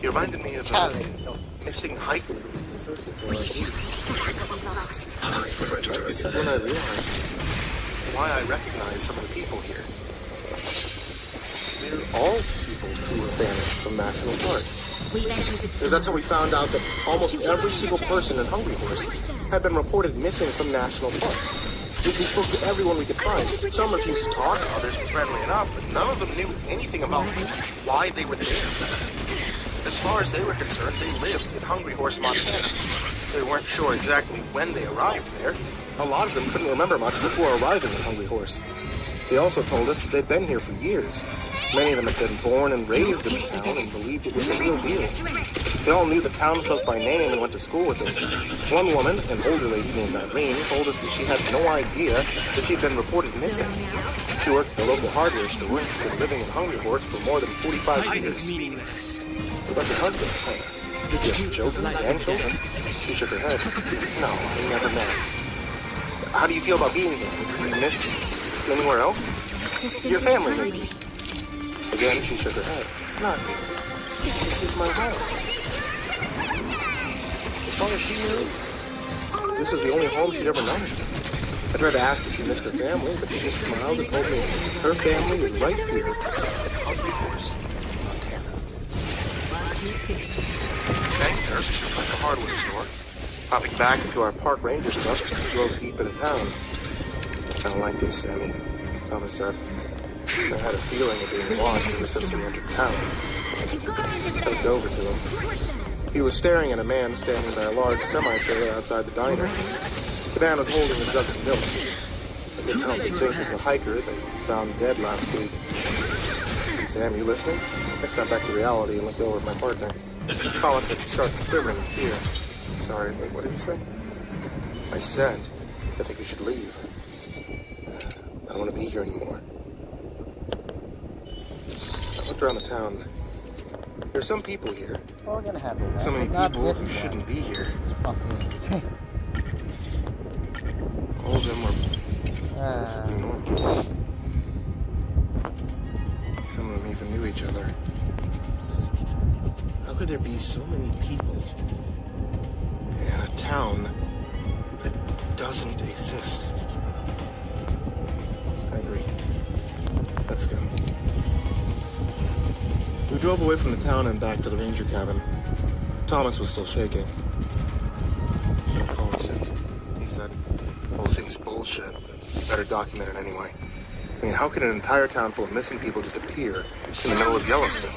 He reminded me of a missing hiker. When I realized, why I recognize some of the people here. They're all people who were vanished from national parks. Because that's how we found out that almost every single person in Hungry Horse had been reported missing from national parks. We spoke to everyone we could find. Some refused to talk, others were friendly enough, but none of them knew anything about why they were there. As far as they were concerned, they lived in Hungry Horse, Montana. They weren't sure exactly when they arrived there. A lot of them couldn't remember much before arriving in Hungry Horse. They also told us that they'd been here for years. Many of them had been born and raised in the town and believed it was a real deal. They all knew the townsfolk by name and went to school with them. One woman, an older lady named Irene, told us that she had no idea that she'd been reported missing. She worked at a local hardware store and had been living in Hungry Horse for more than 45 years. What about your husband? I asked. Did you have children and children? She shook her head. No, I never met. How do you feel about being here? Do you miss anywhere else? Your family, maybe. Again, she shook her head. Not really. This is my home. As far as she knew, this is the only home she'd ever known. I tried to ask if she missed her family, but she just smiled and told me her family is right here at Hungry Horse, Montana. Okay, there's like a hardware store. Hopping back into our park ranger truck, we drove deep into town. I don't like this, Sammy, Thomas said. I had a feeling of being watched ever since we entered town. I looked over to him. He was staring at a man standing by a large semi-trailer outside the diner. The man was holding a jug of milk. I couldn't help but think of the hiker that we found dead last week. Sam, you listening? I snapped back to reality and looked over at my partner. Thomas had started quivering in fear. Sorry, wait, what did you say? I said, I think we should leave. I don't want to be here anymore. I looked around the town. There's some people here. Well, we're gonna handle that. So many people who shouldn't be here. All of them were perfectly normal. Some of them even knew each other. How could there be so many people in a town that doesn't exist? I agree. Let's go. We drove away from the town and back to the ranger cabin. Thomas was still shaking. Don't call it sick, he said. The whole thing's bullshit. Better document it anyway. I mean, how could an entire town full of missing people just appear in the middle of Yellowstone?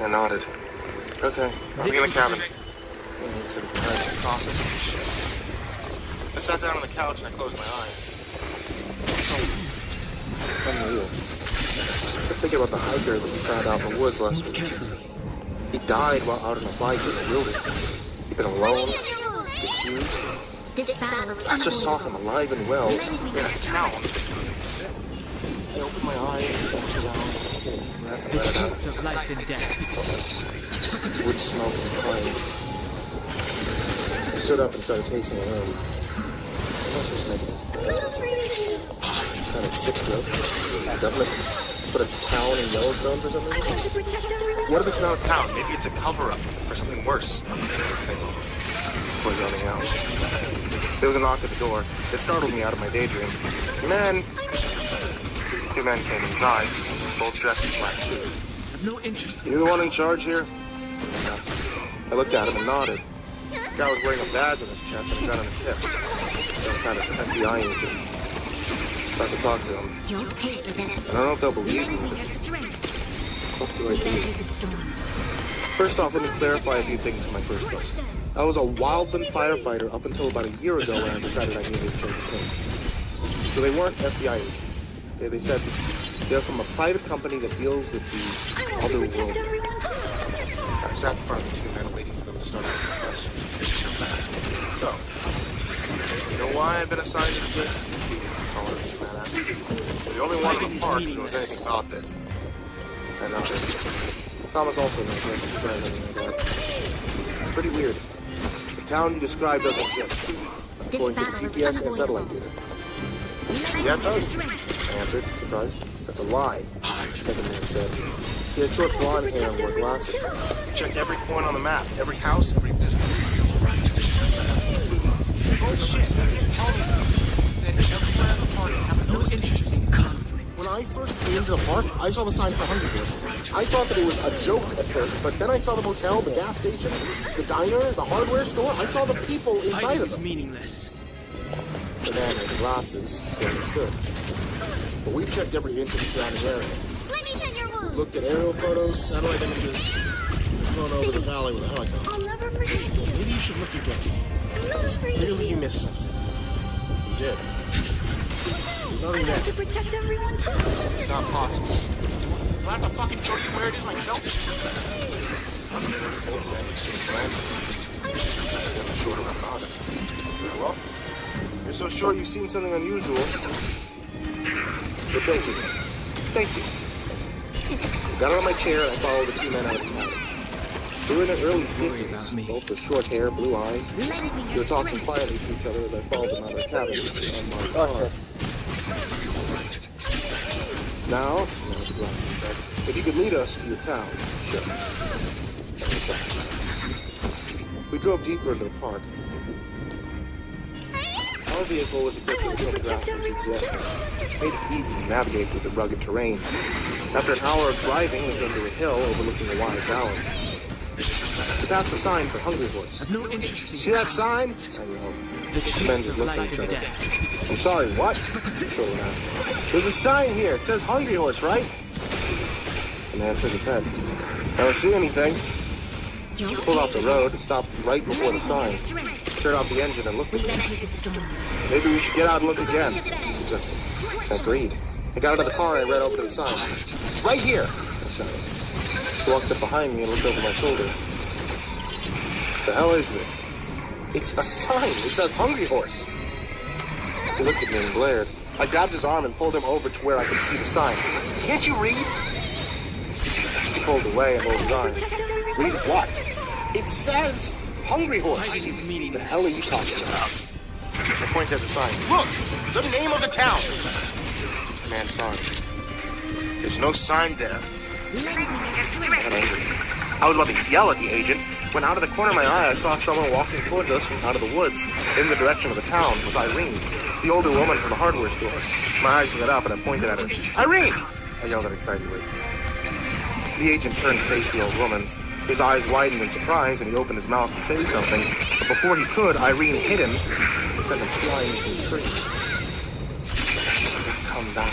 I nodded. Okay, I'll be in the cabin. I need some time to process this shit. I sat down on the couch and I closed my eyes. It's unreal. I kept thinking about the hiker that we found out in the woods last week. He died while out on a bike in the wilderness. He'd been alone, confused. I just saw him alive and well in a town that doesn't exist. I opened my eyes, looked around, and breath and let it out. Of life and death. Wood smelled and pine. I stood up and started tasting the room. I must just make this. Kind of sick joke. Definitely put a town in Yellowstone for some reason. What if it's not a town? Maybe it's a cover-up for something worse. Before zoning out. There was a knock at the door. It startled me out of my daydream. Men! Two men came inside, both dressed in black suits. I have no interest. You the one in charge here? I looked at him and nodded. The guy was wearing a badge on his chest and a gun on his hip. Some kind of FBI agent. I have to talk to him. I don't know if they'll believe me, but what do I do? First off, let me clarify a few things from my first book. I was a wildland firefighter up until about a year ago when I decided I needed to change things. So they weren't FBI agents. Okay, they said they're from a private company that deals with the other world. I sat in front of the two men waiting for them to start asking questions. So, you know why I've been assigned to this? You're the only one in the park who knows anything about this. I know. Thomas also knows anything like that. Pretty weird. The town you described doesn't exist, according to the GPS and satellite data. Yeah, it does. I answered, surprised. That's a lie, the second man said. He had short blonde hair and wore glasses. Checked every point on the map, every house, every business. Bullshit, you didn't tell me that. Then everywhere in the park I first came to the park, I saw the sign for Hungry Horse. I thought that it was a joke at first, but then I saw the motel, the gas station, the diner, the hardware store. I saw the people inside of them. Meaningless. The man with the glasses understood. But we've checked every inch of the surrounding area. We've looked at aerial photos, satellite images, flown over the valley with a helicopter. I'll never forget you. Maybe you should look again. Because clearly you missed something. You did. There's nothing there. To protect everyone too. It's not possible. Do I have to fucking show you where it is myself? Old man exchanged glances. I'm not sure about Nada. Very well. You're so sure you've seen something unusual. But thank you. Thank you. I got on my chair and I followed the two men out of the cabin. They were in their early 50s, both with short hair, blue eyes. They were talking quietly to each other as I followed them out of the cabin on my car. Now, if you could lead us to your town, sure. We drove deeper into the park. Our vehicle was equipped with photographic GPS, which made it easy to navigate through the rugged terrain. After an hour of driving, we came to a hill overlooking a wide valley. We passed the sign for Hungry Horse. I've no interest in See that sign? I yelled. The men just looked at each other. I'm sorry, what? There's a sign here. It says Hungry Horse, right? The man shook his head. I don't see anything. He pulled off the road and stopped right before the sign. Turned off the engine and looked at me. Maybe we should get out and look again, he suggested. I agreed. I got out of the car and I ran over to the sign. Right here! I shouted. He walked up behind me and looked over my shoulder. The hell is it? It's a sign. It says Hungry Horse. He looked at me and glared. I grabbed his arm and pulled him over to where I could see the sign. Can't you read? He pulled away and rolled his eyes. Read what? It says Hungry Horse. The hell are you talking about? I pointed at the sign. Look! The name of the town! The man sighed. There's no sign there. I was about to yell at the agent when out of the corner of my eye I saw someone walking towards us from out of the woods in the direction of the town. It was Irene, the older woman from the hardware store. My eyes lit up and I pointed at her. Irene! I yelled at excitedly. The agent turned to face the old woman. His eyes widened in surprise and he opened his mouth to say something. But before he could, Irene hit him and sent him flying into the tree. Come back.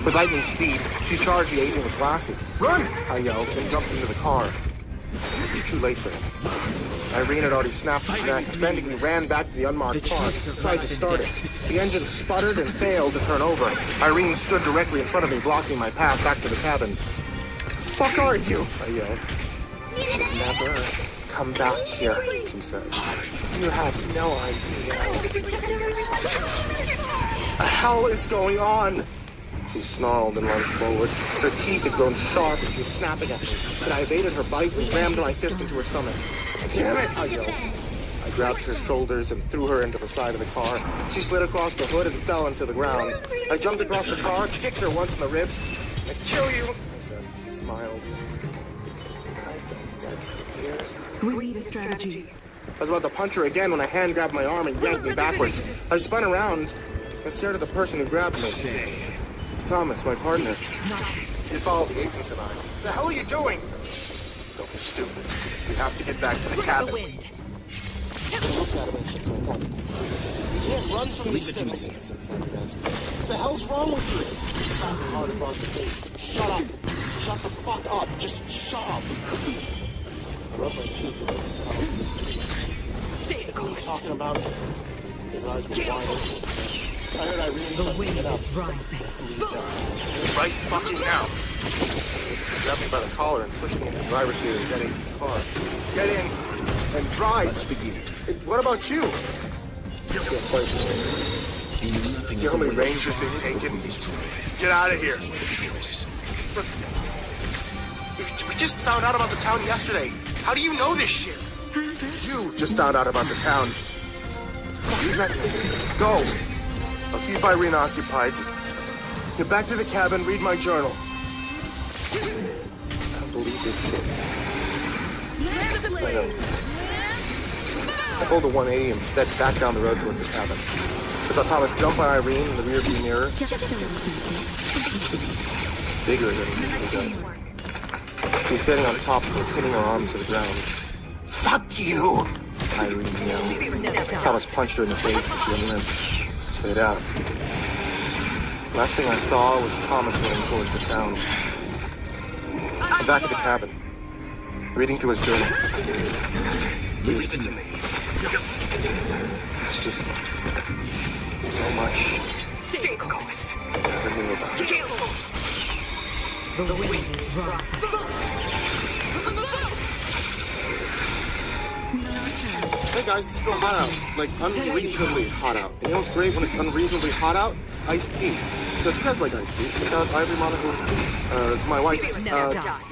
With lightning speed, she charged the agent with glasses. Run! I yelled and jumped into the car. It was too late for him. Irene had already snapped his neck. Bending, he ran back to the unmarked car, tried to start it. The engine sputtered and failed to turn over. Irene stood directly in front of me, blocking my path back to the cabin. Fuck are you? I yelled. Never come back here, she said. You have no idea. What the hell is going on? She snarled and lunged forward. Her teeth had grown sharp and she was snapping at me. But I evaded her bite and rammed my fist into her stomach. Damn it! I yelled. I grabbed her shoulders and threw her into the side of the car. She slid across the hood and fell into the ground. I jumped across the car, kicked her once in the ribs. I'd kill you, I said. She smiled. I've been dead for years. We need a strategy. I was about to punch her again when a hand grabbed my arm and yanked me backwards. I spun around and stared at the person who grabbed me. It's Thomas, my partner. He followed the agents and I. The hell are you doing? Don't be stupid. We have to get back to the cabin. I looked at him and shook my head. You can't run from these things. What the hell's wrong with you? He sounded hard across the face. Shut up. Shut the fuck up. Just shut up. I rubbed my cheek and what are you talking about? His eyes were wide open. I heard Irene suddenly get up. Right fucking now. He grabbed me by the collar and pushed me into the driver's seat and get into his car. Get in and drive. Let's begin. What about you? You know how many rangers they've taken? Get out of here. We just found out about the town yesterday. How do you know this shit? You just found out about the town. Go. I'll keep Irene occupied. Just get back to the cabin, read my journal. I don't believe this shit. I I pulled a 180 and sped back down the road towards the cabin. I saw Thomas jump on Irene in the rearview mirror. Bigger than he usually does. She was standing on top of her, pinning her arms to the ground. Fuck you! Irene yelled. Thomas punched her in the face and she went limp. Stayed out. Last thing I saw was Thomas running towards the town. The back of the cabin, reading through his journal. It's just so much. Stay close. I never knew about it. The wind is rising. Hey guys, it's still hot out. Like, unreasonably hot out. And you know what's great when it's unreasonably hot out? Iced tea. So if you guys like iced tea, check out Ivory Monaco Tea. It's my wife's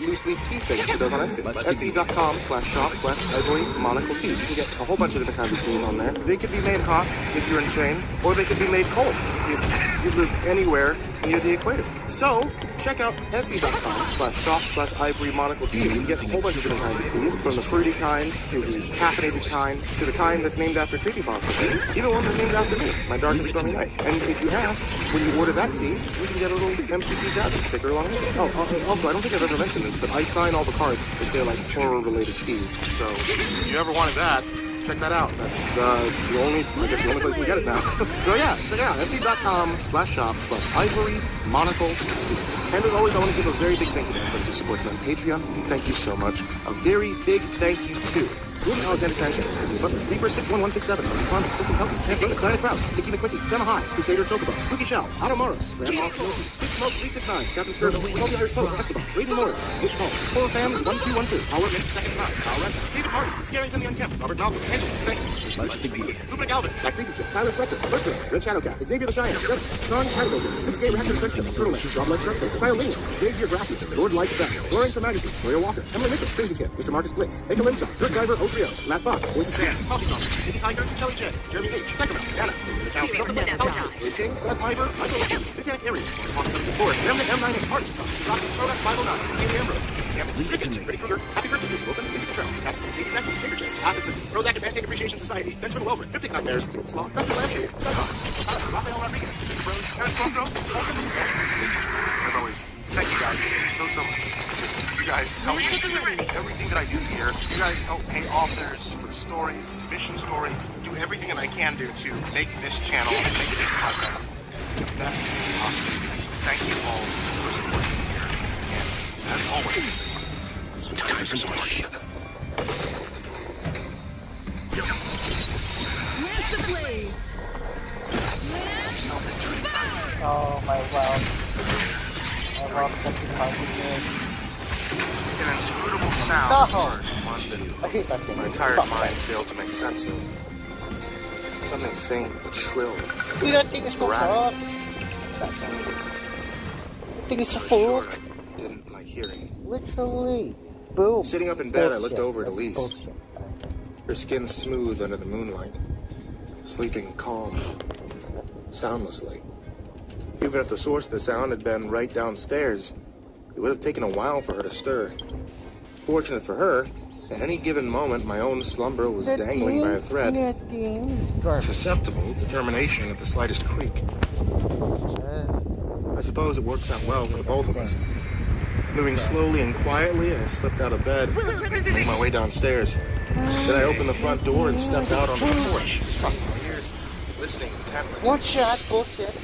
loose leaf tea thing she does on Etsy. Etsy.com/shop/Ivory Monaco Tea. You can get a whole bunch of different kinds of teas on there. They could be made hot if you're insane, or they could be made cold if you live anywhere near the equator. So, check out Etsy.com/shop/Ivory Monaco Tea. You can get a whole bunch of different kinds of teas, from the fruity kind to the caffeinated kind to the kind that's named after creepypasta things, even one that's named after me, My Dark and Stormy Night. And if you ask, when you order that tea, you can get a little MCP gadget sticker along with it. Oh, also, I don't think I've ever mentioned this, but I sign all the cards if they're like horror-related teas. So, if you ever wanted that, check that out. That's the only place you can get it now. So yeah, check it out. Etsy.com/shop/Ivory Monaco Tea. And as always, I want to give a very big thank you to everybody who supports me on Patreon. Thank you so much. A very big thank you to Ruben Alexander Sanchez, Reaper61167, Connor, Kristen Pelton, Diana Krause, Vicky McQuickie, Sam High, Crusader Tokubo, Spooky Shao, Otto Morris, Grandma Smoke 369, Captain Skirtle, Toby Irish Pope, Esteban, Raven Morris, Nick Paul, Horror Fan 1212, Howard Mix Second Time, Kyle Resta, David Marty, Scarrington the Unkempt, Robert Malcolm, Angela, Stank, Lupin Galvin, Black Creepy Kid, Tyler Fletcher, Bertram, Red Shadowcat, Xavier the Cheyenne, Sean Catagogan, 6K Reactor Searchman, Turtleman, Rob Light Shark, Kyle Lena, Xavier Grafton, Lord Life Best, Lauren from Magazine, Maria Walker, Emily Mitchell, Crazy Kid, Mr. Marcus Blitz, Eka Limshot, Dirk Diver, O3O, Matt Box, Voice of Sam, Coffee Song, Baby Tiger, Shelly J, Jeremy H, Sacramento, Anna, Thomas, King, Beth Ivor, Michael Wilkins, Titanic Aries, Monster Support, Remnant M98, Parkinson, Rocket Product 509, Stevie Ambrose, Campbell, Cricket, Freddy Krueger, Happy Birthday, Jason Wilson, Izzy Patrol, Casper, Baby's Nephew, Tinker Chain, Acid System, Prozac and Pancake Appreciation Society, Benjamin Welver, Cryptic Nightmares, Slaw, Festival Landscape, Rafael Rodriguez, Rose, Terrence Costro, as always, thank you guys so much. You guys help me everything that I do here. You guys help pay authors for stories, mission stories, do everything that I can do to make this channel, make this podcast the best possible. So thank you all for supporting me here. And as always, sweet time for some more shit. Lance the blaze. Oh my wow. I love such a party. An inscrutable sound emerged from London. My tired mind failed to make sense of. Something faint but shrill. That thing is so soft. That thing is so soft. I didn't like hearing. Literally. Boom. Sitting up in bed, I looked over at Elise. Her skin smooth under the moonlight. Sleeping calm. Soundlessly. Even if the source of the sound had been right downstairs, it would have taken a while for her to stir. Fortunate for her, at any given moment, my own slumber was dangling by a thread. Susceptible to termination at the slightest creak. I suppose it works out well for the both of us. Moving slowly and quietly, I slipped out of bed, made my way downstairs. Then I opened the front door and stepped out onto the porch, struck my ears, listening intently. One shot, bullshit.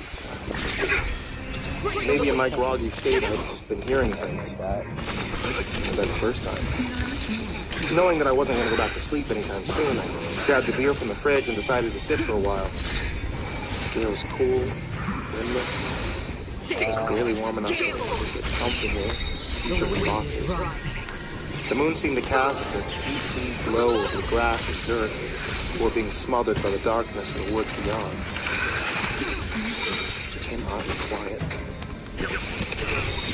Maybe in my groggy state, I've just been hearing things. Was that the first time? Knowing that I wasn't going to go back to sleep anytime soon, I grabbed the beer from the fridge and decided to sit for a while. The beer was cool, windless, really warm enough to get comfortable, featuring boxes. The moon seemed to cast a deep glow over the grass and dirt before being smothered by the darkness in the woods beyond. It became oddly quiet.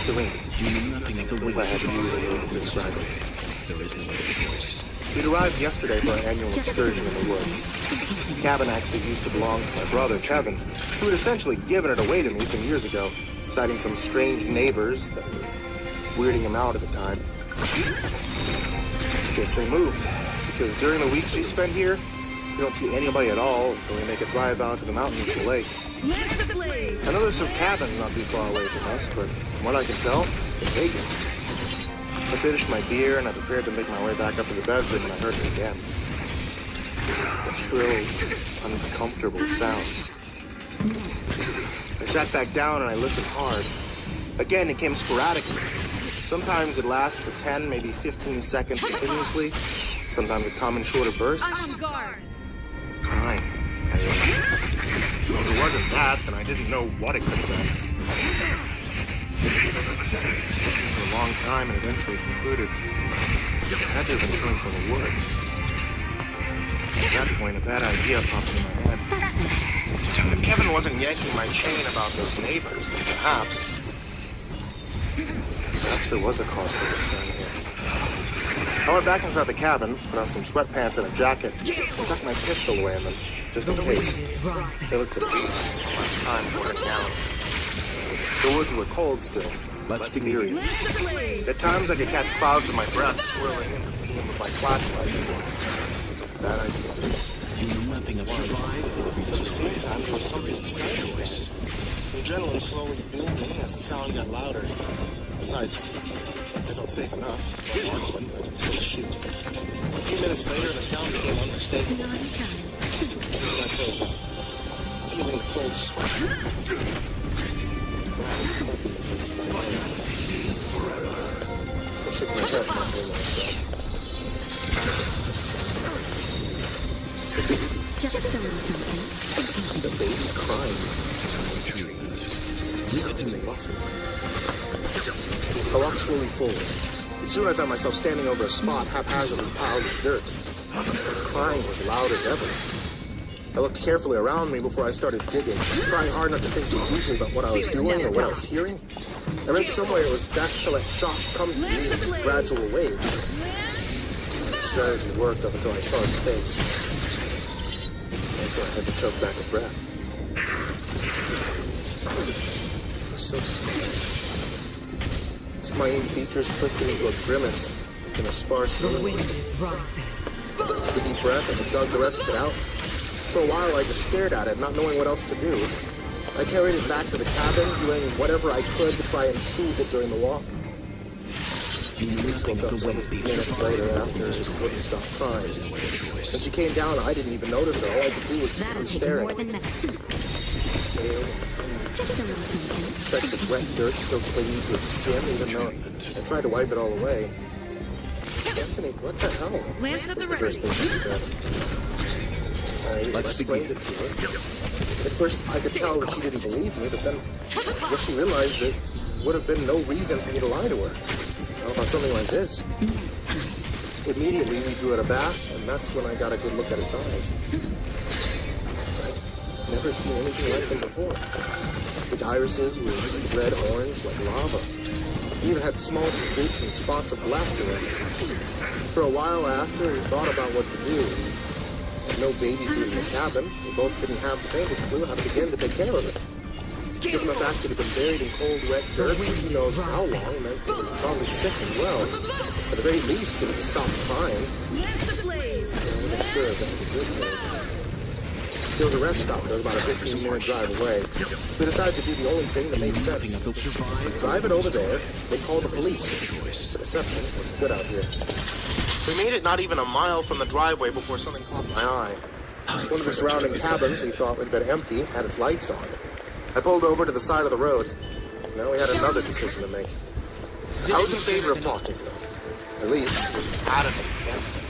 Serene. If I had to use a word to describe it. We'd arrived yesterday for our annual excursion in the woods. The cabin actually used to belong to my brother, Kevin, who had essentially given it away to me some years ago, citing some strange neighbors that were weirding him out at the time. Guess they moved, because during the weeks we spent here, We don't see anybody at all until we make a drive out to the mountains of the lake. I know there's some cabins not too far away from us, but from what I can tell, they're vacant. I finished my beer and I prepared to make my way back up to the bedroom when I heard it again. A shrill, uncomfortable sound. I sat back down and I listened hard. Again, it came sporadically. Sometimes it lasted for 10, maybe 15 seconds continuously. Sometimes it come in shorter bursts. Crying. If it wasn't that, then I didn't know what it could have been. For a long time and eventually concluded it had to have been coming from the woods. At that point, a bad idea popped into my head. If Kevin wasn't yanking my chain about those neighbors, then perhaps there was a cause for concern here. I went back inside the cabin, put on some sweatpants and a jacket, and tucked my pistol away in them, just in case. They looked at peace last time before it down. The woods were cold still. Let's be eerie. At times I could catch clouds of my breath swirling in the beam of my flashlight. It was a bad idea. Nothing of survival. But at the same time, there was something exciting about it. The adrenaline slowly building as the sound got louder. Besides, I felt safe enough. Marksman, I could still shoot. A few minutes later, the sound became unmistakable. Then I froze up, feeling the cold sweat. I shook my head and I myself. The baby crying. I walked slowly forward. Soon I found myself standing over a spot haphazardly piled with dirt. The crying was loud as ever. I looked carefully around me before I started digging, trying hard not to think too deeply about what I was doing or what I was hearing. I read somewhere it was best to let shock come to me in gradual waves. The strategy worked up until I saw his face. I had to choke back a breath. It was so sweet. Smiling features twisted into a grimace in a sparse wind. I took a deep breath and dug the rest of it out. For a while I just stared at it, not knowing what else to do. I carried it back to the cabin, doing whatever I could to try and soothe it during the walk. Woke up some minutes later after it wouldn't stop crying. When she came down, I didn't even notice her. All I could do was keep staring. Specks of wet dirt still clinging to its skin, even though I tried to wipe it all away. Anthony, what the hell? Lance of the First thing she said. I explained it to her. At first, I could tell that she didn't believe me, but then I guess she realized there would have been no reason for me to lie to her. How about something like this? Immediately, we drew it a bath, and that's when I got a good look at its eyes. I'd never seen anything like them before. Its irises were red-orange like lava. It even had small streaks and spots of black to it. For a while after, we thought about what to do. With no baby food in the cabin, we both didn't have the faintest clue how to begin to take care of it. Given the fact that it had been buried in cold, wet dirt for who knows how long, meant it was probably sick and well. At the very least, it had stopped crying. I wasn't sure if that was a good thing. Till the rest stopped. It was about a 15-minute drive away. We decided to do the only thing that made sense. Drive it over there, they called the police. The reception was good out here. We made it not even a mile from the driveway before something caught my eye. One of the surrounding cabins we thought had been empty had its lights on. I pulled over to the side of the road. Now we had another decision to make. I was in favor of talking to them. At least, adamant against it.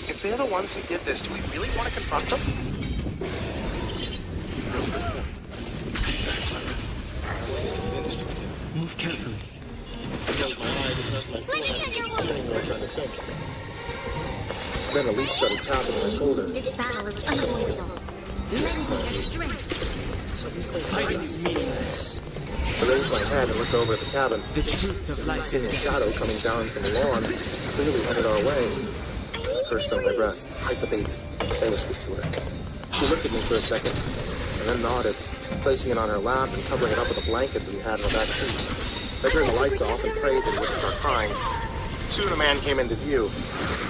If they're the ones who did this, do we really want to confront them? That's a good point. I wasn't convinced just yet. Move carefully. I closed my eyes and pressed my forehead against the steering wheel trying to think. Then a leaf started tapping on my shoulder. This battle is unavoidable. Men need strength. Something's going Fighting is meaningless. I raised my head and looked over at the cabin. The truth of life Seeing a shadow coming down from the lawn, clearly headed our way. First on my breath, hide the baby. I whispered to her. She looked at me for a second, and then nodded, placing it on her lap and covering it up with a blanket that we had in the back seat. I turned the lights off and prayed that it wouldn't start crying. Soon a man came into view.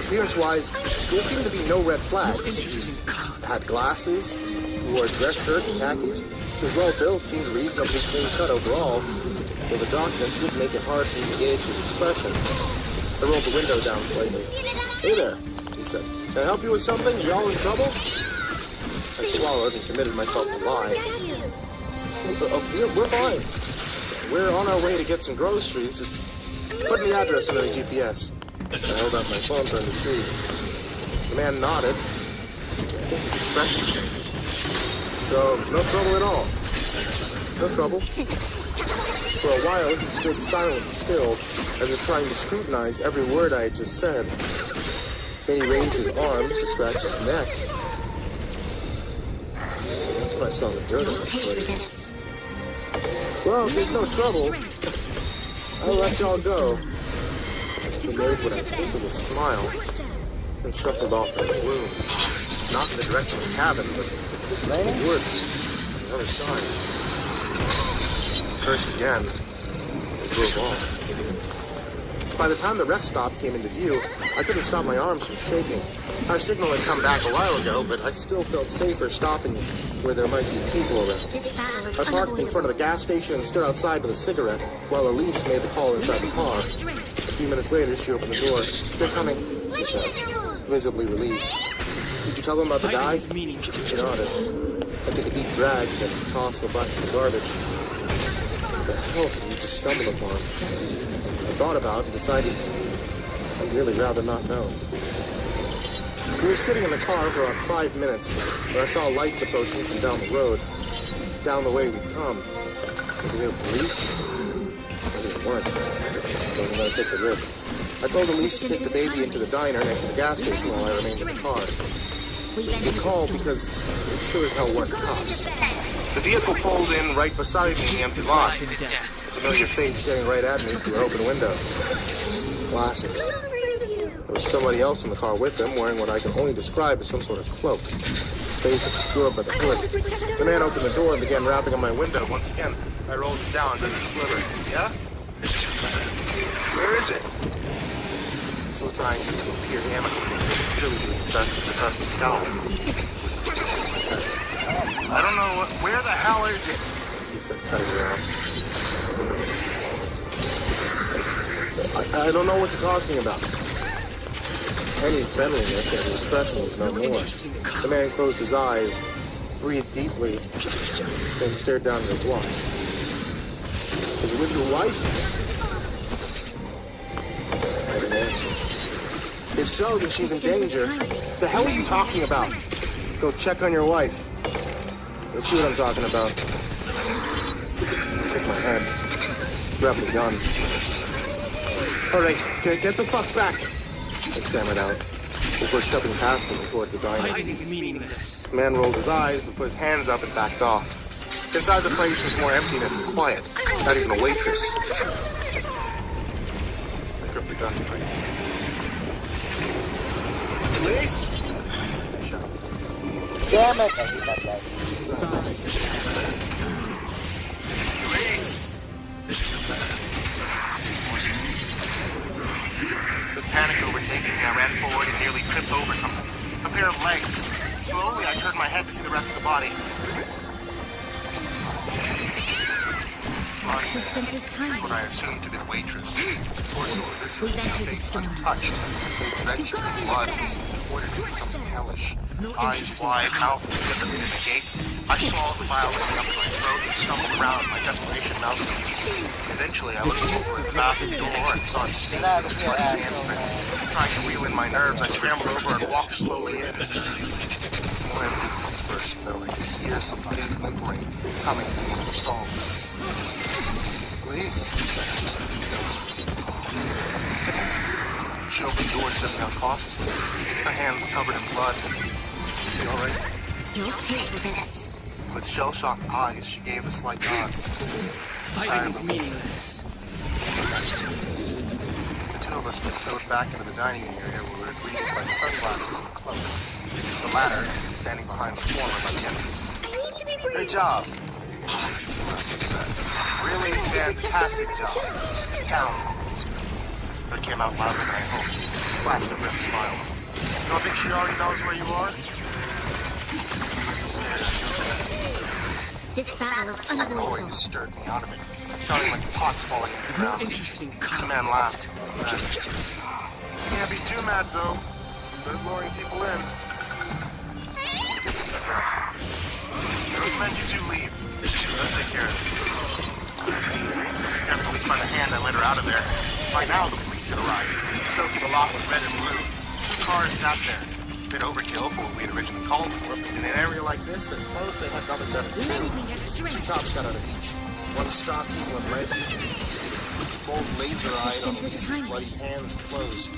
Appearance-wise, there seemed to be no red flags. He had glasses, he wore a dress shirt and khakis. He was well-built, seemed reasonably clean-cut overall, though the darkness did make it hard to engage his expression. I rolled the window down slightly. "Hey there," he said. "Can I help you with something? You all in trouble?" I swallowed and committed myself to lie. We're fine. We're on our way to get some groceries. Just put the address into the GPS. I held out my phone for him to see. The man nodded. I think his expression changed. So, no trouble at all. No trouble. For a while, he stood silent and still, as if trying to scrutinize every word I had just said. Then he raised his arms to scratch his neck. That's when I saw the dirt on his sleeve. "Well, if there's no trouble, I'll let y'all go." He made what I think was a smile, and shuffled off in the gloom. Not in the direction of the cabin, but the woods on the other side. I cursed again, and drove off. By the time the rest stop came into view, I couldn't stop my arms from shaking. Our signal had come back a while ago, but I still felt safer stopping where there might be people around. I parked in front of the gas station and stood outside with a cigarette while Elise made the call inside the car. A few minutes later, she opened the door. "They're coming," she said, visibly relieved. "Did you tell them about the guy?" She nodded. I took a deep drag and tossed the bucket of garbage. What the hell did we just stumble upon? I thought about it and decided I'd really rather not know. We were sitting in the car for about 5 minutes when I saw lights approaching from down the road, down the way we'd come. Were there police? Maybe they weren't. I wasn't going to take the risk. I told Elise to take the baby into the diner next to the gas station while I remained in the car. We called because it sure as hell weren't cops. The vehicle pulled in right beside me in the empty lot. A familiar face staring right at me through an open window. Classic. There was somebody else in the car with them, wearing what I can only describe as some sort of cloak. His face obscured by the hood. The man opened the door and began rapping on my window. Once again, I rolled it down just a sliver. "Yeah? Where is it?" Still trying to appear amicable, really doing his best with a depressive scowl. "I don't know where the hell is it?" he said, cutting me off. I don't know what you're talking about." Any friendliness and expression was no more. The man closed his eyes, breathed deeply, then stared down at his watch. "Is it with your wife?" I didn't answer. "If so, then she's in danger. The hell are you talking about?" "Go check on your wife." "Let's see what I'm talking about." I shook my head, grabbed the gun. "All right, get the fuck back," I stammered out, before shoving past him towards the diner. The man rolled his eyes, but put his hands up and backed off. Inside the place was more emptiness and quiet, not even a waitress. I gripped the gun tight. "Elise?" I shouted. Damn it! I hate that guy. "Elise!" With panic overtaking me, I ran forward and nearly tripped over something. A pair of legs. Slowly, I turned my head to see the rest of the body. That's what I assumed to be the waitress. Fortunately, this was face untouched. Drenched in blood, ordered to be something hellish. Eyes wide, mouth dissipated in the gate. I swallowed the bile coming up in my throat and stumbled around, my desperation mounting. Eventually, I looked over at the bathroom door and saw it steam with a bloody handprint. Trying to reel in my nerves, I scrambled over and walked slowly in. More emptiness at first, though I could hear somebody whimpering coming from one of the stalls. "Please." She opened the door, stepping out cautiously, her hands covered in blood. "You all right?" You'll pay for this. With shell-shocked eyes, she gave a slight nod. Fighting is meaningless. The two of us tiptoed back into the dining area where we were greeted by sunglasses and a cloak. The latter standing behind the former by the entrance. "Great job," she said. "Really fantastic job. Sit down." That came out louder than I hoped. Flashed a grim smile. You don't think she already knows where you are? This battle is unavoidable. Always stirred me out of it. Sounding like pots falling into the ground. Interesting The man laughed. You can't be too mad, though. They're luring people in. I recommend you two leave. Let's take care of this. After police find the hand that let her out of there. By now, the police had arrived. Soaking the lot was red and blue. 2 cars sat there. A bit overkill for what we had originally called for. In an area like this, I suppose they had nothing better to do. 2 cops got out of each. One stocky, one lanky. Both laser-eyed on Lisa's bloody hands and clothes.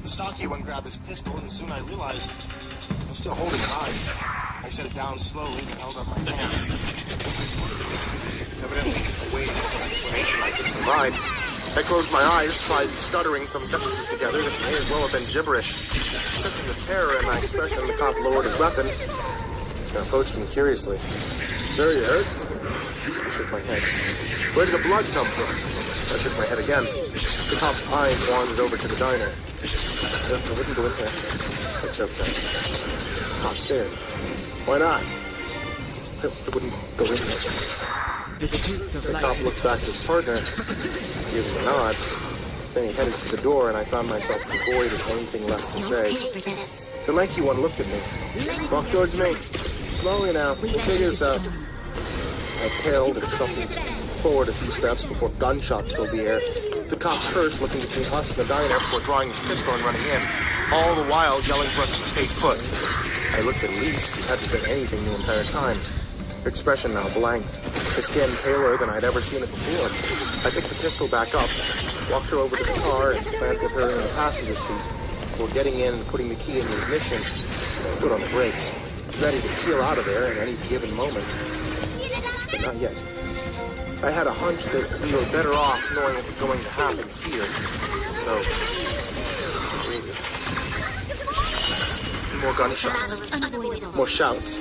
The stocky one grabbed his pistol, and soon I realized I was still holding it high. I set it down slowly and held up my hands. Evidently, awaiting some explanation I couldn't provide. I closed my eyes, tried stuttering some sentences together that may as well have been gibberish. Sensing the terror in my expression, the cop lowered his weapon and approached me curiously. Sir, you hurt? I shook my head. Where did the blood come from? I shook my head again. The cop's eyes wandered over to the diner. I wouldn't go in there. I choked out. The cop stared. Why not? I wouldn't go in there. The cop looked back at his partner, gave him a nod. Then he headed for the door, and I found myself devoid of anything left to say. The lanky one looked at me. Walk towards me. Slowly now. We'll figure this out. I tailed and shuffled forward a few steps before gunshots filled the air. The cop cursed, looking between us and the diner before drawing his pistol and running in, all the while yelling for us to stay put. I looked at Lise, who hadn't said anything the entire time. Her expression now blank, her skin paler than I'd ever seen it before. I picked the pistol back up, walked her over to the car, and planted her in the passenger seat. Before getting in and putting the key in the ignition, I put on the brakes, ready to peel out of there at any given moment. But not yet. I had a hunch that we were better off knowing what was going to happen here. So, more gunshots, more shouts.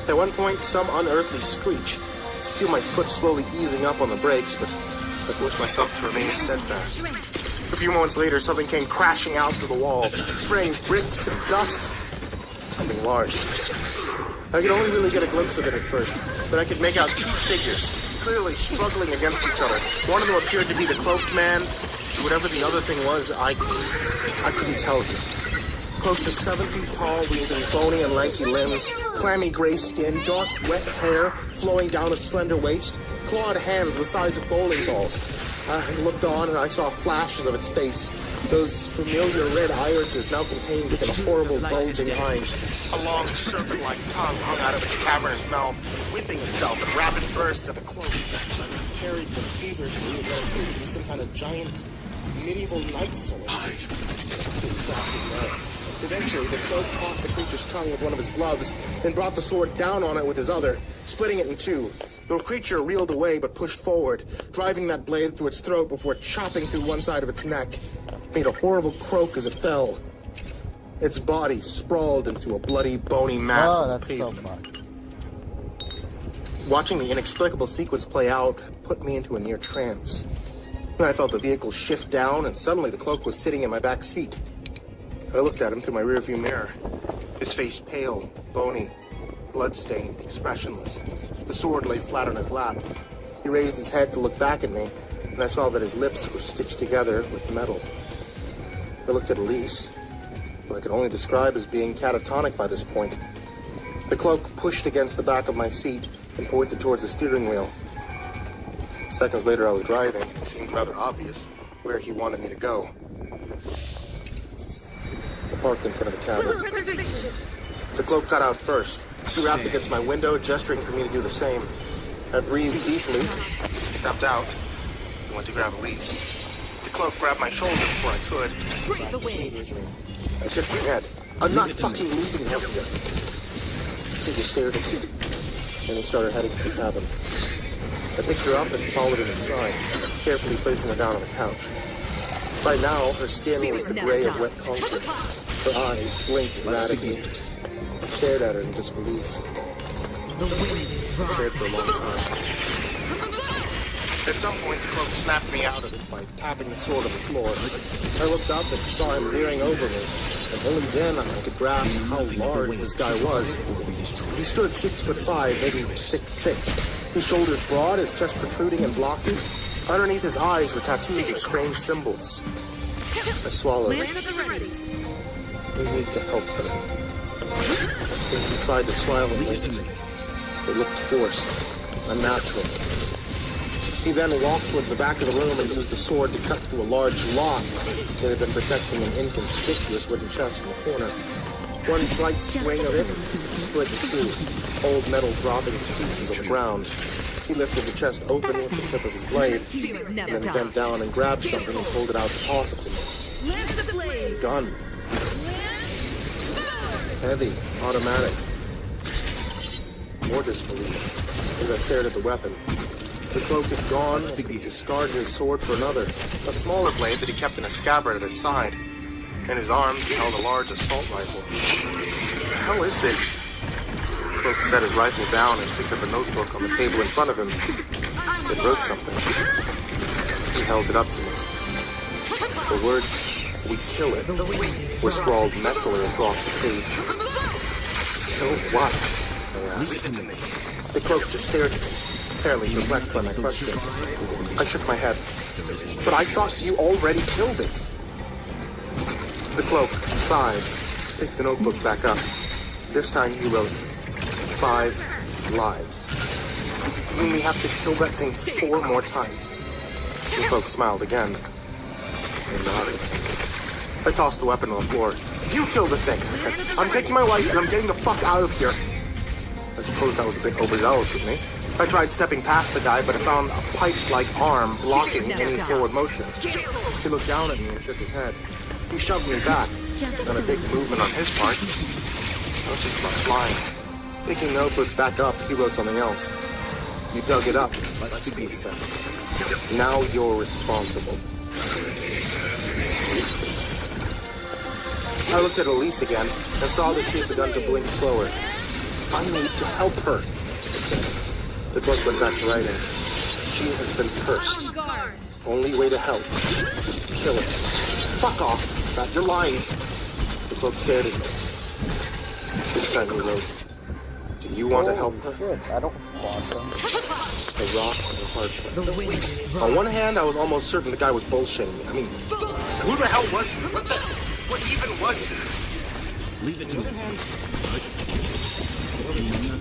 At one point, some unearthly screech. I feel my foot slowly easing up on the brakes, but I forced myself to remain steadfast. A few moments later, something came crashing out through the wall, spraying bricks and dust. Something large. I could only really get a glimpse of it at first, but I could make out 2 figures, clearly struggling against each other. One of them appeared to be the cloaked man. Whatever the other thing was, I couldn't tell you. Close to 7 feet tall, wielding bony and lanky limbs, clammy gray skin, dark wet hair flowing down its slender waist, clawed hands the size of bowling balls. I looked on and I saw flashes of its face, those familiar red irises now contained within horrible bulging eyes. A long serpent-like tongue hung out of its cavernous mouth, whipping itself in rapid bursts at the cloak. I carried them feverishly as though it could be some kind of giant medieval knight sword. Eventually, the cloak caught the creature's tongue with one of his gloves, then brought the sword down on it with his other, splitting it in 2. The creature reeled away but pushed forward, driving that blade through its throat before chopping through one side of its neck. It made a horrible croak as it fell. Its body sprawled into a bloody, bony mass on the pavement. Watching the inexplicable sequence play out put me into a near trance. Then I felt the vehicle shift down, and suddenly the cloak was sitting in my back seat. I looked at him through my rearview mirror. His face pale, bony, blood-stained, expressionless. The sword lay flat on his lap. He raised his head to look back at me, and I saw that his lips were stitched together with metal. I looked at Elise, who I could only describe as being catatonic by this point. The cloak pushed against the back of my seat and pointed towards the steering wheel. Seconds later, I was driving. It seemed rather obvious where he wanted me to go. I parked in front of the cabin. The cloak got out first. He rapped against my window, gesturing for me to do the same. I breathed deeply, stepped out, and went to grab Elise. The cloak grabbed my shoulder before I could. I shook my head. I'm not fucking leaving you here. He just stared at me. Then he started heading for the cabin. I picked her up and followed him inside, carefully placing her down on the couch. By now, her skin was the gray of wet concrete. Her eyes blinked erratically. I stared at her in disbelief. I stared for a long time. At some point, the cloak snapped me out of it by tapping the sword on the floor. I looked up and saw him leering over me, and only then I could grasp how large this guy was. He stood 6'5", maybe 6'6". His shoulders broad, his chest protruding and blocky. Underneath his eyes were tattoos of strange symbols. I swallowed. We need to help her. I think he tried to smile at me. It looked forced, unnatural. He then walked towards the back of the room and used the sword to cut through a large lock that had been protecting an inconspicuous wooden chest in the corner. One slight swing of it split in two, old metal dropping to pieces on the ground. He lifted the chest open with the tip of his blade, and then bent down and grabbed something and pulled it out to toss it to me. A gun. Heavy, automatic. More disbelief as I stared at the weapon. The cloak had gone as he discarded his sword for another, a smaller blade that he kept in a scabbard at his side. In his arms, he held a large assault rifle. What the hell is this? The cloak set his rifle down and picked up a notebook on the table in front of him. It wrote something. He held it up to me. The words, "We kill it," were scrawled messily across the page. Kill what? I asked. The cloak just stared at me, apparently perplexed by my question. I shook my head. But I thought you already killed it. The cloak sighed, picked the notebook back up. This time he wrote, 5 lives. You mean we have to kill that thing 4 more times? The cloak smiled again. And nodded. I tossed the weapon on the floor. You kill the thing. I'm taking my life and I'm getting the fuck out of here. I suppose that was a bit overzealous of me. I tried stepping past the guy, but I found a pipe-like arm blocking any forward motion. He looked down at me and shook his head. He shoved me back, and a big movement on his part. I was just about flying. Picking the notebook back up, he wrote something else. You dug it up, he said. Now you're responsible. I looked at Elise again and saw that she had begun to blink slower. I need to help her. The book went back to writing. She has been cursed. Only way to help is to kill it. Fuck off, Matt, you're lying. The cloak stared at me. This time he wrote, do you want to help her? I don't want them. A rock and a hard place. On one hand, I was almost certain the guy was bullshitting me. I mean, who the hell was he? What even was he? Leave it to me.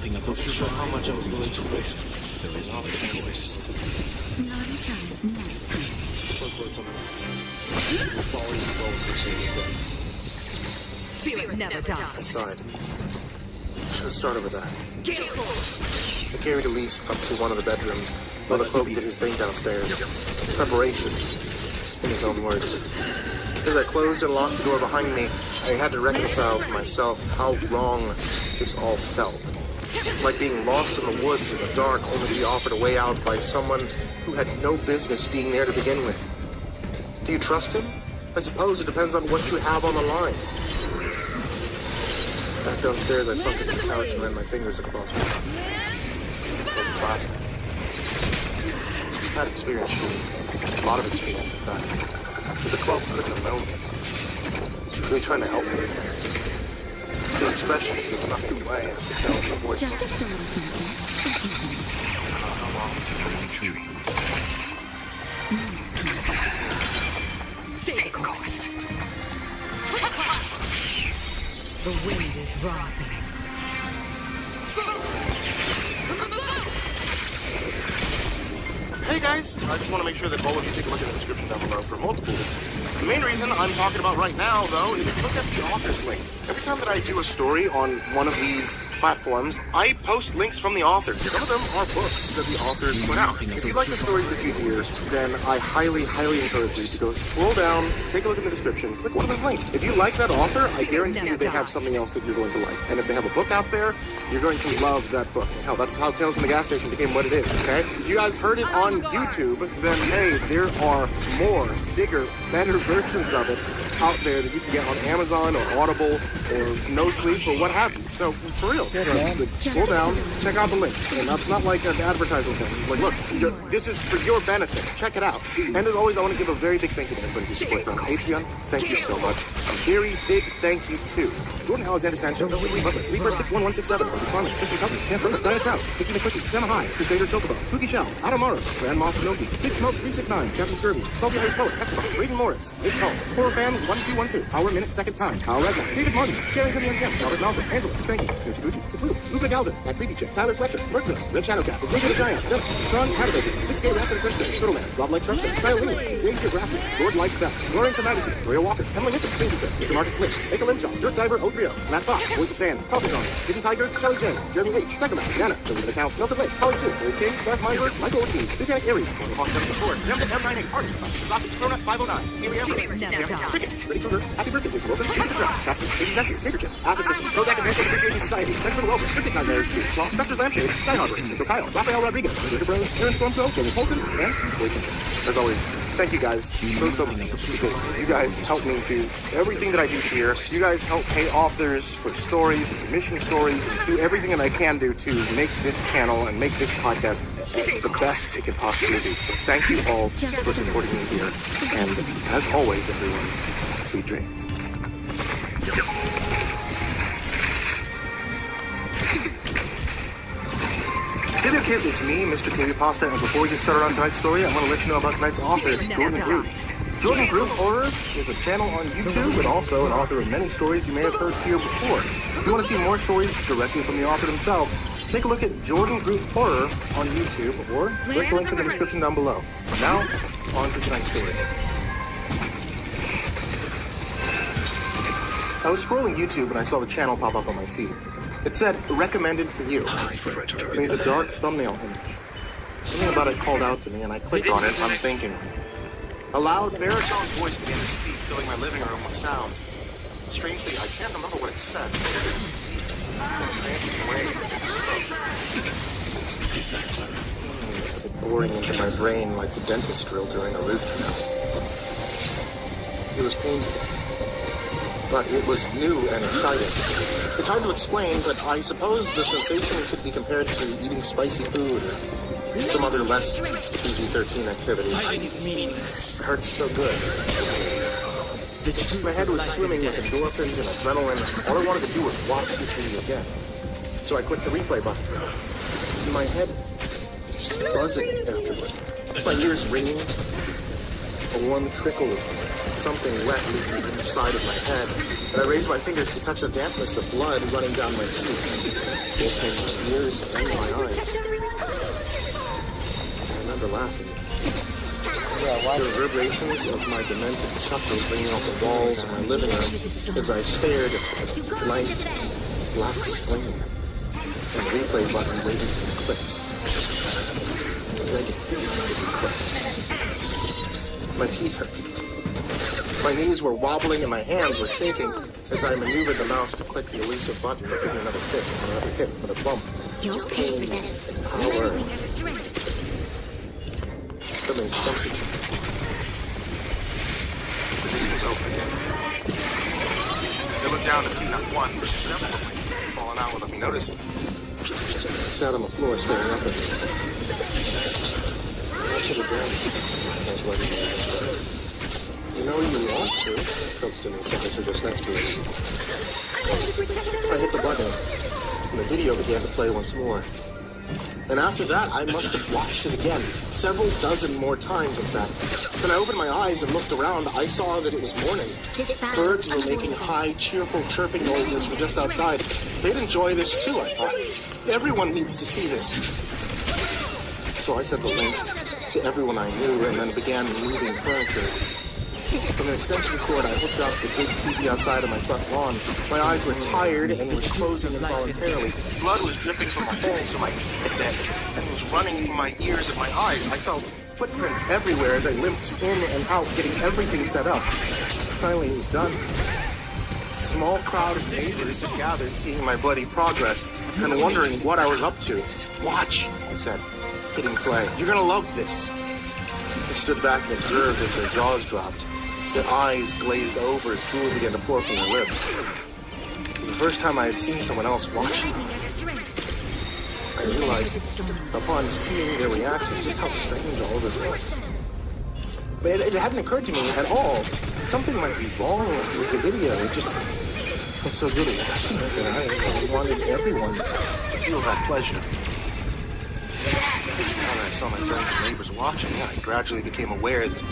I wasn't sure how much I was willing to risk. There is no choice. Spirit never dies. I sighed. Should have started with that. I carried Elise up to one of the bedrooms while the cloak did his thing downstairs. Preparations, in his own words. As I closed and locked the door behind me, I had to reconcile to myself how wrong this all felt. Like being lost in the woods in the dark only to be offered a way out by someone who had no business being there to begin with. Do you trust him? I suppose it depends on what you have on the line. Back downstairs, I sunk into the couch and ran my fingers across it. Plastic. I've had experience shooting. A lot of experience, in fact. But the cloak couldn't have known this. He's really trying to help me. The expression is not the way to tell the voice. Just a little something. I don't know how long to tell the truth. Stay course. The wind is rising. Hey guys, I just want to make sure that all of you take a look at the description down below for multiple links. The main reason I'm talking about right now, though, is look at the author's links. Every time that I do a story on one of these platforms, I post links from the authors. Some of them are books that the authors put out. If you like the stories that you hear, then I highly, highly encourage you to go scroll down, take a look in the description, click one of those links. If you like that author, I guarantee you they have something else that you're going to like. And if they have a book out there, you're going to love that book. Hell, that's how Tales from the Gas Station became what it is, okay? If you guys heard it on YouTube, then hey, there are more, bigger, better versions of it out there that you can get on Amazon or Audible or No Sleep or what have you. No, for real. Scroll down, check out the link. And that's not like an advertising thing. Like, look, this is for your benefit. Check it out. And as always, I want to give a very big thank you to everybody who supports me on Patreon. Thank you so much. A very big thank you to Jordan Alexander Sanchez, Reaper 61167, Farmer, Christian Cousins, Camp Turnip, Diana Krause, Vicky McQuickie, Sema High, Crusader Chocobo, Spooky Shell, Adam Morris, Grand Moff Noki, Big Smoke 369, Captain Scurvy, Salty Irish Poet, Esteban, Raven Morris, Big Call, Horror Fan 1212, Hour Minute Second Time, Kyle Resnick, David Martin, Scary Hoodie and Camp, Robert Malcolm, Angela, Spanky, Snoochie Gucci, Saputo, Luca Galvin, Matt Creepy Chick, Tyler Fletcher, Mertzner, Red Shadow Cat, Xavier the Giant, Sean Hatterbaker, 6K Raptor Christian, Turtleman, Rob Like Trumpster, Kyle Lee, Xavier Graphics, Lord Life Best, Lauren Madison, Maria Walker, Emily Mitchell, Mr. Marcus Blitz, Make a Limb Chop, Dirt Diver 030, Matt Fox, Voice of Sand, Coffee John, Hidden Tiger, Shelly J, Jeremy H, Second Jana, Deleted Accounts, Melted Lake, Holly Sue, Old King, Beth Meinberg, Michael Ortiz, Titanic Aries, Hawk 764, Nemda M98, Arkansas, Sasaki, Cronut 509, Kiwi Amber, Cricket, Ready Cougar, Happy Birthday, Jason Wilson, Mr. Trap, Casper, Baby Nephew, Paper Chip, Acid System, Prozac Advanced Appreciation Society, Thanks for the Welcome, Cryptic Nightmares, Sloth, Spectre's Lampshade, Sky Harbor, Nico Kyle, Rafael Rodriguez, Mr. Bros, Aaron Stormflow, Jamie Polson, and Boy Kinship. As always, thank you guys so much, because you guys help me do everything that I do here. You guys help pay authors for stories and commission stories and do everything that I can do to make this channel and make this podcast the best it can possibly be. So thank you all for supporting me here. And as always, everyone, sweet dreams. Hey there kids, it's me, Mr. Pasta, and before we get started on tonight's story, I want to let you know about tonight's author, Jordan Groove. Jordan Groove Horror is a channel on YouTube and also an author of many stories you may have heard here before. If you want to see more stories directly from the author himself, take a look at Jordan Groove Horror on YouTube or click the link in the description down below. Now, on to tonight's story. I was scrolling YouTube and I saw the channel pop up on my feed. It said, recommended for you. It means a dark thumbnail image. Something about it called out to me and I clicked on it unthinkingly. A loud baritone voice began to speak, filling my living room with sound. Strangely, I can't remember what it said. It boring into my brain like the dentist drill during a root canal. It was painful. But it was new and exciting. It's hard to explain, but I suppose the sensation could be compared to eating spicy food or some other less PG-13 activity. It hurts so good. My head was swimming with endorphins and adrenaline. All I wanted to do was watch this video again. So I clicked the replay button. And my head was just buzzing afterward. My ears ringing. A warm trickle of something wet leaking from each side of my head, and I raised my fingers to touch the dampness of blood running down my cheeks, both in my ears and my eyes. I remember laughing. The reverberations of my demented chuckles ringing off the walls of my living room as I stared at the blank, black screen, and the replay button waiting to be clicked. Begging to be clicked. My teeth hurt. My knees were wobbling and my hands were shaking as I maneuvered the mouse to click the elusive button to give me another hit and another hit with a bump. You'll pay for this. Power. Remember your strength. Something funky. The video was over again. I looked down to see not one, but several of my teeth falling out without me noticing. I sat on the floor staring up at me. I should have done my bloody hands. You know you want to, coaxed in the officer just next to it. I hit the button, and the video began to play once more. And after that, I must have watched it again, several dozen more times, in fact. When I opened my eyes and looked around, I saw that it was morning. Birds were making high, cheerful chirping noises from just outside. They'd enjoy this too, I thought. Everyone needs to see this. So I sent the link to everyone I knew and then began moving furniture. From an extension cord, I hooked up the big TV outside of my front lawn. My eyes were tired and were closing involuntarily. Blood was dripping from a hole so my teeth had bent and was running from my ears and my eyes. I felt footprints everywhere as I limped in and out, getting everything set up. Finally, it was done. A small crowd of neighbors had gathered, seeing my bloody progress and wondering what I was up to. Watch, I said, hitting play. You're gonna love this. I stood back and observed as their jaws dropped. Their eyes glazed over as drool began to pour from their lips. It was the first time I had seen someone else watching, I realized upon seeing their reaction just how strange all of this was. But it hadn't occurred to me at all that something might be wrong with the video. It just felt so good watching it that I wanted everyone to feel that pleasure. Now that I saw my friends and neighbors watching, I gradually became aware that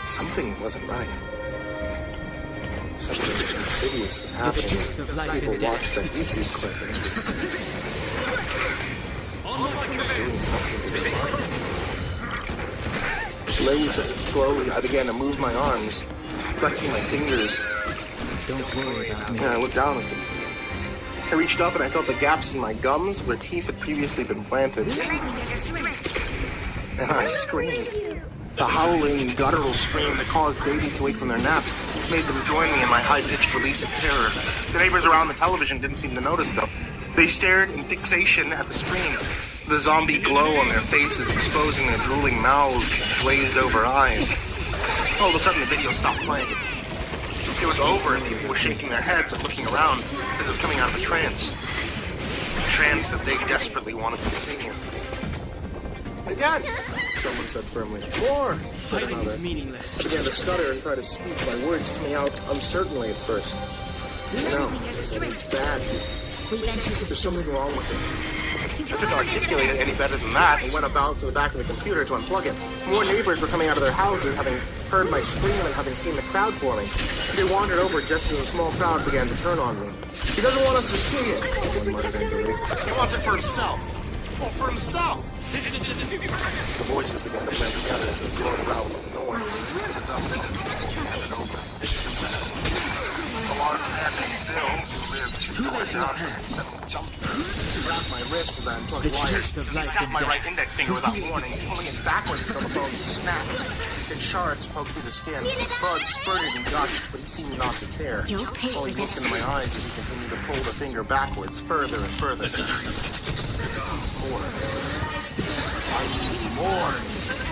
something wasn't right. Something insidious is happening. People watch that YouTube clip and it was doing something to their minds. Slowly, I began to move my arms, flexing my fingers. Don't worry about me. And I looked down at them. I reached up and I felt the gaps in my gums where teeth had previously been planted. And I screamed. The howling, guttural scream that caused babies to wake from their naps made them join me in my high-pitched release of terror. The neighbors around the television didn't seem to notice, though. They stared in fixation at the screen, the zombie glow on their faces exposing their drooling mouths and glazed-over eyes. All of a sudden, the video stopped playing. It was over, and people were shaking their heads and looking around as it was coming out of a trance. A trance that they desperately wanted to continue. Again! Someone said firmly. More! Said Fighting another. is meaningless. I began to stutter and try to speak, my words coming out uncertainly at first. No, it's bad. There's something wrong with it. I couldn't articulate it any better than that and went about to the back of the computer to unplug it. More neighbors were coming out of their houses, having heard my scream and having seen the crowd forming. They wandered over just as a small crowd began to turn on me. He doesn't want us to see it, one muttered angrily. He wants it for himself. Oh, for himself. The voices began to blend together into a growing rout of noise. A large man named Bill, who lived 2 doors out, jumped grabbed my wrist as I unplugged wires. He snapped my right index finger without warning, pulling it backwards until the bone snapped. And shards poked through the skin. Blood spurted and gushed, but he seemed not to care. While he looked into my eyes as he continued to pull the finger backwards, further and further. More. I need more,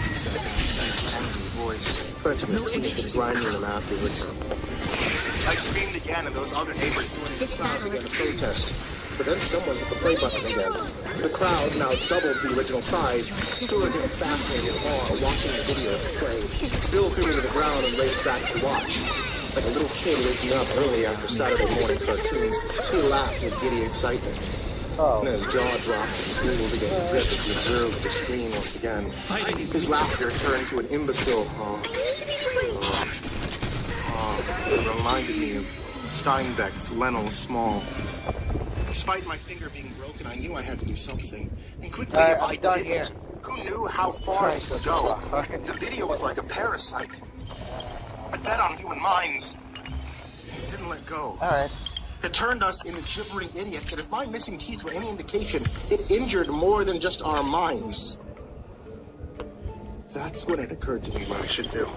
he said in an angry voice, clenching his teeth and grinding them afterwards. I screamed again, and those other neighbors joining the crowd began to protest. But then someone hit the play button again. The crowd, now doubled the original size, stood in fascinated awe watching the video as it played. Bill threw me to the ground and raced back to watch. Like a little kid waking up early after Saturday morning cartoons, he laughed with giddy excitement. And his jaw dropped and drool began to drip as he observed the screen once again. His laughter turned to an imbecile It reminded me of Steinbeck's Lionel Small. Despite my finger being broken, I knew I had to do something. And quickly, if I didn't, who knew how far it could go? The video was like a parasite. It fed on human minds. It didn't let go. Alright. It turned us into gibbering idiots, and if my missing teeth were any indication, it injured more than just our minds. That's when it occurred to me what I should do.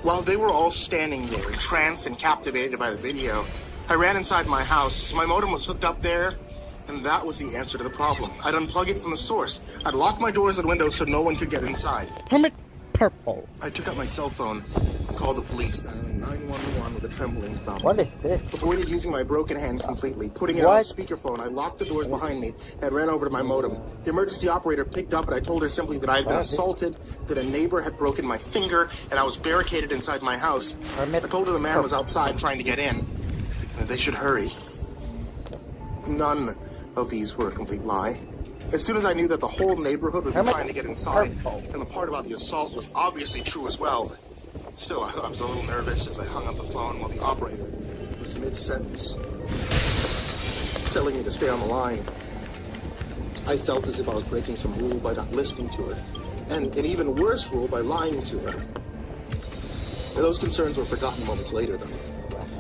While they were all standing there, entranced and captivated by the video, I ran inside my house. My modem was hooked up there, and that was the answer to the problem. I'd unplug it from the source. I'd lock my doors and windows so no one could get inside. Hermit Purple. I took out my cell phone, called the police, dialing 911 with a trembling thumb. What is this? Avoided using my broken hand completely. Putting it on speakerphone, I locked the doors behind me and ran over to my modem. The emergency operator picked up, and I told her simply that I had been assaulted, that a neighbor had broken my finger, and I was barricaded inside my house. I told her the man was outside trying to get in, and that they should hurry. None of these were a complete lie. As soon as I knew that the whole neighborhood was trying to get inside, and the part about the assault was obviously true as well, still, I was a little nervous as I hung up the phone while the operator was mid-sentence, telling me to stay on the line. I felt as if I was breaking some rule by not listening to her, and an even worse rule by lying to her. Those concerns were forgotten moments later, though,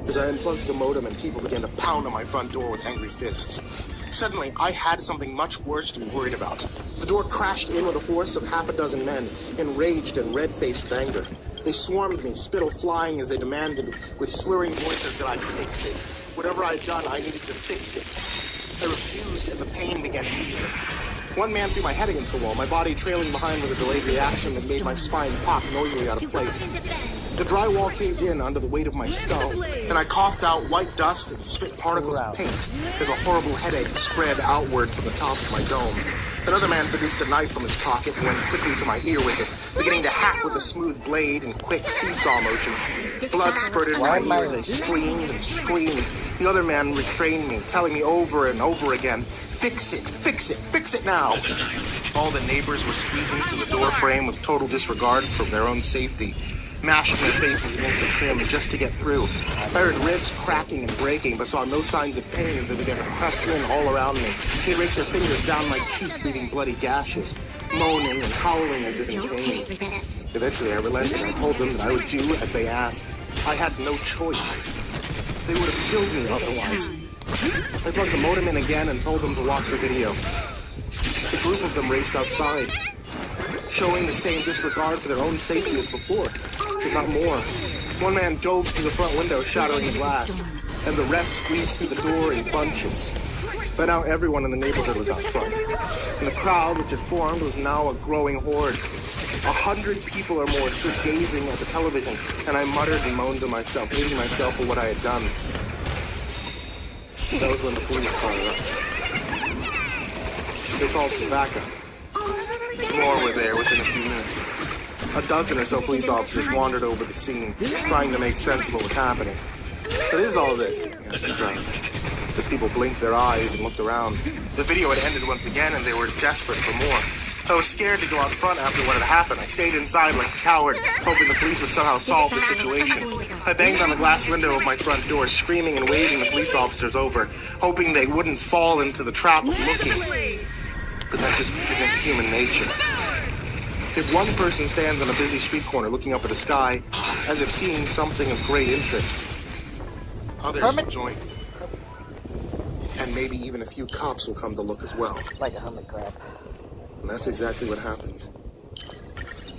as I unplugged the modem and people began to pound on my front door with angry fists. Suddenly, I had something much worse to be worried about. The door crashed in with a force of half a dozen men, enraged and red-faced with anger. They swarmed me, spittle flying as they demanded, with slurring voices, that I fix it. Whatever I'd done, I needed to fix it. I refused, and the pain began to ease. One man threw my head against the wall, my body trailing behind with a delayed reaction that made my spine pop noisily out of place. The drywall caved in under the weight of my skull, and I coughed out white dust and spit particles of paint as a horrible headache spread outward from the top of my dome. Another man produced a knife from his pocket and went quickly to my ear with it, beginning to hack with a smooth blade and quick seesaw motions. Blood spurted from my ears and screamed and screamed. The other man restrained me, telling me over and over again, "Fix it, fix it, fix it now." All the neighbors were squeezing through the door frame with total disregard for their own safety, mashing their faces against the trim just to get through. I heard ribs cracking and breaking, but saw no signs of pain as they began to press in all around me. They raked their fingers down my cheeks, leaving bloody gashes, moaning and howling as if in pain. Eventually I relented and I told them that I would do as they asked. I had no choice. They would have killed me otherwise. I plugged the modem in again and told them to watch the video. The group of them raced outside, showing the same disregard for their own safety as before, if not more. One man dove through the front window, shattering the glass, and the rest squeezed through the door in bunches. By now everyone in the neighborhood was out front, and the crowd which had formed was now a growing horde. 100 people or more stood gazing at the television, and I muttered and moaned to myself, hating myself for what I had done. That was when the police car arrived. They called for backup. More were there within a few minutes. A dozen or so police officers wandered over the scene, trying to make sense of what was happening. What is all this? As people blinked their eyes and looked around. The video had ended once again, and they were desperate for more. I was scared to go out front after what had happened. I stayed inside like a coward, hoping the police would somehow solve the situation. I banged on the glass window of my front door, screaming and waving the police officers over, hoping they wouldn't fall into the trap of looking. But that just isn't human nature. If one person stands on a busy street corner looking up at the sky, as if seeing something of great interest, others will join. And maybe even a few cops will come to look as well. Like a hermit crab. And that's exactly what happened.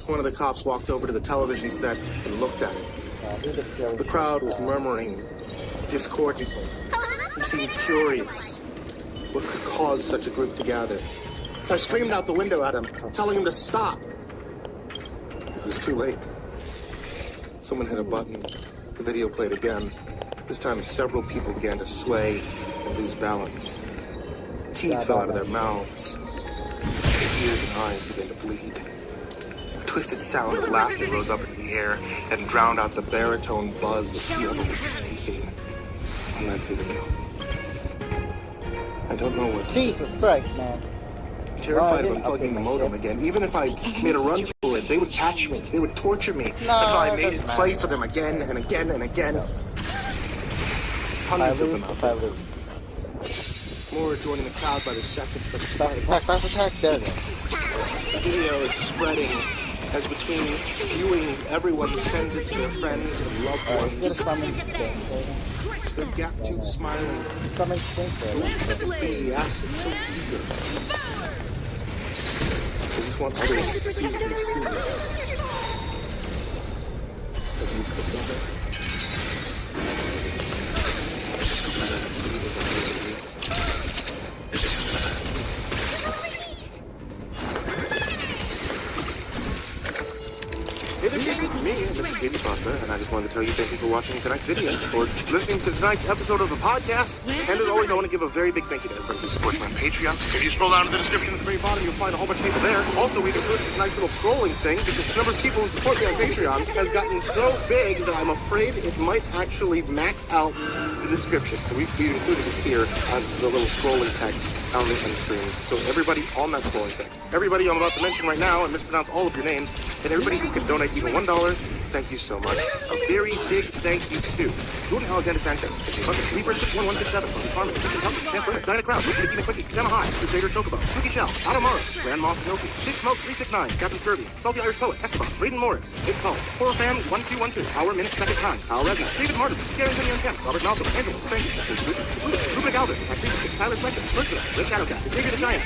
One of the cops walked over to the television set and looked at it. The crowd was murmuring discordantly. He seemed curious. What could cause such a group to gather? I screamed out the window at him, telling him to stop. It was too late. Someone hit a button. The video played again. This time several people began to sway and lose balance. Teeth fell out of their mouths. Their ears and eyes began to bleed. A twisted sound of laughter rose up in the air and drowned out the baritone buzz of whoever was speaking on that video. I don't know what to do. Jesus Christ, man. I'm terrified of unplugging the modem again. Even if I made a run for it, they would catch me. They would torture me until I made it play for them again and again and again. Hundreds of them out there. More are joining the crowd by the second. Attack, there. The video is spreading as between viewings, everyone sends it to their friends and loved ones. They're gap-toothed smiling, so enthusiastic, so eager. They just want others to see what they've seen. Have you clicked on it? Hey there, kids, it's me, Mr. Baby Pasta, and I just wanted to tell you thank you for watching tonight's video, or listening to tonight's episode of the podcast. And as always, I want to give a very big thank you to everybody who supports me on Patreon. If you scroll down to the description at the very bottom, you'll find a whole bunch of people there. Also, we've included this nice little scrolling thing, because the number of people who support me on Patreon has gotten so big that I'm afraid it might actually max out the description. So we've included this here as the little scrolling text on the end screens. So everybody on that scrolling text, everybody I'm about to mention right now and mispronounce all of your names, and everybody who can donate even $1, thank you so much. A very big thank you to Jordan Alexander Sanchez, Libra 61167, Bobby Farman, Christian Tucker, Chance Leonard, Diana Krause, Vicky McQuickie, Gemma High, Crusader Chocobo, Suki Chow, Adam Morris, Grand Moff Noki, Big Smoke 369, Captain Scurvy, Salty Irish Poet, Esteban, Braden Morris, Big Call, Horror Fan 1212, Hour Minute Second Time, Al Resna, David Martin, Scary Antonio and Kemp, Robert Malcolm, Angela, thank you, Ruben Galvin, Tyler Spencer, Ursula, Red Shadowcat, Xavier the Giant,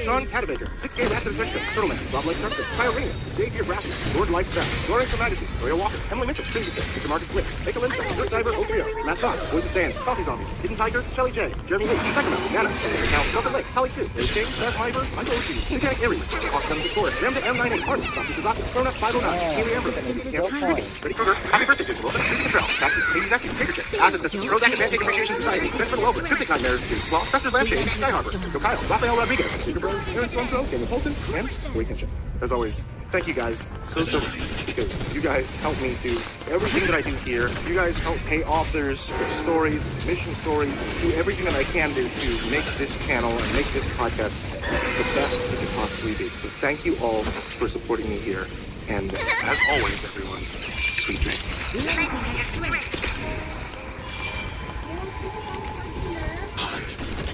Sean Catabaker, 6K Rats of Adventure, Turtleman, Rob Lake Structure, Kyle Ringer, Xavier Brassy, Lord Life Best, Doran Magazine, Ariel Walker, Emily Mitchell, Crimson Kid, Mr. Marcus Blitz, Make a Lindstrom, Dirt Diver, 030, Matt Scott, Voice of Sand, Coffee Zombie, Hidden Tiger, Shelly J, Jeremy Lee, Sacramento, Nana, Jeremy Count, Delta Lake, Holly Sue, Dave King, Beth Hyber, Michael Oshie, Mechanic Aries, Hawk 764, Ramda M98, Martin, Sashi Suzaki, Cronut 509, Haley Amber, Cancel Ruby, Freddie Krueger, Happy Birthday, Jason Wilson, Lucy Cottrell, Casper, Katie's Nephew, Taker Chick, Acid Sisters, Prozac and Pancake Appreciation Society, Benjamin Welber, Cryptic Nightmares, Dude Slaw, Festive Lampshade, Sky Harbor, Joe Kyle, Rafael Rodriguez, Speaker Bros, Aaron Stormcrow, Daniel Polson, and Wade Kinship. As always, thank you guys so much, because you guys help me do everything that I do here. You guys help pay authors for stories, mission stories, do everything that I can do to make this channel and make this podcast the best it can possibly be. So thank you all for supporting me here. And as always, everyone, sweet dreams.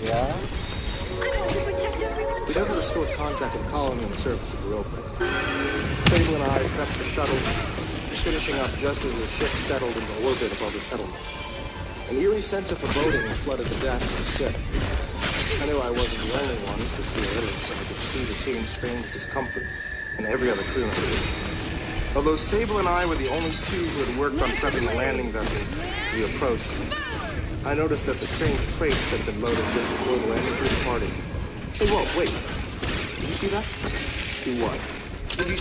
Yeah? We never restored contact with the colony on the surface of Europa. Sable and I prepped the shuttles, finishing up just as the ship settled into orbit above the settlement. An eerie sense of foreboding flooded the deck of the ship. I knew I wasn't the only one to feel it, as I could see the same strange discomfort in every other crew member. Although Sable and I were the only two who had worked on prepping the landing vessel to be approached, I noticed that the strange crates that had been loaded just before the landing crew departed. Hey, whoa, wait. Did you see that? See what? Did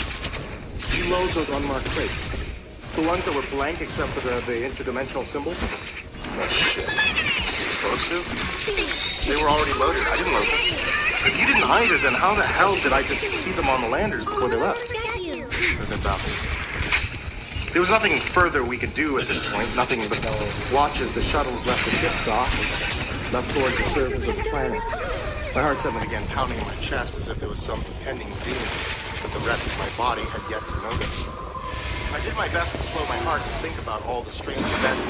you load those unmarked crates? The ones that were blank except for the interdimensional symbol? Oh, shit. You're supposed to? They were already loaded. I didn't load them. If you didn't either, then how the hell did I just see them on the landers before they left? Was it baffling? There was nothing further we could do at this point. Nothing but watch as the shuttles left the ship's dock and left towards the surface of the planet. My heart suddenly began pounding in my chest as if there was some impending doom that the rest of my body had yet to notice. I did my best to slow my heart and think about all the strange events.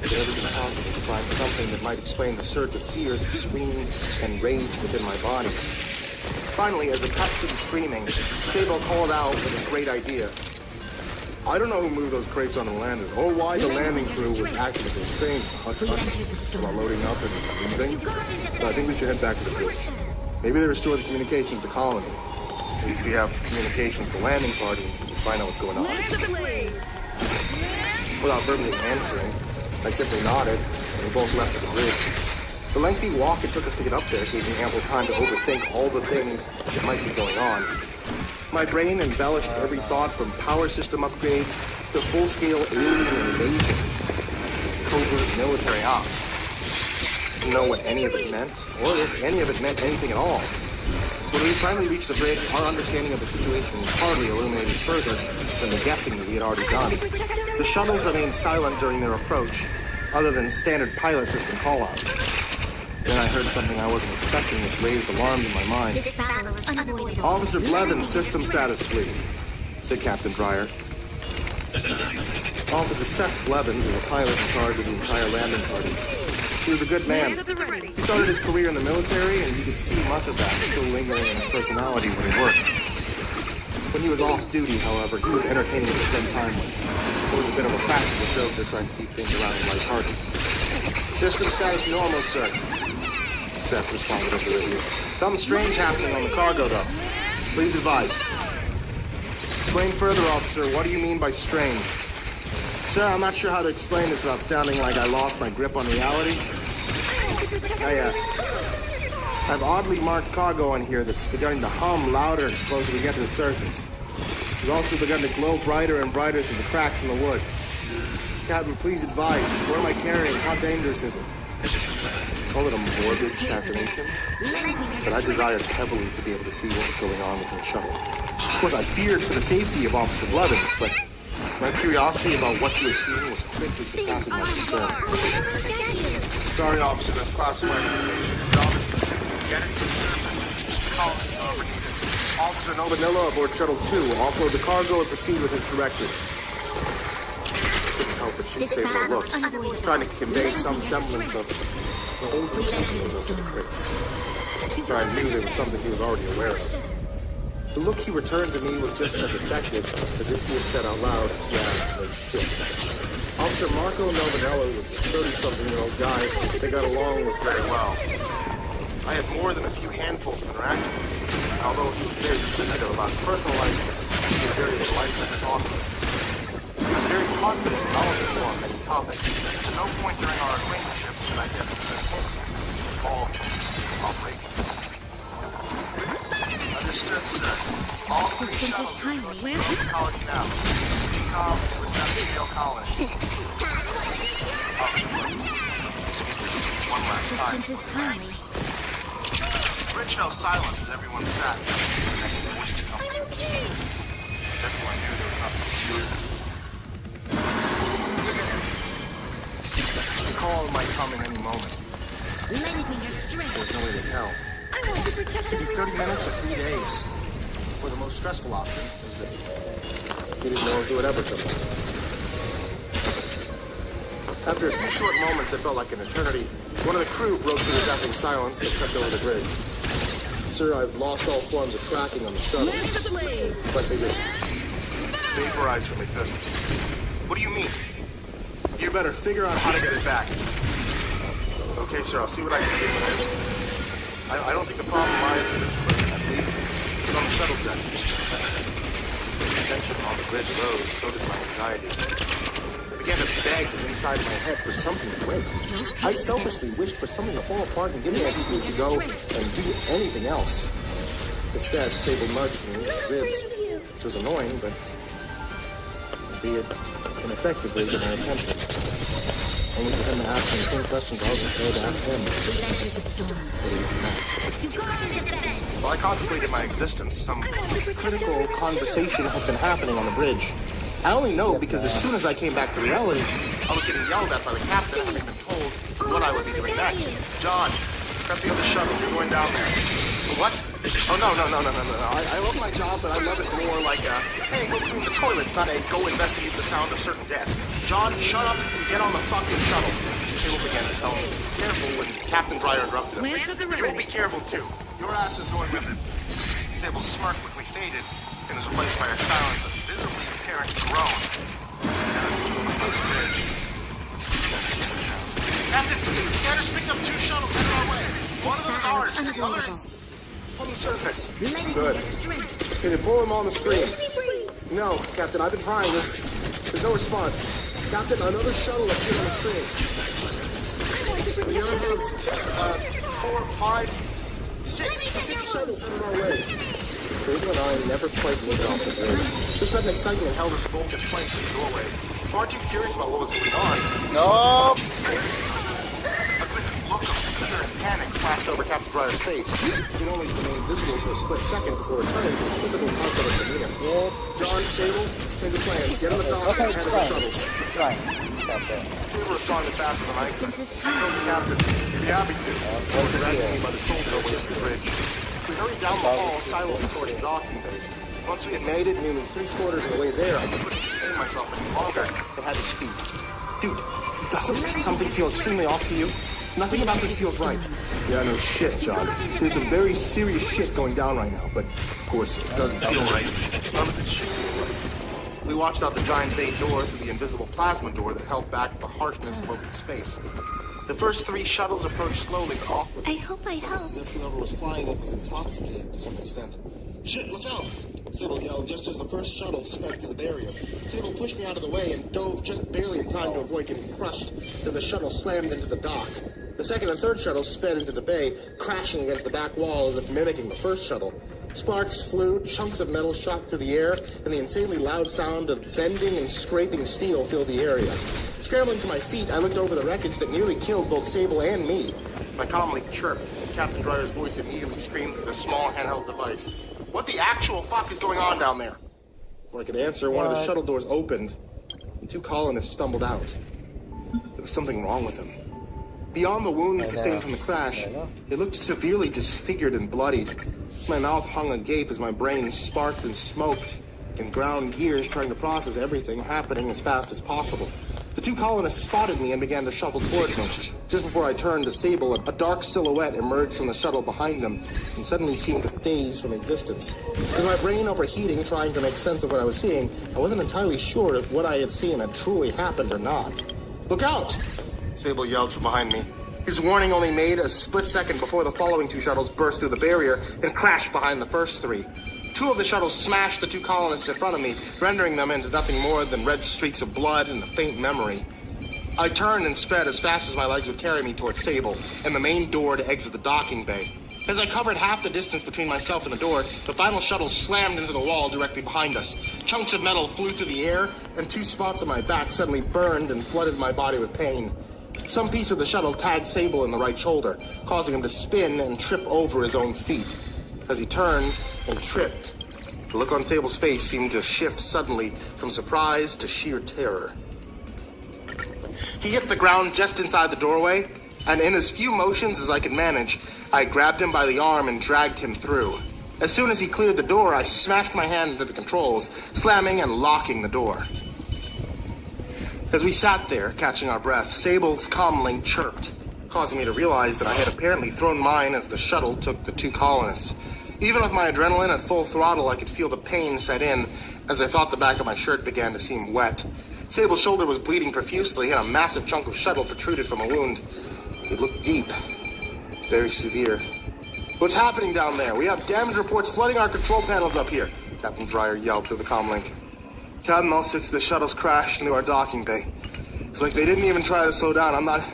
It had ever been possible to find something that might explain the surge of fear that screamed and raged within my body. Finally, as it cut to the screaming, Sable called out with a great idea. I don't know who moved those crates on the landers, or why the landing crew was acting so strange, hush while loading up and leaving, but I think we should head back to the bridge. Maybe they restored the communications to the colony. At least we have communications with the landing party to find out what's going on. Without verbally answering, I simply nodded, and we both left to the bridge. The lengthy walk it took us to get up there gave me ample time to overthink all the things that might be going on. My brain embellished every thought from power system upgrades to full-scale alien invasions, covert military ops. I didn't know what any of it meant, or if any of it meant anything at all. When we finally reached the bridge, our understanding of the situation was hardly illuminated further than the guessing that we had already done. The shuttles remained silent during their approach, other than standard pilot system callouts. Then I heard something I wasn't expecting, which raised alarms in my mind. Officer Blevins, system status, please, said Captain Dreyer. Officer Seth Blevins was a pilot in charge of the entire landing party. He was a good man. He started his career in the military, and you could see much of that still lingering in his personality when he worked. When he was off duty, however, he was entertaining to spend time with. It was a bit of a practical joke to try and keep things around lighthearted. System status normal, sir. Seth responded over the radio. Something strange happening on the cargo, though. Please advise. Explain further, officer. What do you mean by strange? Sir, I'm not sure how to explain this without sounding like I lost my grip on reality. I have oddly marked cargo on here that's beginning to hum louder as close as we get to the surface. It's also begun to glow brighter and brighter through the cracks in the wood. Captain, please advise. What am I carrying? How dangerous is it? Call it a morbid fascination, but I desired heavily to be able to see what was going on within the shuttle. Of course, I feared for the safety of Officer Blevins, but my curiosity about what he was seeing was quickly surpassing my concern. Sorry, officer, that's classified information. Your job is to simply get it to the surface and see the colony over to it. Officer Novanilla aboard Shuttle 2 offload the cargo and proceed with his directives. Couldn't help but shoot Sable a look, trying to convey some semblance of the old procedures of the crates. So I knew there was something he was already aware of. The look he returned to me was just as effective as if he had said out loud, yeah, no shit. Officer Marco Novanello was a 30-something-year-old guy they got along with very well. I had more than a few handfuls of interaction. And although he was very secretive about his personal life, he was very polite to talk with. He was very confident and knowledgeable on many topics. At no point during our acquaintanceship did I get to hint at all operations. Understood, sir. All three shuttles are college now. Decom with industrial college. One last time. Assistance is timely. The bridge fell silent as everyone sat. The next voice to come through the speakers. Everyone knew there was nothing to do. The call might come in any moment. Lend me your strength. There's no way to tell. I want to protect It could be 30 minutes or 3 days. Or the most stressful option is that we didn't know if it would ever come. After a few short moments that felt like an eternity, one of the crew broke through the deafening silence that crept over the bridge. Sir, I've lost all forms of tracking on the shuttle. But they just vaporized from existence. What do you mean? You better figure out how to get it back. Okay, sir, I'll see what I can do. I don't think the problem lies with this equipment, at least. It's on the shuttle set. The tension on the bridge rose, so did my anxiety. I began to beg inside my head for something to break. I selfishly wished for something to fall apart and give me an excuse to go and do anything else. Instead, Sable nudged me with ribs, which was annoying, but albeit ineffectively get my attention. Only for him to ask me the same questions I was afraid to ask him. We've entered the storm. While I contemplated my existence, some critical conversation had been happening on the bridge. I only know because as soon as I came back to reality, I was getting yelled at by the captain, having been told what I would be doing next. John, grab the other shuttle, you're going down there. What? Oh, no. I love my job, but I love it more like a, hey, go clean the toilets, not a go investigate the sound of certain death. John, shut up and get on the fucking shuttle. Sable began to tell me, careful, when Captain Dryer interrupted him. You will be careful, too. Your ass is going with it. Sable's smirk quickly faded and was replaced by a silent but visibly apparent groan. And as the two of us left the bridge, Captain, Scanners picked up 2 shuttles headed our way. One of them is ours, the other is on the surface. Good. Can you pull him on the screen? No, Captain, I've been trying. There's no response. Captain, another shuttle appeared on the screen. We now have 4, 5, 6 shuttles headed our way. Sable and I never quite made it off the bridge. This sudden excitement held us both in place in the doorway. Far too curious about what was going on. No! A quick look of fear and panic flashed over Captain Dryer's face. He could only remain visible for a split second before returning to his typical confident demeanor. John, Sable, change of plans. Get on the dock and head of the shuttles. Right. Sable responded faster than I could. I told the captain, he'd be happy to. Directing me by the control doorway of the bridge. We hurried down the hall, silently towards the docking base. Once we had made it nearly 3/4 of the way there, I couldn't contain myself any longer. I had to speak. Dude, doesn't something feel extremely off to you? Nothing about this feels right. Yeah, no shit, John. There's some very serious shit going down right now, but of course it doesn't feel right. None of this shit feels right. We watched out the giant bay door through the invisible plasma door that held back the harshness of open space. The first 3 shuttles approached slowly but awkwardly. I hope I help. As if whoever was flying it was intoxicated to some extent. Shit, look out! Sable yelled just as the first shuttle sped through the barrier. Sable pushed me out of the way and dove just barely in time to avoid getting crushed. Then the shuttle slammed into the dock. The second and third shuttles sped into the bay, crashing against the back wall as if mimicking the first shuttle. Sparks flew, chunks of metal shot through the air, and the insanely loud sound of bending and scraping steel filled the area. Scrambling to my feet, I looked over the wreckage that nearly killed both Sable and me. I calmly chirped, and Captain Dryer's voice immediately screamed through the small handheld device. What the actual fuck is going on down there? Before I could answer, one of the shuttle doors opened, and 2 colonists stumbled out. There was something wrong with them. Beyond the wounds sustained from the crash, they looked severely disfigured and bloodied. My mouth hung agape as my brain sparked and smoked in ground gears trying to process everything happening as fast as possible. The 2 colonists spotted me and began to shuffle towards me. Just before I turned to Sable, a dark silhouette emerged from the shuttle behind them and suddenly seemed to phase from existence. With my brain overheating, trying to make sense of what I was seeing, I wasn't entirely sure if what I had seen had truly happened or not. Look out! Sable yelled from behind me. His warning only made a split second before the following 2 shuttles burst through the barrier and crashed behind the first 3. 2 of the shuttles smashed the 2 colonists in front of me, rendering them into nothing more than red streaks of blood and a faint memory. I turned and sped as fast as my legs would carry me towards Sable and the main door to exit the docking bay. As I covered half the distance between myself and the door, the final shuttle slammed into the wall directly behind us. Chunks of metal flew through the air, and 2 spots on my back suddenly burned and flooded my body with pain. Some piece of the shuttle tagged Sable in the right shoulder, causing him to spin and trip over his own feet. As he turned and tripped, the look on Sable's face seemed to shift suddenly from surprise to sheer terror. He hit the ground just inside the doorway, and in as few motions as I could manage, I grabbed him by the arm and dragged him through. As soon as he cleared the door, I smashed my hand into the controls, slamming and locking the door. As we sat there, catching our breath, Sable's comlink chirped, causing me to realize that I had apparently thrown mine as the shuttle took the 2 colonists. Even with my adrenaline at full throttle, I could feel the pain set in as I thought the back of my shirt began to seem wet. Sable's shoulder was bleeding profusely, and a massive chunk of shuttle protruded from a wound. It looked deep, very severe. What's happening down there? We have damage reports flooding our control panels up here, Captain Dreyer yelled through the comlink. Captain, all 6 of the shuttles crashed into our docking bay. It's like they didn't even try to slow down. I'm not...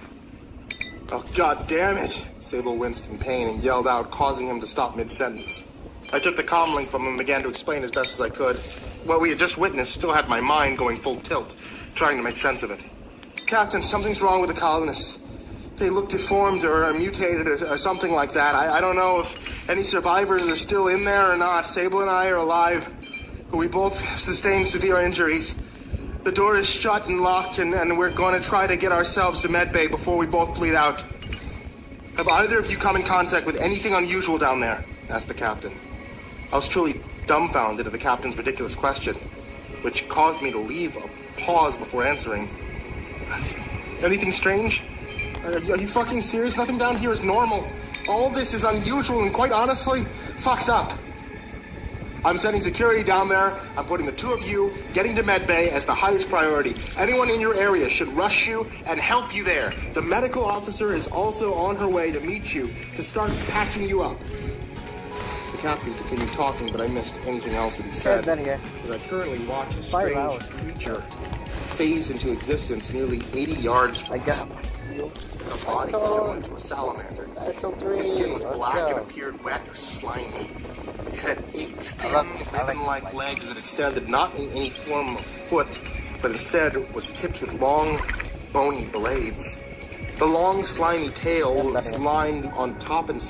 Oh, God damn it! Sable winced in pain and yelled out, causing him to stop mid-sentence. I took the comlink from him and began to explain as best as I could. What we had just witnessed still had my mind going full tilt, trying to make sense of it. Captain, something's wrong with the colonists. They look deformed or mutated or something like that. I don't know if any survivors are still in there or not. Sable and I are alive, but we both sustained severe injuries. The door is shut and locked, and we're going to try to get ourselves to medbay before we both bleed out. Have either of you come in contact with anything unusual down there? Asked the captain. I was truly dumbfounded at the captain's ridiculous question, which caused me to leave a pause before answering. Anything strange? Are you fucking serious? Nothing down here is normal. All this is unusual and quite honestly, fucked up. I'm sending security down there. I'm putting the 2 of you getting to medbay as the highest priority. Anyone in your area should rush you and help you there. The medical officer is also on her way to meet you to start patching you up. The captain continued talking, but I missed anything else that he said. As I currently watch a strange creature phase into existence nearly 80 yards from us. A body similar to a salamander. His skin was black and appeared wet or slimy. It had 8 thin, ribbon-like legs that extended not in any form of foot, but instead was tipped with long, bony blades. The long, slimy tail was lined on top and